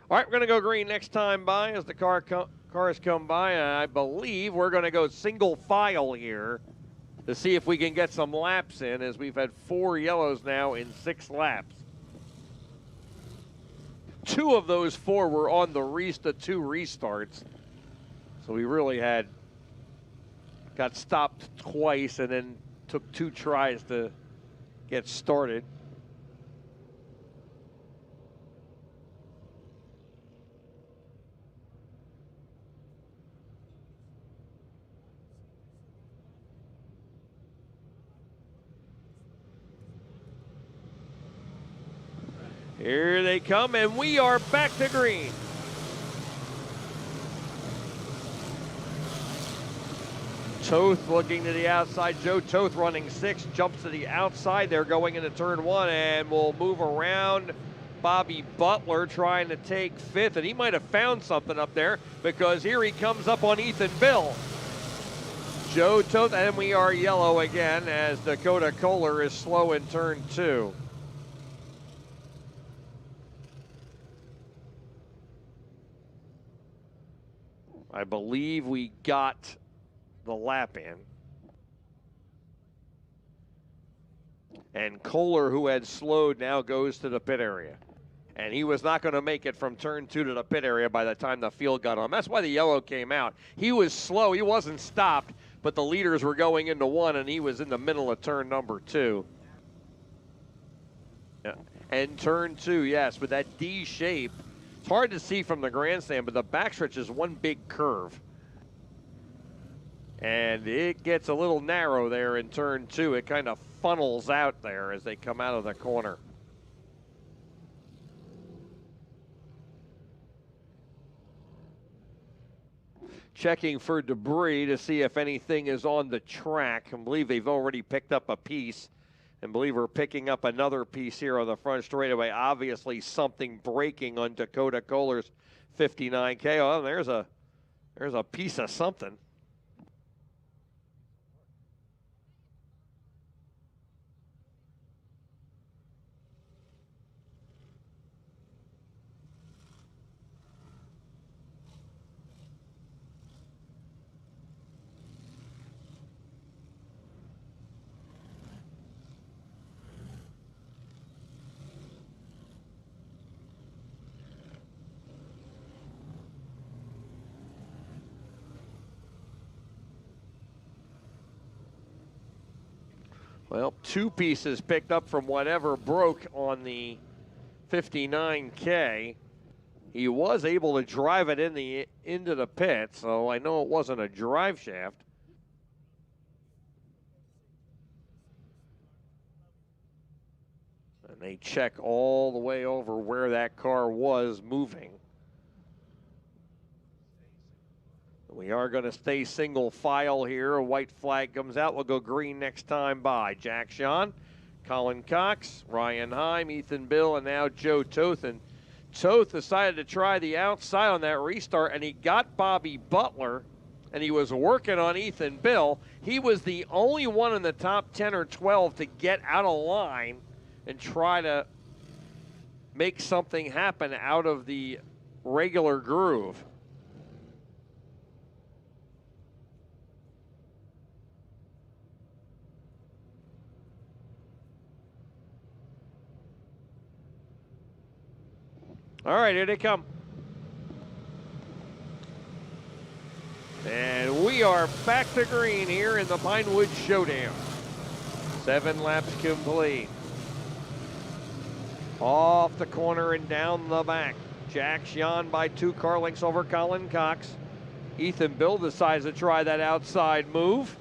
All right, we're going to go green next time by as the cars come by. And I believe we're going to go single file here to see if we can get some laps in, as we've had 4 yellows now in 6 laps. 2 of those 4 were on the 2 restarts. So we really got stopped twice and then took 2 tries to get started. Here they come, and we are back to green. Toth looking to the outside. Joe Toth running 6, jumps to the outside. They're going into turn 1 and will move around. Bobby Butler trying to take 5th, and he might have found something up there because here he comes up on Ethan Bill. Joe Toth, and we are yellow again as Dakota Kohler is slow in turn 2. I believe we got the lap in. And Kohler, who had slowed, now goes to the pit area. And he was not going to make it from turn 2 to the pit area by the time the field got on. That's why the yellow came out. He was slow. He wasn't stopped, but the leaders were going into 1, and he was in the middle of turn number 2. Yeah. And turn 2, yes, with that D shape. It's hard to see from the grandstand, but the backstretch is one big curve. And it gets a little narrow there in turn 2. It kind of funnels out there as they come out of the corner. Checking for debris to see if anything is on the track. I believe they've already picked up a piece. And believe we're picking up another piece here on the front straightaway. Obviously something breaking on Dakota Kohler's 59K. Oh, there's a piece of something. Well, 2 pieces picked up from whatever broke on the 59K. He was able to drive it into the pit, so I know it wasn't a drive shaft. And they check all the way over where that car was moving. We are going to stay single file here. A white flag comes out. We'll go green next time by. Jack Sean, Colin Cox, Ryan Heim, Ethan Bill, and now Joe Toth. And Toth decided to try the outside on that restart, and he got Bobby Butler, and he was working on Ethan Bill. He was the only one in the top 10 or 12 to get out of line and try to make something happen out of the regular groove. All right, here they come. And we are back to green here in the Pinewood Showdown. 7 laps complete. Off the corner and down the back. Jack Sean by 2 car lengths over Colin Cox. Ethan Bill decides to try that outside move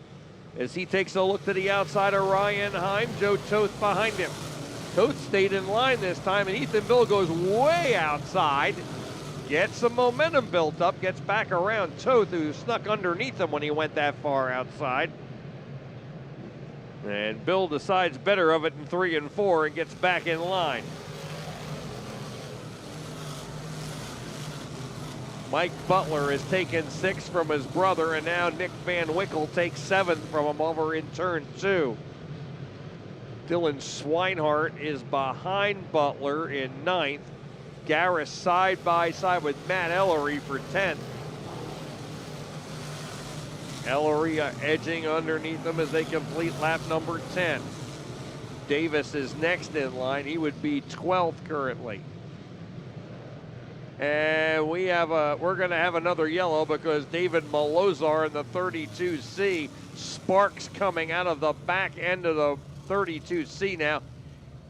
as he takes a look to the outside of Ryan Heim. Joe Toth behind him. Toth stayed in line this time, and Ethan Bill goes way outside, gets some momentum built up, gets back around Toth, who snuck underneath him when he went that far outside. And Bill decides better of it in 3 and 4 and gets back in line. Mike Butler has taken 6th from his brother, and now Nick Van Wickle takes 7th from him over in turn 2. Dylan Swinehart is behind Butler in 9th. Garris side by side with Matt Ellery for 10th. Ellery edging underneath them as they complete lap number 10. Davis is next in line. He would be 12th currently. And we're going to have another yellow because David Malozar in the 32C. Sparks coming out of the back end of the 32C now.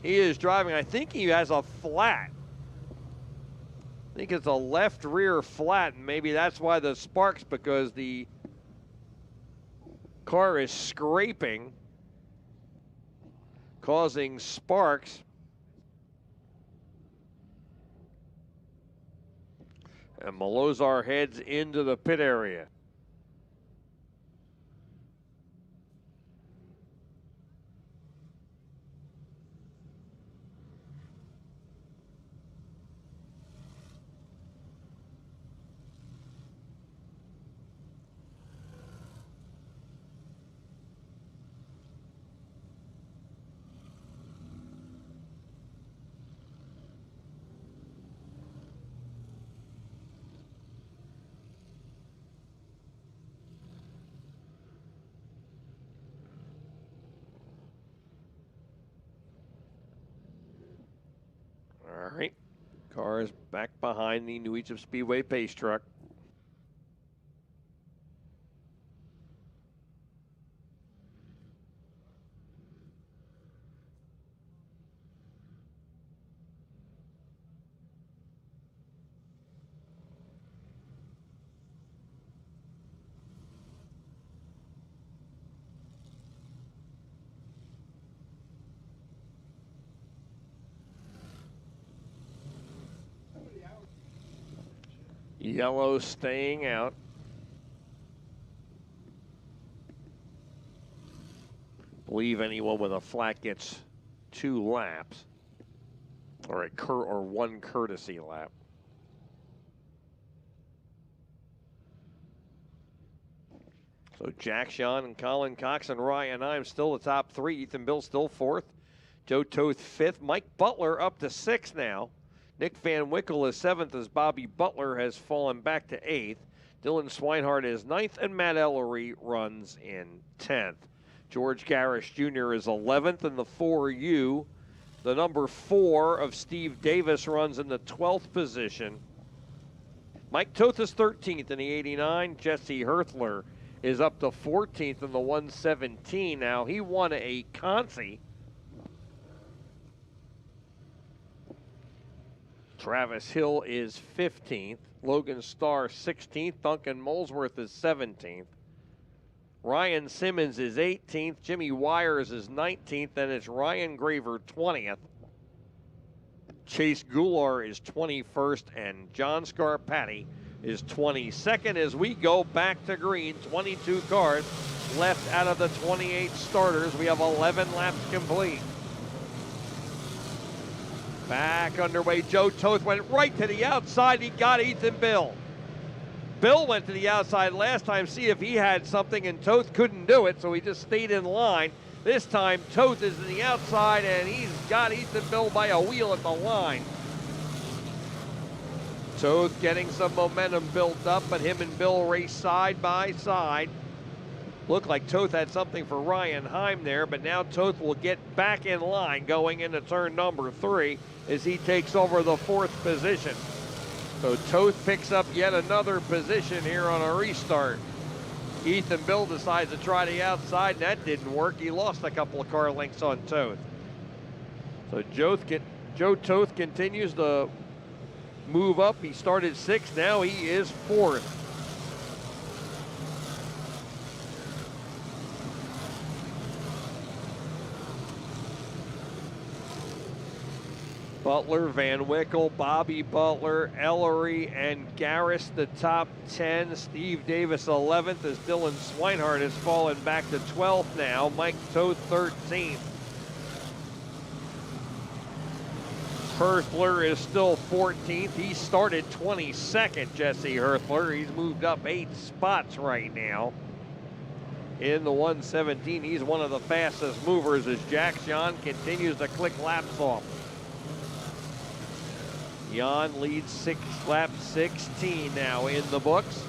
He is driving, I think he has a flat. I think it's a left rear flat, and maybe that's why the sparks, because the car is scraping, causing sparks. And Malozar heads into the pit area. All right, car is back behind the New Egypt Speedway pace truck. Yellow staying out. Believe anyone with a flat gets 2 laps, or or 1 courtesy lap. So Jack Sean and Colin Cox and Ryan Heim still the top 3. Ethan Bill still 4th. Joe Toth 5th. Mike Butler up to 6th now. Nick Van Wickle is 7th as Bobby Butler has fallen back to 8th. Dylan Swinehart is 9th, and Matt Ellery runs in 10th. George Garris Jr. is 11th in the 4U. The number 4 of Steve Davis runs in the 12th position. Mike Toth is 13th in the 89. Jesse Herthler is up to 14th in the 117 now. He won a Conci. Travis Hill is 15th. Logan Starr 16th. Duncan Molesworth is 17th. Ryan Simmons is 18th. Jimmy Wires is 19th. Then it's Ryan Graver 20th. Chase Gular is 21st. And John Scarpati is 22nd as we go back to green. 22 cars left out of the 28 starters. We have 11 laps complete. Back underway. Joe Toth went right to the outside. He got Ethan Bill. Bill went to the outside last time, see if he had something, and Toth couldn't do it, so he just stayed in line. This time, Toth is in the outside, and he's got Ethan Bill by a wheel at the line. Toth getting some momentum built up, but him and Bill race side by side. Looked like Toth had something for Ryan Heim there, but now Toth will get back in line going into turn number 3 as he takes over the 4th position. So Toth picks up yet another position here on a restart. Ethan Bill decides to try the outside, and that didn't work. He lost a couple of car lengths on Toth. So Joe Toth continues to move up. He started 6th, now he is 4th. Butler, Van Wickle, Bobby Butler, Ellery, and Garris the top 10. Steve Davis 11th as Dylan Swinehart has fallen back to 12th now. Mike Toth 13th. Herthler is still 14th. He started 22nd, Jesse Herthler. He's moved up 8 spots right now. In the 117, he's one of the fastest movers as Jack John continues to click laps off. Jan leads lap 16 now in the books.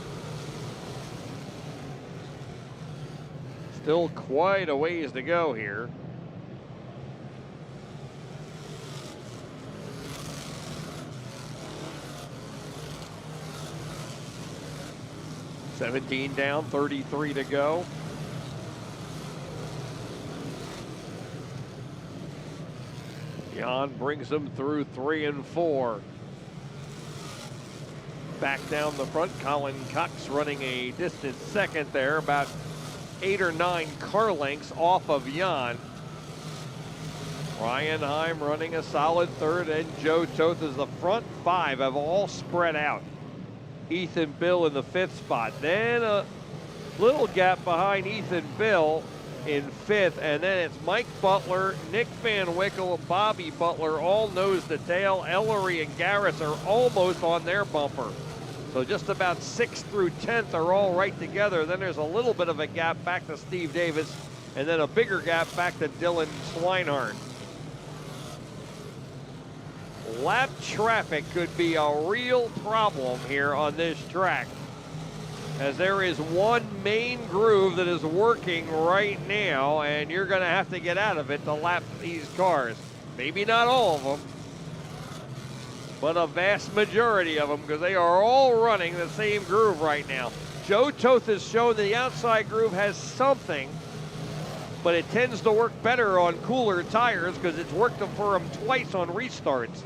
Still quite a ways to go here. $17 down, 33 to go. Jan brings them through 3 and 4. Back down the front, Colin Cox running a distant second there, about 8 or 9 car lengths off of Jan. Ryan Heim running a solid 3rd, and Joe Toth as the front 5 have all spread out. Ethan Bill in the 5th spot. Then a little gap behind Ethan Bill in 5th, and then it's Mike Butler, Nick Van Wickle, Bobby Butler, all nose to tail. Ellery and Garris are almost on their bumper. So just about 6th through 10th are all right together. Then there's a little bit of a gap back to Steve Davis, and then a bigger gap back to Dylan Swinehart. Lap traffic could be a real problem here on this track, as there is one main groove that is working right now, and you're going to have to get out of it to lap these cars. Maybe not all of them, but a vast majority of them, because they are all running the same groove right now. Joe Toth has shown that the outside groove has something, but it tends to work better on cooler tires because it's worked for him twice on restarts.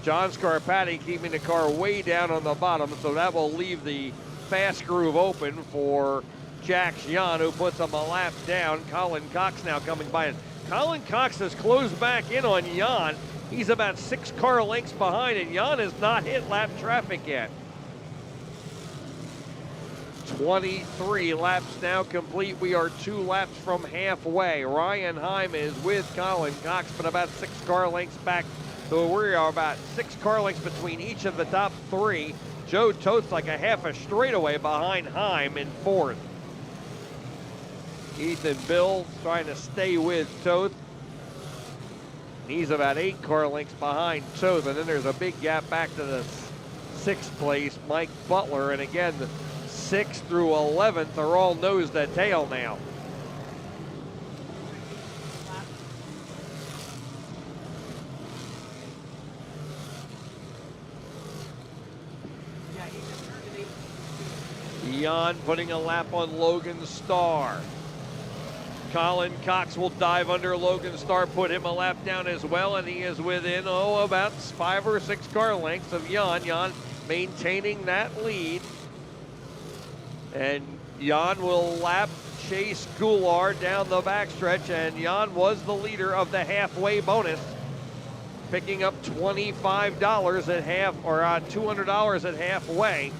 John Scarpati keeping the car way down on the bottom, so that will leave the fast groove open for Jack Jan, who puts him a lap down. Colin Cox now coming by. Colin Cox has closed back in on Jan. He's about 6 car lengths behind, and Jan has not hit lap traffic yet. 23 laps now complete. We are 2 laps from halfway. Ryan Heim is with Colin Cox, but about 6 car lengths back. So we are about 6 car lengths between each of the top 3. Joe Toth's like a half a straightaway behind Heim in 4th. Ethan Bill trying to stay with Toth. He's about 8 car lengths behind Toth, and then there's a big gap back to the 6th place, Mike Butler, and again, the 6th through 11th are all nose to tail now. Jan putting a lap on Logan Starr. Colin Cox will dive under Logan Starr, put him a lap down as well, and he is within, about 5 or 6 car lengths of Jan. Jan maintaining that lead. And Jan will lap Chase Goulart down the backstretch, and Jan was the leader of the halfway bonus, picking up $25 at half, or $200 at halfway.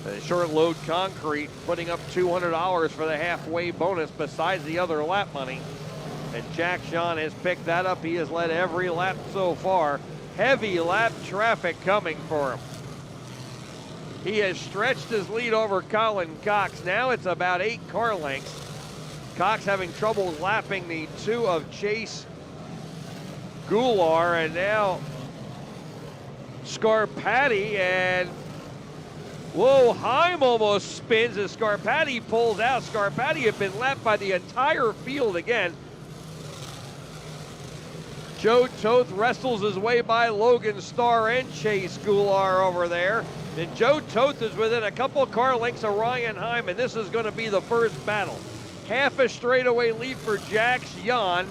And Short Load Concrete putting up $200 for the halfway bonus besides the other lap money. And Jack Sean has picked that up. He has led every lap so far. Heavy lap traffic coming for him. He has stretched his lead over Colin Cox. Now it's about 8 car lengths. Cox having trouble lapping the 2 of Chase Goulart, and now Scarpati, and whoa, Heim almost spins as Scarpati pulls out. Scarpati had been lapped by the entire field again. Joe Toth wrestles his way by Logan Starr and Chase Goulart over there. And Joe Toth is within a couple car lengths of Ryan Heim, and this is going to be the first battle. Half a straightaway lead for Jax Jan.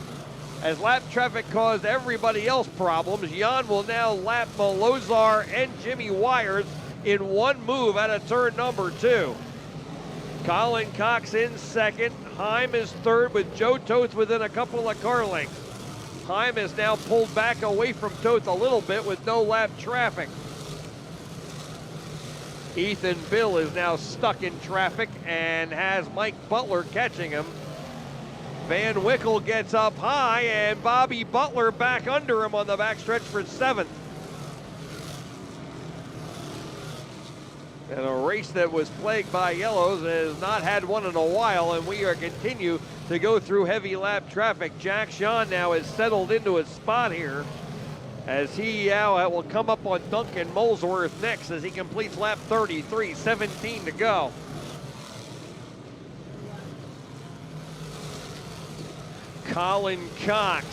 As lap traffic caused everybody else problems, Jan will now lap Malozar and Jimmy Wires in one move out of turn number 2. Colin Cox in second. Heim is third with Joe Toth within a couple of car lengths. Heim is now pulled back away from Toth a little bit with no lap traffic. Ethan Bill is now stuck in traffic and has Mike Butler catching him. Van Wickle gets up high, and Bobby Butler back under him on the backstretch for 7th. And a race that was plagued by yellows has not had one in a while, and we are continue to go through heavy lap traffic. Jack Sean now has settled into his spot here as he now will come up on Duncan Molesworth next as he completes lap 33, 17 to go. Colin Cox,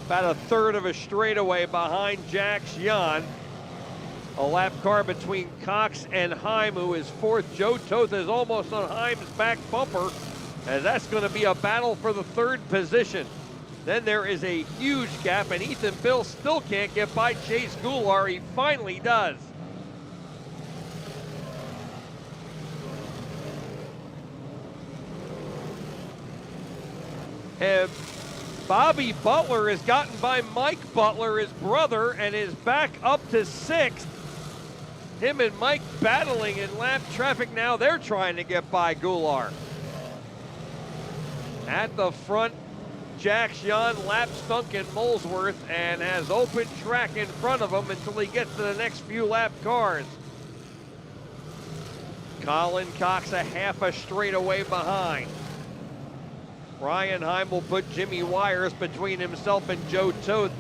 about a third of a straightaway behind Jack Jan. A lap car between Cox and Heim, who is 4th. Joe Toth is almost on Heim's back bumper, and that's going to be a battle for the 3rd position. Then there is a huge gap, and Ethan Bill still can't get by Chase Goulart. He finally does. And Bobby Butler has gotten by Mike Butler, his brother, and is back up to 6th. Him and Mike battling in lap traffic now. They're trying to get by Goulart. At the front, Jack Sean laps Duncan Molesworth and has open track in front of him until he gets to the next few lap cars. Colin Cox a half a straightaway behind. Ryan Heim will put Jimmy Wires between himself and Joe Toth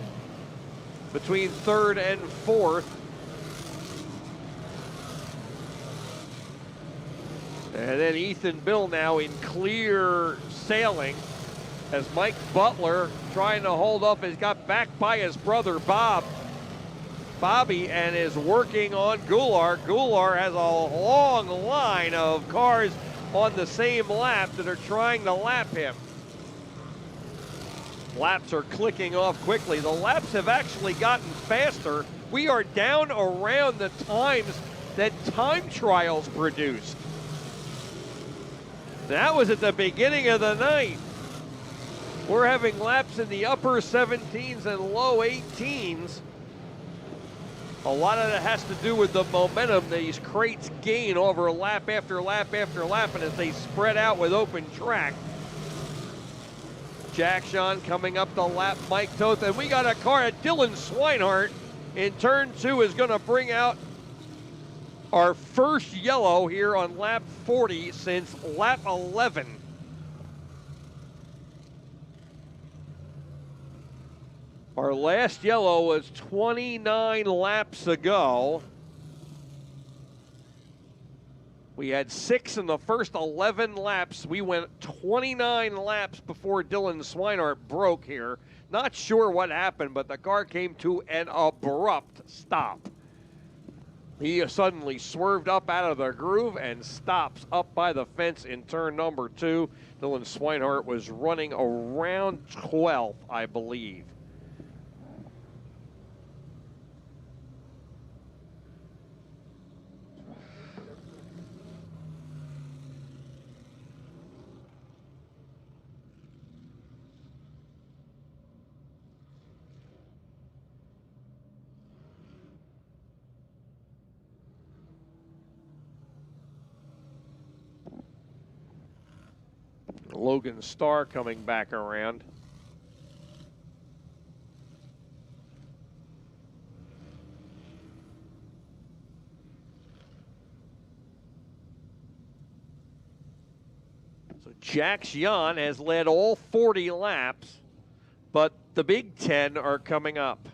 between 3rd and 4th. And then Ethan Bill now in clear sailing as Mike Butler trying to hold up has got back by his brother Bobby, and is working on Goulart. Goulart has a long line of cars on the same lap that are trying to lap him. Laps are clicking off quickly. The laps have actually gotten faster. We are down around the times that time trials produced. That was at the beginning of the night. We're having laps in the upper 17s and low 18s. A lot of that has to do with the momentum these crates gain over lap after lap after lap, and as they spread out with open track. Jack Sean coming up the lap, Mike Toth, and we got a car at Dylan Swinehart in turn 2 is going to bring out our first yellow here on lap 40 since lap 11. Our last yellow was 29 laps ago. We had 6 in the first 11 laps. We went 29 laps before Dylan Swinehart broke here. Not sure what happened, but the car came to an abrupt stop. He suddenly swerved up out of the groove and stops up by the fence in turn number 2. Dylan Swinehart was running around 12th, I believe. Logan Starr coming back around. So Jax Jan has led all 40 laps, but the Big 10 are coming up.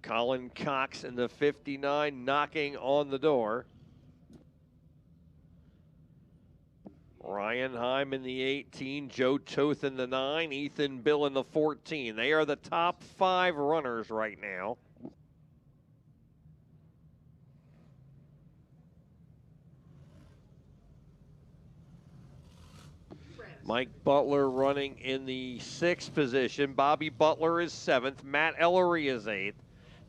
Colin Cox in the 59 knocking on the door. Ryan Heim in the 18, Joe Toth in the 9, Ethan Bill in the 14. They are the top 5 runners right now. Mike Butler running in the 6th position. Bobby Butler is 7th. Matt Ellery is 8th.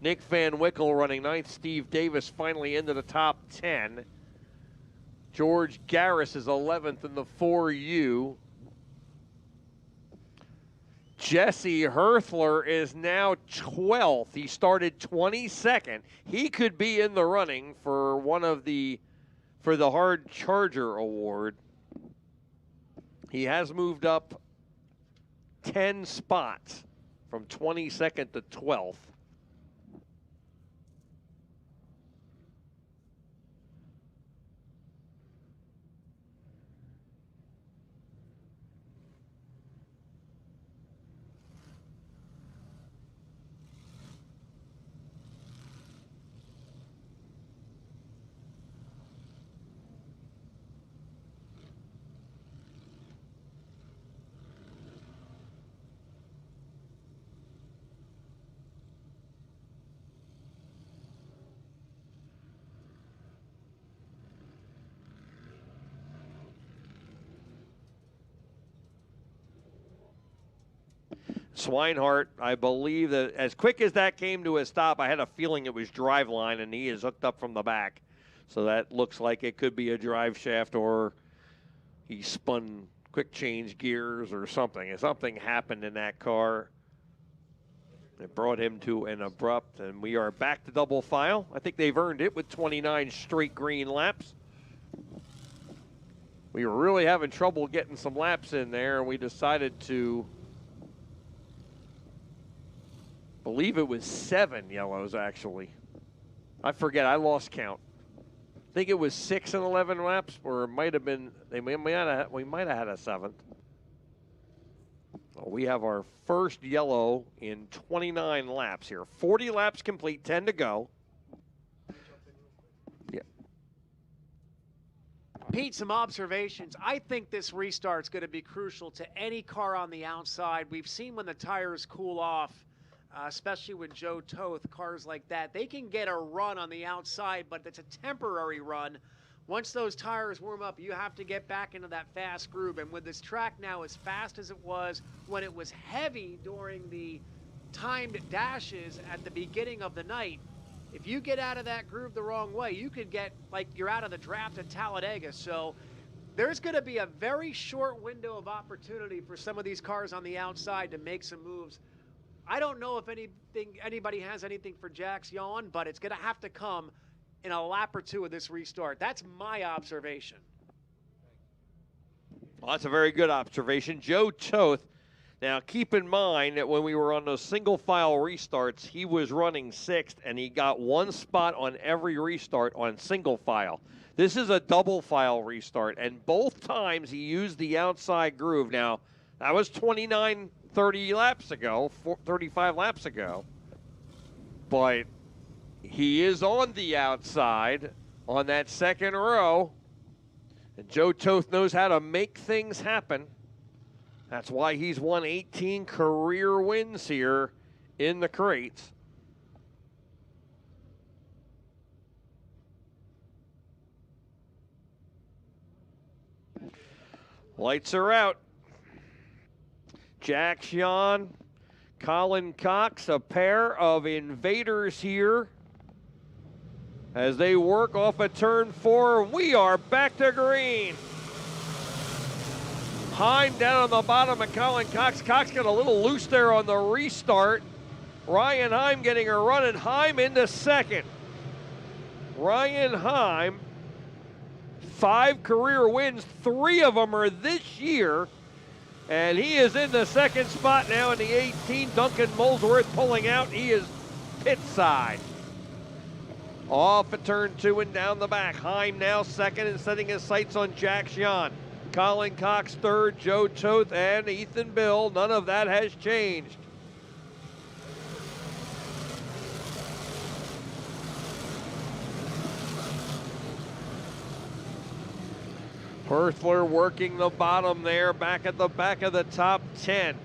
Nick Van Wickle running 9th. Steve Davis finally into the top 10. George Garris is 11th in the 4U. Jesse Herthler is now 12th. He started 22nd. He could be in the running for the Hard Charger Award. He has moved up 10 spots from 22nd to 12th. Swinehart, I believe that as quick as that came to a stop, I had a feeling it was driveline, and he is hooked up from the back. So that looks like it could be a drive shaft, or he spun quick change gears or something. Something happened in that car. It brought him to an abrupt, and we are back to double file. I think they've earned it with 29 straight green laps. We were really having trouble getting some laps in there, and we decided to, believe it was 7 yellows, actually. I forget, I lost count. I think it was 6 and 11 laps, or it might have been, we might have had a 7th. Well, we have our first yellow in 29 laps here. 40 laps complete, 10 to go. Yeah. Pete, some observations. I think this restart's going to be crucial to any car on the outside. We've seen when the tires cool off, especially with Joe Toth, cars like that, they can get a run on the outside, but it's a temporary run. Once those tires warm up, you have to get back into that fast groove. And with this track now as fast as it was when it was heavy during the timed dashes at the beginning of the night, if you get out of that groove the wrong way, you could get like you're out of the draft at Talladega. So there's going to be a very short window of opportunity for some of these cars on the outside to make some moves. I don't know if anybody has anything for Jax Yawn, but it's going to have to come in a lap or two of this restart. That's my observation. Well, that's a very good observation. Joe Toth, now keep in mind that when we were on those single file restarts, he was running 6th, and he got 1 spot on every restart on single file. This is a double file restart, and both times he used the outside groove. Now, that was 30 laps ago, 35 laps ago, but he is on the outside on that second row, And Joe Toth knows how to make things happen. That's why he's won 18 career wins here in the crates. Lights are out. Jack Sean, Colin Cox, a pair of invaders here as they work off a turn 4. We are back to green. Heim down on the bottom and Colin Cox. Cox got a little loose there on the restart. Ryan Heim getting a run, and Heim into second. Ryan Heim, 5 career wins, 3 of them are this year. And he is in the second spot now in the 18. Duncan Molesworth pulling out. He is pit side. Off at turn 2 and down the back. Heim now second and setting his sights on Jack Sean. Colin Cox third, Joe Toth and Ethan Bill. None of that has changed. Herthler working the bottom there, back at the back of the top 10.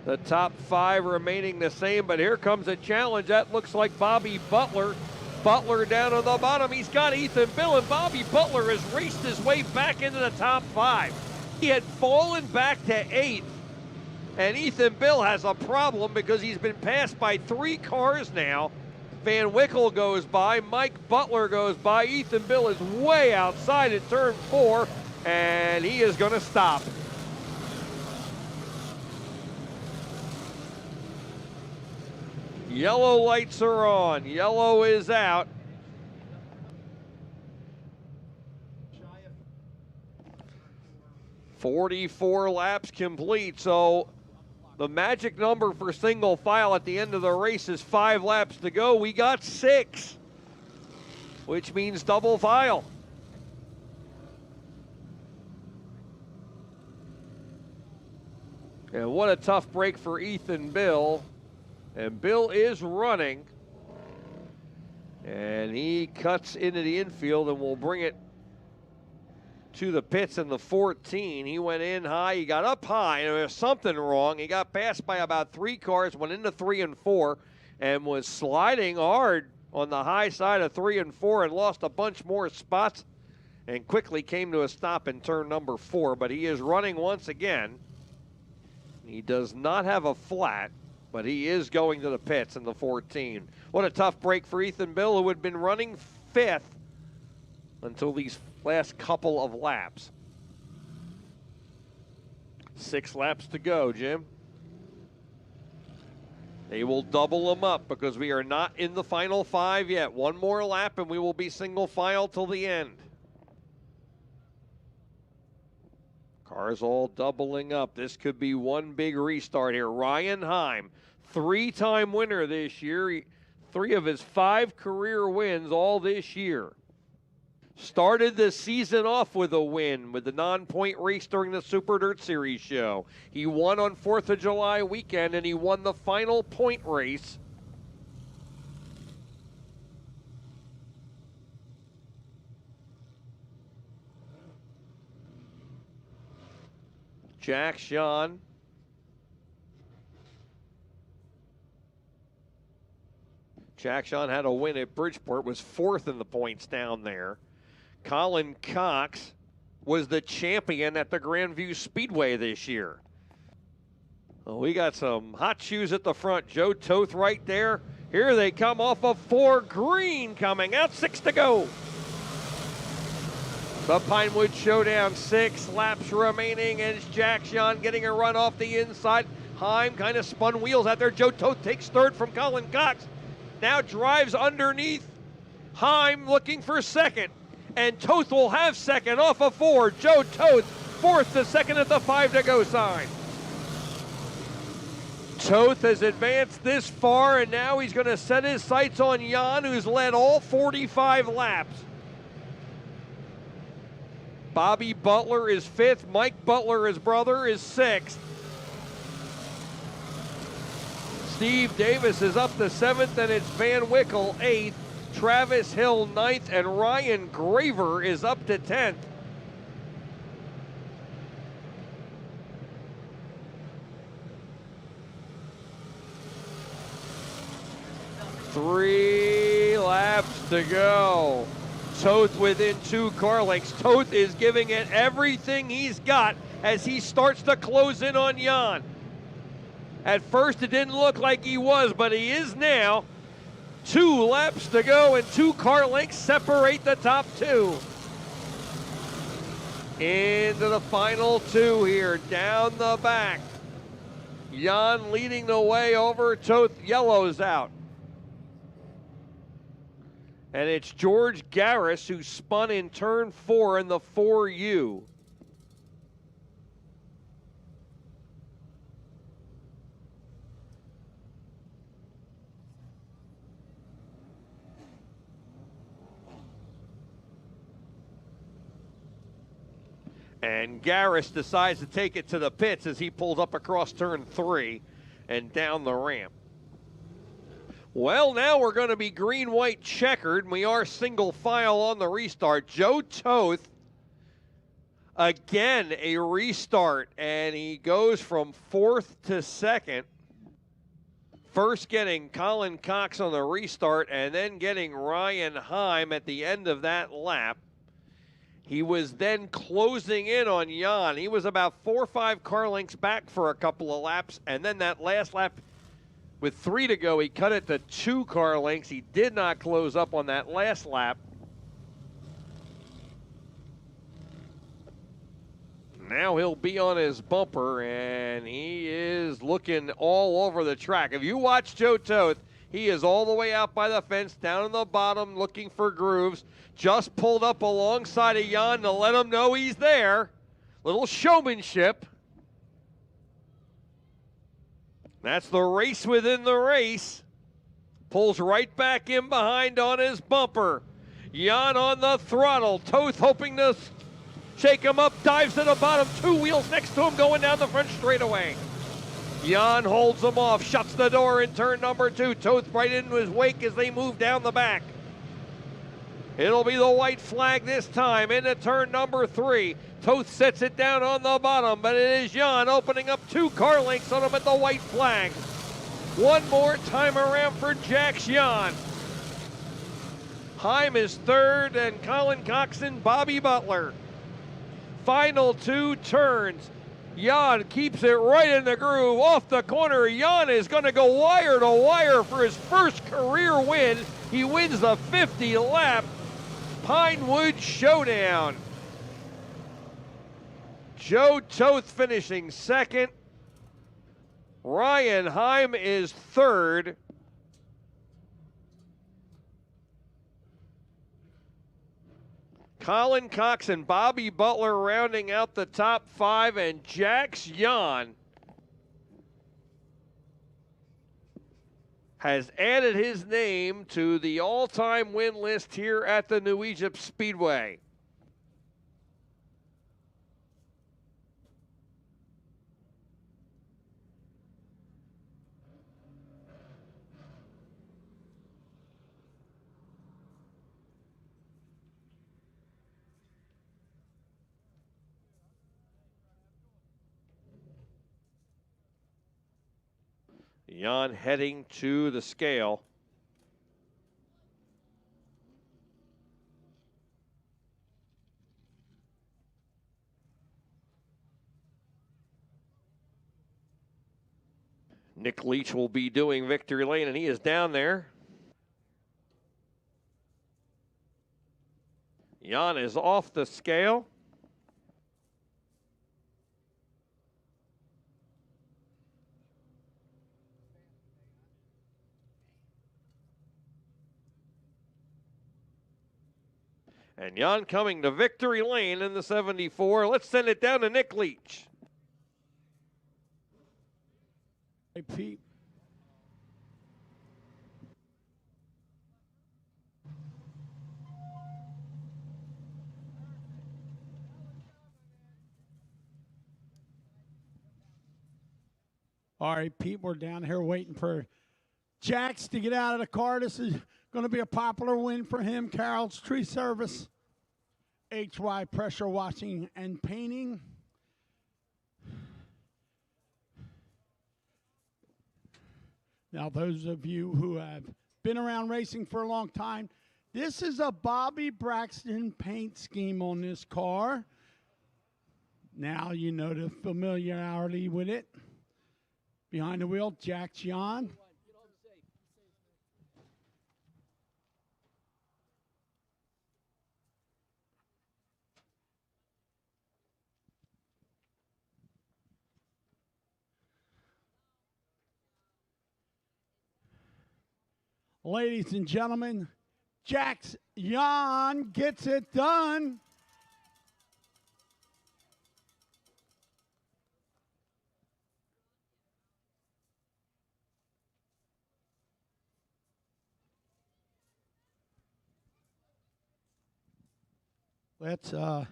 The top 5 remaining the same, but here comes a challenge. That looks like Bobby Butler. Butler down on the bottom. He's got Ethan Bill, and Bobby Butler has raced his way back into the top 5. He had fallen back to 8th, and Ethan Bill has a problem because he's been passed by 3 cars now. Van Wickle goes by, Mike Butler goes by, Ethan Bill is way outside at turn 4, and he is going to stop. Yellow lights are on, yellow is out. .44 laps complete, so the magic number for single file at the end of the race is 5 laps to go. We got 6, which means double file. And what a tough break for Ethan Bill. And Bill is running. And he cuts into the infield and will bring it to the pits in the 14. He went in high, he got up high, and there was something wrong. He got passed by about 3 cars, went into 3 and 4, and was sliding hard on the high side of 3 and 4 and lost a bunch more spots and quickly came to a stop in turn number 4. But he is running once again. He does not have a flat, but he is going to the pits in the 14. What a tough break for Ethan Bill, who had been running 5th until these last couple of laps. 6 laps to go, Jim. They will double them up because we are not in the final 5 yet. 1 more lap and we will be single file till the end. Cars all doubling up. This could be one big restart here. Ryan Heim, 3-time winner this year. 3 of his 5 career wins all this year. Started the season off with a win with the non-point race during the Super Dirt Series show. He won on 4th of July weekend, and he won the final point race. Jack Sean. Jack Sean had a win at Bridgeport, was 4th in the points down there. Colin Cox was the champion at the Grandview Speedway this year. Well, we got some hot shoes at the front. Joe Toth right there. Here they come off of 4 green coming out, 6 to go. The Pinewood Showdown, 6 laps remaining, and it's Jack Sean getting a run off the inside. Heim kind of spun wheels out there. Joe Toth takes 3rd from Colin Cox. Now drives underneath. Heim looking for 2nd. And Toth will have 2nd off of 4. Joe Toth, 4th to 2nd at the 5 to go sign. Toth has advanced this far, and now he's going to set his sights on Jan, who's led all 45 laps. Bobby Butler is 5th. Mike Butler, his brother, is 6th. Steve Davis is up to 7th, and it's Van Wickle 8th. Travis Hill 9th, and Ryan Graver is up to 10th. Three laps to go. Toth within 2 car lengths. Toth is giving it everything he's got as he starts to close in on Jan. At first it didn't look like he was, but he is now. 2 laps to go and 2 car lengths separate the top 2. Into the final 2 here, down the back. Jan leading the way over Toth. Yellow's out. And it's George Garris who spun in turn 4 in the 4U. And Garris decides to take it to the pits as he pulls up across turn 3 and down the ramp. Well, now we're going to be green-white checkered, and we are single file on the restart. Joe Toth, again, a restart, and he goes from 4th to 2nd. First getting Colin Cox on the restart, and then getting Ryan Heim at the end of that lap. He was then closing in on Jan. He was about 4 or 5 car lengths back for a couple of laps, and then that last lap, with 3 to go, he cut it to 2 car lengths. He did not close up on that last lap. Now he'll be on his bumper, and he is looking all over the track. If you watch Joe Toth, he is all the way out by the fence, down in the bottom, looking for grooves. Just pulled up alongside of Jan to let him know he's there. Little showmanship. That's the race within the race. Pulls right back in behind on his bumper. Jan on the throttle. Toth hoping to shake him up. Dives to the bottom. 2 wheels next to him going down the front straightaway. Jan holds him off. Shuts the door in turn number 2. Toth right into his wake as they move down the back. It'll be the white flag this time into turn number 3. Toth sets it down on the bottom, but it is Jan opening up 2 car lengths on him at the white flag. One more time around for Jax Jan. Heim is 3rd, and Colin Cox and Bobby Butler. Final 2 turns. Jan keeps it right in the groove. Off the corner, Jan is going to go wire to wire for his first career win. He wins the 50-lap Pinewood Showdown. Joe Toth finishing 2nd. Ryan Heim is 3rd. Colin Cox and Bobby Butler rounding out the top 5, and Jax Jan has added his name to the all-time win list here at the New Egypt Speedway. Jan heading to the scale. Nick Leach will be doing victory lane, and he is down there. Jan is off the scale. And Jan coming to victory lane in the 74. Let's send it down to Nick Leach. Hey, Pete. All right, Pete, we're down here waiting for Jax to get out of the car. This is going to be a popular win for him. Carroll's Tree Service, HY Pressure Washing and Painting. Now, those of you who have been around racing for a long time, this is a Bobby Braxton paint scheme on this car. Now you know the familiarity with it. Behind the wheel, Jack John. Ladies and gentlemen, Jax Jan gets it done. Let's go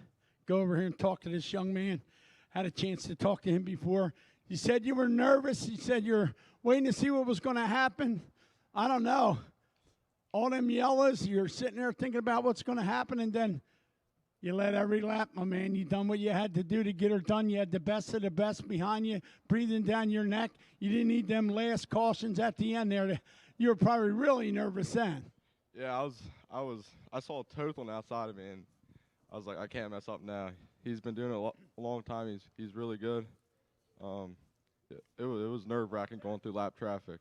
over here and talk to this young man. Had a chance to talk to him before. You said you were nervous. You said you're waiting to see what was going to happen. I don't know. All them yellows, you're sitting there thinking about what's going to happen, and then you led every lap, my man. You done what you had to do to get her done. You had the best of the best behind you, breathing down your neck. You didn't need them last cautions at the end there. You were probably really nervous then. Yeah, I saw Tothlin outside of me, and I was like, I can't mess up now. He's been doing it a long time. He's really good. It was nerve-wracking going through lap traffic.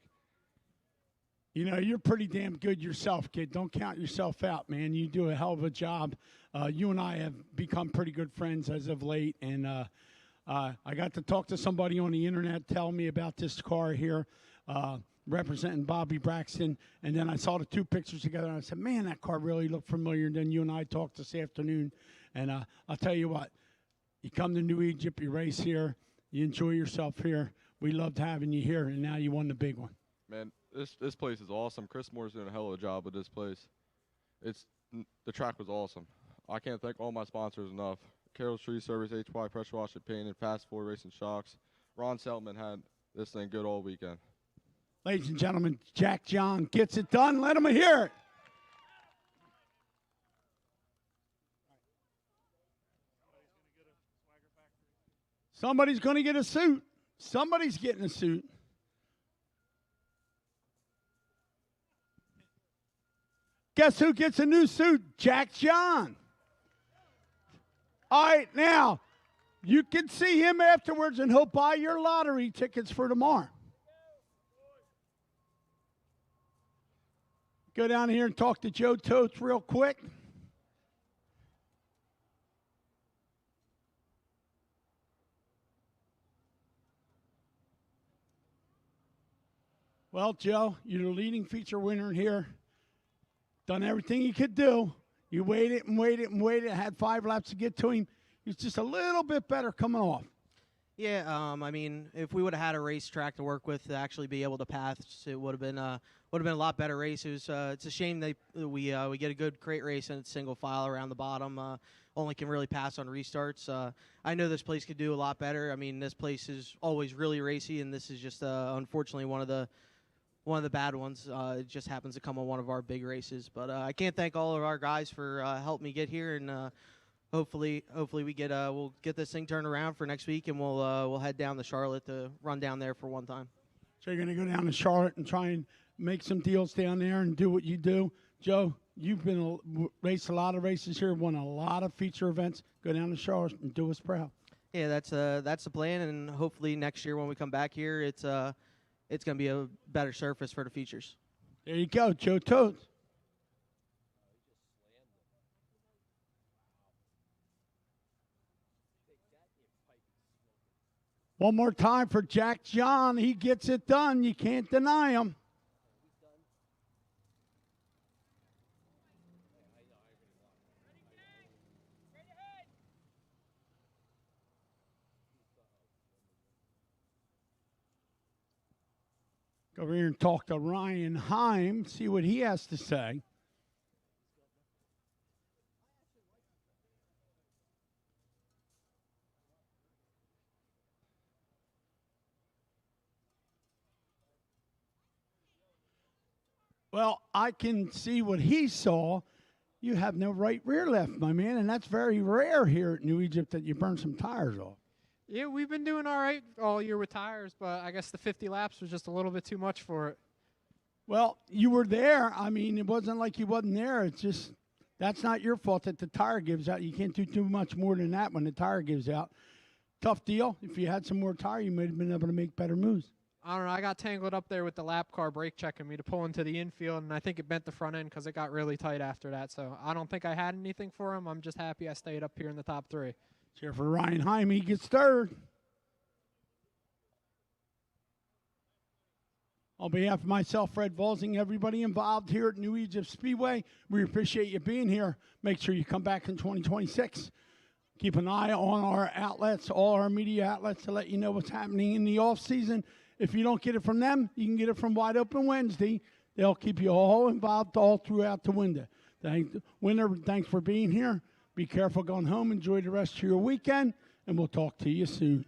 You know, you're pretty damn good yourself, kid. Don't count yourself out, man. You do a hell of a job. You and I have become pretty good friends as of late, and I got to talk to somebody on the internet telling me about this car here, representing Bobby Braxton, and then I saw the two pictures together, and I said, man, that car really looked familiar. And then you and I talked this afternoon, and I'll tell you what, you come to New Egypt, you race here, you enjoy yourself here. We loved having you here, and now you won the big one. Man, this place is awesome. Chris Moore's doing a hell of a job with this place. The track was awesome. I can't thank all my sponsors enough. Carroll's Tree Service, HY Pressure Wash and Paint, and Fast Forward Racing Shocks. Ron Seltman had this thing good all weekend. Ladies and gentlemen, Jack John gets it done. Let him hear it. Somebody's going to get a suit. Somebody's getting a suit. Guess who gets a new suit? Jack John. All right, now, you can see him afterwards, and he'll buy your lottery tickets for tomorrow. Go down here and talk to Joe Totes real quick. Well, Joe, you're the leading feature winner here. Done everything you could do. You waited and waited and waited. Had 5 laps to get to him. He was just a little bit better coming off. Yeah, I mean, if we would have had a racetrack to work with to actually be able to pass, it would have been a lot better race. It's a shame that we get a good crate race and it's single file around the bottom. Only can really pass on restarts. I know this place could do a lot better. I mean, this place is always really racy, and this is just unfortunately one of the bad ones. It just happens to come on one of our big races. But I can't thank all of our guys for helping me get here, and hopefully we get we'll get this thing turned around for next week, and we'll head down to Charlotte to run down there for one time. So you're going to go down to Charlotte and try and make some deals down there and do what you do. Joe, you've been raced a lot of races here, won a lot of feature events. Go down to Charlotte and do us proud. Yeah, that's the plan, and hopefully next year when we come back here, it's going to be a better surface for the features. There you go, Joe Totes. One more time for Jack John. He gets it done. You can't deny him. Go over here and talk to Ryan Heim, see what he has to say. Well, I can see what he saw. You have no right rear left, my man, and that's very rare here at New Egypt that you burn some tires off. Yeah, we've been doing all right all year with tires, but I guess the 50 laps was just a little bit too much for it. Well, you were there. I mean, it wasn't like you wasn't there. It's just that's not your fault that the tire gives out. You can't do too much more than that when the tire gives out. Tough deal. If you had some more tire, you might have been able to make better moves. I don't know. I got tangled up there with the lap car brake checking me to pull into the infield, and I think it bent the front end because it got really tight after that. So I don't think I had anything for him. I'm just happy I stayed up here in the top 3. Cheer for Ryan Heim. He gets third. On behalf of myself, Fred Volsing, everybody involved here at New Egypt Speedway, we appreciate you being here. Make sure you come back in 2026. Keep an eye on our outlets, all our media outlets, to let you know what's happening in the off season. If you don't get it from them, you can get it from Wide Open Wednesday. They'll keep you all involved all throughout the winter. Thanks for being here. Be careful going home. Enjoy the rest of your weekend, and we'll talk to you soon.